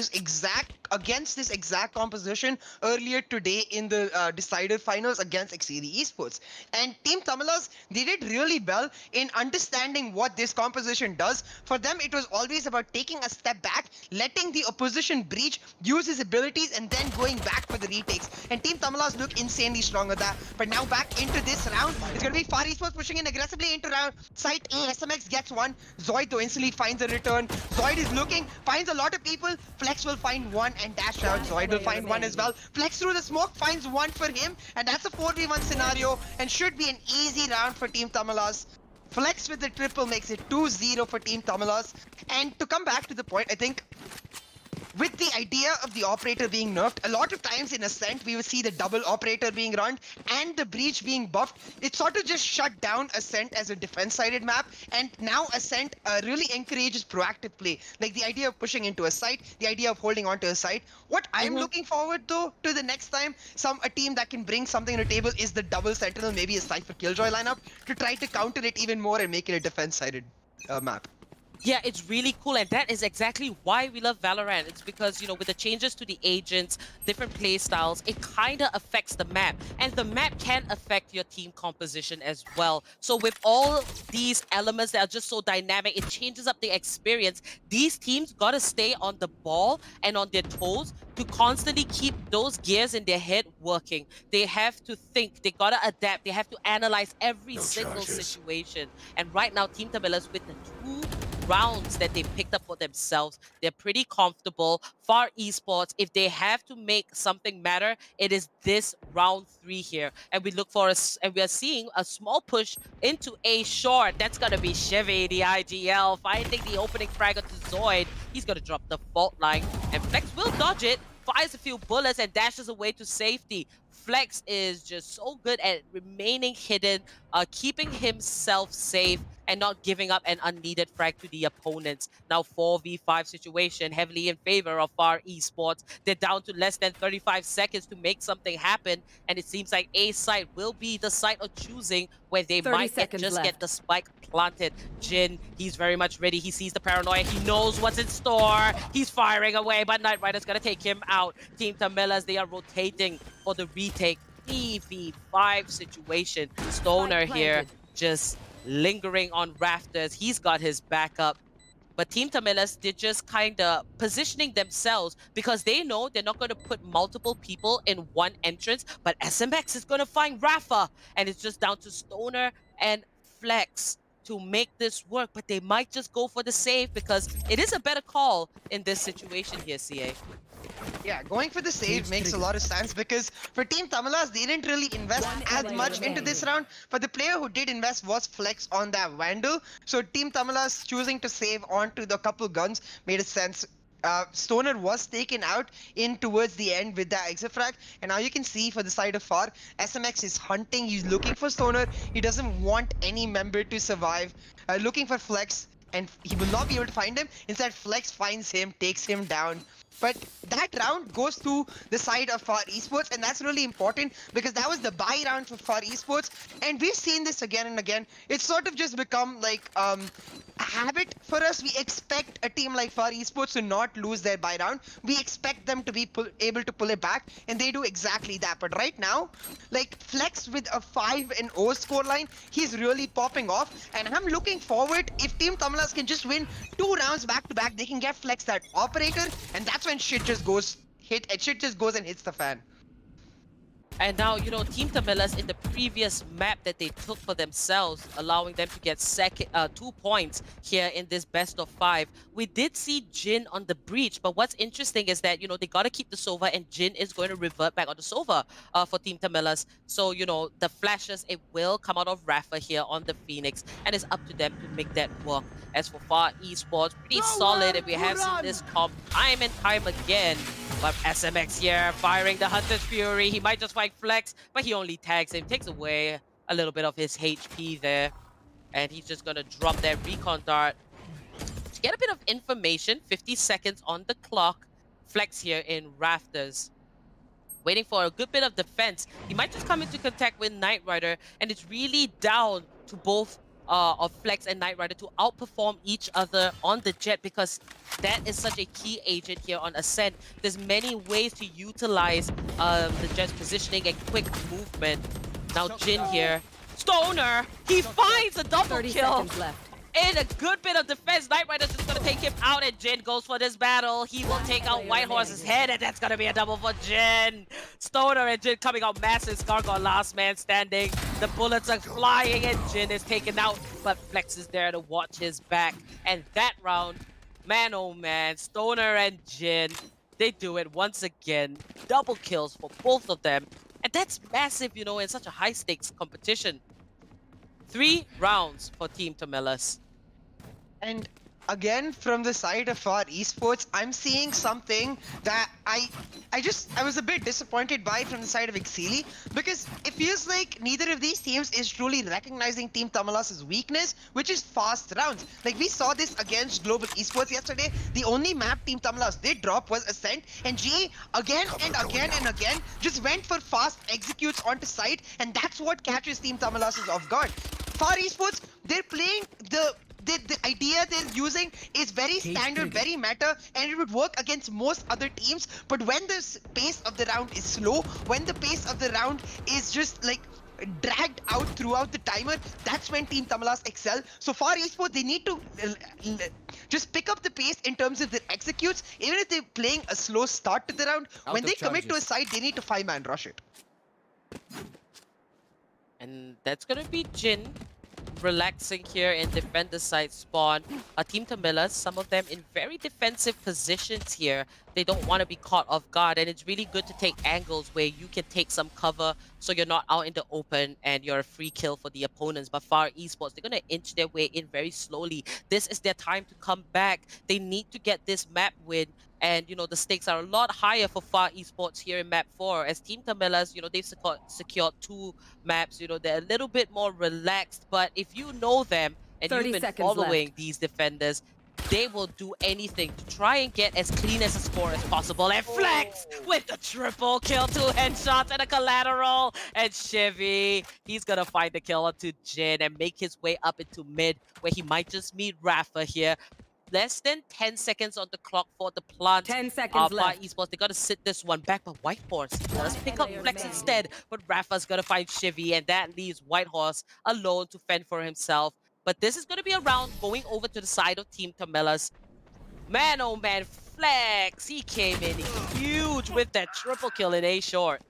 against this exact composition earlier today in the decided finals against Xeri Esports. And Team TAMILAS, they did really well in understanding what this composition does. For them, it was always about taking a step back, letting the opposition breach, use his abilities, and then going back for the retakes. And Team TAMILAS look insanely strong with that. But now back into this round, it's going to be Far Esports pushing in aggressively into round. Site A, SMX gets one. Zoid though instantly finds a return. Zoid is looking, finds a lot of people. Flex will find one and dash out. Zoid will find one as well. Flex through the smoke, finds one for him. And that's a 4v1 scenario and should be an easy round for Team TAMILAS. Flex with the triple makes it 2-0 for Team TAMILAS. And to come back to the point, I think with the idea of the operator being nerfed, a lot of times in Ascent, we will see the double operator being run and the breach being buffed. It sort of just shut down Ascent as a defense-sided map, and now Ascent really encourages proactive play. Like the idea of pushing into a site, the idea of holding onto a site. What I'm looking forward though to the next time, a team that can bring something to the table is the double Sentinel, maybe a Cypher Killjoy lineup, to try to counter it even more and make it a defense-sided map. Yeah, it's really cool, and that is exactly why we love Valorant. It's because, you know, with the changes to the agents, different play styles, it kind of affects the map. And the map can affect your team composition as well. So with all these elements that are just so dynamic, it changes up the experience. These teams got to stay on the ball and on their toes to constantly keep those gears in their head working. They have to think, they got to adapt, they have to analyze every single situation. And right now, Team TAMILAS with the 2 rounds that they picked up for themselves, they're pretty comfortable. Far Esports, if they have to make something matter, it is this round 3 here. And we look for and we are seeing a small push into A short. That's gonna be Chevy, the IGL, finding the opening frag onto Zoid. He's gonna drop the fault line, and Flex will dodge it, fires a few bullets and dashes away to safety. Flex is just so good at remaining hidden, keeping himself safe, and not giving up an unneeded frag to the opponents. Now 4v5 situation heavily in favor of Far Esports. They're down to less than 35 seconds to make something happen, and it seems like A site will be the site of choosing where they might get the spike planted. Jin, he's very much ready. He sees the paranoia. He knows what's in store. He's firing away, but Knight Rider's gonna take him out. Team TAMILAS, they are rotating for the retake. 3v5 situation. Stoner here just lingering on rafters. He's got his backup. But Team TAMILAS, they're just kind of positioning themselves because they know they're not going to put multiple people in one entrance, but SMX is going to find Rafa. And it's just down to Stoner and Flex to make this work. But they might just go for the save because it is a better call in this situation here, CA. Yeah, going for the save makes a lot of sense because for Team TAMILAS, they didn't really invest as much into this round. But the player who did invest was Flex on that Vandal. So Team TAMILAS choosing to save onto the couple guns made sense. Stoner was taken out in towards the end with the exit frag, and now you can see for the side of Far, SMX is hunting. He's looking for Stoner. He doesn't want any member to survive. Looking for Flex, and he will not be able to find him. Instead, Flex finds him, takes him down. But that round goes to the side of Far Esports, and that's really important because that was the buy round for Far Esports, and we've seen this again and again. It's sort of just become like habit for us. We expect a team like Far Esports to not lose their buy round. We expect them to be able to pull it back, and they do exactly that. But right now, like Flex with a 5-0 scoreline, he's really popping off. And I'm looking forward, if Team Tamilas can just win 2 rounds back to back, they can get Flex that operator, and that's when shit just goes and hits the fan. And now, you know, Team TAMILAS in the previous map that they took for themselves, allowing them to get 2 points here in this best of 5. We did see Jin on the breach, but what's interesting is that, you know, they got to keep the SOVA, and Jin is going to revert back on the SOVA for Team TAMILAS. So, you know, the flashes, it will come out of Rafa here on the Phoenix, and it's up to them to make that work. As for Far Esports, pretty solid, and we have seen this comp time and time again. But SMX here, firing the Hunter's Fury. He might just fight Flex, but he only tags him, takes away a little bit of his HP there. And he's just going to drop that recon dart to get a bit of information. 50 seconds on the clock. Flex here in Rafters, waiting for a good bit of defense. He might just come into contact with Knight Rider, and it's really down to both of Flex and Knight Rider to outperform each other on the Jet, because that is such a key agent here on Ascent. There's many ways to utilize the Jet's positioning and quick movement. Now Jin here. Stoner! He finds a double 30 kill! seconds left. And a good bit of defense. Knight Rider's just gonna take him out, and Jin goes for this battle. He will take out Whitehorse's head, and that's gonna be a double for Jin. Stoner and Jin coming out massive. Skargor last man standing. The bullets are flying, and Jin is taken out, but Flex is there to watch his back. And that round, man oh man, Stoner and Jin, they do it once again. Double kills for both of them. And that's massive, you know, in such a high stakes competition. 3 rounds for Team TAMILAS. And again, from the side of Far Esports, I'm seeing something that I was a bit disappointed by from the side of Exili, because it feels like neither of these teams is truly recognizing Team Tamilas' weakness, which is fast rounds. Like we saw this against Global Esports yesterday. The only map Team Tamilas did drop was Ascent, and GA again and again and again just went for fast executes onto site, and that's what catches Team Tamilas off guard. Far Esports, they're playing the idea they're using is very standard, very meta, and it would work against most other teams. But when the pace of the round is slow, when the pace of the round is just like dragged out throughout the timer, that's when Team Tamilas excel. So Far Esports, they need to just pick up the pace in terms of their executes. Even if they're playing a slow start to the round, when they commit to a side, they need to 5-man rush it. And that's gonna be Jin relaxing here in defender side spawn. Team TAMILAS, some of them in very defensive positions here. They don't want to be caught off guard, and it's really good to take angles where you can take some cover so you're not out in the open and you're a free kill for the opponents. But Far Esports, they're going to inch their way in very slowly. This is their time to come back. They need to get this map win. And, you know, the stakes are a lot higher for Far Esports here in map 4. As Team TAMILAS, you know, they've secured 2 maps. You know, they're a little bit more relaxed. But if you know them and you've been following these defenders, they will do anything to try and get as clean as a score as possible. And Flex with the triple kill, 2 headshots and a collateral. And Chevy, he's gonna find the kill onto Jin and make his way up into mid, where he might just meet Rafa here. Less than 10 seconds on the clock for the plant. 10 seconds left. Esports, they gotta sit this one back, but Whitehorse does pick up Flex instead. But Rafa's gonna find Chivy, and that leaves Whitehorse alone to fend for himself. But this is gonna be a round going over to the side of Team TAMILAS. Man, oh man, Flex, he came in huge with that triple kill in A short.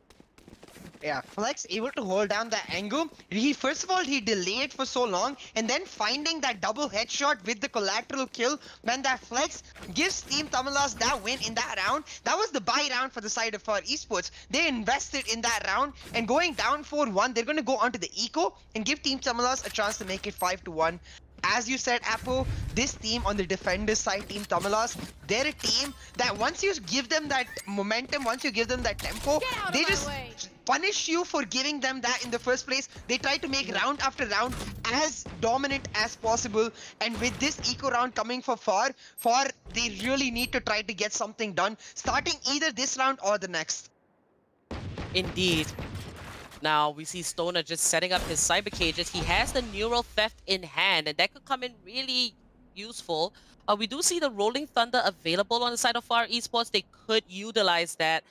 Yeah, Flex able to hold down the angle. First of all, he delayed for so long, and then finding that double headshot with the collateral kill, when that Flex gives Team Tamilas that win in that round. That was the buy round for the side of Far Esports. They invested in that round, and going down 4-1, they're going to go onto the eco and give Team Tamilas a chance to make it 5-1. As you said, Apo, this team on the defender side, Team Tamilas, they're a team that once you give them that momentum, once you give them that tempo, they just punish you for giving them that in the first place. They try to make round after round as dominant as possible. And with this eco round coming for Far, they really need to try to get something done, starting either this round or the next. Indeed. Now, we see Stoner just setting up his cyber cages. He has the neural theft in hand, and that could come in really useful. We do see the Rolling Thunder available on the side of Far Esports. They could utilize that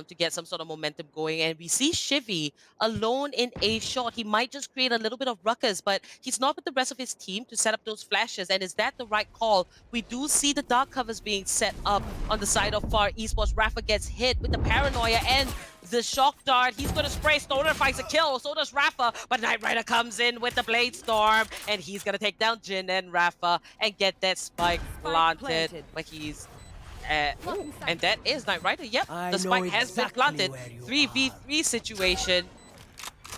to get some sort of momentum going. And we see Shivy alone in a shot. He might just create a little bit of ruckus, but he's not with the rest of his team to set up those flashes. And is that the right call? We do see the dark covers being set up on the side of Far Esports. Rafa gets hit with the paranoia and the shock dart. He's going to spray. Stoner finds a kill. So does Rafa. But Knight Rider comes in with the Blade Storm. And he's going to take down Jin and Rafa and get that spike planted. But he's... and that is Knight Rider. Yep, the spike has been planted. 3v3 situation.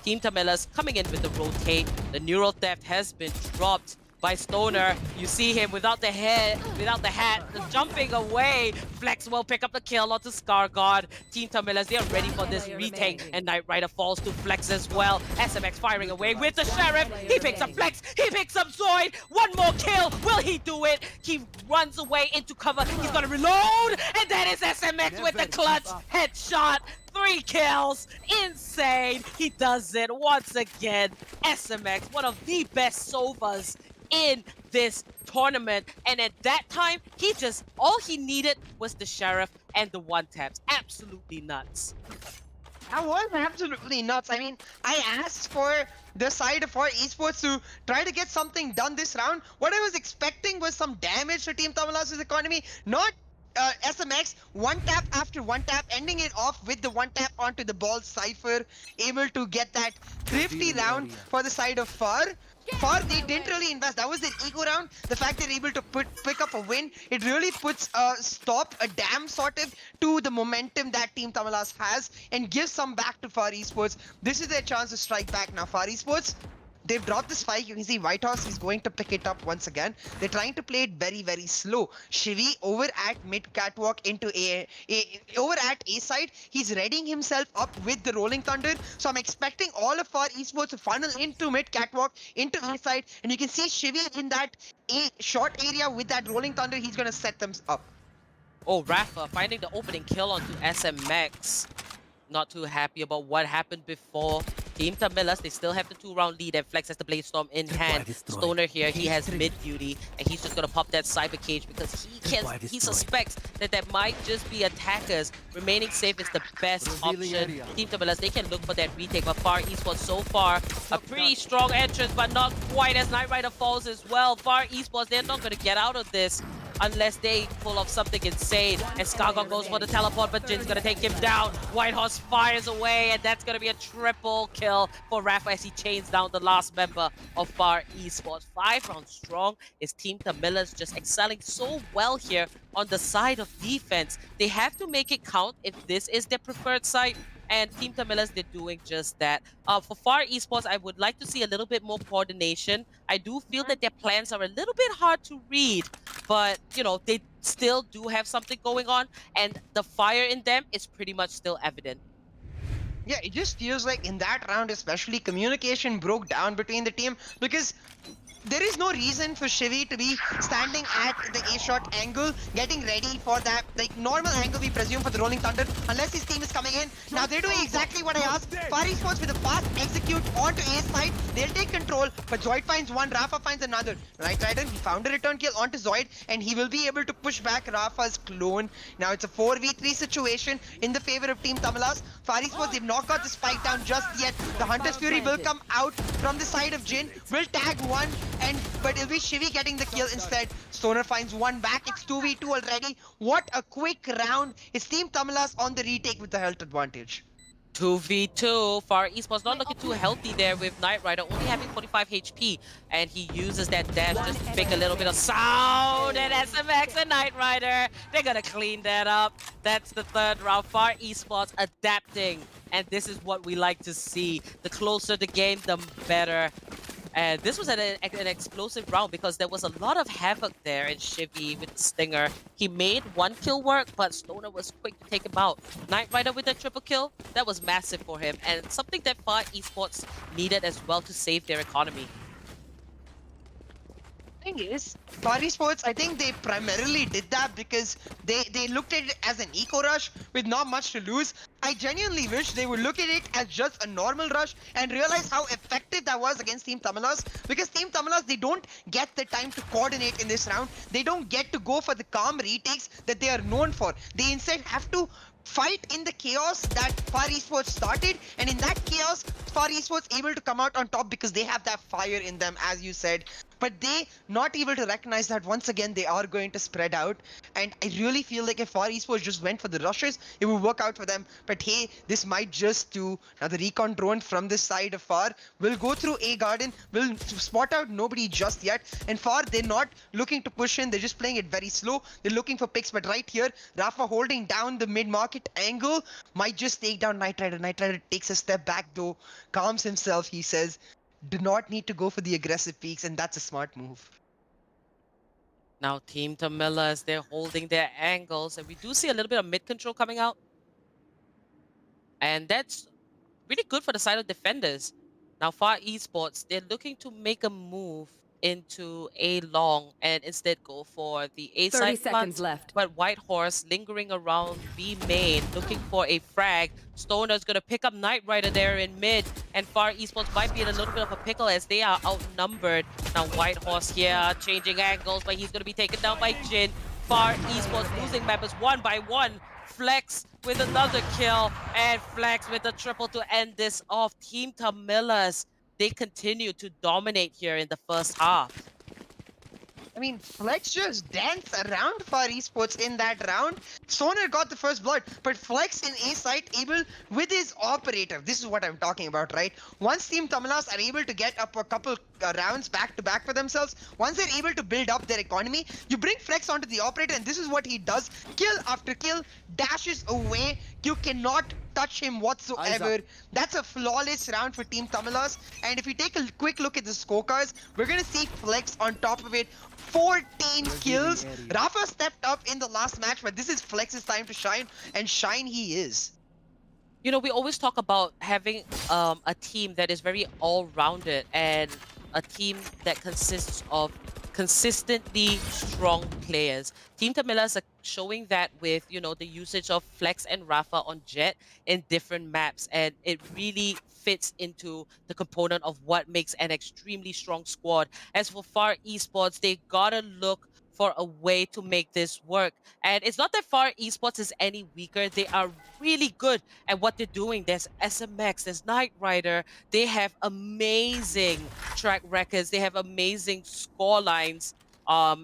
Team TAMILAS coming in with the rotate. The neural theft has been dropped by Stoner. You see him without the head, without the hat, jumping away. Flex will pick up the kill onto Scar God. Team TAMILAS, they are ready for this retake. And Knight Rider falls to Flex as well. SMX firing away with the Sheriff. He picks up Flex. He picks up Zoid. One more kill. Will he do it? He runs away into cover. He's going to reload. And that is SMX with the clutch headshot. 3 kills. Insane. He does it once again. SMX, one of the best Sovas in this tournament, and at that time all he needed was the Sheriff and the one taps. Absolutely nuts. That was absolutely nuts. I mean, I asked for the side of our esports to try to get something done this round. What I was expecting was some damage to Team TAMILAS' economy, not SMX one tap after one tap, ending it off with the one tap onto the ball. Cypher able to get that thrifty round for the side of Far. They didn't really invest. That was their ego round. The fact they're able to pick up a win, it really puts a damn sort of to the momentum that Team TAMILAS has and gives some back to Far Esports. This is their chance to strike back now. Far Esports, they've dropped the spike. You can see Whitehorse is going to pick it up once again. They're trying to play it very, very slow. Shivy over at mid catwalk into over at A side. He's readying himself up with the Rolling Thunder. So I'm expecting all of our esports to funnel into mid catwalk, into A side. And you can see Shivy in that A short area with that Rolling Thunder. He's going to set them up. Oh, Rafa finding the opening kill onto SMX. Not too happy about what happened before. Team TAMILAS, they still have the 2-round lead, and Flex has the Blade Storm in hand. Stoner here, he has mid duty, and he's just gonna pop that Cyber Cage because he suspects that there might just be attackers. Remaining safe is the best option. Team TAMILAS, they can look for that retake, but Far Esports so far, a pretty strong entrance, but not quite as Knight Rider falls as well. Far Esports, they're not gonna get out of this unless they pull off something insane. And Skargon goes for the teleport, but Jin's gonna take him down. Whitehorse fires away, and that's gonna be a triple kill for Rafa as he chains down the last member of Far Esports. 5 rounds strong. Is Team TAMILAS just excelling so well here on the side of defense. They have to make it count if this is their preferred side. And Team TAMILAS, they're doing just that. For Far Esports, I would like to see a little bit more coordination. I do feel that their plans are a little bit hard to read, but, you know, they still do have something going on, and the fire in them is pretty much still evident. Yeah, it just feels like in that round especially, communication broke down between the team because there is no reason for Shivy to be standing at the A-shot angle, getting ready for that, like, normal angle we presume for the Rolling Thunder, unless his team is coming in. Now they're doing exactly what I asked. Far Esports with a fast execute onto A side, they'll take control, but Zoid finds one, Rafa finds another. Knight Rider, he found a return kill onto Zoid, and he will be able to push back Rafa's clone. Now it's a 4v3 situation in the favor of Team TAMILAS. Far Esports, they've not got the spike down just yet. The Hunter's Fury will come out from the side of Jin, will tag one, but it'll be Shivy getting the kill instead. Stoner finds one back. It's 2v2 already. What a quick round. Is Team TAMILAS on the retake with the health advantage? 2v2. Far Esports not looking too healthy there with Knight Rider only having 45 HP, and he uses that dash just to make a little bit of sound. And SMX and Knight Rider, they're gonna clean that up. That's the 3rd round. Far Esports adapting, and this is what we like to see. The closer the game, the better. And this was an explosive round because there was a lot of havoc there in Shivy with the Stinger. He made 1 kill work, but Stoner was quick to take him out. Knight Rider with that triple kill, that was massive for him, and something that Far Esports needed as well to save their economy. I think is, Far Esports, I think they primarily did that because they looked at it as an eco rush with not much to lose. I genuinely wish they would look at it as just a normal rush and realize how effective that was against Team TAMILAS, because Team TAMILAS, they don't get the time to coordinate in this round. They don't get to go for the calm retakes that they are known for. They instead have to fight in the chaos that Far Esports started, and in that chaos, Far Esports able to come out on top because they have that fire in them, as you said. But they not able to recognize that once again they are going to spread out. And I really feel like if Far Esports just went for the rushes, it would work out for them. But hey, this might just do. Now the recon drone from this side of Far will go through A garden, will spot out nobody just yet. And Far, they're not looking to push in, they're just playing it very slow. They're looking for picks, but right here, Rafa holding down the mid-market angle might just take down Knight Rider. Knight Rider takes a step back though, calms himself, he says. Do not need to go for the aggressive peaks, and that's a smart move. Now Team TAMILAS, they're holding their angles, and we do see a little bit of mid control coming out. And that's really good for the side of defenders. Now Far Esports, they're looking to make a move into A long and instead go for the A 30 side seconds plant. left. But White Horse lingering around B main, looking for a frag. Stoner's gonna pick up Knight Rider there in mid, and Far Esports might be in a little bit of a pickle as they are outnumbered. Now White Horse here, changing angles, but he's gonna be taken down by Jin. Far Esports losing members one by one. Flex with another kill, and Flex with a triple to end this off. Team TAMILAS, they continue to dominate here in the first half. I mean, Flex just danced around Far Esports in that round. Soner got the first blood, but Flex in A site able with his operator. This is what I'm talking about, right? Once Team TAMILAS are able to get up a couple rounds back to back for themselves, once they're able to build up their economy, you bring Flex onto the operator, and this is what he does. Kill after kill, dashes away. You cannot touch him whatsoever. That's a flawless round for Team TAMILAS. And if you take a quick look at the scorecards, we're gonna see Flex on top of it. 14 kills. Rafa stepped up in the last match, but this is Flex's time to shine, and shine he is. You know, we always talk about having a team that is very all-rounded and a team that consists of consistently strong players. Team TAMILAS are showing that with, you know, the usage of Flex and Rafa on Jet in different maps, and it really fits into the component of what makes an extremely strong squad. As for Far Esports, they gotta look for a way to make this work. And it's not that Far Esports is any weaker. They are really good at what they're doing. There's SMX, there's Knight Rider. They have amazing track records. They have amazing score lines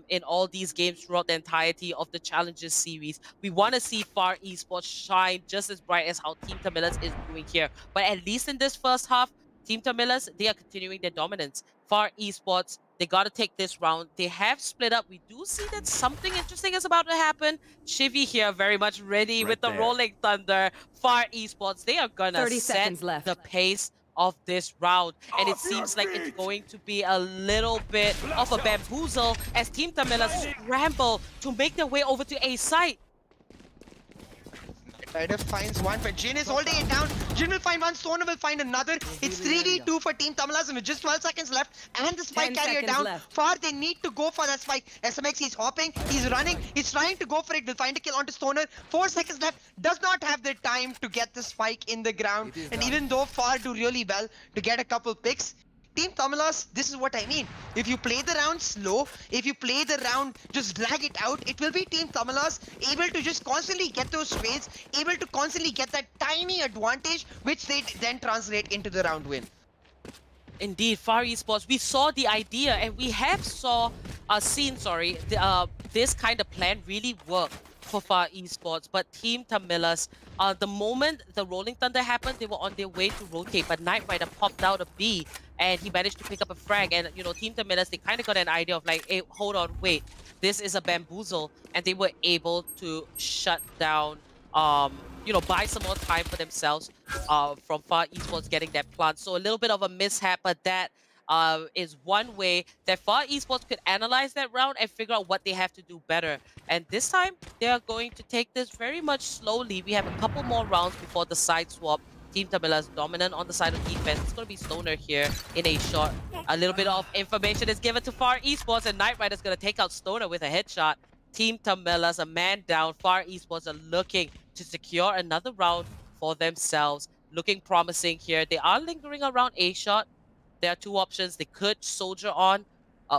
in all these games throughout the entirety of the Challenges series. We want to see Far Esports shine just as bright as how Team TAMILAS is doing here. But at least in this first half, Team TAMILAS, they are continuing their dominance. Far Esports, they got to take this round. They have split up. We do see that something interesting is about to happen. Shivy here very much ready with the Rolling Thunder. Far Esports, they are going to 30 set seconds left. the pace of this round. And it seems like it's going to be a little bit of a bamboozle as Team TAMILAS scramble to make their way over to A site. Rider finds one, but Jin is holding it down. Jin will find one, Stoner will find another. It's 3v2 for Team TAMILAS, and with just 12 seconds left and the spike 10 carrier seconds down. left. Far, they need to go for that spike. SMX, he's hopping, he's running, he's trying to go for it. Will find a kill onto Stoner. 4 seconds left. Does not have the time to get the spike in the ground. And even though Far do really well to get a couple picks, Team TAMILAS, this is what I mean. If you play the round slow, if you play the round, just drag it out, it will be Team TAMILAS able to just constantly get those trades, able to constantly get that tiny advantage, which they then translate into the round win. Indeed, Far Esports, we saw the idea and we have seen this kind of plan really work for Far Esports, but Team TAMILAS, the moment the Rolling Thunder happened, they were on their way to rotate, but Knight Rider popped out a B and he managed to pick up a frag. And you know, Team TAMILAS, they kind of got an idea of like, hey, hold on, wait, this is a bamboozle, and they were able to shut down, you know, buy some more time for themselves from Far Esports getting that plant. So a little bit of a mishap, but that is one way that Far Esports could analyze that round and figure out what they have to do better. And this time, they are going to take this very much slowly. We have a couple more rounds before the side swap. Team TAMILAS dominant on the side of defense. It's going to be Stoner here in a shot. A little bit of information is given to Far Esports, and Knight Rider's going to take out Stoner with a headshot. Team TAMILAS, a man down. Far Esports are looking to secure another round for themselves. Looking promising here. They are lingering around A shot. There are two options. They could soldier on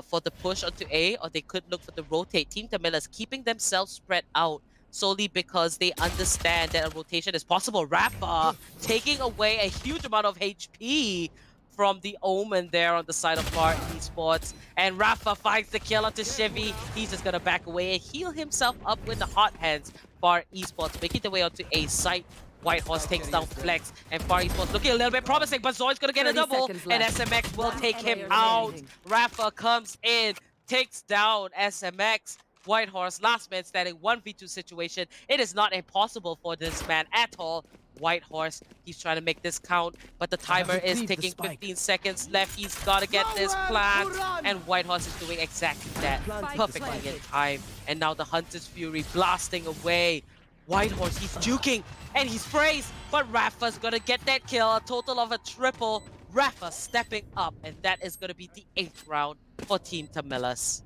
for the push onto A, or they could look for the rotate. Team TAMILAS keeping themselves spread out solely because they understand that a rotation is possible. Rafa taking away a huge amount of HP from the Omen there on the side of Far Esports. And Rafa finds the kill onto Shivy. He's just going to back away and heal himself up with the hot hands. Far Esports making their way onto A site. Whitehorse takes down Flex, and Far Esports looking a little bit promising, but Zoid's gonna get a double, and SMX will take him out. Rafa comes in, takes down SMX. Whitehorse, last man standing, 1v2 situation. It is not impossible for this man at all. Whitehorse, he's trying to make this count, but the timer is ticking. 15 seconds left. He's got to get this plant, and Whitehorse is doing exactly that perfectly in time. And now the Hunter's Fury blasting away. Whitehorse, he's juking and he sprays, but Rafa's gonna get that kill. A total of a triple. Rafa stepping up, and that is gonna be the 8th round for Team TAMILAS.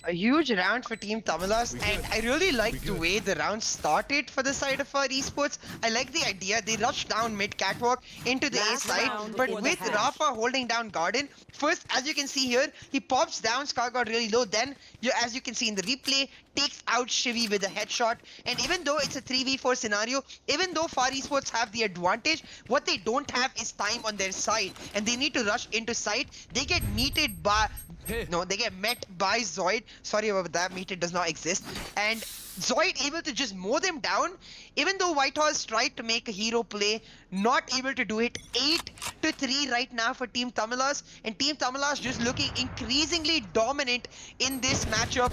A huge round for Team TAMILAS, and I really like the way the round started for the side of our esports. I like the idea. They rushed down mid catwalk into the A side, but with Rafa holding down Garden, first, as you can see here, he pops down, Scar got really low, then, as you can see in the replay, takes out Shivy with a headshot. And even though it's a 3v4 scenario, even though Far Esports have the advantage, what they don't have is time on their side, and they need to rush into site. They get meted by... No, they get met by Zoid. Sorry about that, meted does not exist. And Zoid able to just mow them down, even though Whitehorse tried to make a hero play, not able to do it. 8-3 right now for Team TAMILAS, and Team TAMILAS just looking increasingly dominant in this matchup.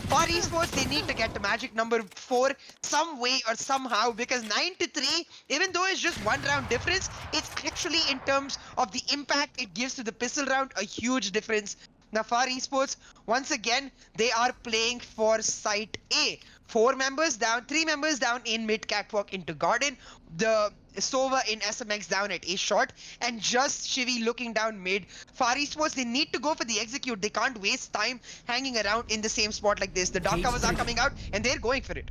Far Esports, they need to get to magic number 4 some way or somehow, because 9-3, even though it's just 1 round difference, it's actually, in terms of the impact it gives to the pistol round, a huge difference. Now Far Esports, once again, they are playing for Site A. 4 members down, 3 members down in mid catwalk into Garden. The SOVA in SMX down at A short, and just Shivy looking down mid. Far Esports, they need to go for the execute. They can't waste time hanging around in the same spot like this. The dark covers are coming out, and they're going for it.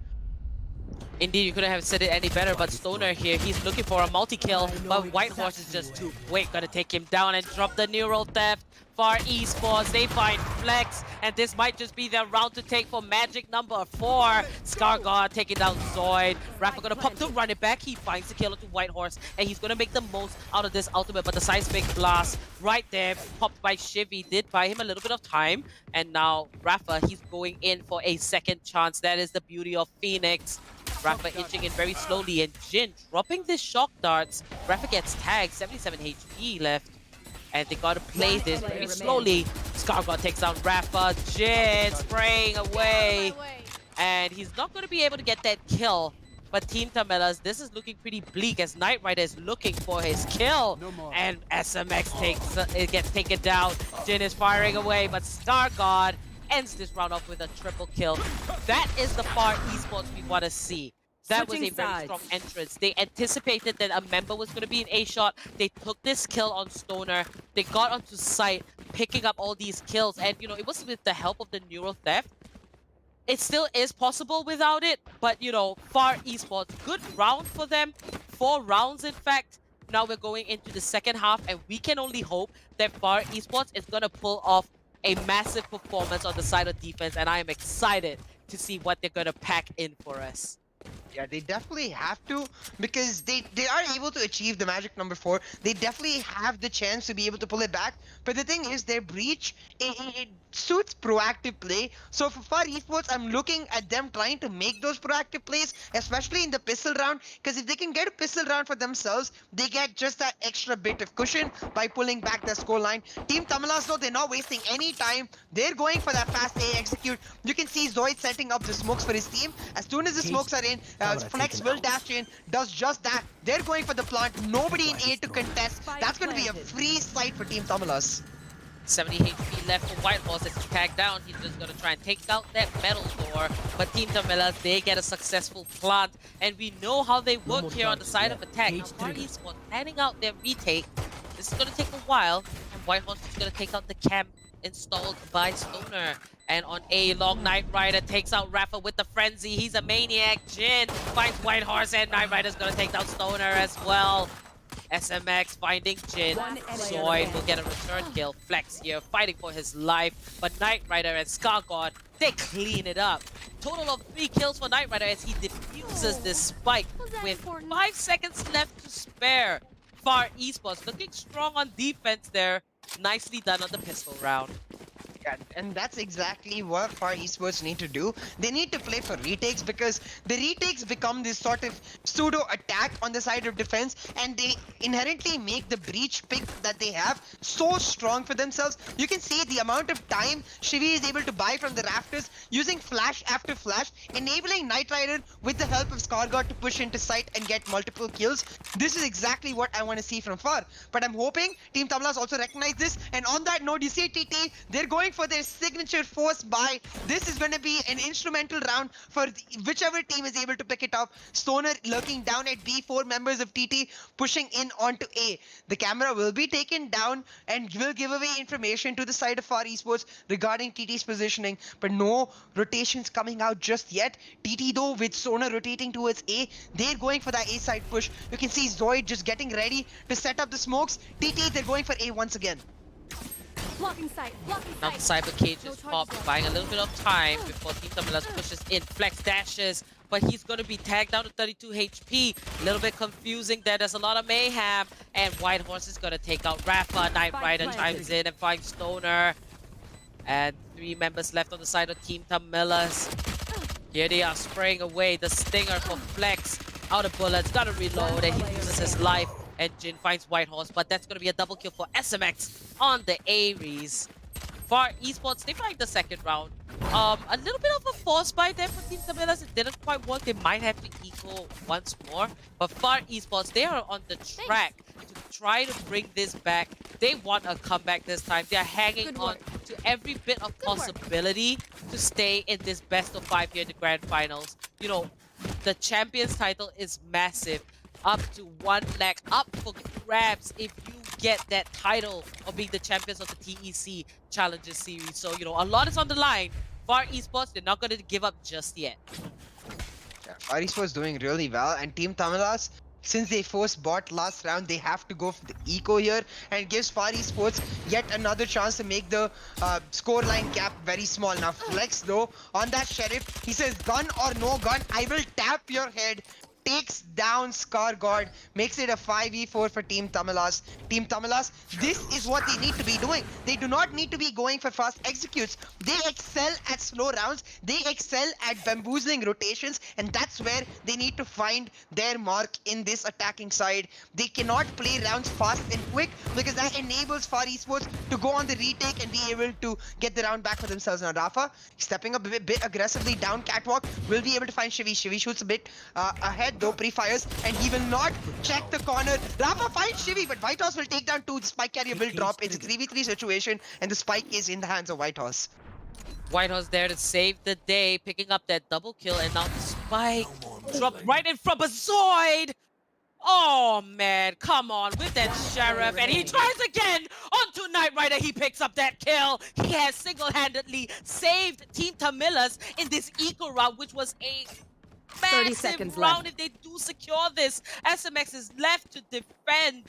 Indeed, you couldn't have said it any better, but Stoner here, he's looking for a multi-kill, but Whitehorse is just too quick. Gonna take him down and drop the neural theft. Far Esports, they find Flex, and this might just be their round to take for magic number 4. Scargard taking down Zoid. Rafa gonna pop to run it back. He finds the kill to Whitehorse, and he's gonna make the most out of this ultimate, but the seismic blast right there, popped by Shivy, did buy him a little bit of time, and now Rafa, he's going in for a second chance. That is the beauty of Phoenix. Rafa inching in very slowly, and Jin dropping this shock darts. Rafa gets tagged, 77 HP left, and they gotta play this very slowly. Scargard takes down Rafa. Jin spraying away, and he's not gonna be able to get that kill. But Team TAMILAS, this is looking pretty bleak as Knight Rider is looking for his kill, and SMX gets taken down. Jin is firing away, but Scargard ends this round off with a triple kill. That is the Far Esports we want to see. That was a very strong entrance. They anticipated that a member was going to be in A shot. They took this kill on Stoner. They got onto site, picking up all these kills. And, you know, it was with the help of the neural theft. It still is possible without it. But, you know, Far Esports, good round for them. 4 rounds, in fact. Now we're going into the second half, and we can only hope that Far Esports is going to pull off a massive performance on the side of defense, and I am excited to see what they're going to pack in for us. Yeah, they definitely have to, because they are able to achieve the magic number 4. They definitely have the chance to be able to pull it back. But the thing is, their breach, it suits proactive play. So for Far Esports, I'm looking at them trying to make those proactive plays, especially in the pistol round, because if they can get a pistol round for themselves, they get just that extra bit of cushion by pulling back their scoreline. Team TAMILAS, though, they're not wasting any time. They're going for that fast A execute. You can see Zoid setting up the smokes for his team. As soon as the smokes are in, Flex will dash in, does just that. They're going for the plant. Nobody in A to contest. That's going to be a free site for Team TAMILAS. 70 HP left for Whitehorse as he's tagged down. He's just gonna try and take out that metal door. But Team TAMILAS, they get a successful plant. And we know how they work here on the side of attack. Now, Far Esports planning out their retake. This is gonna take a while. And Whitehorse is gonna take out the camp installed by Stoner. And on A, Long Knight Rider takes out Rafa with the frenzy. He's a maniac. Jin finds Whitehorse, and Knight Rider's gonna take down Stoner as well. SMX finding Jin. Zoid will get a return kill. Flex here fighting for his life. But Knight Rider and Scargod, they clean it up. Total of 3 kills for Knight Rider as he diffuses this spike with 5 seconds left to spare. Far Esports looking strong on defense there. Nicely done on the pistol round. Yeah, and that's exactly what Far Esports need to do. They need to play for retakes because the retakes become this sort of pseudo attack on the side of defense, and they inherently make the breach pick that they have so strong for themselves. You can see the amount of time Shivi is able to buy from the rafters using flash after flash, enabling Knight Rider with the help of Scargod to push into sight and get multiple kills. This is exactly what I want to see from Far. But I'm hoping Team TAMILAS also recognize this. And on that note, you see TT, they're going for their signature force buy. This is going to be an instrumental round for whichever team is able to pick it up. Stoner lurking down at B, 4 members of TT pushing in onto A. The camera will be taken down and will give away information to the side of Far Esports regarding TT's positioning, but no rotations coming out just yet. TT though, with Stoner rotating towards A, they're going for that A side push. You can see Zoid just getting ready to set up the smokes. TT, they're going for A once again. Blocking sight. Now the Cyber Cage is popped, buying a little bit of time before Team TAMILAS pushes in. Flex dashes, but he's going to be tagged down to 32 HP. A little bit confusing there. There's a lot of mayhem. And Whitehorse is going to take out Rafa. Knight Rider chimes in and finds Stoner. And 3 members left on the side of Team TAMILAS. Here they are spraying away the stinger for Flex. Out of bullets, gotta reload, and he loses his life. And Jin finds Whitehorse, but that's gonna be a double kill for SMX on the Ares. Far Esports, they find the second round. A little bit of a force buy there for Team TAMILAS. It didn't quite work. They might have to equal once more. But Far Esports, they are on the track to try to bring this back. They want a comeback this time. They're hanging on to every bit of possibility to stay in this best of 5 here in the grand finals. You know, the champions title is massive. Up to 1 lakh, up for grabs if you get that title of being the champions of the TEC Challenger Series. So, you know, a lot is on the line. Far Esports, they're not going to give up just yet. Yeah, Far Esports doing really well, and Team TAMILAS, since they forced bot last round, they have to go for the eco here, and it gives Far Esports yet another chance to make the scoreline gap very small. Now Flex though, on that Sheriff, he says gun or no gun, I will tap your head. Takes down Scargod, makes it a 5v4 for Team TAMILAS. Team TAMILAS, this is what they need to be doing. They do not need to be going for fast executes. They excel at slow rounds. They excel at bamboozling rotations, and that's where they need to find their mark in this attacking side. They cannot play rounds fast and quick because that enables Far Esports to go on the retake and be able to get the round back for themselves. Now Rafa, stepping up a bit aggressively down catwalk, will be able to find Shivi. Shivi shoots a bit ahead though, pre-fires, and he will not check the corner. Rafa finds Shivi, but Whitehorse will take down 2. The spike carrier will drop. It's a 3v3 situation, and the spike is in the hands of Whitehorse. Whitehorse there to save the day, picking up that double kill, and now the spike dropped right in front of Zoid! Oh man, come on with that Sheriff, and he tries again onto Knight Rider. He picks up that kill. He has single-handedly saved Team TAMILAS in this eco round, which was a 30 massive seconds round. left. If they do secure this, SMX is left to defend.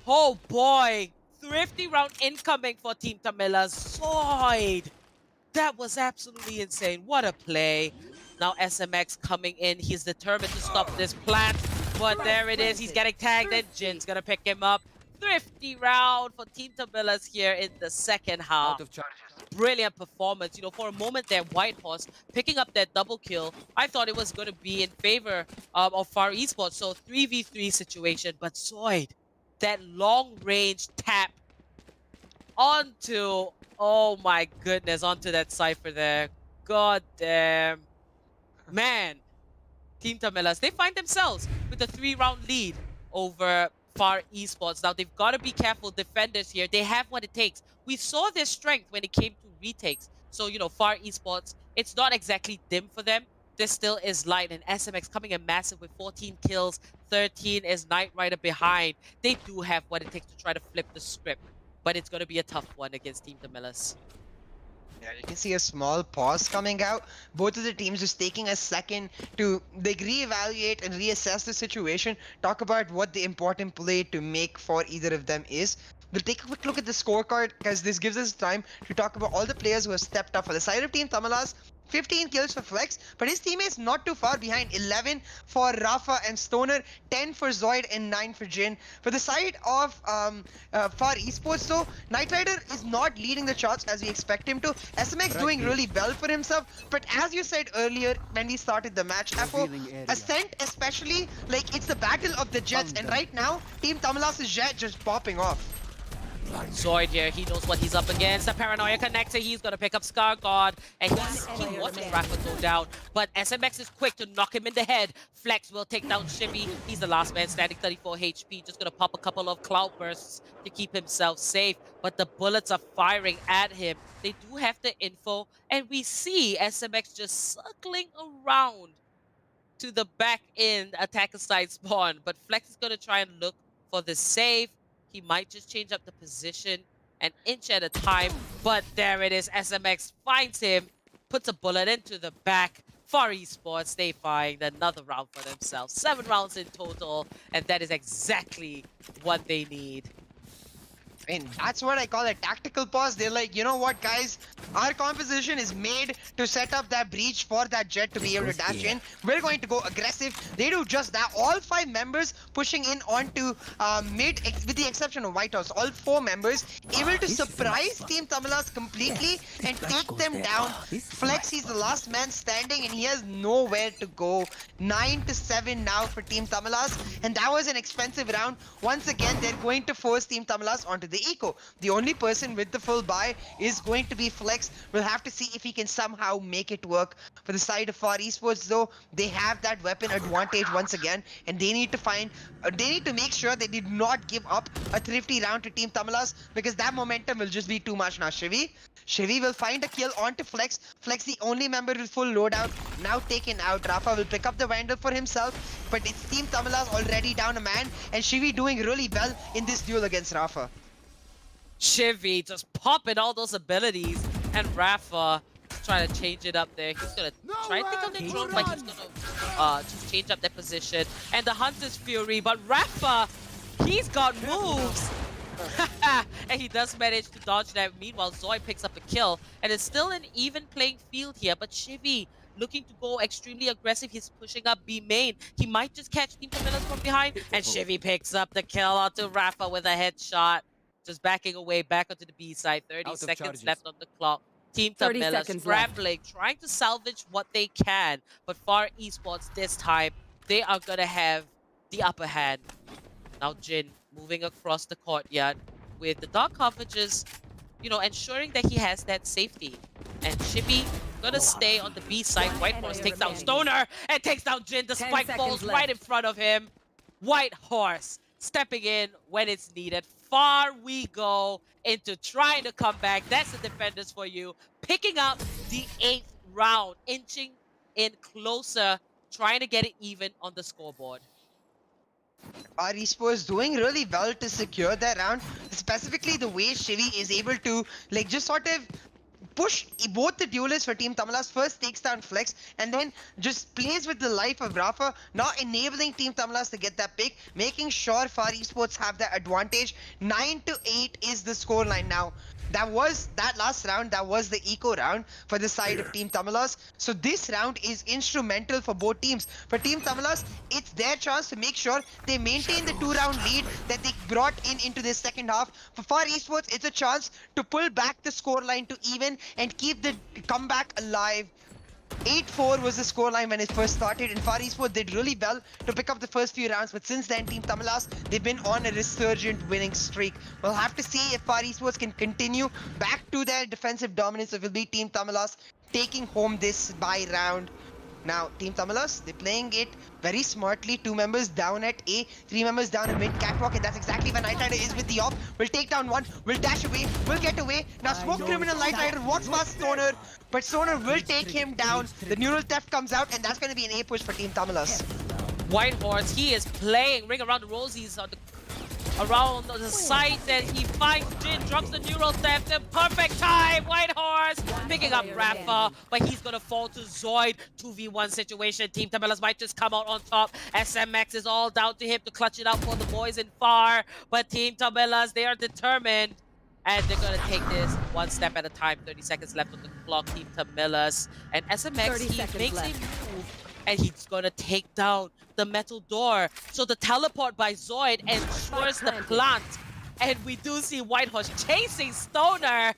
Oh boy, thrifty round incoming for Team TAMILAS. Zoid, that was absolutely insane. What a play. Now SMX coming in. He's determined to stop this plant. But there it is. He's getting tagged, and Jin's gonna pick him up. Thrifty round for Team TAMILAS here in the second half. Brilliant performance. You know, for a moment there, Whitehorse picking up that double kill. I thought it was going to be in favor of Far Esports. So 3v3 situation. But Zoid, that long range tap onto, oh my goodness, onto that Cypher there. God damn. Man, Team TAMILAS, they find themselves with a 3-round lead over Far Esports. Now, they've got to be careful defenders here. They have what it takes. We saw their strength when it came to retakes. So, Far Esports, it's not exactly dim for them. There still is light, and SMX coming in massive with 14 kills, 13 is Knight Rider behind. They do have what it takes to try to flip the script, but it's going to be a tough one against Team TAMILAS. Yeah, you can see a small pause coming out. Both of the teams just taking a second to reevaluate and reassess the situation, talk about what the important play to make for either of them is. We'll take a quick look at the scorecard because this gives us time to talk about all the players who have stepped up. For the side of Team TAMILAS, 15 kills for Flex, but his teammates not too far behind. 11 for Rafa and Stoner, 10 for Zoid, and 9 for Jin. For the side of Far Esports though, Knight Rider is not leading the charts as we expect him to. SMX doing really well for himself, but as you said earlier when we started the match, Apo, ASCENT especially, like it's the battle of the Jets, and right now, Team TAMILAS' Jet just popping off. Zoid here, he knows what he's up against. The Paranoia connector, he's gonna pick up Scar God, and he watches Rafa go down, but SMX is quick to knock him in the head. Flex will take down Shivy. He's the last man standing, 34 HP, just gonna pop a couple of cloud bursts to keep himself safe, but the bullets are firing at him. They do have the info, and we see SMX just circling around to the back end attacker side spawn, but Flex is gonna try and look for the save. He might just change up the position an inch at a time, but there it is. SMX finds him, puts a bullet into the back. Far Esports, they find another round for themselves. 7 rounds in total, and that is exactly what they need. And that's what I call a tactical pause. They're like, you know what, guys? Our composition is made to set up that breach for that Jet to be able to dash in. We're going to go aggressive. They do just that. All 5 members pushing in onto mid, with the exception of White House. All 4 members able to surprise Team TAMILAS completely and take them down. Flex, he's the last man standing and he has nowhere to go. 9-7 now for Team TAMILAS. And that was an expensive round. Once again, they're going to force Team TAMILAS onto the eco. The only person with the full buy is going to be Flex. We'll have to see if he can somehow make it work. For the side of Far Esports though, they have that weapon advantage once again, and they need to make sure they did not give up a thrifty round to Team TAMILAS, because that momentum will just be too much now. Shivy will find a kill onto Flex. Flex, the only member with full loadout, now taken out. Rafa will pick up the Vandal for himself, but it's Team TAMILAS already down a man, and Shivy doing really well in this duel against Rafa. Shivy just popping all those abilities, and Rafa trying to change it up there. He's gonna try and think of the drone, but he's gonna just change up their position. And the Hunter's Fury, but Rafa, he's got moves. And he does manage to dodge that. Meanwhile, Zoid picks up a kill, and it's still an even playing field here. But Shivy looking to go extremely aggressive. He's pushing up B main. He might just catch Team TAMILAS from behind, and Shivy picks up the kill onto Rafa with a headshot. Just backing away back onto the B side. 30 seconds left on the clock. Team TAMILAS scrambling, trying to salvage what they can. But Far Esports this time, they are going to have the upper hand. Now Jin moving across the courtyard with the dark coverages, ensuring that he has that safety. And Shivy gonna stay on the B side. White Horse takes down Stoner and takes down Jin. The spike falls right in front of him. White Horse stepping in when it's needed. Far we go into trying to come back. That's the defenders for you. Picking up the 8th round, inching in closer, trying to get it even on the scoreboard. Our Esports doing really well to secure that round. Specifically, the way Shivy is able to just sort of push both the duelists for Team TAMILAS. First takes down Flex and then just plays with the life of Rafa, not enabling Team TAMILAS to get that pick, making sure Far Esports have that advantage. 9-8 is the scoreline now. That last round, that was the eco round for the side of Team TAMILAS. So this round is instrumental for both teams. For Team TAMILAS, it's their chance to make sure they maintain the 2-round lead that they brought into this second half. For Far Esports, it's a chance to pull back the scoreline to even and keep the comeback alive. 8-4 was the scoreline when it first started, and Far Esports did really well to pick up the first few rounds, but since then Team TAMILAS, they've been on a resurgent winning streak. We'll have to see if Far Esports can continue back to their defensive dominance. It will be Team TAMILAS taking home this bye round. Now, Team Tamilas, they're playing it very smartly. 2 members down at A, 3 members down at mid catwalk, and that's exactly where Knight Rider is with the op. Will take down one, will dash away, will get away. Now, Smoke Criminal Knight Rider walks past Stoner, but Stoner will take him down. The neural theft comes out, and that's going to be an A push for Team Tamilas. Whitehorse, he is playing Ring Around the Rosies on around the site, and he finds Jin, drops the neural theft in perfect time. Whitehorse picking up Rafa, but he's gonna fall to Zoid. 2v1 situation. Team Tamilas might just come out on top. SMX is all down to him to clutch it out for the boys in far, but Team Tamilas, they are determined. And they're gonna take this one step at a time. 30 seconds left on the clock. Team Tamilas and SMX, he makes a move, and he's gonna take down the metal door. So the teleport by Zoid ensures the plant. And we do see Whitehorse chasing Stoner.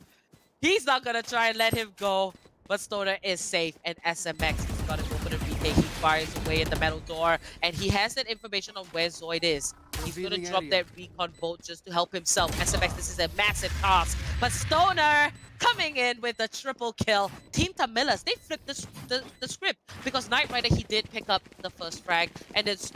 He's not gonna try and let him go. But Stoner is safe, and SMX is gonna go for the retake. He fires away at the metal door, and he has that information on where Zoid is. He's gonna drop that recon bolt just to help himself. SMX, this is a massive task. But Stoner coming in with a triple kill. Team Tamilas, they flipped the script because Knight Rider, he did pick up the first frag, and it's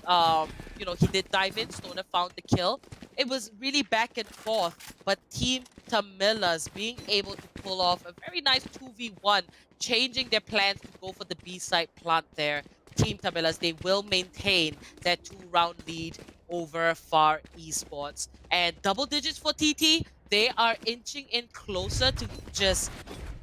you know, he did dive in. Stoner found the kill. It was really back and forth, but Team Tamilas being able to pull off a very nice 2v1, changing their plans to go for the B site plant there. Team Tamilas, they will maintain that 2-round lead over Far Esports. And double digits for TT, they are inching in closer to just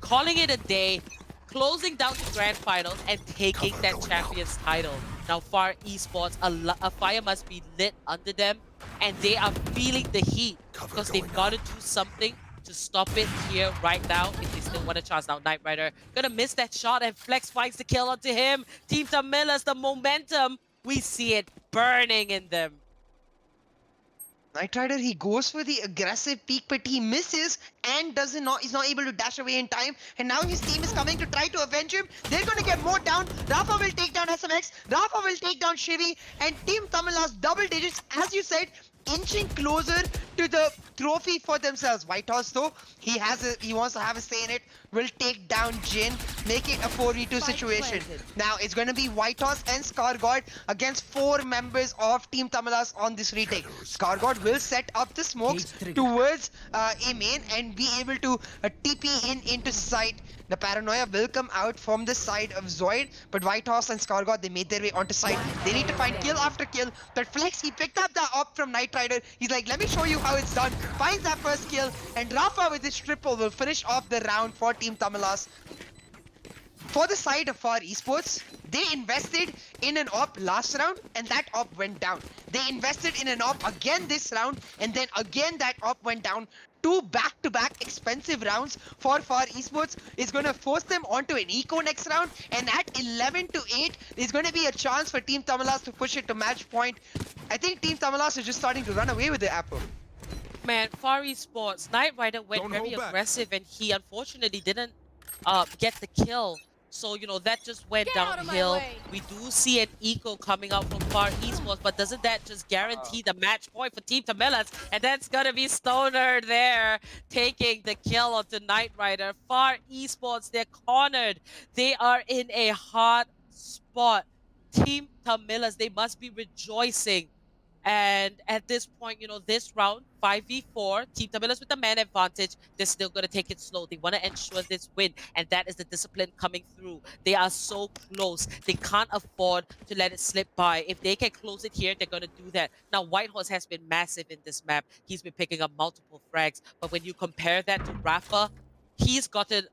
calling it a day, closing down the grand finals and taking that champions title. Now Far Esports, a fire must be lit under them, and they are feeling the heat because they've got to do something to stop it here right now if they still want a chance. Now Knight Rider gonna miss that shot, and Flex finds the kill onto him. Team Tamilas, the momentum, we see it burning in them. Knight Rider, he goes for the aggressive peek, but he misses and is not able to dash away in time. And now his team is coming to try to avenge him. They're going to get more down. Rafa will take down SMX. Rafa will take down Shivi. And Team Tamilas, double digits, as you said, inching closer to the trophy for themselves. Whitehorse, though, he wants to have a say in it. Will take down Jin, make it a 4v2 situation. Now it's going to be Whitehorse and Scargod against 4 members of Team Tamilas on this retake. Scargod will set up the smokes towards A main and be able to TP into site. The paranoia will come out from the side of Zoid, but Whitehorse and Scargod, they made their way onto site. They need to find kill after kill. But Flex, he picked up the op from Knight Rider. He's like, let me show you how it's done. Finds that first kill, and Rafa with his triple will finish off the round for Team Tamilas. For the side of Far Esports, they invested in an op last round, and that op went down. They invested in an op again this round, and then again that op went down. 2 back-to-back expensive rounds for Far Esports is going to force them onto an eco next round, and at 11-8 is going to be a chance for Team Tamilas to push it to match point. I think Team Tamilas is just starting to run away with the apple. Man, Far Esports, Knight Rider went very aggressive, and he unfortunately didn't get the kill. So, you know, that just went downhill. We do see an eco coming out from Far Esports, but doesn't that just guarantee the match point for Team Tamilas? And that's gonna be Stoner there, taking the kill onto Knight Rider. Far Esports, they're cornered. They are in a hot spot. Team Tamilas, they must be rejoicing. And at this point, you know, this round, 5v4, Team Tamilas with the man advantage, they're still going to take it slow. They want to ensure this win, and that is the discipline coming through. They are so close. They can't afford to let it slip by. If they can close it here, they're going to do that. Now, Whitehorse has been massive in this map. He's been picking up multiple frags, but when you compare that to Rafa, he's gotten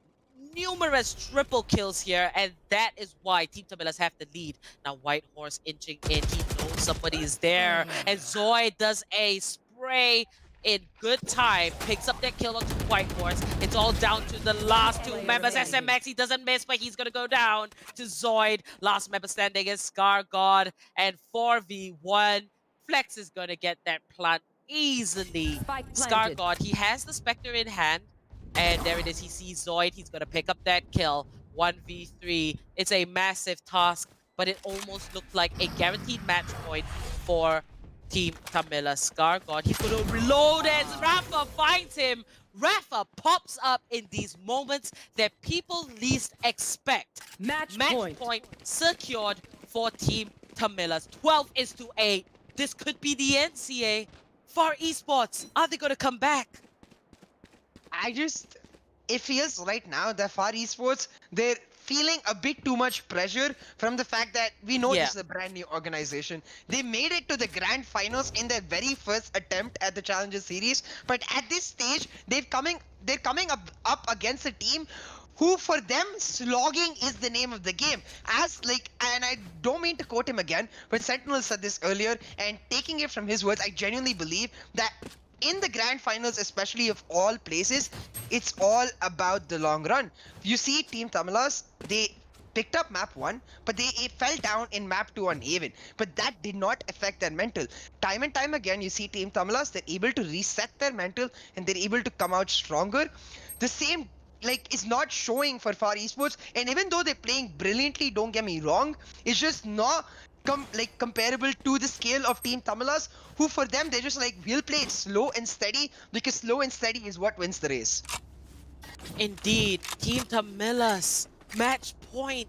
numerous triple kills here, and that is why Team Tamilas have the lead. Now Whitehorse inching in, he knows somebody is there, and Zoid does a spray in good time, picks up that kill onto Whitehorse. It's all down to the last 2 members. SMX, he doesn't miss, but he's gonna go down to Zoid. Last member standing is Scargod, and 4v1. Flex is gonna get that plant easily. Scargod, he has the Spectre in hand, and there it is. He sees Zoid. He's going to pick up that kill. 1v3. It's a massive task, but it almost looked like a guaranteed match point for Team Tamilas. Scargod, he's going to reload as Rafa finds him Rafa pops up in these moments that people least expect. Match Point secured for Team TAMILAS. 12-8. This could be the NCA. Far Esports, are they going to come back? It feels right now that Far Esports, they're feeling a bit too much pressure from the fact that we know this is a brand new organization. They made it to the grand finals in their very first attempt at the Challenger Series, but at this stage, they're coming up against a team who for them slogging is the name of the game. And I don't mean to quote him again, but Sentinel said this earlier, and taking it from his words, I genuinely believe that in the grand finals, especially of all places, it's all about the long run. You see Team TAMILAS, they picked up map 1, but they fell down in map 2 on Haven. But that did not affect their mental. Time and time again, you see Team TAMILAS, they're able to reset their mental and they're able to come out stronger. The same is not showing for Far Esports, and even though they're playing brilliantly, don't get me wrong, it's just not comparable to the scale of Team TAMILAS, who for them they're just like, we'll play it slow and steady because slow and steady is what wins the race. Indeed, Team TAMILAS, match point.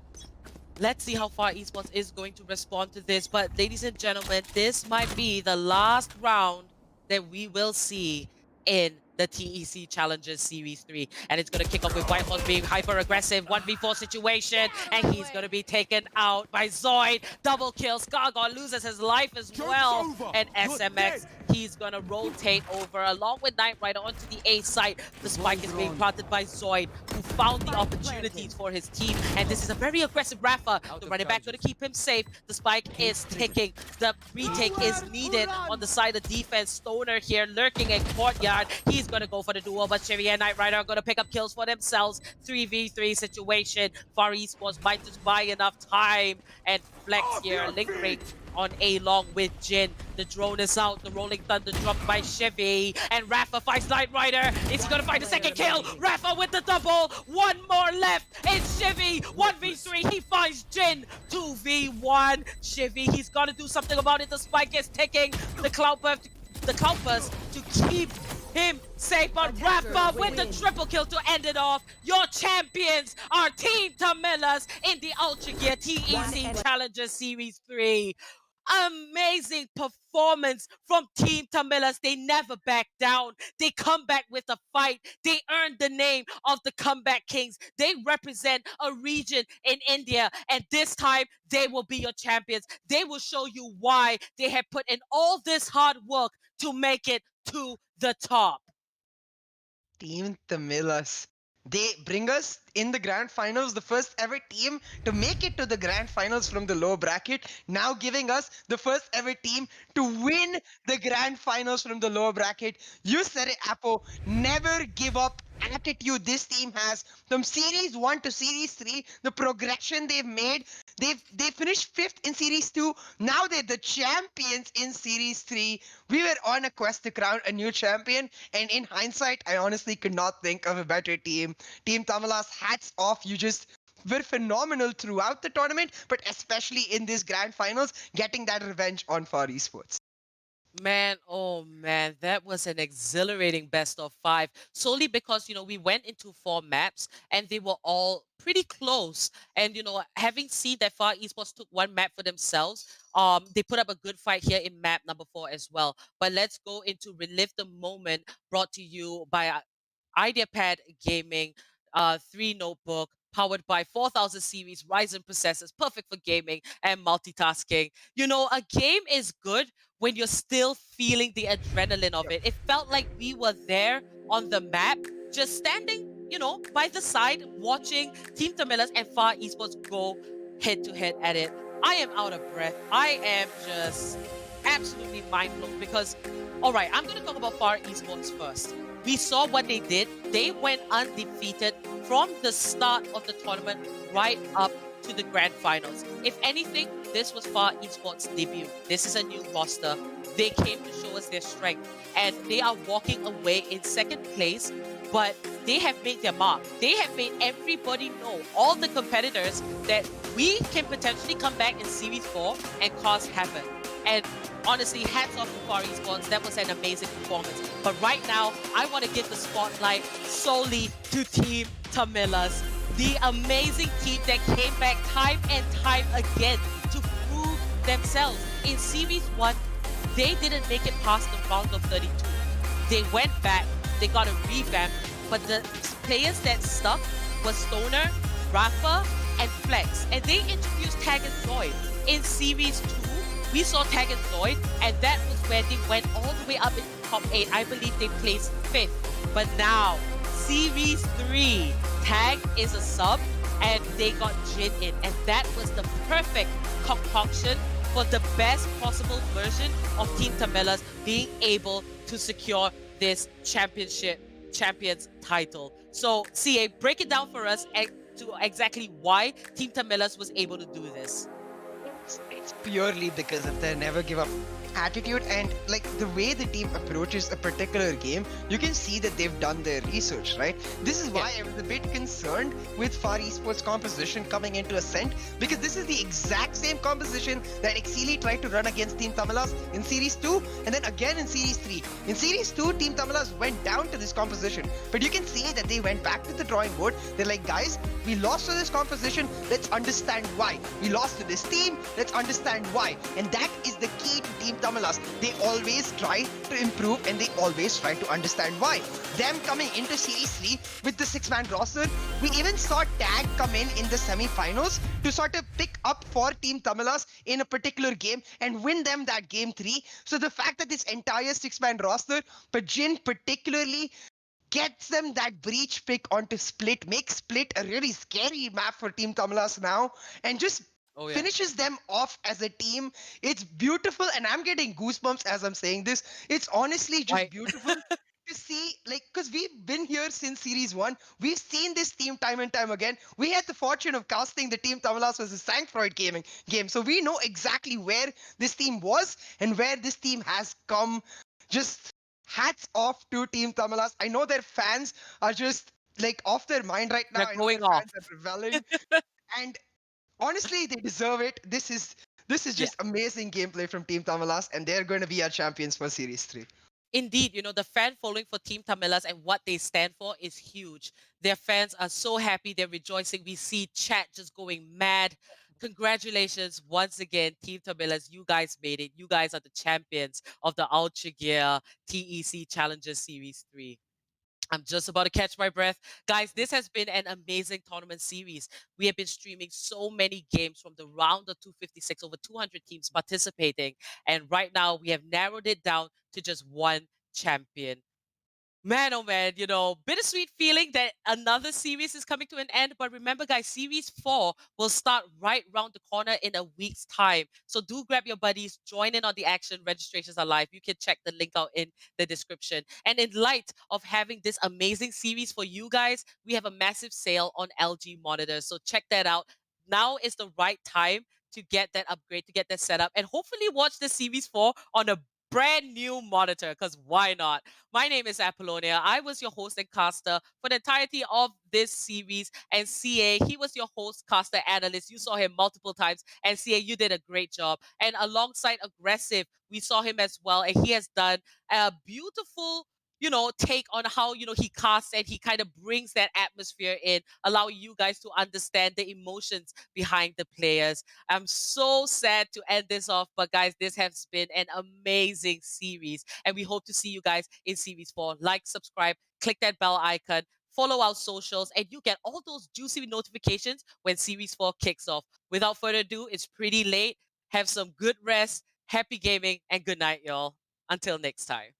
Let's see how Far Esports is going to respond to this. But ladies and gentlemen, this might be the last round that we will see in the TEC Challengers Series 3. And it's going to kick off with Whitehorse being hyper-aggressive, 1v4 situation, and he's going to be taken out by Zoid. Double kill, Skargon loses his life as well. And SMX, he's going to rotate over along with Knight Rider onto the A site. The spike is being planted by Zoid, who found the opportunities for his team. And this is a very aggressive Rafa. The running back going to keep him safe. The spike is ticking. The retake is needed on the side of defense. Stoner here lurking in courtyard. He's going to go for the duel, but Chivy and Knight Rider are going to pick up kills for themselves. 3v3 situation. Far Esports might just buy enough time and flex here. Link break on A long with Jin. The drone is out. The Rolling Thunder dropped by Chivy. And Rafa fights Knight Rider. Is he going to find a second kill? Rafa with the double. One more left. It's Chivy. 1v3. He finds Jin. 2v1. Chivy, he's got to do something about it. The spike is ticking. The Cloud Burst to keep him safe, but Rafa with the triple kill to end it off. Your champions are Team TAMILAS in the Ultragear TEC Challenger Series 3. Amazing performance from Team TAMILAS. They never back down. They come back with a fight. They earned the name of the Comeback Kings. They represent a region in India, and this time they will be your champions. They will show you why they have put in all this hard work to make it to the top. Team TAMILAS. They bring us in the grand finals, the first ever team to make it to the grand finals from the lower bracket, now giving us the first ever team to win the grand finals from the lower bracket. You said it, Apo. Never give up attitude this team has. From Series 1 to Series 3, the progression they've made, they finished 5th in Series 2. Now they're the champions in Series 3. We were on a quest to crown a new champion, and in hindsight, I honestly could not think of a better team. Team TAMILAS, hats off. You just were phenomenal throughout the tournament, but especially in this grand finals, getting that revenge on Far Esports. Man, oh man, that was an exhilarating best of 5. Solely because, we went into 4 maps and they were all pretty close. And, having seen that Far Esports took 1 map for themselves, they put up a good fight here in map number 4 as well. But let's go into Relive the Moment, brought to you by Ideapad Gaming, 3 notebook, powered by 4000 series Ryzen processors, perfect for gaming and multitasking. A game is good when you're still feeling the adrenaline of it. It felt like we were there on the map, just standing, by the side, watching Team TAMILAS and Far Esports go head-to-head at it. I am out of breath. I am just absolutely mind-blown because, all right, I'm going to talk about Far Esports first. We saw what they did. They went undefeated from the start of the tournament right up to the grand finals. If anything, this was Far Esports' debut. This is a new roster. They came to show us their strength, and they are walking away in second place, but they have made their mark. They have made everybody know, all the competitors, that we can potentially come back in Series 4 and cause havoc. And honestly, hats off to Far Esports. That was an amazing performance. But right now, I want to give the spotlight solely to Team TAMILAS, the amazing team that came back time and time again to prove themselves. In Series 1, they didn't make it past the round of 32. They went back, they got a revamp, but the players that stuck was Stoner, Rafa, and Flex. And they introduced Tag and Zoid. In Series 2, we saw Tag and Zoid, and that was where they went all the way up into top 8. I believe they placed 5th. But now, Series 3, Tag is a sub, and they got Jin in. And that was the perfect concoction for the best possible version of Team TAMILAS being able to secure this champions title. So, CA, break it down for us to exactly why Team TAMILAS was able to do this. It's purely because of their never give up attitude and like the way the team approaches a particular game. You can see that they've done their research, right? This is why I was a bit concerned with Far Esports composition coming into Ascent, because this is the exact same composition that Exili tried to run against Team TAMILAS in Series 2 and then again in Series 3. In Series 2, Team TAMILAS went down to this composition, but you can see that they went back to the drawing board. They're like, guys, we lost to this composition, let's understand why. We lost to this team, let's understand why. And that is the key to Team TAMILAS. They always try to improve and they always try to understand why. Them coming into Series 3 with the 6-man roster, we even saw Tag come in the semi-finals to sort of pick up for Team TAMILAS in a particular game and win them that game 3. So the fact that this entire 6-man roster, but Jin particularly, gets them that breach pick onto Split, makes Split a really scary map for Team TAMILAS now, and just finishes them off as a team. It's beautiful, and I'm getting goosebumps as I'm saying this. It's honestly just beautiful to see, like, because we've been here since Series 1. We've seen this team time and time again. We had the fortune of casting the Team TAMILAS versus Sancfroid Gaming game, so we know exactly where this team was and where this team has come. Just hats off to Team TAMILAS. I know their fans are just like off their mind right now. They're going off. Fans are reveling, and honestly, they deserve it. This is just amazing gameplay from Team TAMILAS, and they're going to be our champions for Series 3. Indeed, you know, the fan following for Team TAMILAS and what they stand for is huge. Their fans are so happy, they're rejoicing. We see chat just going mad. Congratulations once again, Team TAMILAS. You guys made it. You guys are the champions of the Ultragear TEC Challengers Series 3. I'm just about to catch my breath. Guys, this has been an amazing tournament series. We have been streaming so many games from the round of 256, over 200 teams participating. And right now, we have narrowed it down to just one champion. Man, oh man, you know, bittersweet feeling that another series is coming to an end. But remember, guys, Series 4 will start right around the corner in a week's time. So do grab your buddies, join in on the action. Registrations are live. You can check the link out in the description. And in light of having this amazing series for you guys, we have a massive sale on LG monitors. So check that out. Now is the right time to get that upgrade, to get that set up, and hopefully watch the Series 4 on a brand new monitor, because why not? My name is Apollonia. I was your host and caster for the entirety of this series, and CA, he was your host, caster, analyst. You saw him multiple times, and CA, you did a great job. And alongside Aggressive, we saw him as well, and he has done a beautiful, you know, take on how, you know, he casts and he kind of brings that atmosphere in, allowing you guys to understand the emotions behind the players. I'm so sad to end this off, but guys, this has been an amazing series, and we hope to see you guys in Series 4. Like, subscribe, click that bell icon, follow our socials, and you get all those juicy notifications when Series 4 kicks off. Without further ado, it's pretty late. Have some good rest, happy gaming, and good night, y'all. Until next time.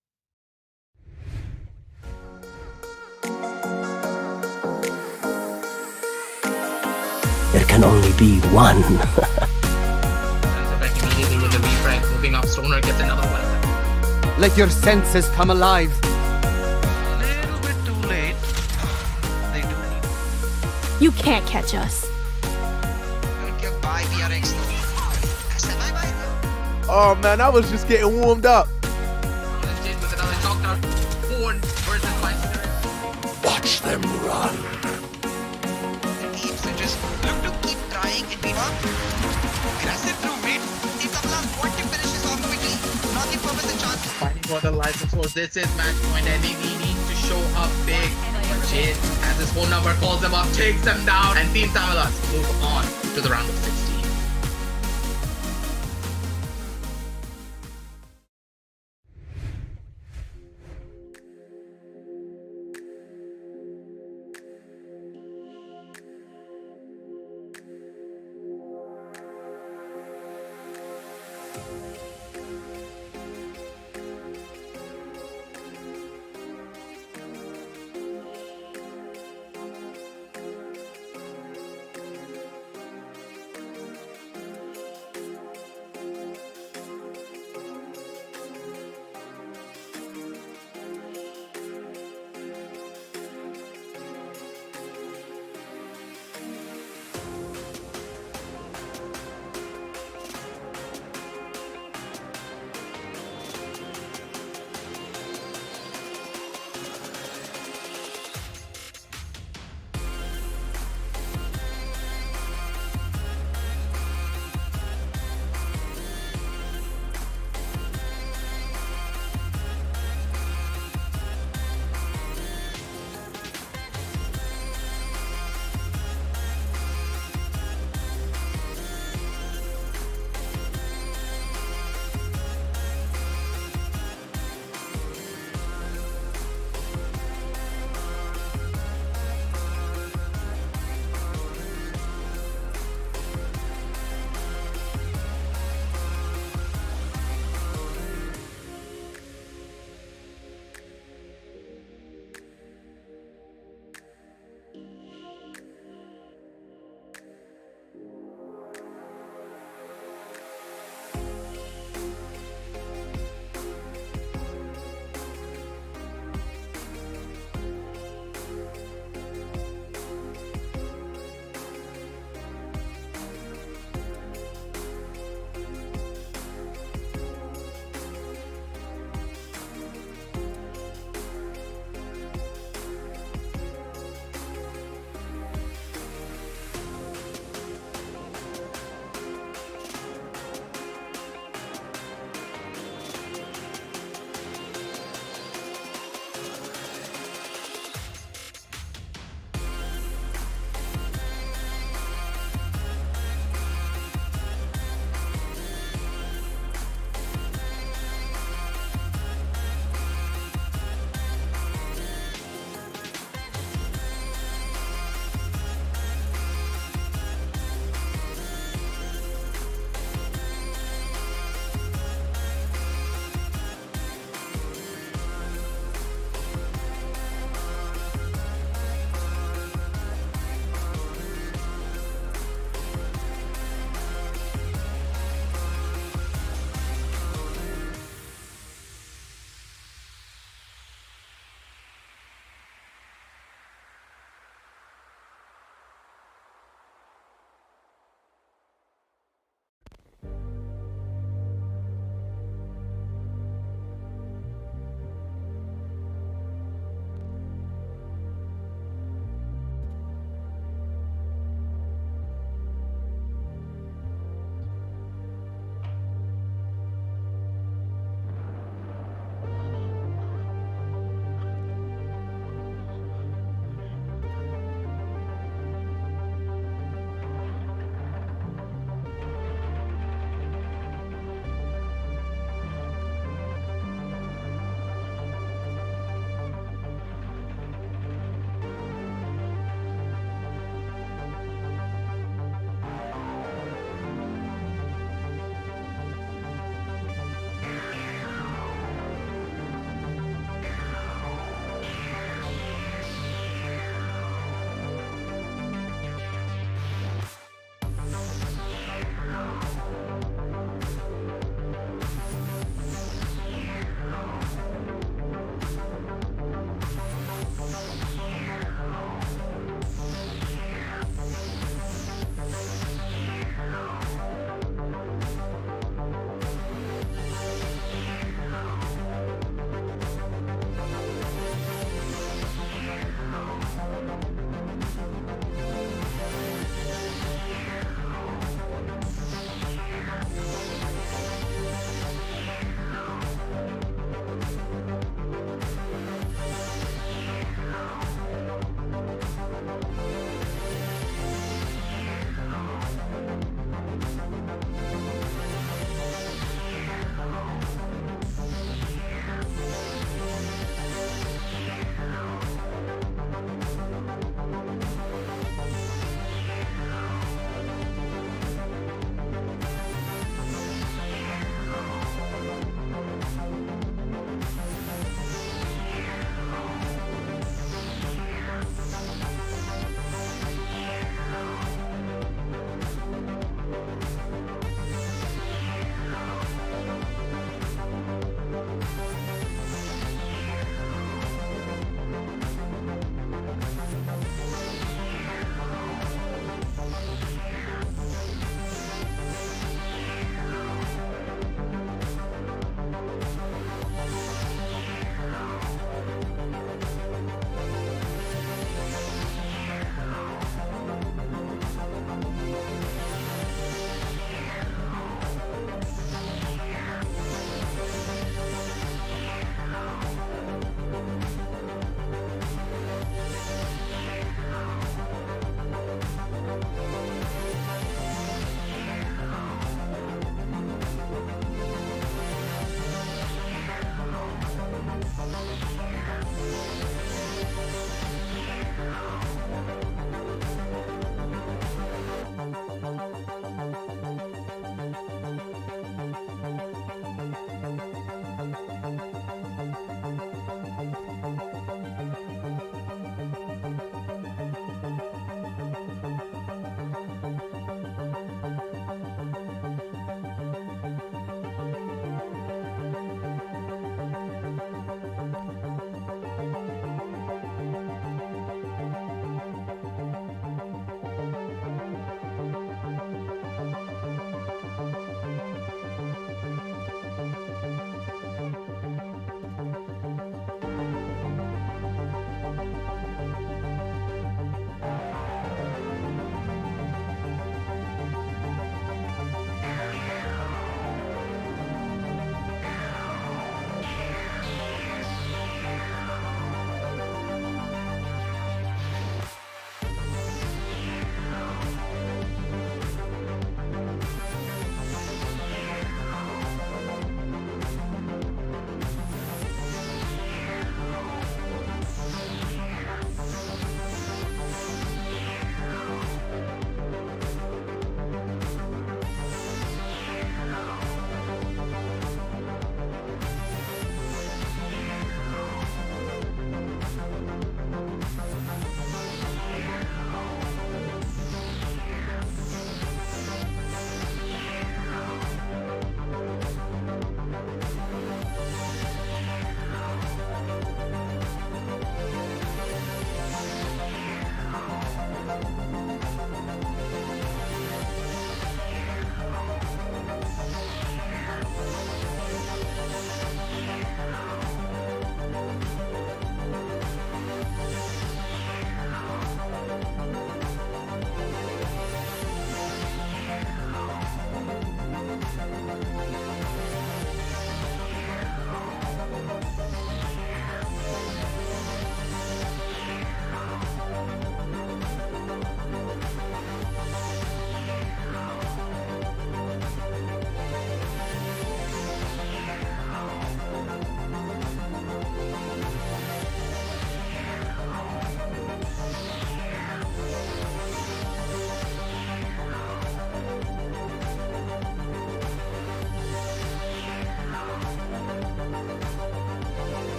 There can only be one. Back immediately with the refrag, moving up. Stoner gets another one. Let your senses come alive. A little bit too late. They do need. You can't catch us. Goodbye, BRX. Oh man, I was just getting warmed up. Jin with another knockdown. Horn versus Vice. Watch them run. Teams that just look to keep trying and be aggressive through mid. Team TAMILAS want to finish this off quickly. for the license force. This is match point, and he needs to show up big. But Jin has his phone number, calls them up, takes them down, and Team TAMILAS move on to the round of 16.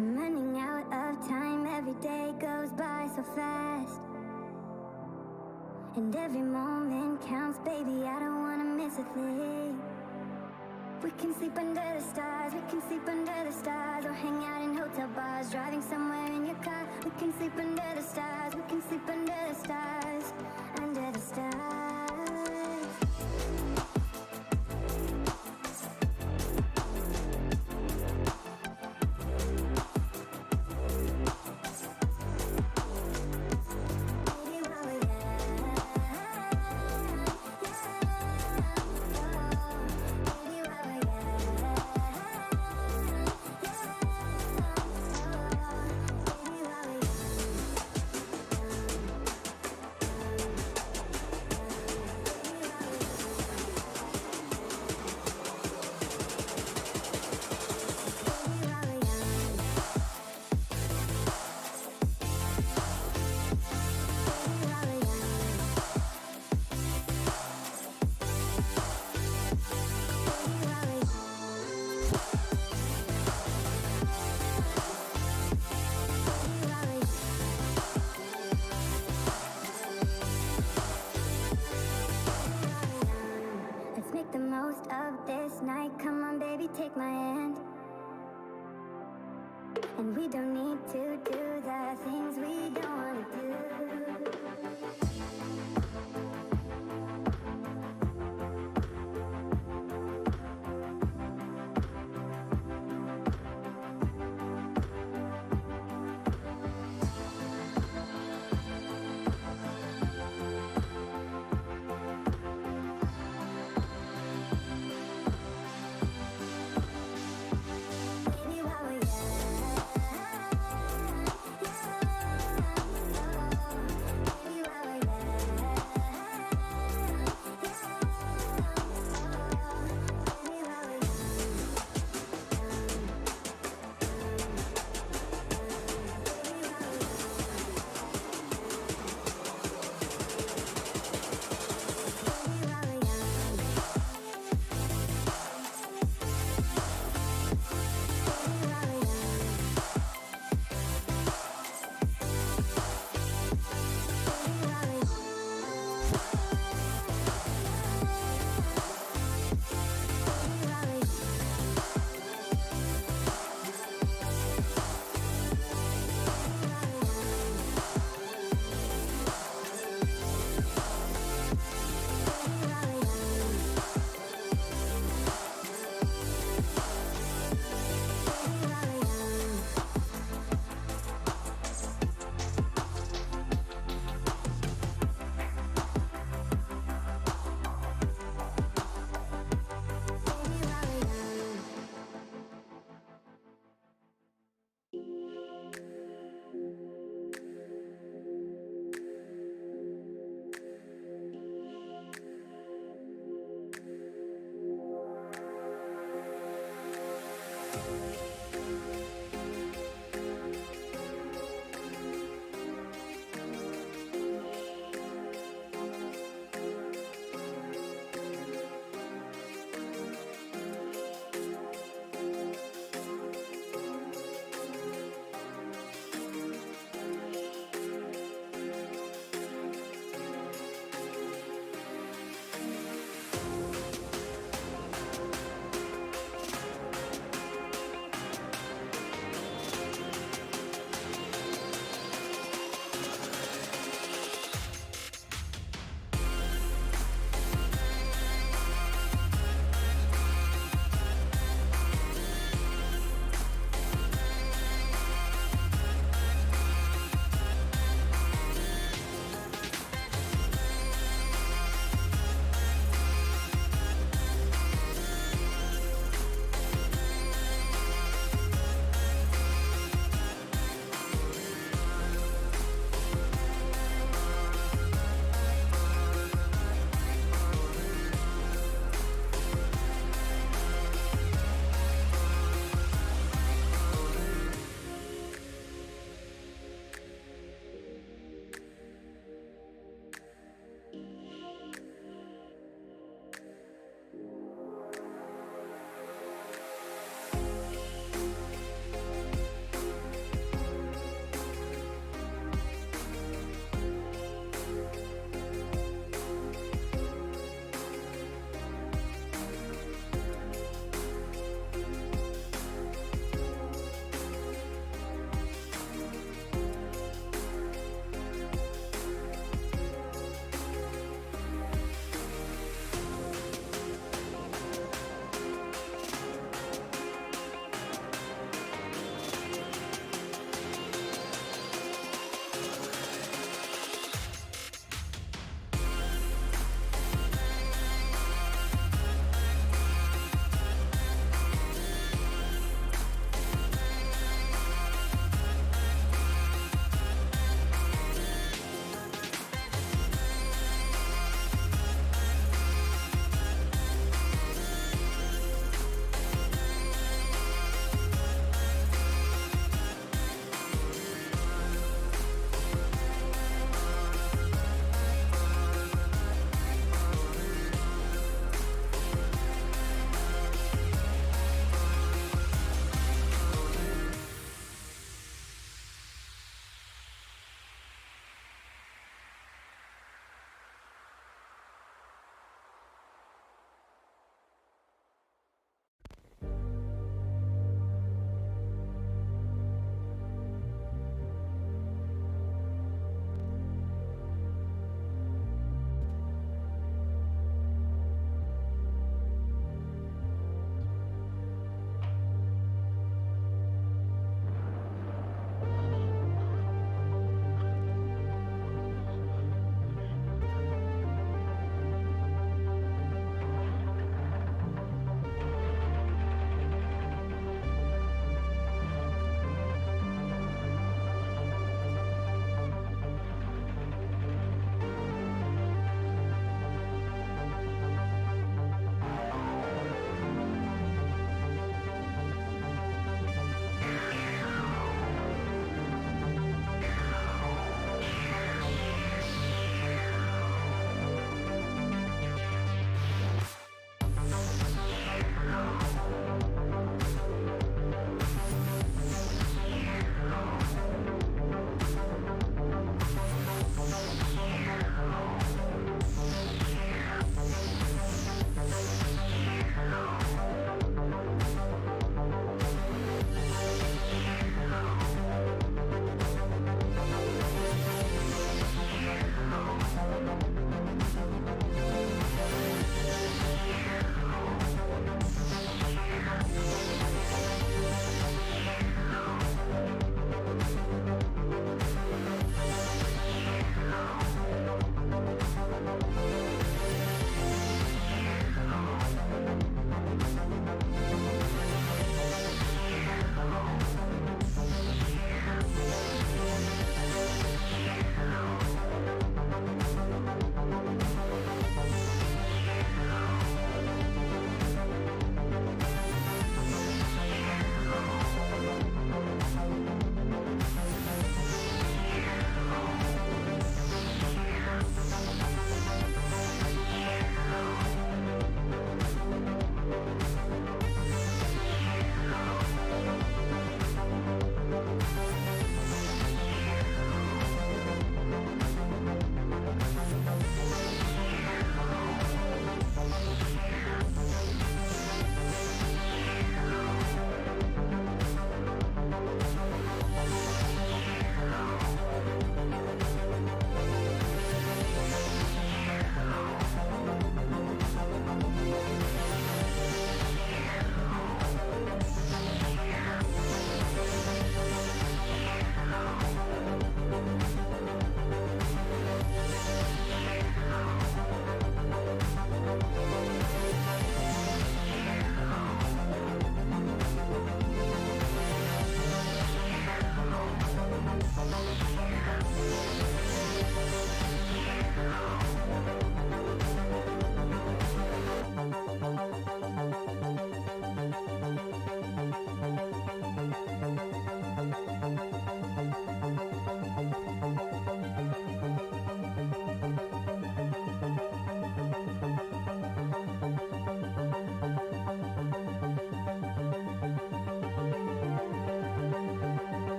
I'm running out of time, every day goes by so fast. And every moment counts, baby, I don't wanna miss a thing. We can sleep under the stars, we can sleep under the stars, or hang out in hotel bars, driving somewhere in your car. We can sleep under the stars, we can sleep And we don't need to do the things we don't wanna do. Baby, while we're young,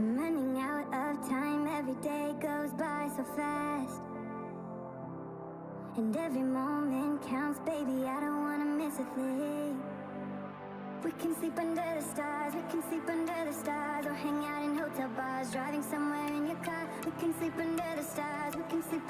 I'm running out of time, every day goes by so fast. And every moment counts, baby, I don't wanna miss a thing. We can sleep under the stars, we can sleep under the stars, or hang out in hotel bars, driving somewhere in your car. We can sleep under the stars, we can sleep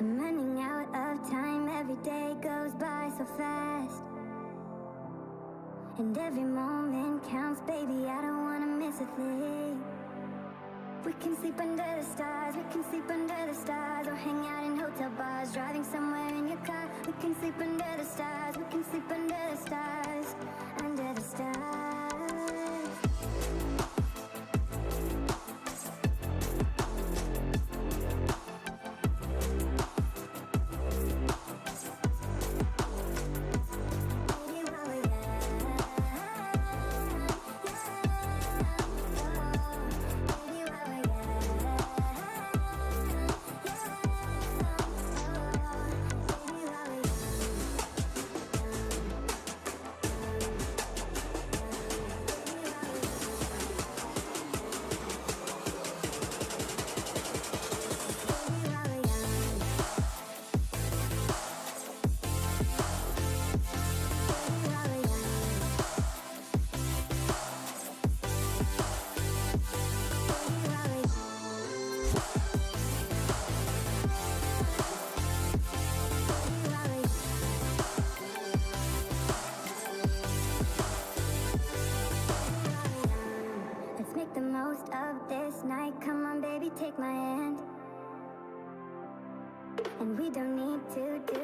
I'm running out of time, every day goes by so fast. And every moment counts, baby, I don't wanna miss a thing. We can sleep under the stars, we can sleep under the stars, or hang out in hotel bars, driving somewhere in your car. We can sleep under the stars, we can sleep we don't need to do